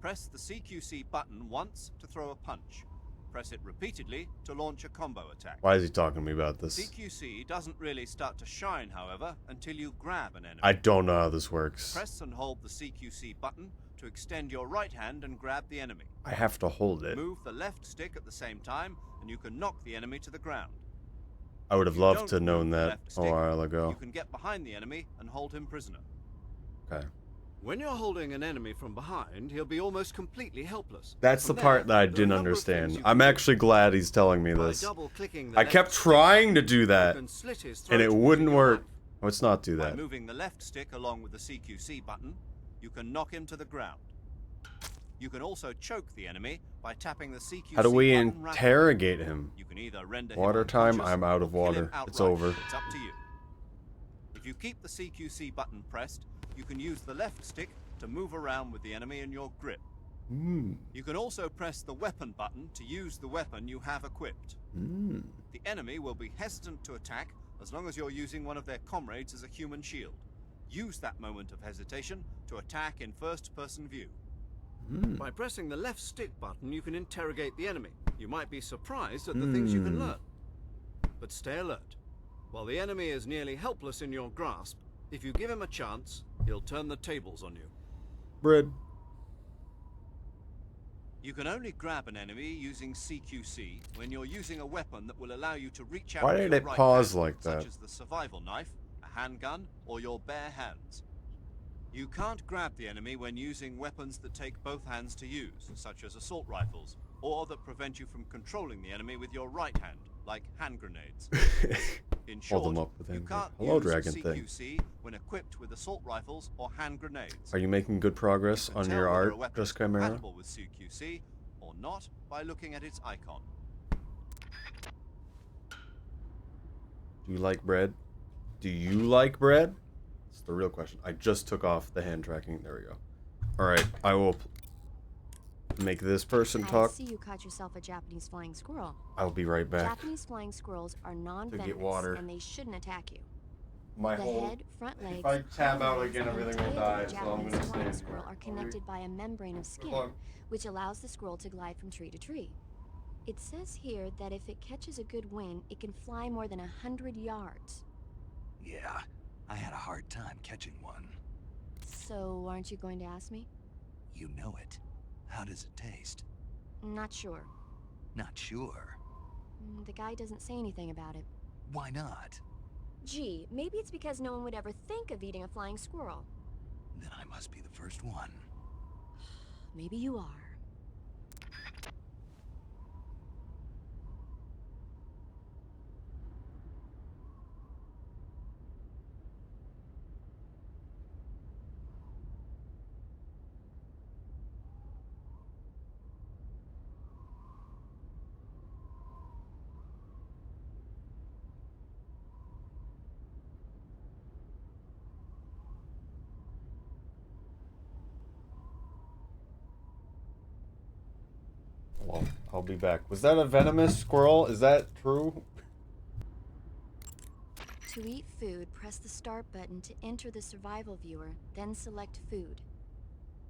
Press the CQC button once to throw a punch. Press it repeatedly to launch a combo attack. Why is he talking to me about this? CQC doesn't really start to shine, however, until you grab an enemy. I don't know how this works. Press and hold the CQC button to extend your right hand and grab the enemy. I have to hold it. Move the left stick at the same time, and you can knock the enemy to the ground. I would have If you loved don't to have known move the that left a stick, while ago. You can get behind the enemy and hold him prisoner. Okay. When you're holding an enemy from behind, he'll be almost completely helpless. That's the From part there, that I there are a didn't number of things understand. you I'm can do. actually glad he's telling me By this. double-clicking the I left kept stick, trying to do that, you can slit his and throat it using wouldn't your work. knife. Let's not do By that. moving the left stick along with the CQC button, you can knock him to the ground. You can also choke the enemy by tapping the CQC How do we button rapidly. interrogate him? You can either render Water him time, unconscious I'm out or of kill him water. It's outright. over. It's up to you. If you keep the CQC button pressed, you can use the left stick to move around with the enemy in your grip. You can also press the weapon button to use the weapon you have equipped. The enemy will be hesitant to attack as long as you're using one of their comrades as a human shield. Use that moment of hesitation to attack in first-person view. By pressing the left stick button, you can interrogate the enemy. You might be surprised at the things you can learn. But stay alert. While the enemy is nearly helpless in your grasp, if you give him a chance, he'll turn the tables on you. Bread. You can only grab an enemy using CQC when you're using a weapon that will allow you to reach out Why with did your it right pause hand, like that? such as the survival knife, a handgun, or your bare hands. You can't grab the enemy when using weapons that take both hands to use, such as assault rifles, or that prevent you from controlling the enemy with your right hand, like hand grenades. In short, Hold them up with you anger. can't Hello, use dragon thing. CQC when equipped with assault rifles or hand grenades. Are you making good progress You can on tell your whether art, a weapon Just is Chimera? compatible with CQC or not by looking at its icon. Do you like bread? Do you like bread? It's the real question. I just took off the hand tracking. There we go. Alright, I will make this person I talk. see you caught yourself a Japanese flying squirrel. I'll be right back. Japanese flying squirrels are water. non-venomous, and they shouldn't attack you. my The whole... head, front legs, If I tab out hind legs, again, and everything will tail of die, the so I'm Japanese gonna stay flying in squirrel here. are connected by a membrane of skin, on. which allows the squirrel to glide from tree to tree. It says here that if it catches a good wind, it can fly more than 100 yards. Yeah, I had a hard time catching one. So, aren't you going to ask me? You know it. How does it taste? Not sure. Not sure. The guy doesn't say anything about it. Why not? Gee, maybe it's because no one would ever think of eating a flying squirrel. Then I must be the first one. Maybe you are. Well, I'll be back. Was that a venomous squirrel? Is that true? To eat food, press the start button to enter the survival viewer, then select food.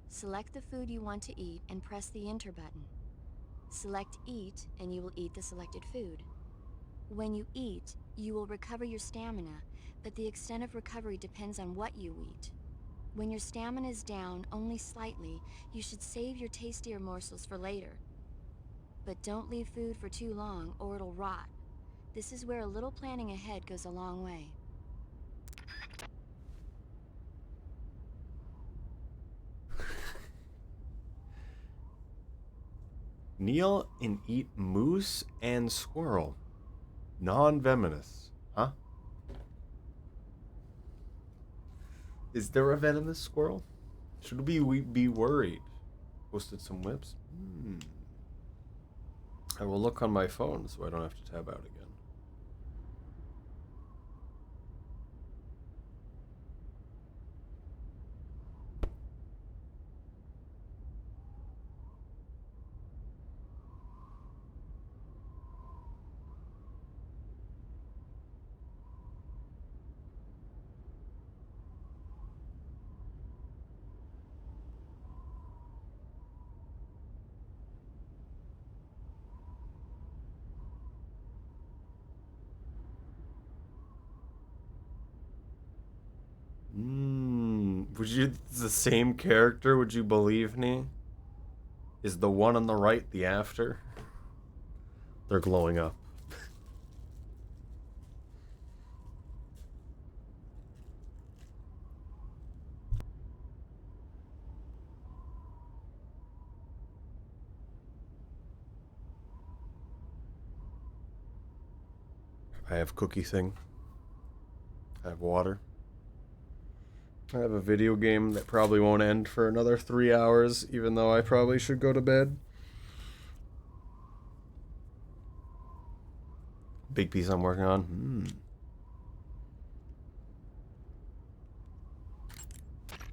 Select the food you want to eat and press the enter button. Select eat and you will eat the selected food. When you eat, you will recover your stamina, but the extent of recovery depends on what you eat. When your stamina is down only slightly, you should save your tastier morsels for later. But don't leave food for too long or it'll rot. This is where a little planning ahead goes a long way. Kneel and eat moose and squirrel. Non-venomous. Huh? Is there a venomous squirrel? Should we be worried? Posted some whips? I will look on my phone so I don't have to tab out again. Would you, the same character, would you believe me? Is the one on the right the after? They're glowing up. I have cookie thing. I have water. I have a video game that probably won't end for another 3 hours, even though I probably should go to bed. Big piece I'm working on.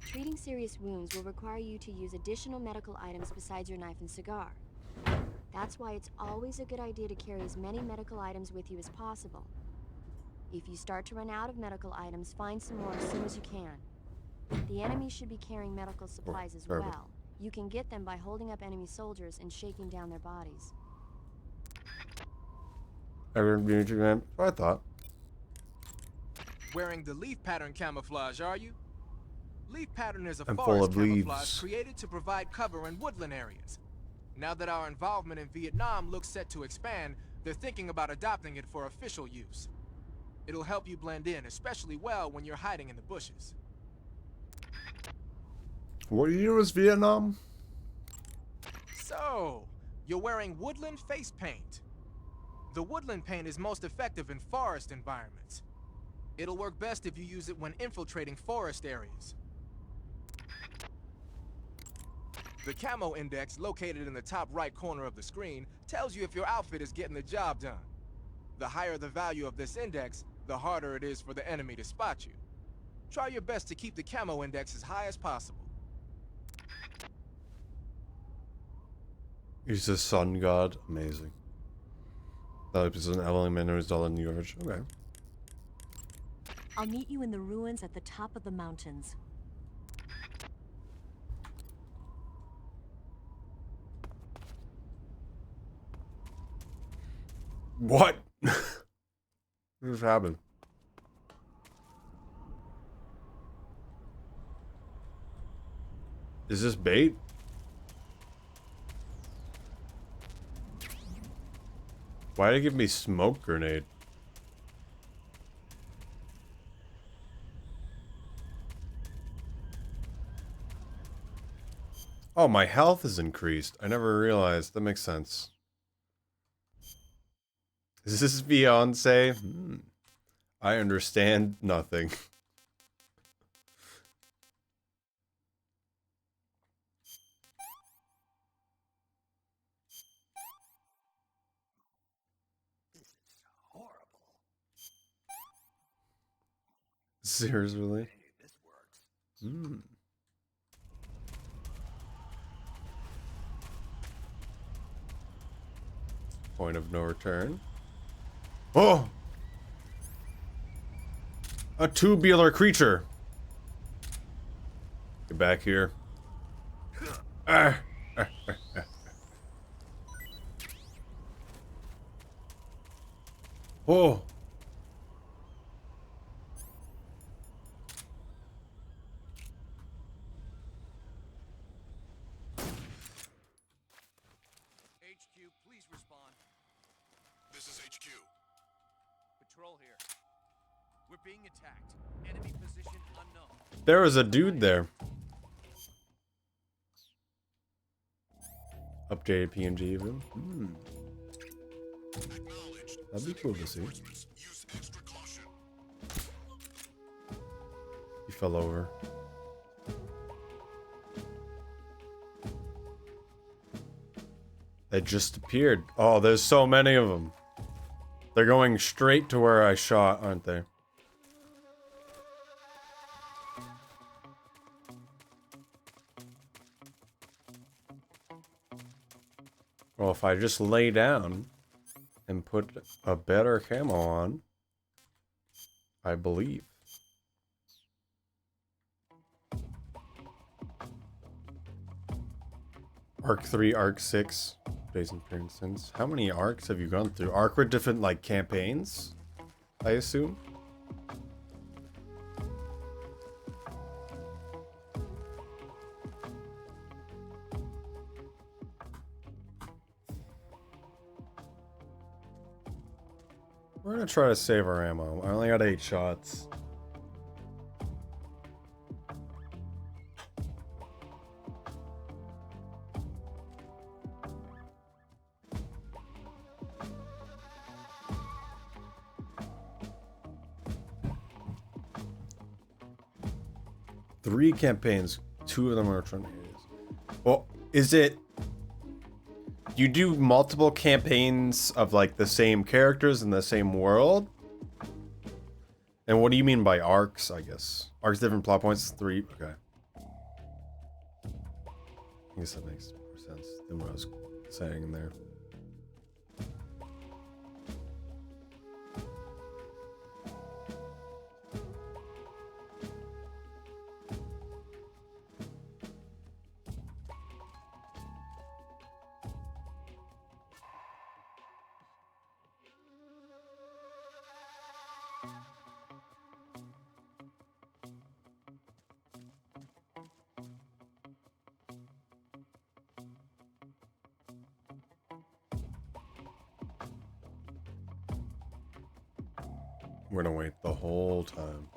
Treating serious wounds will require you to use additional medical items besides your knife and cigar. That's why it's always a good idea to carry as many medical items with you as possible. If you start to run out of medical items, find some more as soon as you can. The enemy should be carrying medical supplies as well. You can get them by holding up enemy soldiers and shaking down their bodies. I thought. Wearing the leaf pattern camouflage, are you? Leaf pattern is a I'm full forest of camouflage leaves. created to provide cover in woodland areas. Now that our involvement in Vietnam looks set to expand, they're thinking about adopting it for official use. It'll help you blend in, especially well when you're hiding in the bushes. What year was Vietnam? So, you're wearing woodland face paint. The woodland paint is most effective in forest environments. It'll work best if you use it when infiltrating forest areas. The camo index, located in the top right corner of the screen, tells you if your outfit is getting the job done. The higher the value of this index, the harder it is for the enemy to spot you. Try your best to keep the camo index as high as possible. He's a sun god. Amazing. That is an element who's all in the average. Okay. I'll meet you in the ruins at the top of the mountains. What? What just happened? Is this bait? Why did it give me smoke grenade? Oh, my health is increased. I never realized. That makes sense. Is this Beyonce? I understand nothing. Horrible. Seriously? Hey, this works. Point of no return. Oh! A tubular creature. Get back here. Ah. Oh. HQ, please respond. This is HQ. Patrol here. We're being attacked. Enemy position unknown. There was a dude there. Updated PNG of him. Acknowledged. That'd be cool to see. Use extra caution. He fell over. They just appeared. Oh, there's so many of them. They're going straight to where I shot, aren't they? Well, if I just lay down and put a better camo on, I believe. Arc 3, Arc 6, Jason Princeton's. How many arcs have you gone through? Arc with different, like, campaigns, I assume? We're gonna try to save our ammo. I only got 8 shots. Three campaigns, 2 of them are tornadoes. Well, is it... You do multiple campaigns of, like, the same characters in the same world? And what do you mean by arcs, I guess? Arcs, different plot points, 3, okay. I guess that makes more sense than what I was saying in there. We're gonna wait the whole time.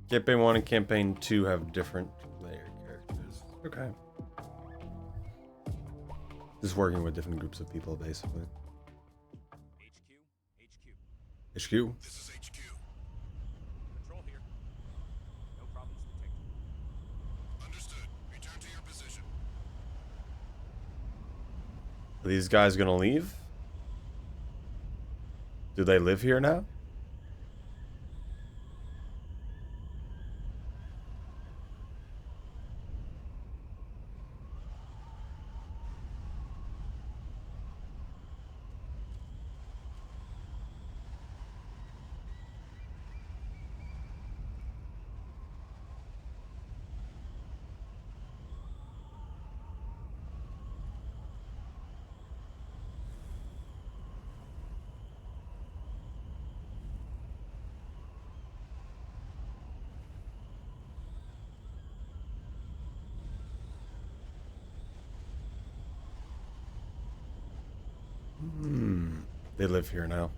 Campaign 1 and Campaign 2 have different player characters. Okay. Just working with different groups of people, basically. HQ. HQ? This is HQ. Patrol here. No problems detected. Understood. Return to your position. Are these guys gonna leave? Do they live here now? They live here now.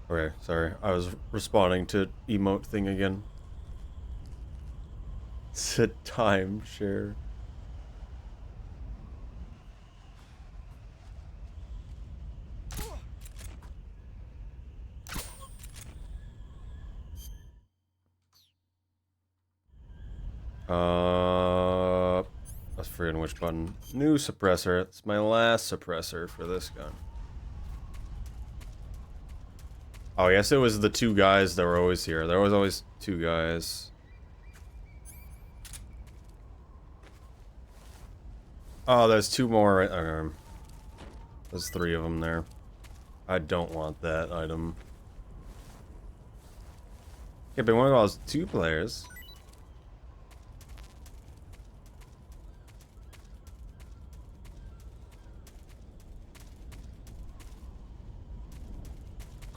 Okay, sorry. I was responding to emote thing again. It's a timeshare. I was forgetting which button. New suppressor. It's my last suppressor for this gun. Oh, I guess it was the two guys that were always here. There was always two guys. Oh, there's two more. Right, okay. There's three of them there. I don't want that item. Yeah, but one of those two players.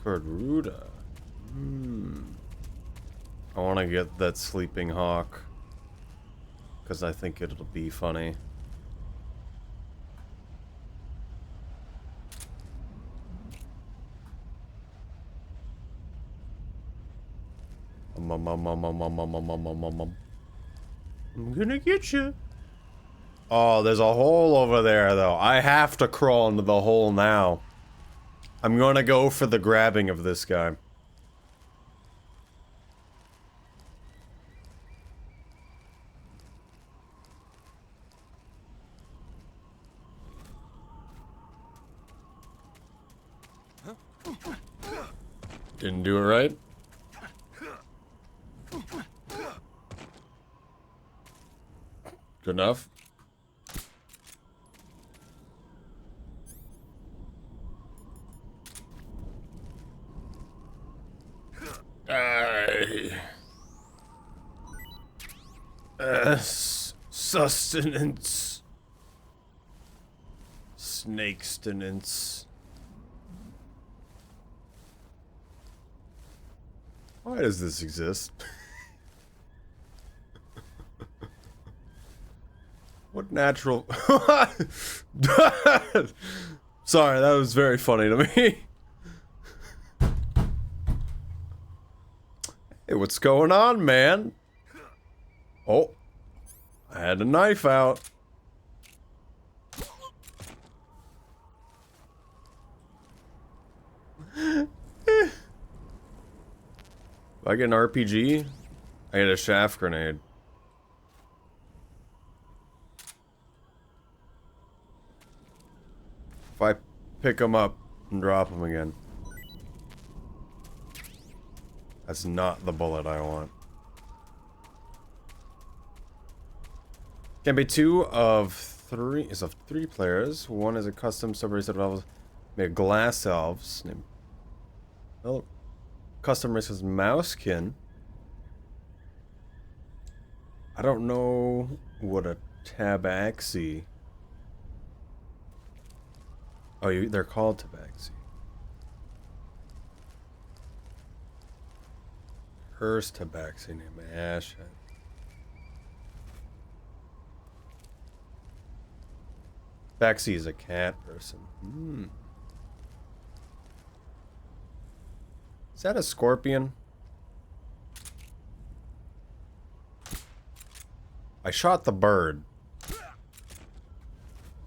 Cordruda. I want to get that sleeping hawk. Because I think it'll be funny. I'm gonna get you. Oh, there's a hole over there, though. I have to crawl into the hole now. I'm gonna go for the grabbing of this guy. Didn't do it right. Good enough. Sustenance. Snakestenance. Why does this exist? What natural... Sorry, that was very funny to me. Hey, what's going on, man? Oh. I had a knife out. If I get an RPG, I get a shaft grenade. If I pick them up and drop them again. That's not the bullet I want. Can be two of three. Is of three players. One is a custom subrace that develops made glass elves named. Well, custom race is Mousekin. I don't know what a tabaxi. Oh, they're called tabaxi. Hers tabaxi named Ash. Tabaxi is a cat person. Is that a scorpion? I shot the bird.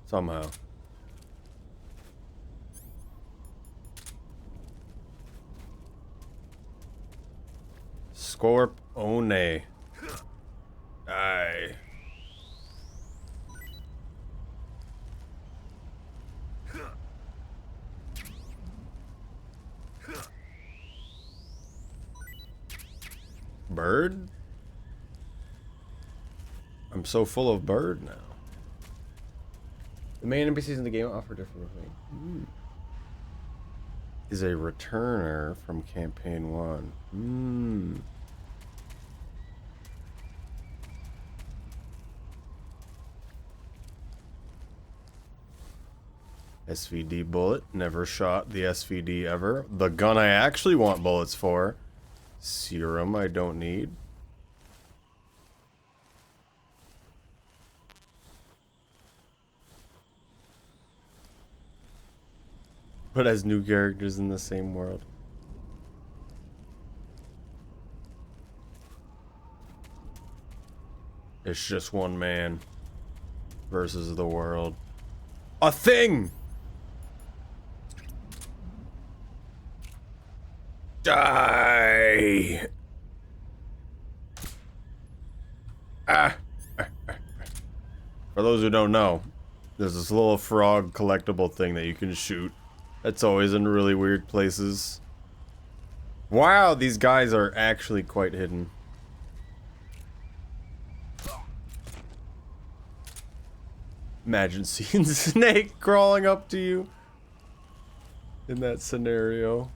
Somehow. Scorp-one. Aye. Bird? I'm so full of bird now. The main NPCs in the game offer different things. Is a returner from campaign 1. SVD bullet. Never shot the SVD ever. The gun I actually want bullets for. Serum I don't need. but as new characters in the same world. It's just one man versus the world. A thing! Die! Ah! For those who don't know, there's this little frog collectible thing that you can shoot. That's always in really weird places. Wow, these guys are actually quite hidden. Imagine seeing Snake crawling up to you in that scenario.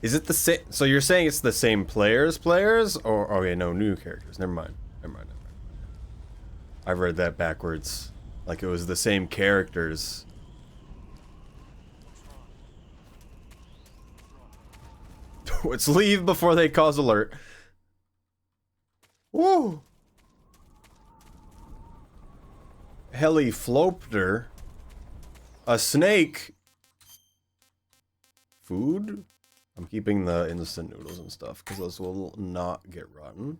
Is it the same? So you're saying it's the same players, or okay, no, new characters. Never mind. I've read that backwards, like it was the same characters. Let's leave before they cause alert. Woo! Heliflopter. A snake. Food? I'm keeping the instant noodles and stuff because those will not get rotten.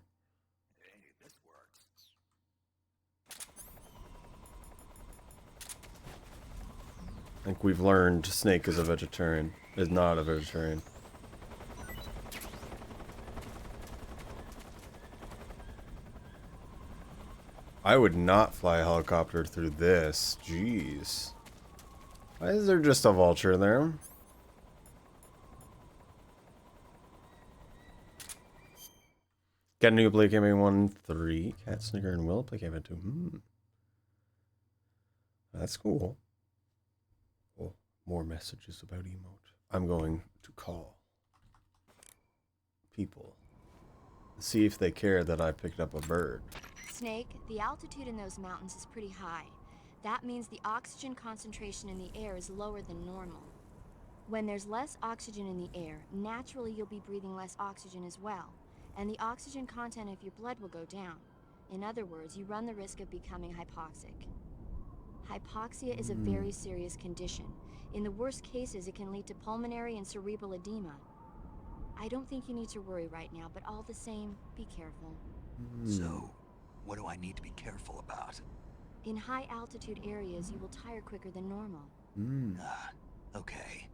I think we've learned Snake is a vegetarian. Is not a vegetarian. I would not fly a helicopter through this. Jeez. Why is there just a vulture there? Got a new play campaign 1-3. Cat, Snicker, and Will play campaign 2. That's cool. Oh, more messages about emote. I'm going to call people. See if they care that I picked up a bird. Snake, the altitude in those mountains is pretty high. That means the oxygen concentration in the air is lower than normal. When there's less oxygen in the air, naturally you'll be breathing less oxygen as well, and the oxygen content of your blood will go down. In other words, you run the risk of becoming hypoxic. Hypoxia is a very serious condition. In the worst cases, it can lead to pulmonary and cerebral edema. I don't think you need to worry right now, but all the same, be careful. So, what do I need to be careful about? In high altitude areas, you will tire quicker than normal. Okay.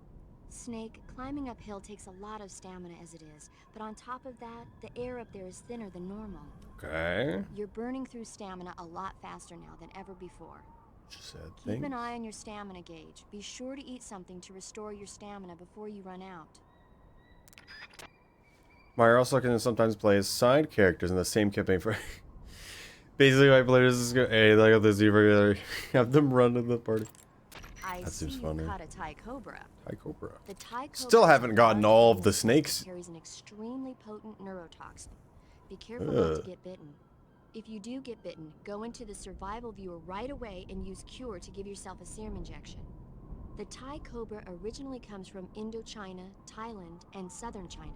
Snake, climbing uphill takes a lot of stamina as it is, but on top of that, the air up there is thinner than normal. Okay. You're burning through stamina a lot faster now than ever before. Said Keep an eye on your stamina gauge. Be sure to eat something to restore your stamina before you run out. Meyer also can sometimes play as side characters in the same campaign for... Basically, my players is going to... Hey, look at this zebra. Have them run to the party. That seems funny. Caught a Thai cobra. Thai cobra. The Thai cobra Still haven't gotten all of the snakes. Carries an extremely potent neurotoxin. Be careful not to get bitten. If you do get bitten, go into the survival viewer right away and use Cure to give yourself a serum injection. The Thai cobra originally comes from Indochina, Thailand, and southern China.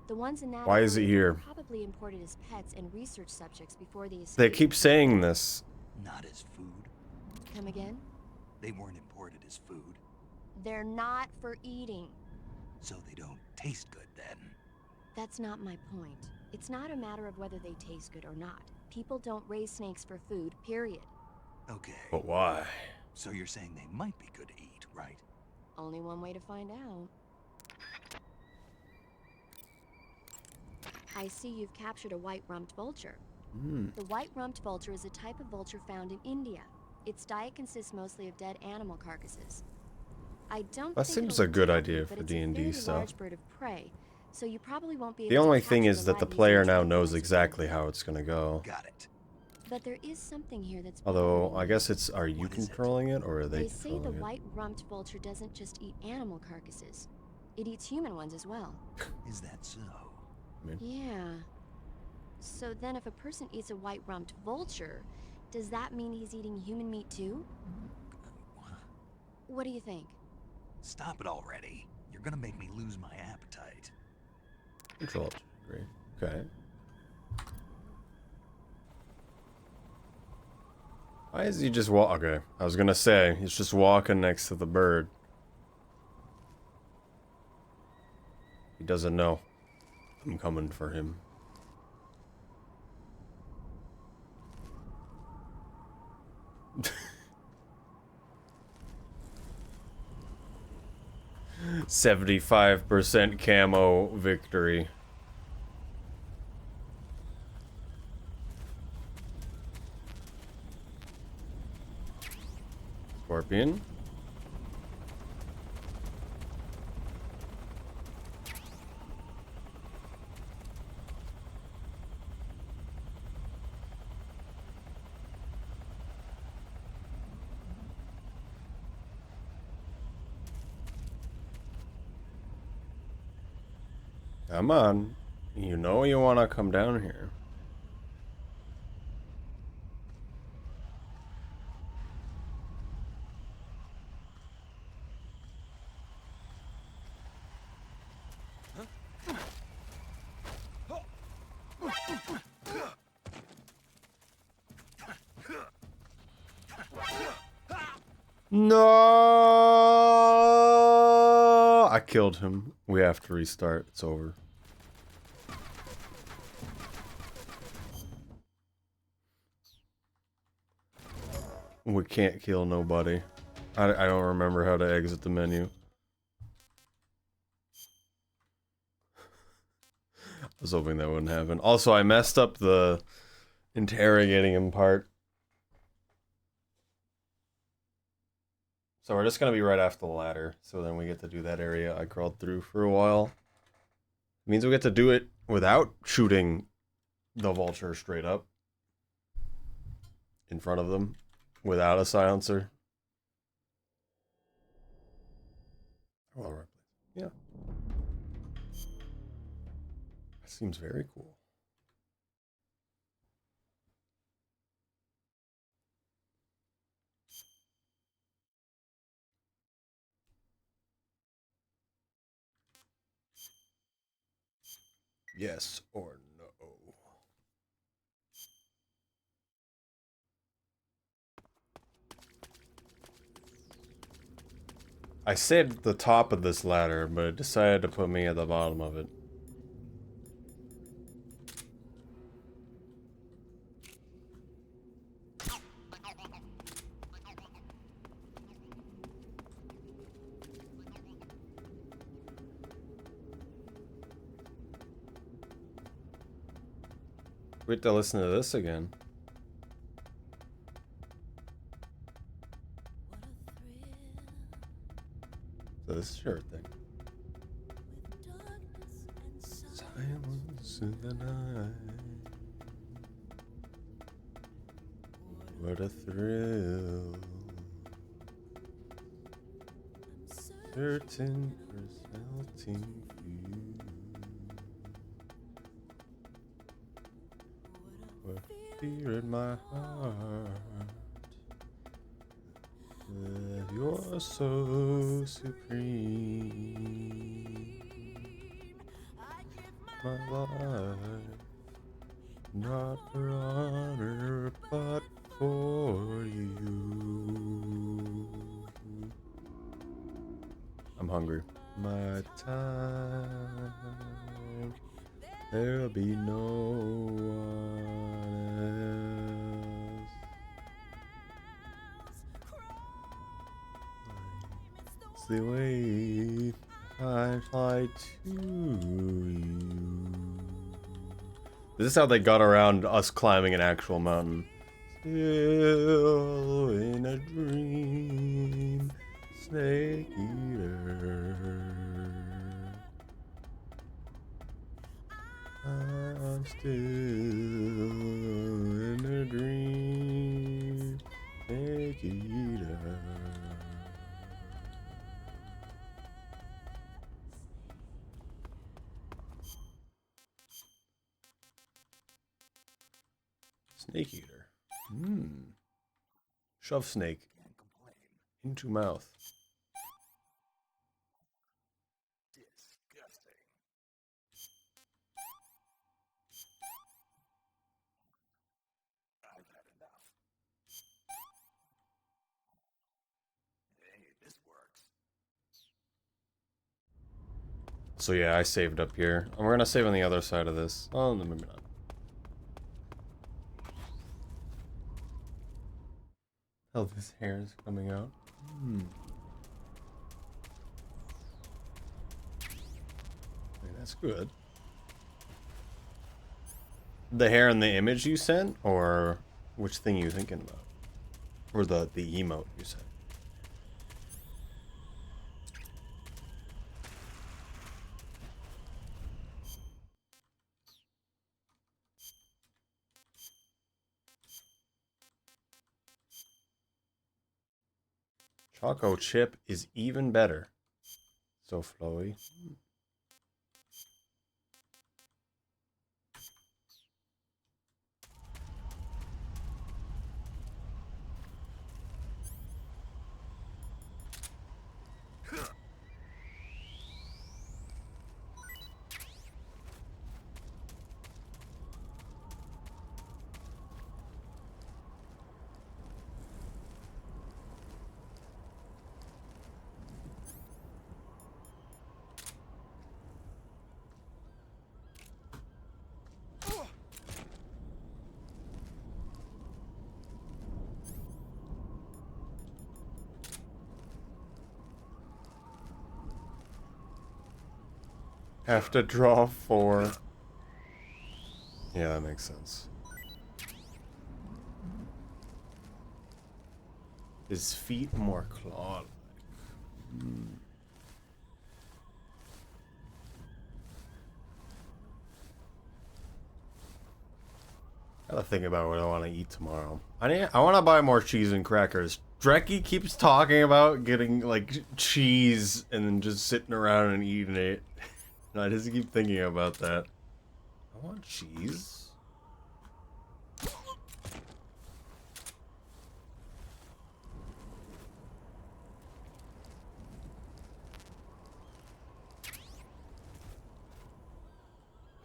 The ones in that Why is it here? were probably imported as pets and research subjects before they escaped. They keep saying this. Not as food. Come again? They weren't imported as food. They're not for eating. So they don't taste good then. That's not my point. It's not a matter of whether they taste good or not. People don't raise snakes for food, period. Okay. But why? So you're saying they might be good to eat, right? Only one way to find out. I see you've captured a white-rumped vulture. The white-rumped vulture is a type of vulture found in India. Its diet consists mostly of dead animal carcasses. I don't That think seems it'll a good attack idea you, for but it's D&D a very stuff. large bird of prey, so you probably won't be able The to only thing capture is that the live player using now trap knows lines. exactly how it's gonna go. Got it. But there is something here that's Although, bothering I me. guess it's, are you controlling it or are they They say the controlling it? white-rumped vulture doesn't just eat animal carcasses. It eats human ones as well. Is that so? Yeah. So then if a person eats a white-rumped vulture, does that mean he's eating human meat too? What do you think? Stop it already. You're gonna make me lose my appetite. Control it. Great. Okay. Why is he just walk? Okay, I was gonna say he's just walking next to the bird. He doesn't know I'm coming for him. %75 camo victory. Scorpion. Come on. You know you want to come down here. No! I killed him. We have to restart. It's over. We can't kill nobody. I don't remember how to exit the menu. I was hoping that wouldn't happen. Also, I messed up the interrogating him part. So we're just gonna be right after the ladder. So then we get to do that area I crawled through for a while. It means we get to do it without shooting the vulture straight up in front of them without a silencer. All right. Yeah. That seems very cool. Yes or no? I said the top of this ladder, but it decided to put me at the bottom of it. Wait to listen to this again. So this is your thing. Silence in the night. What a thrill. Certain resulting view. What fear in my heart. That you're so supreme. My life, not for honor, but for you. I'm hungry. My time, there'll be no one else. It's the way I fly to you. This is how they got around us climbing an actual mountain. Still in a dream, snake eater. I'm still in a dream, snake eater. Snake eater. Shove snake into mouth. So yeah, I saved up here. And we're gonna save on the other side of this. Oh, no, maybe not. Oh, this hair is coming out. That's good. The hair in the image you sent, or which thing you thinking about? Or the emote you sent? Choco chip is even better. So flowy. Have to draw 4. Yeah, that makes sense. His feet more claw-like. Gotta think about what I want to eat tomorrow. I want to buy more cheese and crackers. Dreki keeps talking about getting like cheese and then just sitting around and eating it. And I just keep thinking about that. I want cheese.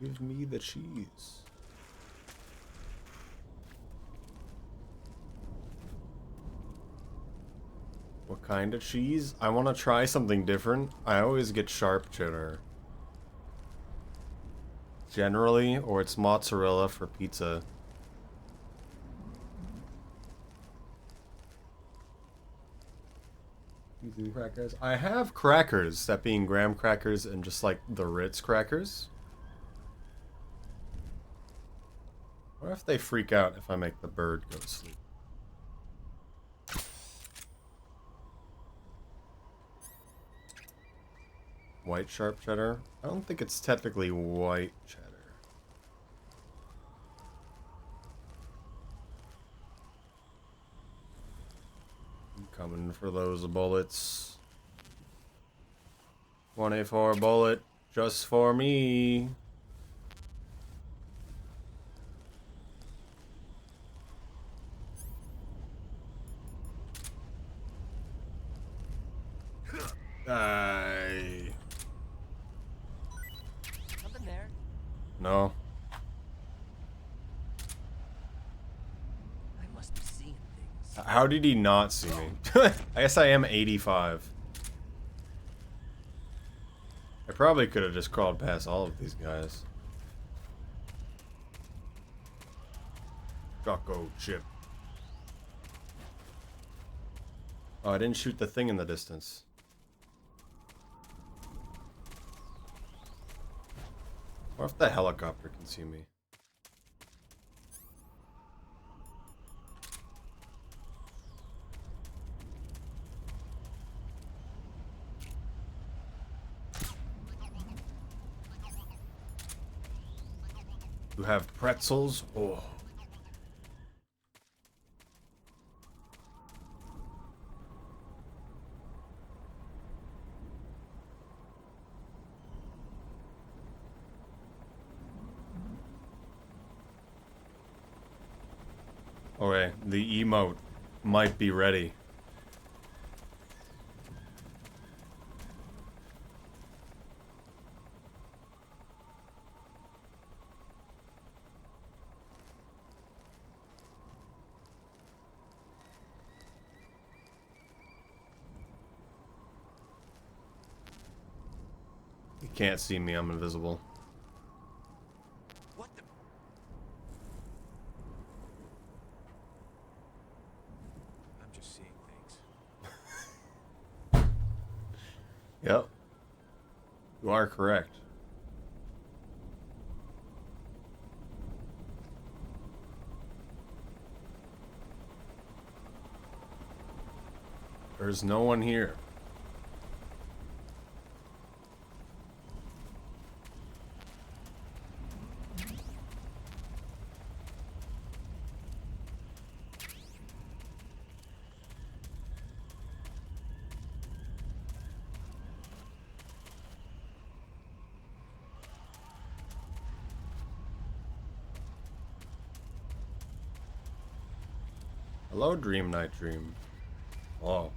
Give me the cheese. What kind of cheese? I want to try something different. I always get sharp cheddar. Generally, or it's mozzarella for pizza. Using crackers. I have crackers, that being graham crackers and just like the Ritz crackers. What if they freak out if I make the bird go to sleep? White sharp cheddar? I don't think it's technically white cheddar. I'm coming for those bullets. 24 bullet just for me. Nothing there. No. I must be seeing things. How did he not see me? I guess I am 85. I probably could have just crawled past all of these guys. Choco chip. Oh, I didn't shoot the thing in the distance. What if the helicopter can see me? You have pretzels? Oh. Okay, the emote might be ready. It can't see me. I'm invisible. What the? I'm just seeing things. Yep. You are correct. There's no one here. Hello, Dream Night Dream. Oh.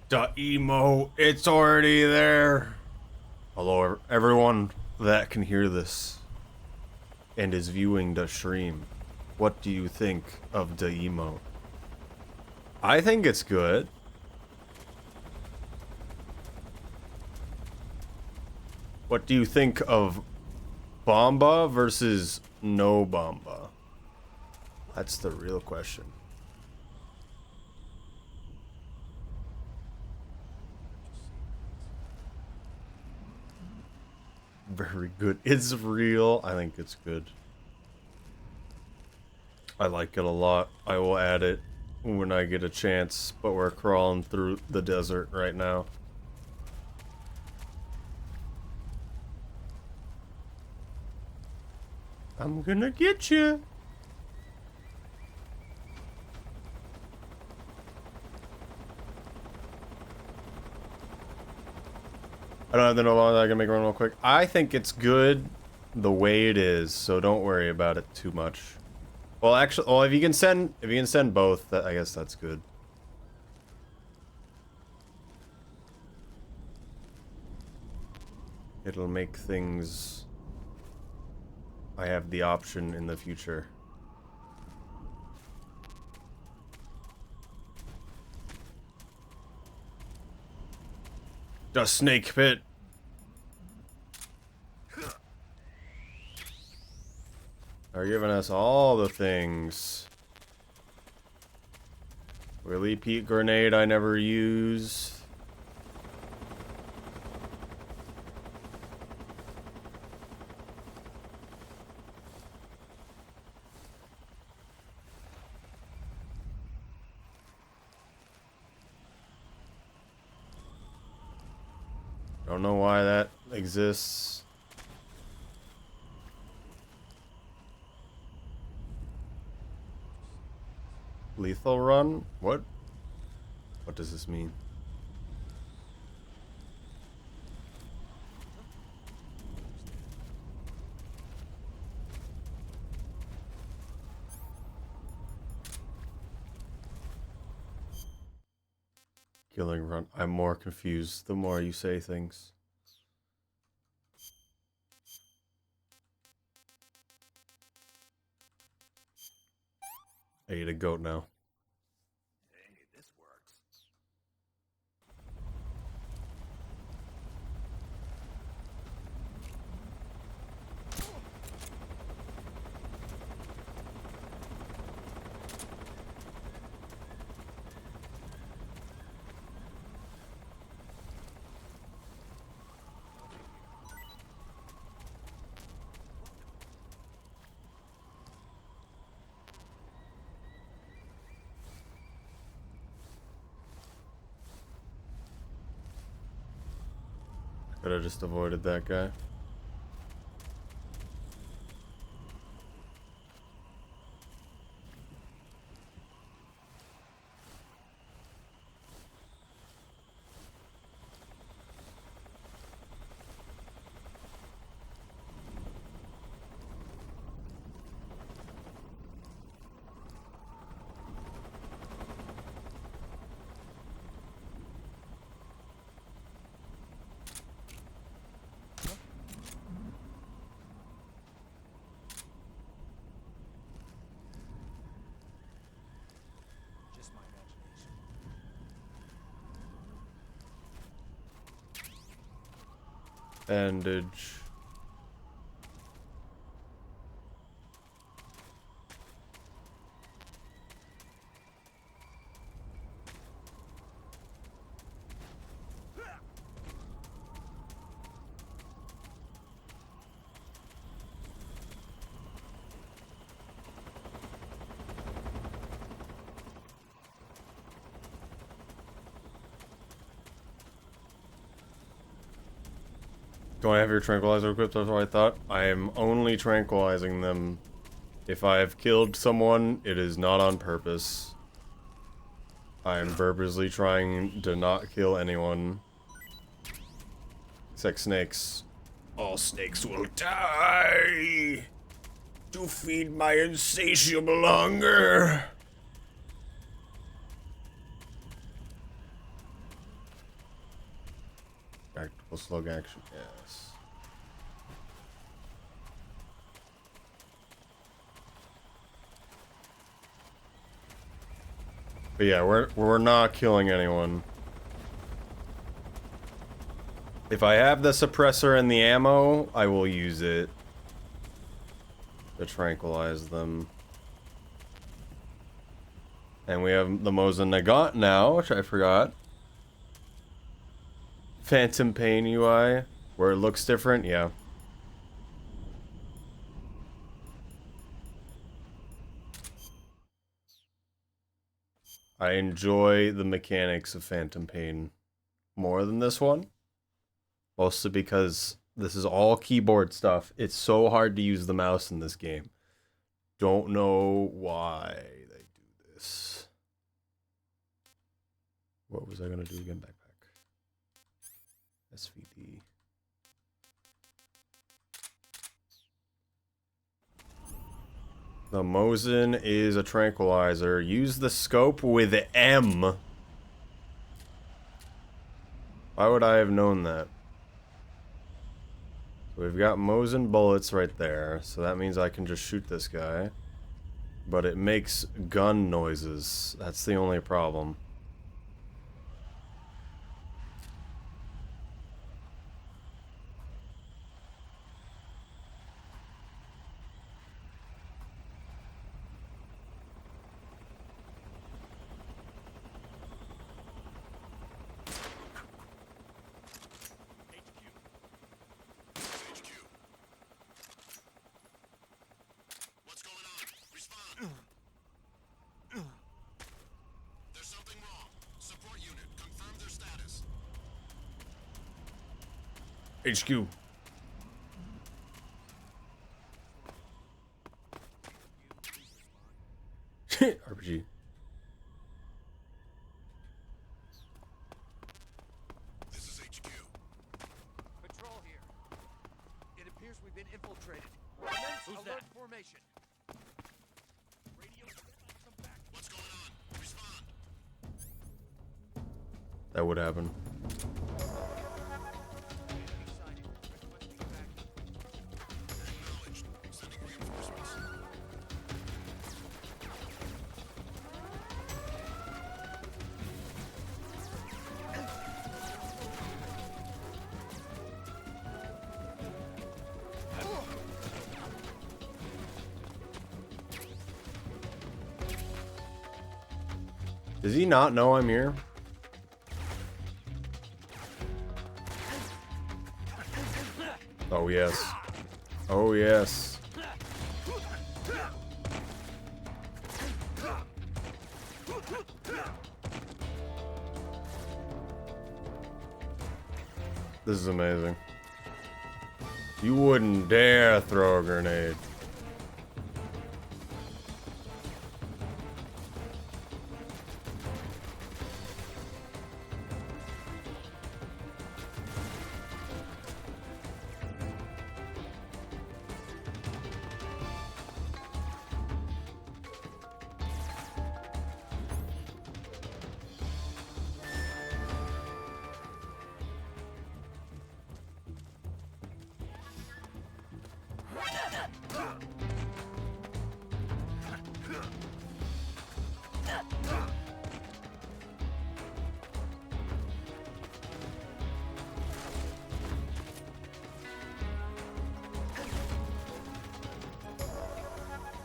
The emo, it's already there. Hello, everyone that can hear this and is viewing the stream. What do you think of the emo? I think it's good. What do you think of Bomba versus no Bomba? That's the real question. Very good. It's real. I think it's good. I like it a lot. I will add it when I get a chance, but we're crawling through the desert right now. I'm gonna get you. I don't have to know how long I can make a run real quick. I think it's good the way it is, so don't worry about it too much. Well, actually, well, if you can send both, I guess that's good. It'll make things. I have the option in the future. The snake pit. They're giving us all the things. Willy Pete grenade I never use. Don't know why that exists. Lethal run? What? What does this mean? Killing run. I'm more confused the more you say things. I eat a goat now. Hey, this works. Could have just avoided that guy. Bandage. Do I have your tranquilizer equipped? That's what I thought. I am only tranquilizing them. If I have killed someone, it is not on purpose. I am purposely trying to not kill anyone. Except snakes. All snakes will die! To feed my insatiable hunger! Tactical slug action, yes. But yeah, we're not killing anyone. If I have the suppressor and the ammo, I will use it to tranquilize them. And we have the Mosin Nagant now, which I forgot. Phantom Pain UI, where it looks different, yeah. I enjoy the mechanics of Phantom Pain more than this one. Mostly because this is all keyboard stuff. It's so hard to use the mouse in this game. Don't know why they do this. What was I gonna do again? Backpack. SVD. The Mosin is a tranquilizer. Use the scope with M. Why would I have known that? So we've got Mosin bullets right there, so that means I can just shoot this guy. But it makes gun noises. That's the only problem. HQ. RPG. This is HQ. Patrol here. It appears we've been infiltrated. Who's Alert that? formation. Radio, come back. What's going on? Respond. That would happen. Acknowledged. Sending reinforcements. Does he not know I'm here? Oh yes. Oh yes. This is amazing. You wouldn't dare throw a grenade.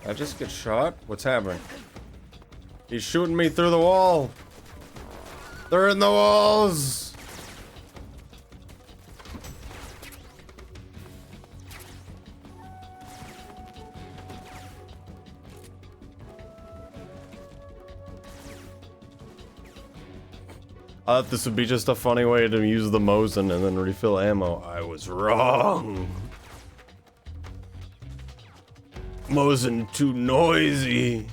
I just get shot? What's happening? He's shooting me through the wall. They're in the walls. I thought this would be just a funny way to use the Mosin and then refill ammo. I was wrong. Mosin too noisy.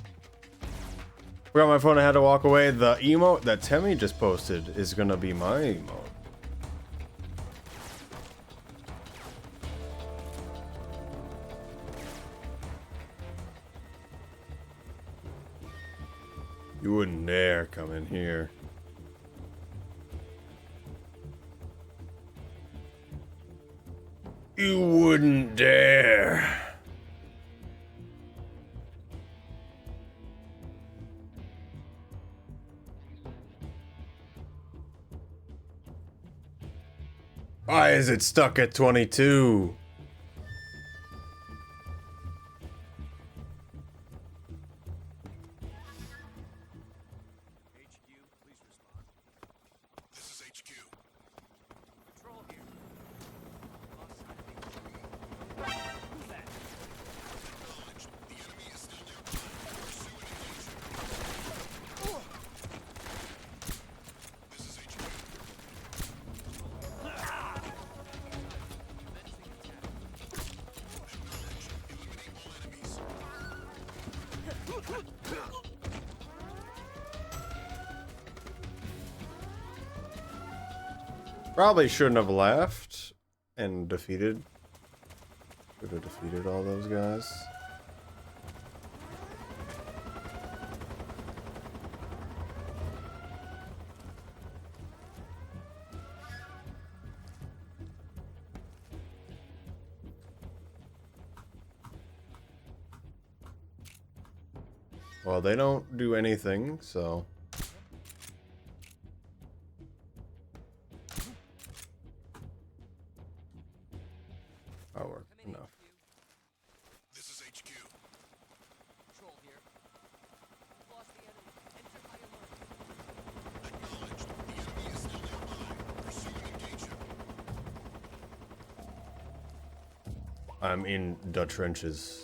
Forgot my phone, I had to walk away. The emote that Temmie just posted is gonna be my emote. You wouldn't dare come in here. You wouldn't dare. Why is it stuck at 22? This is HQ. Patrol here. Acknowledged. The enemy is still nearby. Pursue and engage him. This is HQ. Acknowledged. Eliminate all enemies. Probably shouldn't have left and defeated. Could have defeated all those guys. Well, they don't do anything, so. That'll work. Enough. This is HQ. Patrol here. We've lost the enemy. Enter high alert. Acknowledged. The enemy is still nearby. Pursue and engage him. I'm in the trenches.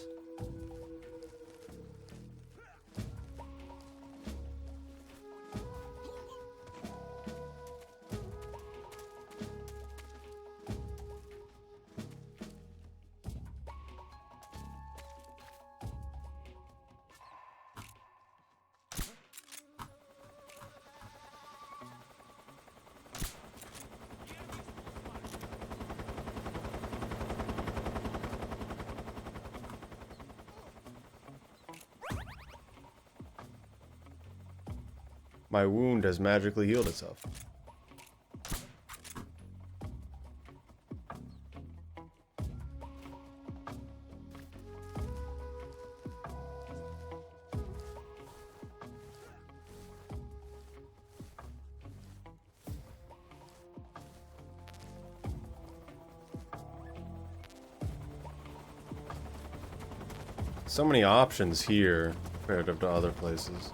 My wound has magically healed itself. So many options here compared to other places.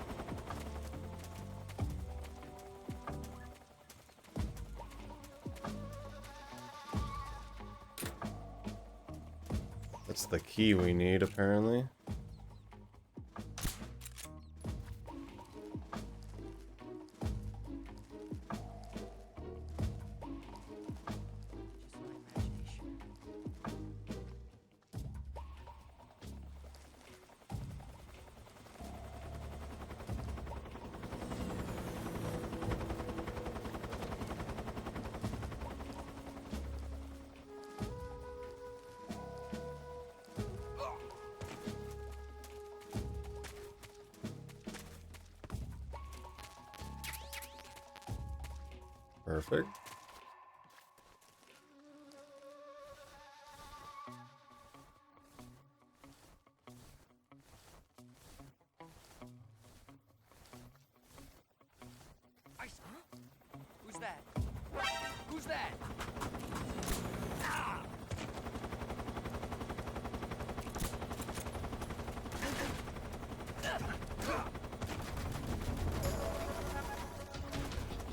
That's the key we need, apparently. Perfect. Who's that? Who's that? Ah!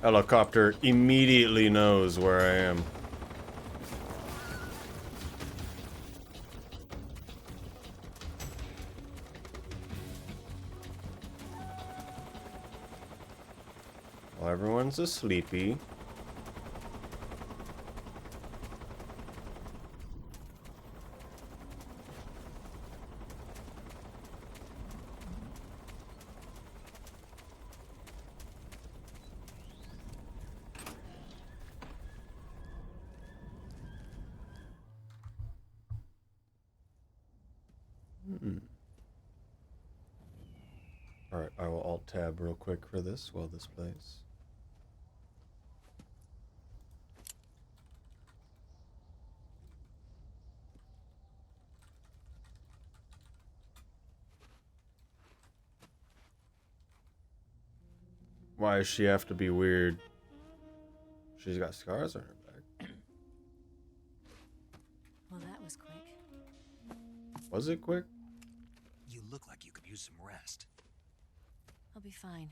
Helicopter immediately knows where I am. While everyone's asleepy. Alright, I will alt-tab real quick for this while this plays. Why does she have to be weird? She's got scars on her back. Well, that was quick. Was it quick? You look like you could use some rest. I'll be fine.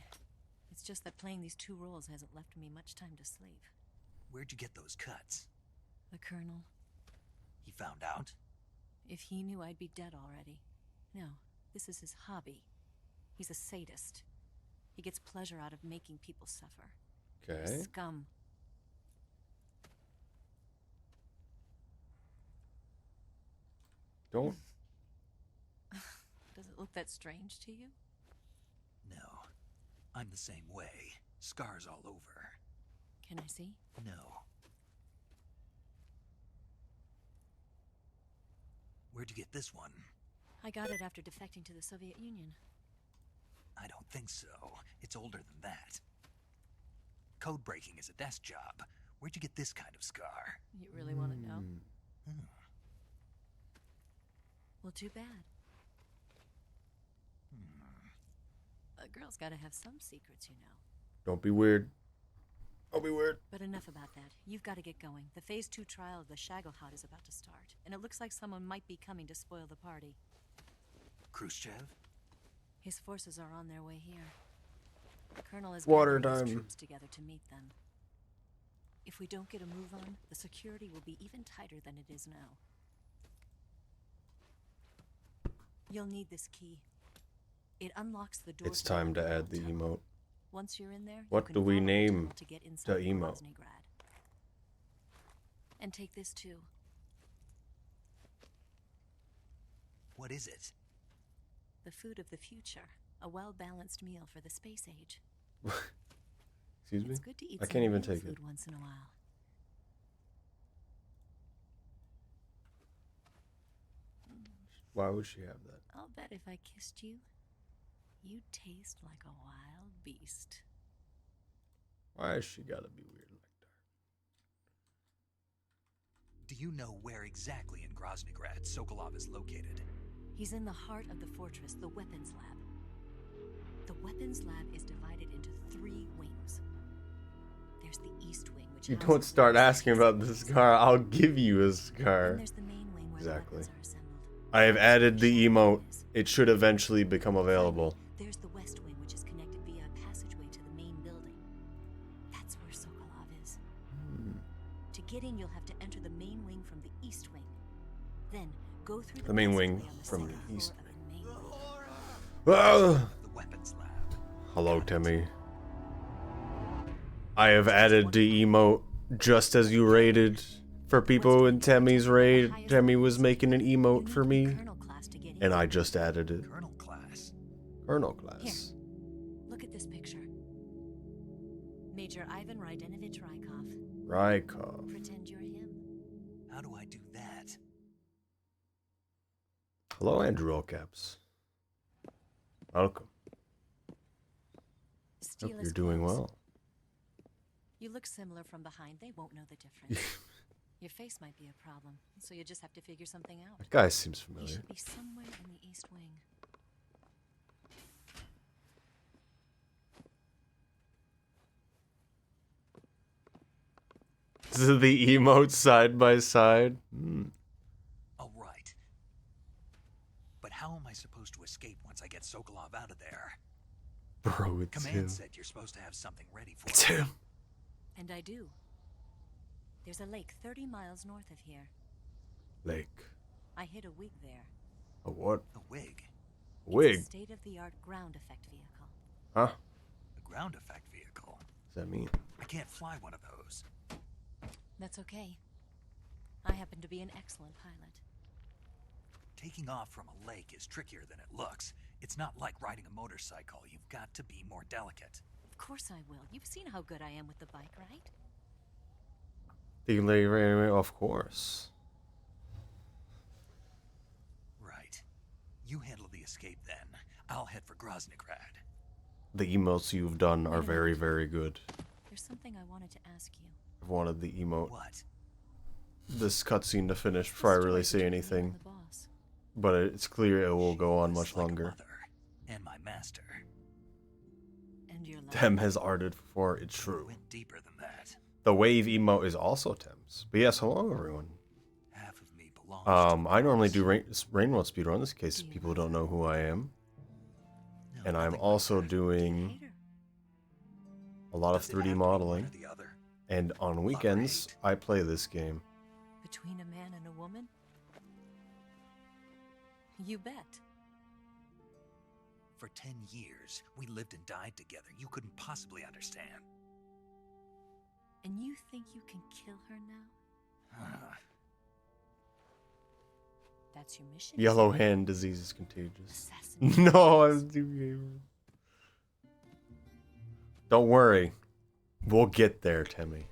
It's just that playing these 2 roles hasn't left me much time to sleep. Where'd you get those cuts? The Colonel. He found out? If he knew, I'd be dead already. No, this is his hobby. He's a sadist. He gets pleasure out of making people suffer. Okay. They're scum. Don't. Does it look that strange to you? No. I'm the same way. Scars all over. Can I see? No. Where'd you get this one? I got it after defecting to the Soviet Union. I don't think so. It's older than that. Code breaking is a desk job. Where'd you get this kind of scar? You really want to know? Hmm. Well, too bad. A girl's got to have some secrets, you know. Don't be weird. Don't be weird. But enough about that. You've got to get going. The Phase 2 trial of the Shagohod is about to start, and it looks like someone might be coming to spoil the party. Khrushchev? His forces are on their way here. The Colonel has Water gathered his time. troops together to meet them. If we don't get a move on, the security will be even tighter than it is now. You'll need this key. It unlocks the door. It's time to add the emote. Once you're in there, What you do can we follow name tunnel to get inside the emote? Groznygrad. And take this too. What is it? The food of the future. A well-balanced meal for the space age. Excuse me? It's good to eat I some can't even real take food it. once in a while. Why would she have that? I'll bet if I kissed you, you'd taste like a wild beast. Why has she gotta be weird like that? Do you know where exactly in Groznygrad Sokolov is located? He's in the heart of the fortress, the weapons lab. The weapons lab is divided into 3 wings. There's the east wing, which You houses don't start the asking about the scar, I'll give you a scar. Then there's the main wing where Exactly. the weapons are assembled. I have added the emote. It should eventually become available. There's the west wing, which is connected via a passageway to the main building. That's where Sokolov is. To get in, you'll have to enter the main wing from the east wing. Then go through The main passageway wing on the from second the east floor of the main building. Ah! The weapons lab. Hello, Timmy. I have added the emote just as you raided for people in Tammy's raid. Tammy was making an emote for me, Colonel class to get in. and I just added it. Colonel class. Colonel class. Look at this picture. Major Ivan Rydenovich Rykov. Rykov. Pretend you're him. How do I do that? Hello, Andrew Allcaps. Welcome. Steal Hope his you're doing clothes. well. You look similar from behind. They won't know the difference. Your face might be a problem, so you just have to figure something out. That guy seems He familiar. should be somewhere in the east wing. This is the emote side by side. All right. But how am I supposed to escape once I get Sokolov out of there? Bro, it's him. Command said you're supposed to have something ready for It's me. him. And I do. There's a lake 30 miles north of here. Lake. I hid a wig there. A what? A wig? Wig? It's a state-of-the-art ground effect vehicle. Huh? A ground effect vehicle? What does that mean? I can't fly one of those. That's okay. I happen to be an excellent pilot. Taking off from a lake is trickier than it looks. It's not like riding a motorcycle. You've got to be more delicate. Of course I will. You've seen how good I am with the bike, right? Of course. Right. You handle the escape then. I'll head for Groznygrad. The emotes you've done are very, very good. There's something I wanted to ask you. I've wanted the emote. What? This cutscene to finish before I really say anything. But it's clear it will go on much longer. And my master. And your Tem has arted before, it's true. Went deeper than that. The wave emote is also Tem's. But yes, hello everyone. Half of me belongs I normally do Rainworld speedrun, in this case people don't know who I am. And I'm also doing a lot of 3D modeling. And on weekends, I play this game. Between a man and a woman? You bet. For 10 years, we lived and died together. You couldn't possibly understand. And you think you can kill her now? That's your mission? Yellow hand disease is contagious. No, I'm too gamer. Don't worry. We'll get there, Temmie.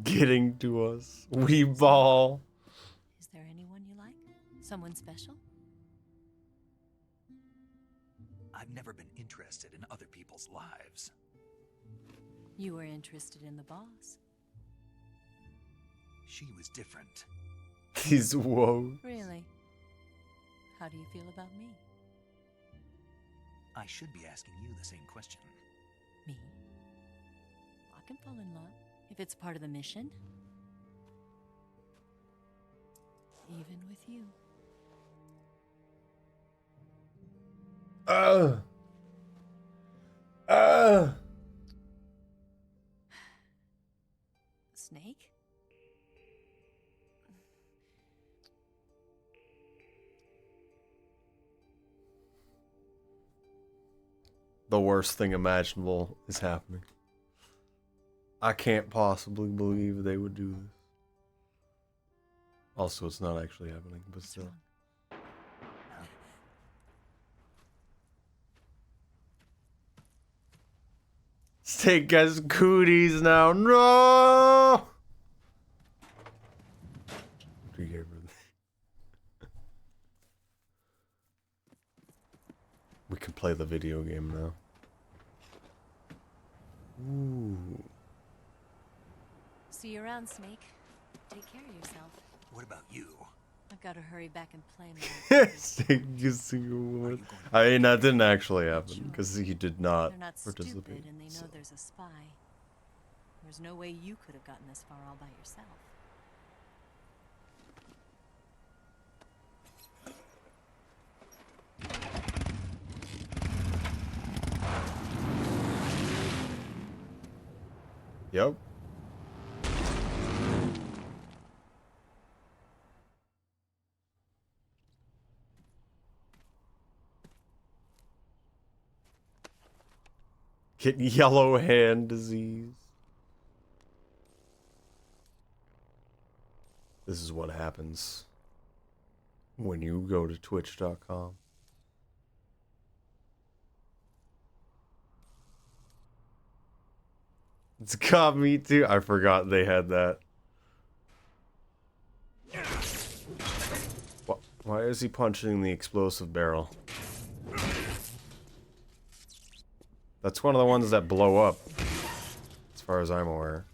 Getting to us. We ball. Is there anyone you like? Someone special? I've never been interested in other people's lives. You were interested in the boss. She was different. He's whoa. Really? How do you feel about me? I should be asking you the same question. Me? I can fall in love if it's part of the mission. Even with you. Snake? The worst thing imaginable is happening. I can't possibly believe they would do this. Also, it's not actually happening, but still. Snake gets cooties now. No! We can play the video game now. Ooh. See you around, Snake. Take care of yourself. What about you? I've got to hurry back and play Snake using a word. I mean, that didn't actually happen because he did not They're not participate. stupid, and they know there's a spy. There's no way you could have gotten this far all by yourself. Yep. Get yellow hand disease. This is what happens when you go to twitch.com. It's got me too. I forgot they had that. Why is he punching the explosive barrel? That's one of the ones that blow up, as far as I'm aware.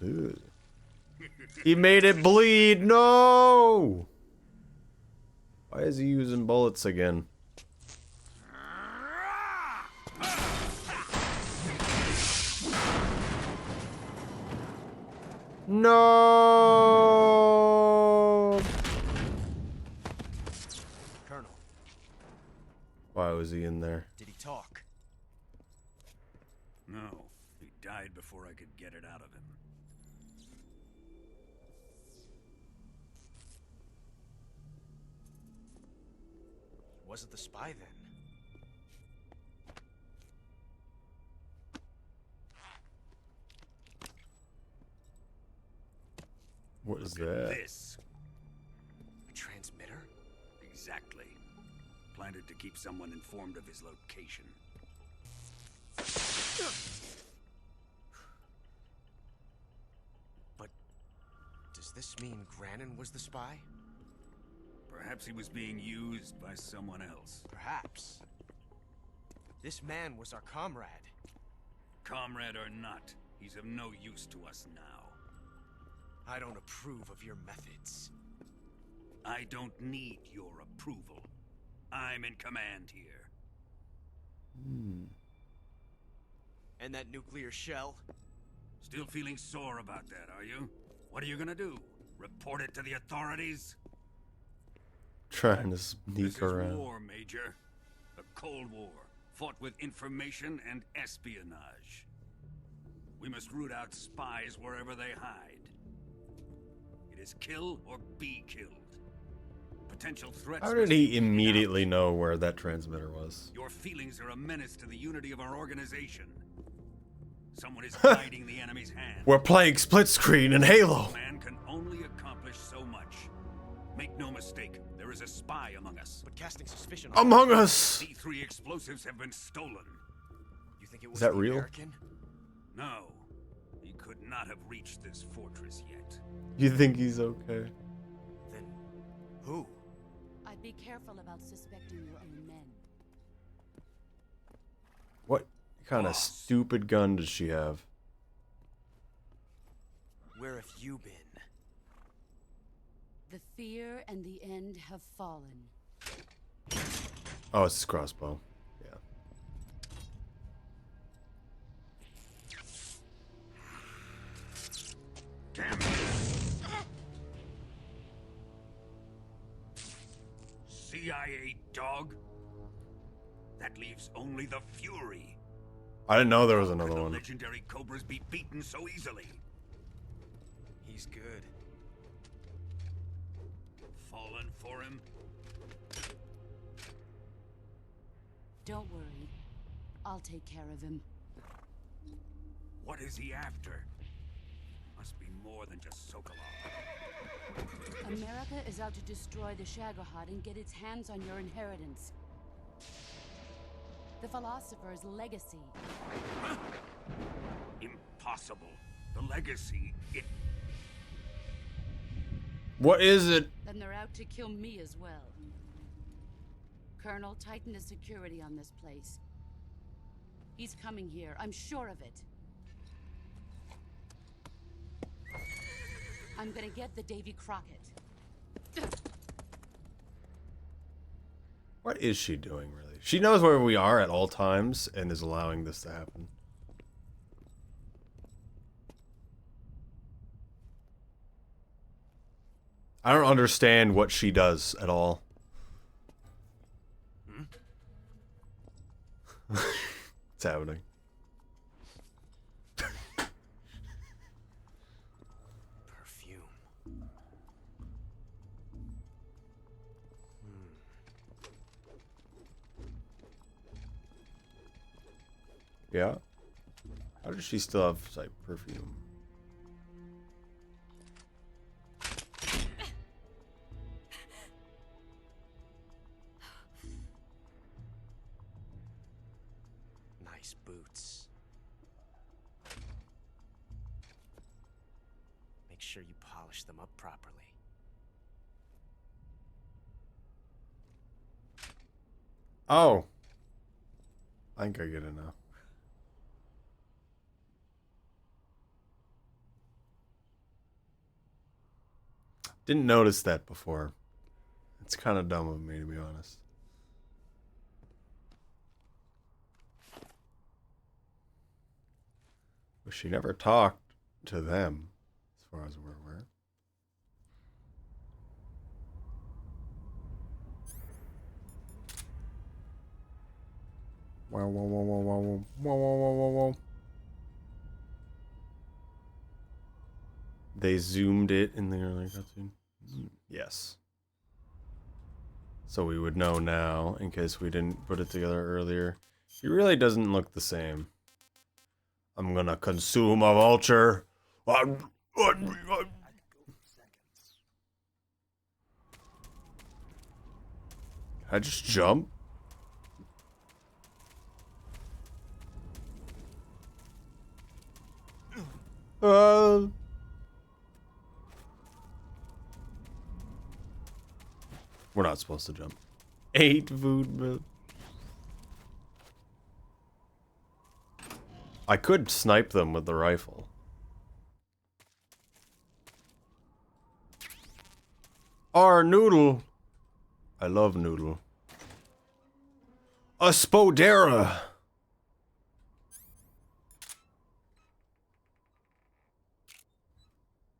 Ugh. He made it bleed! No! Why is he using bullets again? No! Rosie in there. Did he talk? No, he died before I could get it out of him. Wasn't the spy then? What is Look at that? This. A transmitter? Exactly. Planted to keep someone informed of his location. But does this mean Grannon was the spy? Perhaps he was being used by someone else. Perhaps. This man was our comrade. Comrade or not, he's of no use to us now. I don't approve of your methods. I don't need your approval. I'm in command here. And that nuclear shell? Still feeling sore about that, are you? What are you gonna do? Report it to the authorities? Trying to This sneak is around. war, Major. A Cold War, fought with information and espionage. We must root out spies wherever they hide. It is kill or be killed. Potential threats. How did he immediately know where that transmitter was? Your feelings are a menace to the unity of our organization. Someone is guiding the enemy's hand. We're playing split screen in Halo. Man can only accomplish so much. Make no mistake, there is a spy among us. But casting suspicion on Among Us. C3 explosives have been stolen. You think it was that the real? American? No, he could not have reached this fortress yet. You think he's okay? Then who? I'd be careful about suspecting your own men. What kind of Boss. stupid gun does she have? Where have you been? The fear and the end have fallen. Oh, it's his crossbow. Yeah. Damn it! CIA dog? That leaves only the Fury. I didn't know there was How another could the one. legendary Cobras be beaten so easily? He's good. Fallen for him? Don't worry. I'll take care of him. What is he after? Must be more than just Sokolov. America is out to destroy the Shagohod and get its hands on your inheritance. The philosopher's legacy. Huh? Impossible. The legacy, it... What is it? Then they're out to kill me as well. Colonel, tighten the security on this place. He's coming here, I'm sure of it. I'm gonna get the Davy Crockett. What is she doing, really? She knows where we are at all times and is allowing this to happen. I don't understand what she does at all. What's happening? Perfume. Yeah? How does she still have, like, perfume? Nice boots. Make sure you polish them up properly. Oh. I think I get it now. Didn't notice that before. It's kind of dumb of me, to be honest. But she never talked to them, as far as we're aware. Wow, wow, wow, wow, wow, wow, wow, wow, wow, wow. They zoomed it in the earlier cutscene. Yes. So we would know now, in case we didn't put it together earlier. He really doesn't look the same. I'm gonna consume a vulture. I just jump? We're not supposed to jump. 8 food bill. I could snipe them with the rifle. Our noodle. I love noodle. A spodera.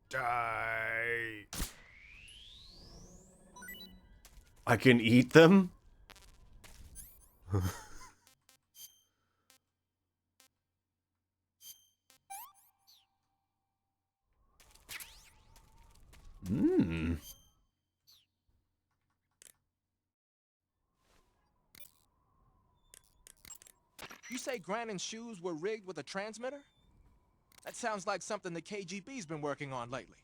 Die. I can eat them? Mmm. You say Grannon's shoes were rigged with a transmitter? That sounds like something the KGB's been working on lately.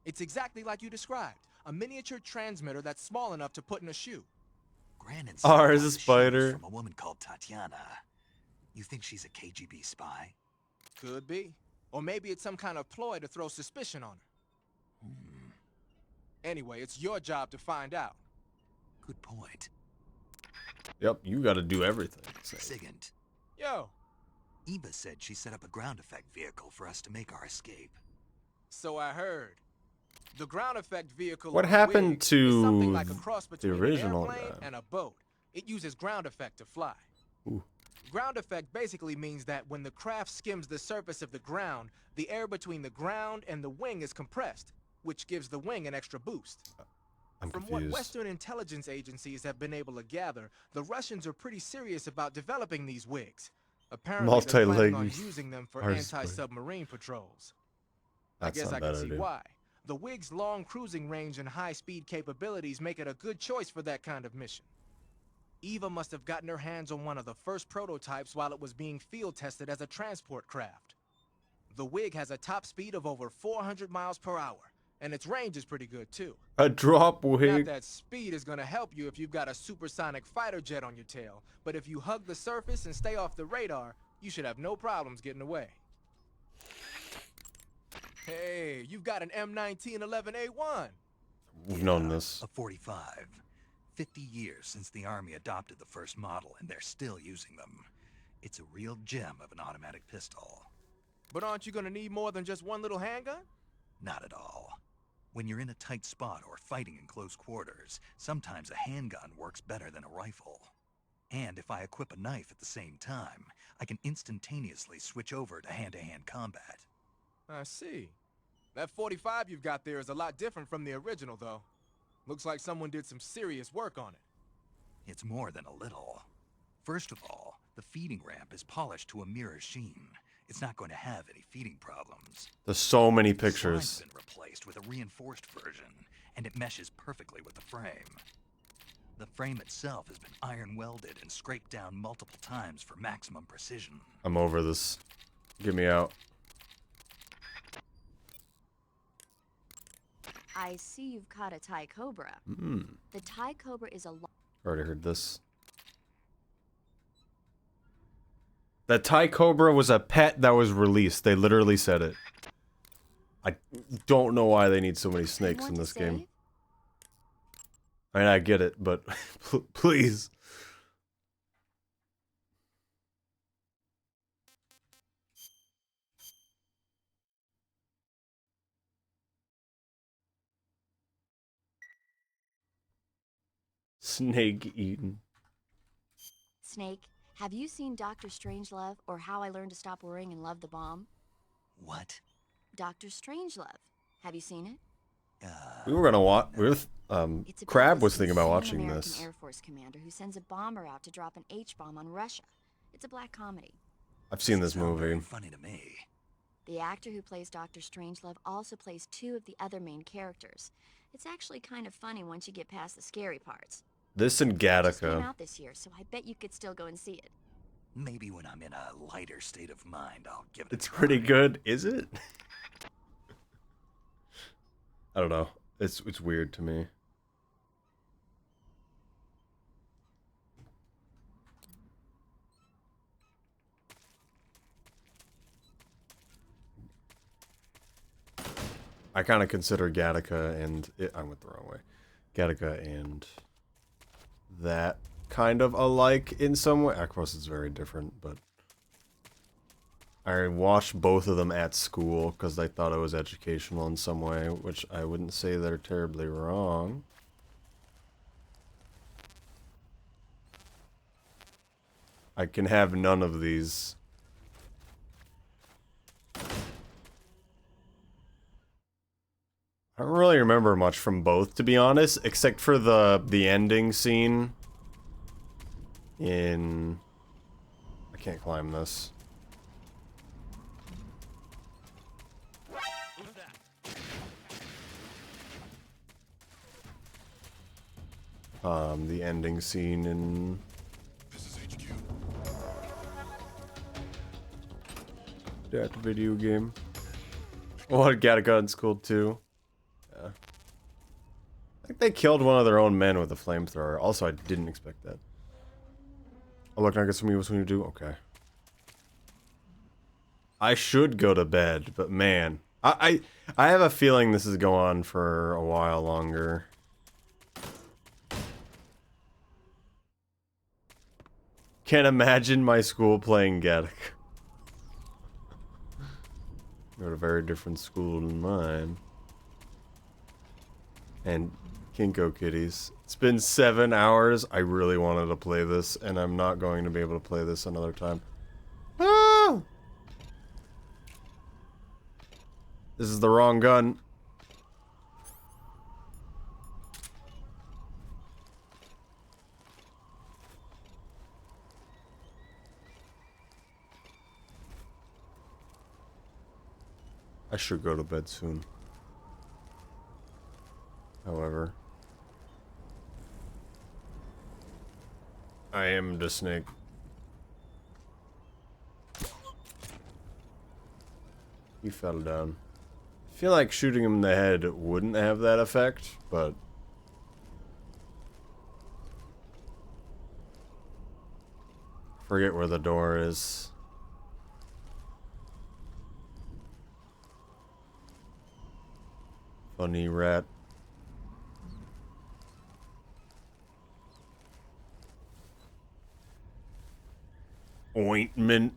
It's exactly like you described. A miniature transmitter that's small enough to put in a shoe. Grannon Ours got a the shoes spider. from a woman called Tatiana. You think she's a KGB spy? Could be. Or maybe it's some kind of ploy to throw suspicion on her. Anyway, it's your job to find out. Good point. Yep, you gotta do everything. Sigint. Yo. Eva said she set up a ground effect vehicle for us to make our escape. So I heard. The ground effect vehicle What on happened Wig is to something like a cross the between original an airplane guy? and a boat. It uses ground effect to fly. Ooh. Ground effect basically means that when the craft skims the surface of the ground, the air between the ground and the wing is compressed, which gives the wing an extra boost. I'm From confused. what Western intelligence agencies have been able to gather, the Russians are pretty serious about developing these wigs. Apparently, they're planning on Multi-legged using them for arse play. anti-submarine patrols. That's I guess not I a can bad see idea. why. The wig's long cruising range and high-speed capabilities make it a good choice for that kind of mission. Eva must have gotten her hands on one of the first prototypes while it was being field tested as a transport craft. The wig has a top speed of over 400 miles per hour, and its range is pretty good too. A drop Not wig. that speed is gonna help you if you've got a supersonic fighter jet on your tail, but if you hug the surface and stay off the radar, you should have no problems getting away. Hey, you've got an M1911A1. We've known this. A 45. 50 years since the Army adopted the first model, and they're still using them. It's a real gem of an automatic pistol. But aren't you gonna need more than just one little handgun? Not at all. When you're in a tight spot or fighting in close quarters, sometimes a handgun works better than a rifle. And if I equip a knife at the same time, I can instantaneously switch over to hand-to-hand combat. I see. That 45 you've got there is a lot different from the original, though. Looks like someone did some serious work on it. It's more than a little. First of all, the feeding ramp is polished to a mirror sheen. It's not going to have any feeding problems. There's so many The pictures. slide's been replaced with a reinforced version, and it meshes perfectly with the frame. The frame itself has been iron welded and scraped down multiple times for maximum precision. I'm over this. Get me out. I see you've caught a Thai Cobra. The Thai Cobra is a Already heard this. The Thai Cobra was a pet that was released. They literally said it. I don't know why they need so many snakes in this game. I mean, I get it, but please. Snake eaten. Snake, have you seen Dr. Strangelove or How I Learned to Stop Worrying and Love the Bomb? What? Dr. Strangelove. Have you seen it? We were gonna watch. It's about Crab this was thinking about insane watching American this. Air Force commander who sends a bomber out to drop an H-bomb on Russia. It's a black comedy. I've seen this Sounds very movie. funny to me. The actor who plays Dr. Strangelove also plays 2 of the other main characters. It's actually kind of funny once you get past the scary parts. This and It just came Gattaca. out this year, so I bet you could still go and see it. Maybe when I'm in a lighter state of mind, I'll give it a It's try. pretty good, is it? I don't know. It's weird to me. I kind of consider Gattaca and I went the wrong way. Gattaca and that kind of alike in some way. Of course, it's very different, but I watched both of them at school because I thought it was educational in some way, which I wouldn't say they're terribly wrong. I can have none of these. I don't really remember much from both, to be honest, except for the ending scene in... I can't climb this. The ending scene in... that video game. Oh, Gattaca in school too. Yeah. I think they killed one of their own men with a flamethrower. Also, I didn't expect that. Oh, look, I guess me was when you do. Okay. I should go to bed, but man, I have a feeling this is going on for a while longer. Can't imagine my school playing Gattaca. Go to a very different school than mine. And Kinko Kitties. It's been 7 hours. I really wanted to play this, and I'm not going to be able to play this another time. Ah! This is the wrong gun. I should go to bed soon. However, I am the snake. He fell down. I feel like shooting him in the head wouldn't have that effect, but... forget where the door is. Funny rat. Ointment.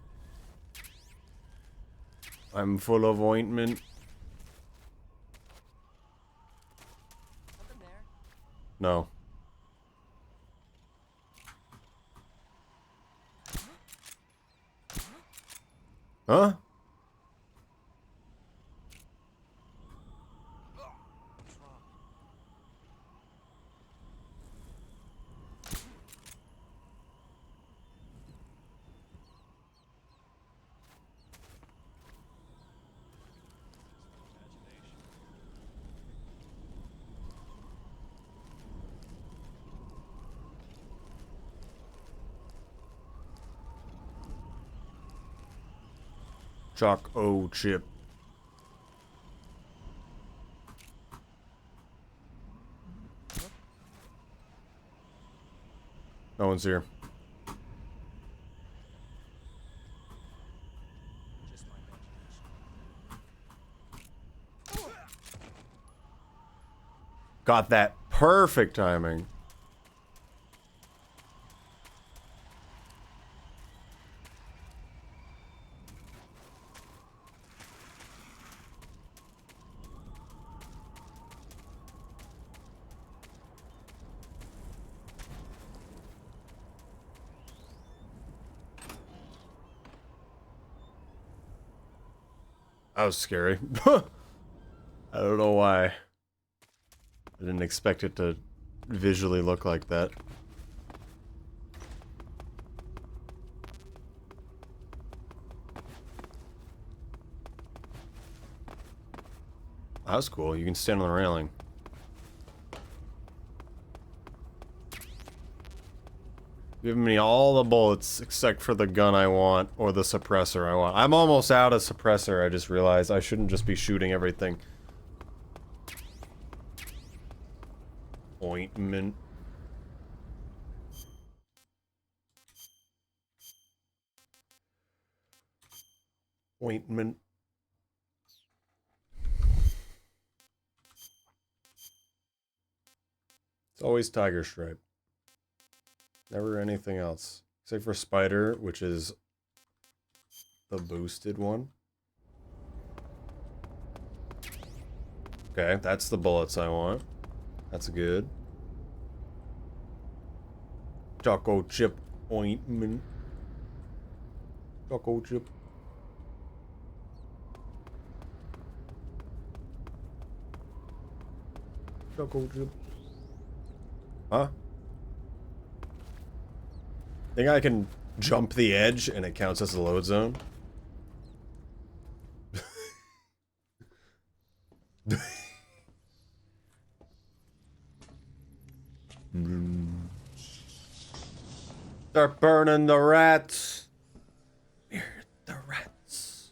I'm full of ointment. Something there? No. Huh? Choco chip. No one's here. Got that perfect timing. That was scary. I don't know why. I didn't expect it to visually look like that. That was cool. You can stand on the railing. Give me all the bullets except for the gun I want or the suppressor I want. I'm almost out of suppressor. I just realized I shouldn't just be shooting everything. Ointment. Ointment. It's always Tiger Stripe. Never anything else. Except for Spider, which is the boosted one. Okay, that's the bullets I want. That's good. Choco chip ointment. Choco chip. Choco chip. Huh? Think I can jump the edge and it counts as a load zone? They're burning the rats. We're the rats.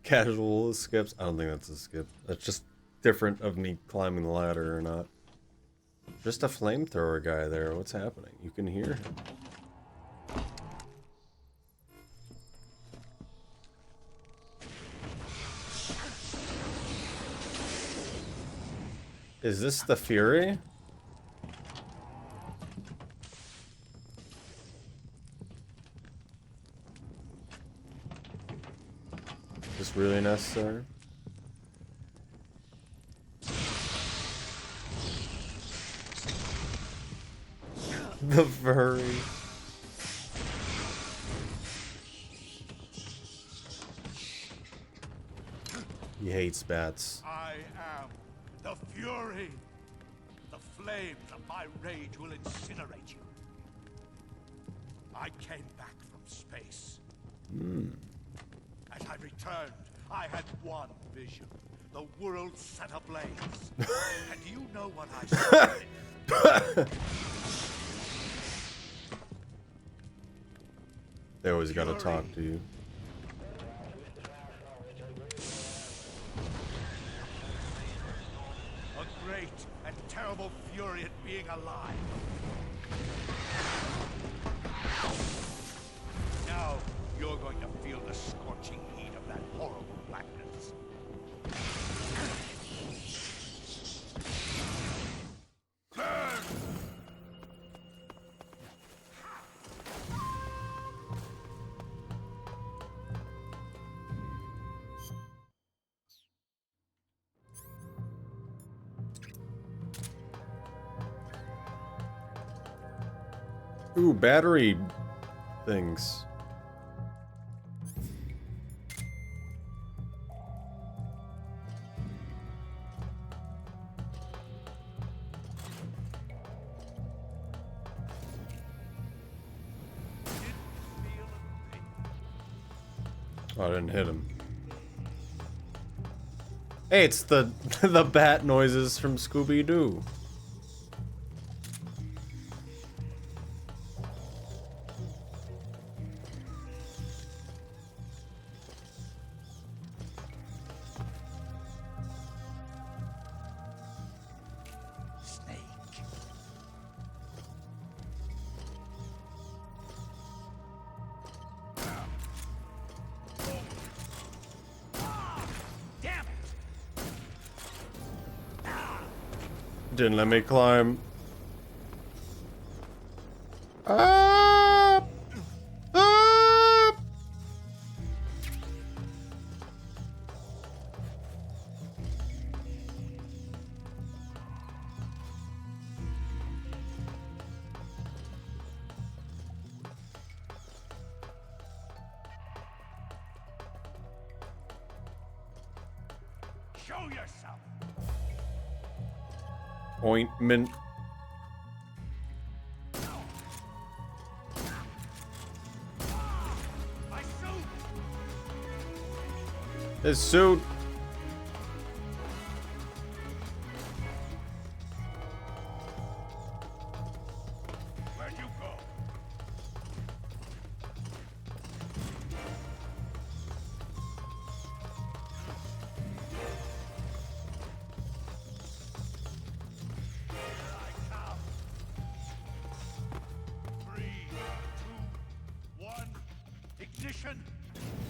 Casual skips. I don't think that's a skip. That's just different of me climbing the ladder or not. Just a flamethrower guy there. What's happening? You can hear him. Is this the Fury? Is this really necessary? The furry. He hates bats. I am the Fury. The flames of my rage will incinerate you. I came back from space. As I returned, I had one vision. The world set ablaze. And do you know what I saw? They always gotta talk to you. A great and terrible fury at being alive. Now you're going to feel the scorching heat of that horrible blackness. Burn! Ooh, battery things. Oh, I didn't hit him. Hey, it's the the bat noises from Scooby-Doo. Didn't let me climb. Up! Up! Show yourself. Ointment. His suit. Where'd you go? Here I come. 3, 2, 1. Ignition.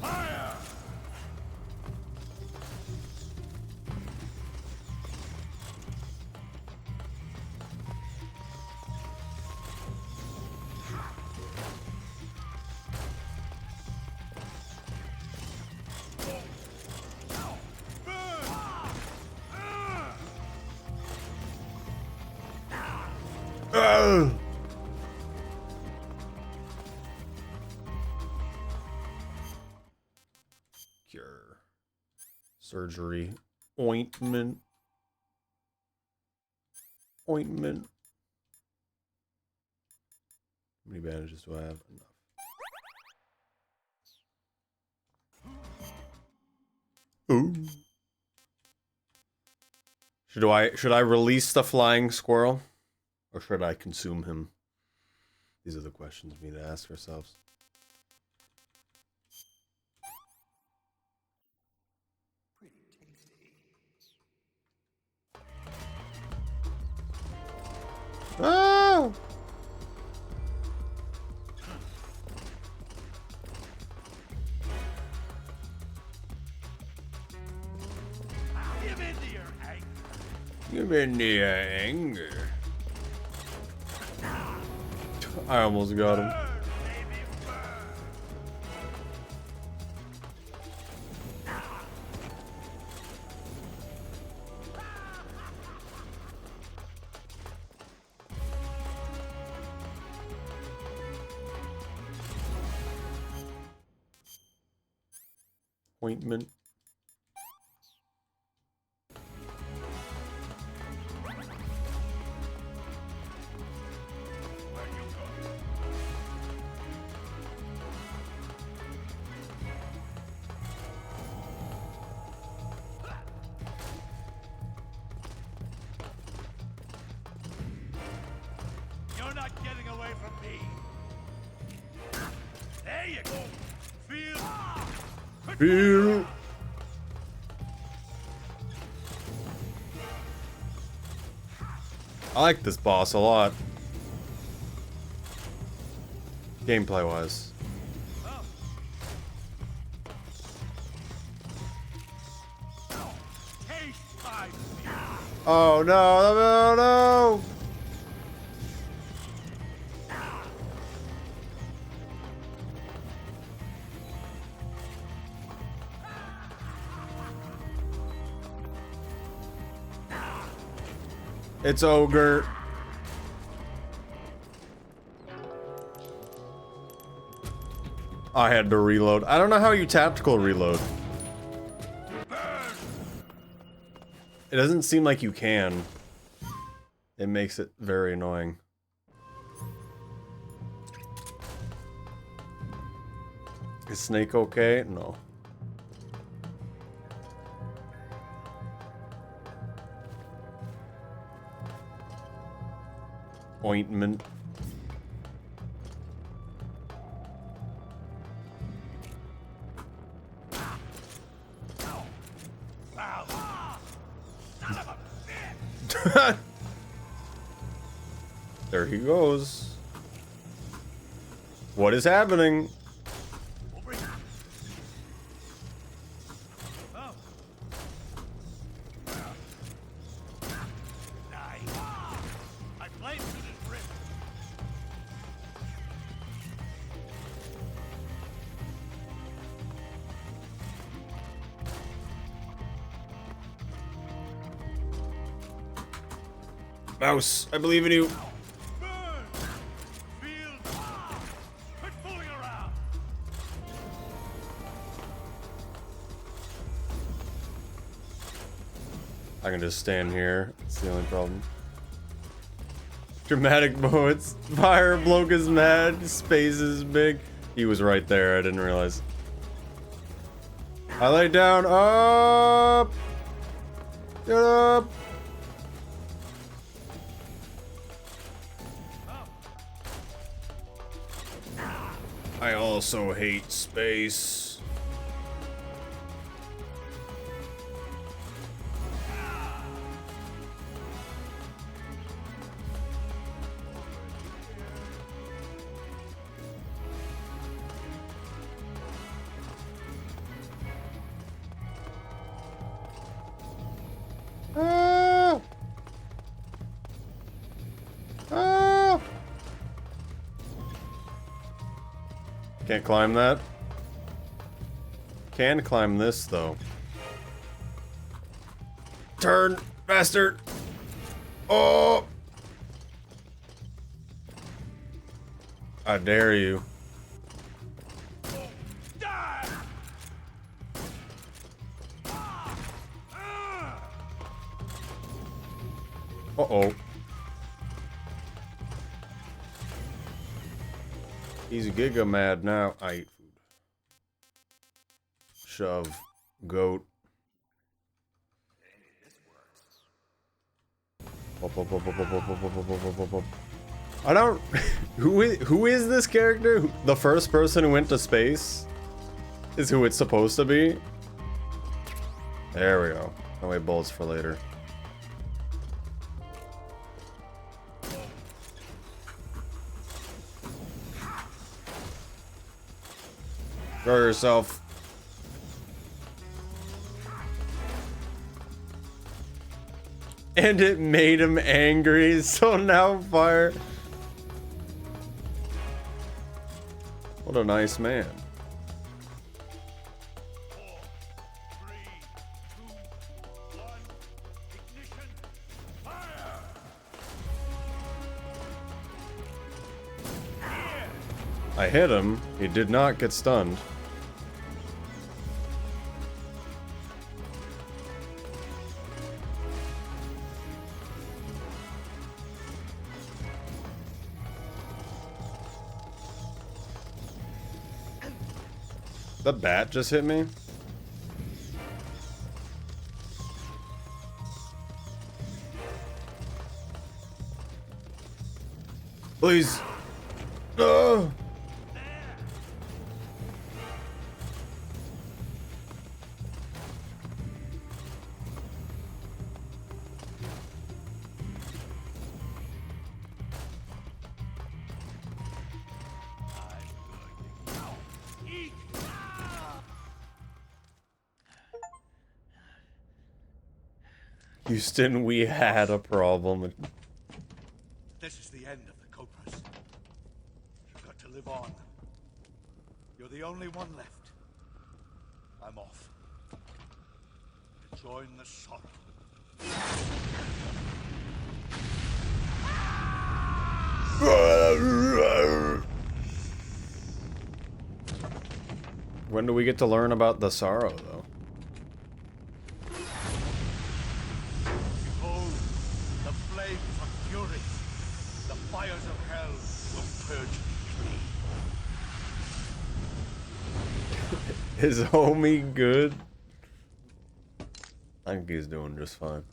Fire! Ugh. Cure. Surgery. Ointment. Ointment. How many bandages do I have? Enough. Ooh. Should I release the flying squirrel? Or should I consume him? These are the questions we need to ask ourselves. Oh! Give in to your anger. Give in the anger. I almost got him. Ointment. You're not getting away from me. There you go. Feel. I like this boss a lot. Gameplay wise. Oh no, no, no! It's ogre. I had to reload. I don't know how you tactical reload. It doesn't seem like you can. It makes it very annoying. Is Snake okay? No. Ointment. There he goes. What is happening? Mouse, I believe in you. I can just stand here. That's the only problem. Dramatic moments. Fire bloke is mad. Space is big. He was right there. I didn't realize. I lay down. Up. Get up. I also hate space. Ah! Ah! Can't climb that. Can climb this though. Turn, bastard! Oh! I dare you. Uh-oh. He's giga mad now. I eat food. Shove. Goat. I don't... Who is this character? The first person who went to space? Is who it's supposed to be? There we go. No way, bullets for later. Throw yourself. And it made him angry, so now fire. What a nice man. I hit him. He did not get stunned. The bat just hit me? Please. No. Houston, we had a problem. This is the end of the Cobras. You've got to live on. You're the only one left. I'm off. To join the sorrow. When do we get to learn about the sorrow, though? Behold, the flames of fury. The fires of hell will purge me. Is homie good? I think he's doing just fine.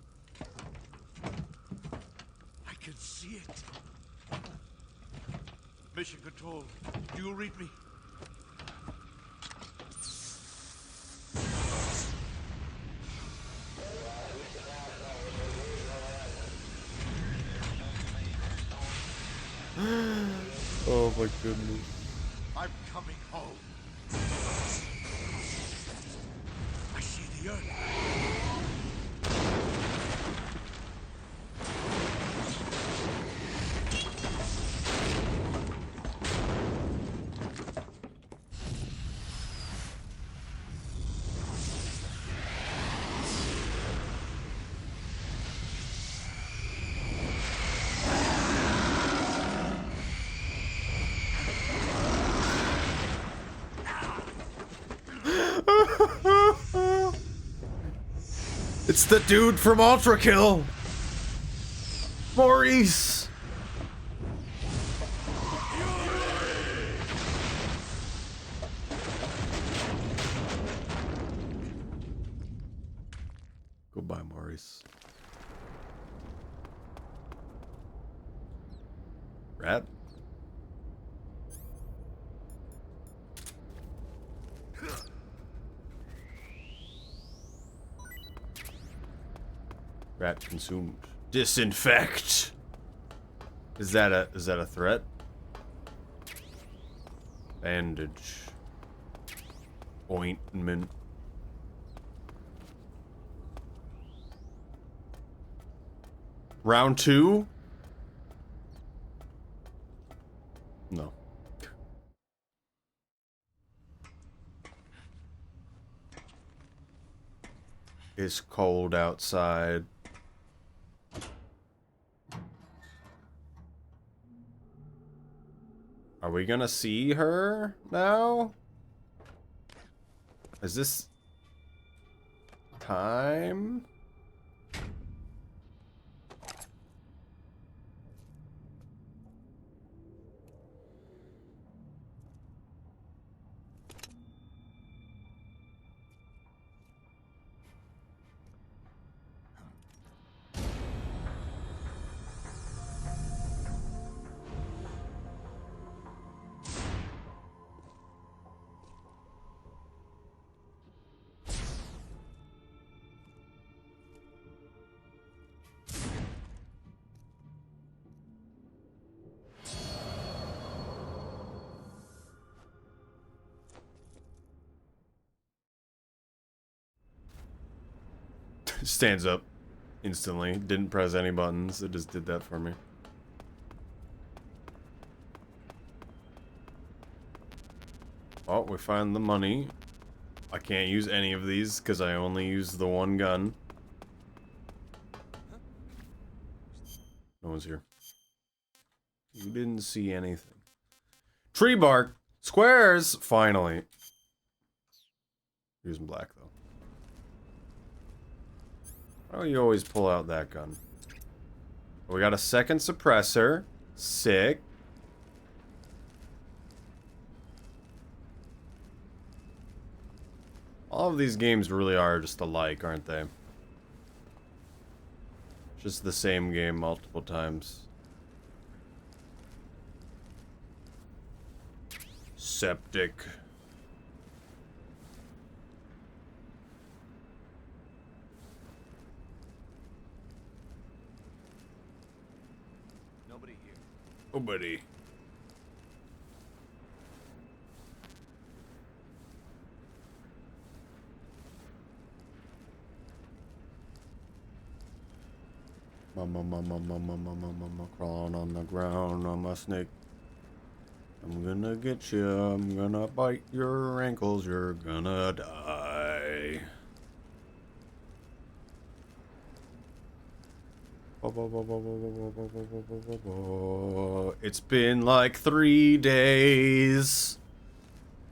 I can see it. Mission Control, do you read me? Oh my goodness. I'm coming home. I see the earth. It's the dude from Ultra Kill! Maurice! Goodbye, Maurice. Rat? Rat consumed. Disinfect. Is that a threat? Bandage. Ointment. Round 2? No. It's cold outside. Are we gonna see her now? Is this time? Stands up instantly. Didn't press any buttons. It just did that for me. Oh, we find the money. I can't use any of these because I only use the one gun. No one's here. You didn't see anything. Tree bark. Squares. Finally. Using black though. Oh, you always pull out that gun. We got a second suppressor. Sick. All of these games really are just alike, aren't they? Just the same game multiple times. Septic. Nobody here. Nobody. Mama, crawling on the ground. I'm a snake. I'm gonna get you. I'm gonna bite your ankles. You're gonna die. It's been like 3 days.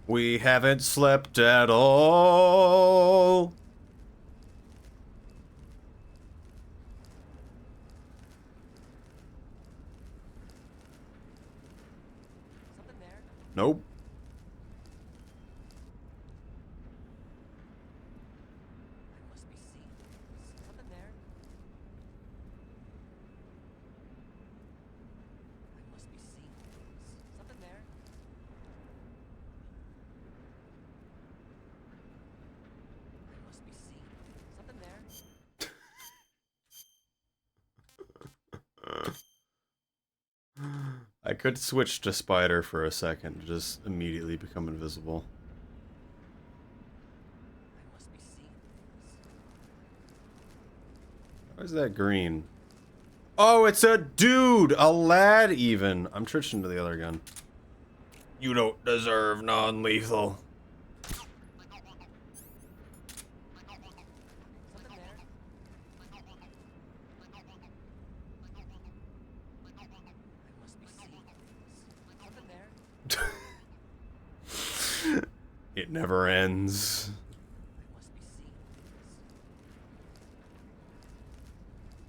We haven't slept at all. Nope. I could switch to spider for a second, just immediately become invisible. Why is that green? Oh, it's a dude! A lad, even! I'm switching to the other gun. You don't deserve non-lethal. It never ends.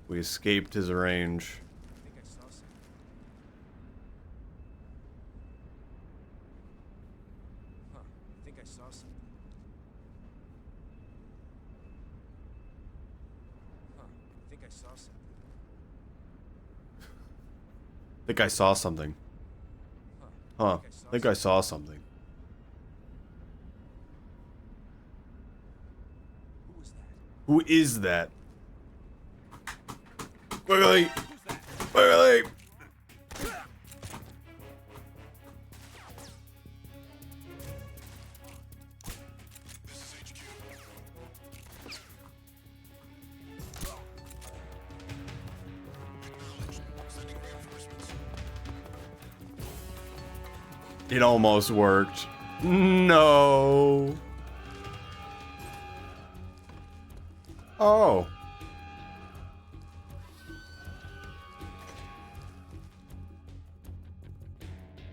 We escaped his range. I think I saw something. Huh. I think I saw something. think I saw something. Think I saw something. Huh. Think I saw something. Who is that? Quickly! Quickly! It almost worked. No. Oh.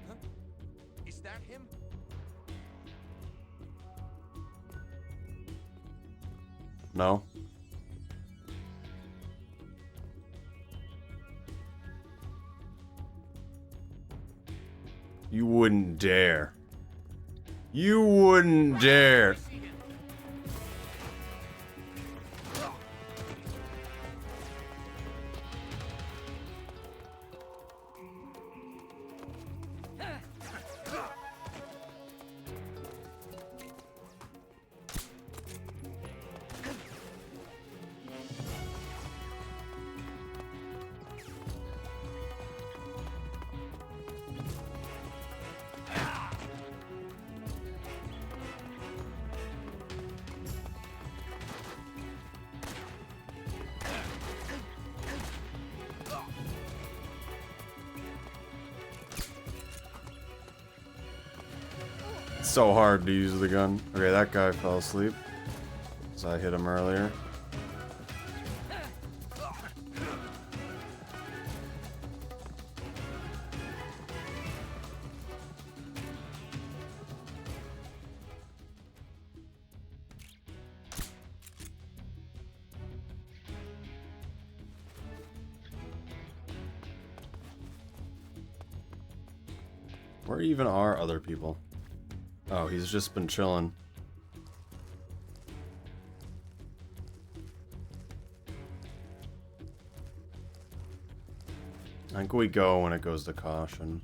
Huh? Is that him? No. You wouldn't dare. You wouldn't dare. So hard to use the gun. Okay, that guy fell asleep. So I hit him earlier. Where even are other people? Oh, he's just been chilling. I think we go when it goes to caution.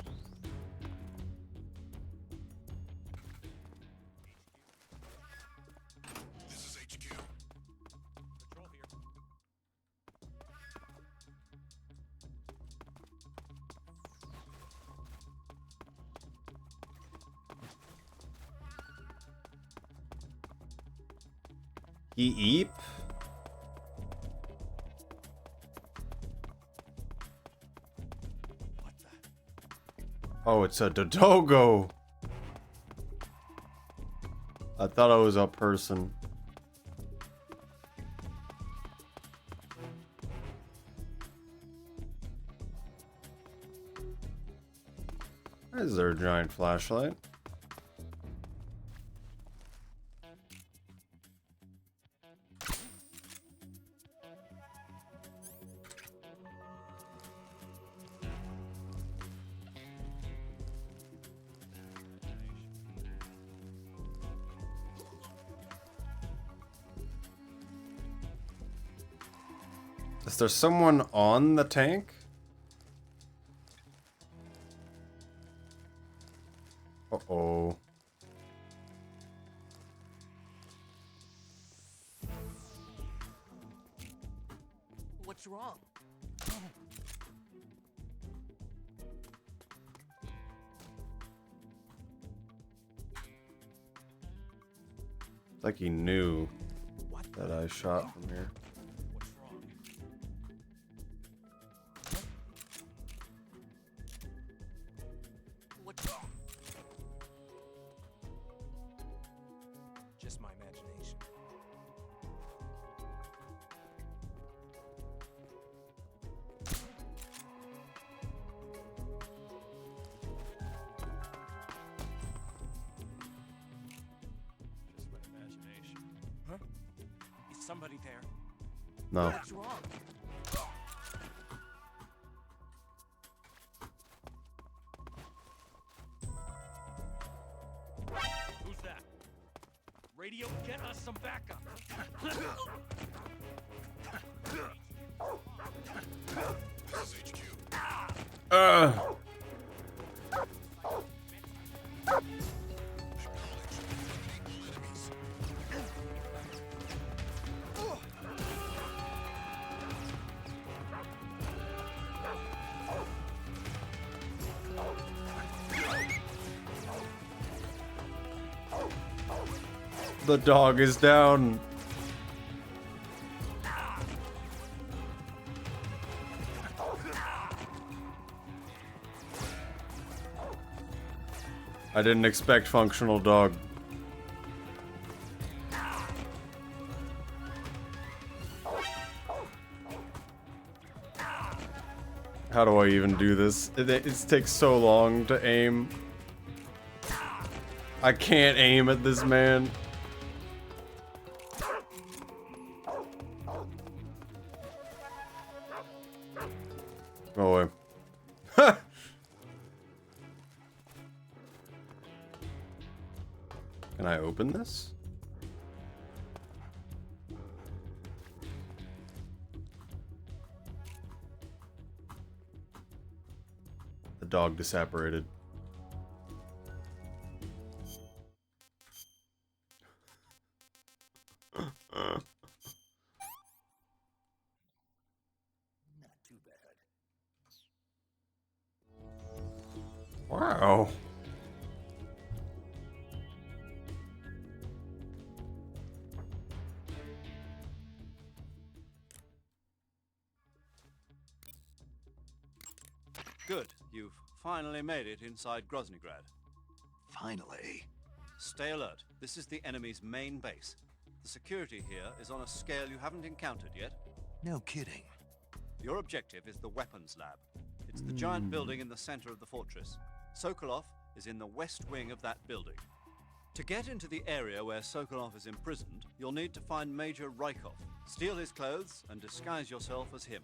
This is HQ. Patrol here. Eep. Oh, it's a Dodogo. I thought it was a person. Is there a giant flashlight? Is there someone on the tank? Uh-oh. What's wrong? It's like he knew that I shot from here. What's wrong? What's wrong? Just my imagination. Just my imagination. Huh? Is somebody there? No. What's wrong? Who's that? Radio, get us some backup. The dog is down. I didn't expect functional dog. How do I even do this? It takes so long to aim. I can't aim at this man. Go away. Can I open this? The dog disapparated. Wow. Good. You've finally made it inside Groznygrad. Finally. Stay alert. This is the enemy's main base. The security here is on a scale you haven't encountered yet. No kidding. Your objective is the weapons lab. It's the giant building in the center of the fortress. Sokolov is in the west wing of that building. To get into the area where Sokolov is imprisoned, you'll need to find Major Rykov, steal his clothes, and disguise yourself as him.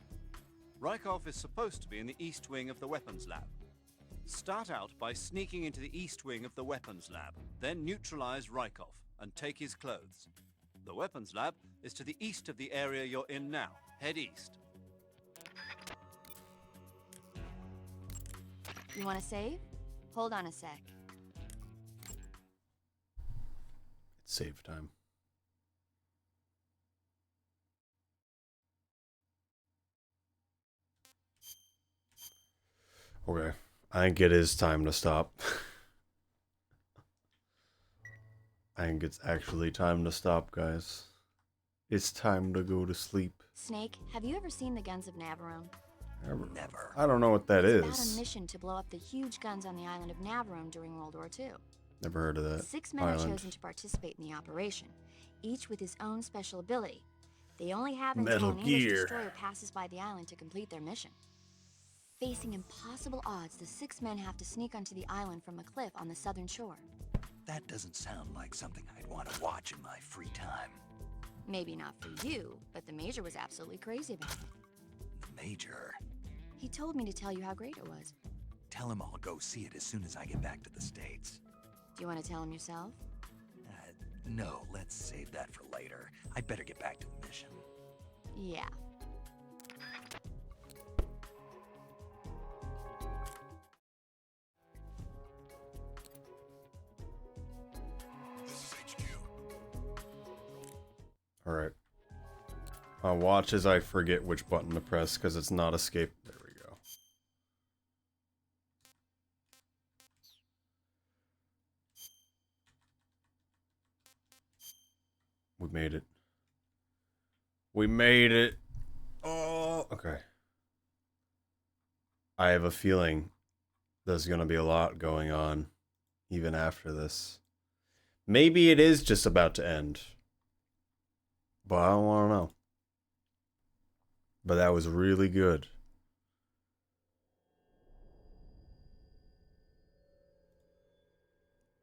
Rykov is supposed to be in the east wing of the weapons lab. Start out by sneaking into the east wing of the weapons lab, then neutralize Rykov and take his clothes. The weapons lab is to the east of the area you're in now. Head east. You want to save? Hold on a sec. It's save time. Okay. I think it is time to stop. I think it's actually time to stop, guys. It's time to go to sleep. Snake, have you ever seen the guns of Navarone? Never. I don't know what that It's is. about a mission to blow up the huge guns on the island of Navarone during World War II. Never heard of that. 6 men are chosen to participate in the operation, each with his own special ability. They only have until Metal an English Gear. destroyer passes by the island to complete their mission. Facing impossible odds, the 6 men have to sneak onto the island from a cliff on the southern shore. That doesn't sound like something I'd want to watch in my free time. Maybe not for you, but the Major was absolutely crazy about it. The Major? He told me to tell you how great it was. Tell him I'll go see it as soon as I get back to the States. Do you want to tell him yourself? No, let's save that for later. I'd better get back to the mission. Yeah. Alright. I'll watch as I forget which button to press because it's not escape. There we go. We made it. We made it. Oh, okay. I have a feeling there's going to be a lot going on even after this. Maybe it is just about to end. But I don't want to know. But that was really good.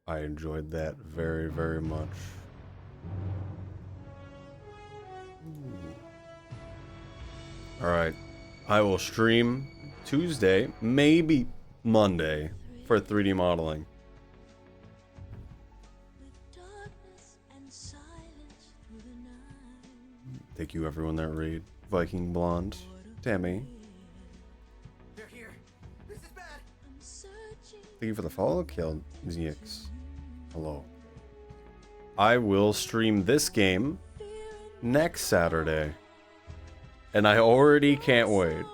I enjoyed that very, very much. Alright. I will stream Tuesday, maybe Monday, for 3D modeling. Thank you, everyone that read. Viking Blonde. Tammy. They're here. This is bad. Thank you for the follow, Kill ZX. Hello. I will stream this game next Saturday. And I already can't wait.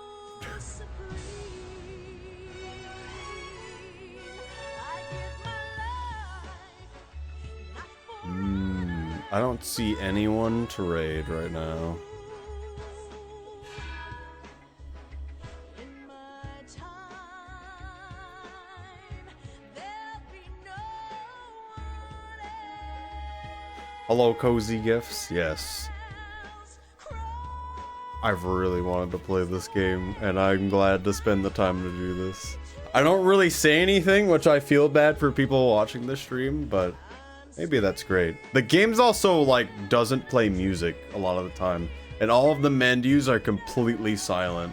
I don't see anyone to raid right now. Hello, Cozy Gifts. Yes. I've really wanted to play this game, and I'm glad to spend the time to do this. I don't really say anything, which I feel bad for people watching the stream, but maybe that's great. The game's also, like, doesn't play music a lot of the time, and all of the menus are completely silent.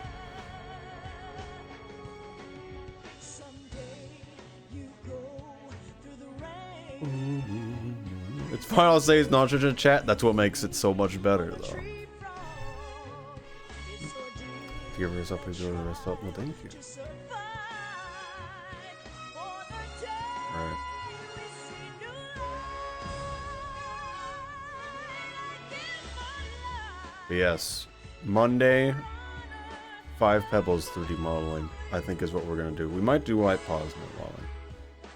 It's final to say it's not such a chat. That's what makes it so much better, though. Give us up, please. Rest up. No, thank you. All right. But yes, Monday, 5 Pebbles 3D modeling, I think is what we're gonna do. We might do White Paws modeling.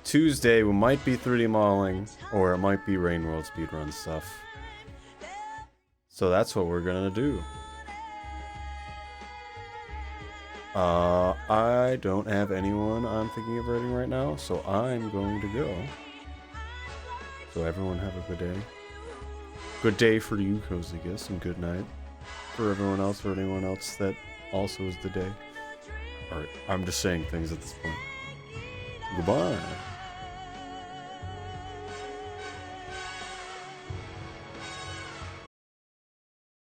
Tuesday, we might be 3D modeling, or it might be Rain World speedrun stuff. So that's what we're gonna do. I don't have anyone I'm thinking of rating right now, so I'm going to go. So everyone have a good day. Good day for you, Cozy Guess, and good night for everyone else, or anyone else that also is the day. Alright, I'm just saying things at this point. Goodbye.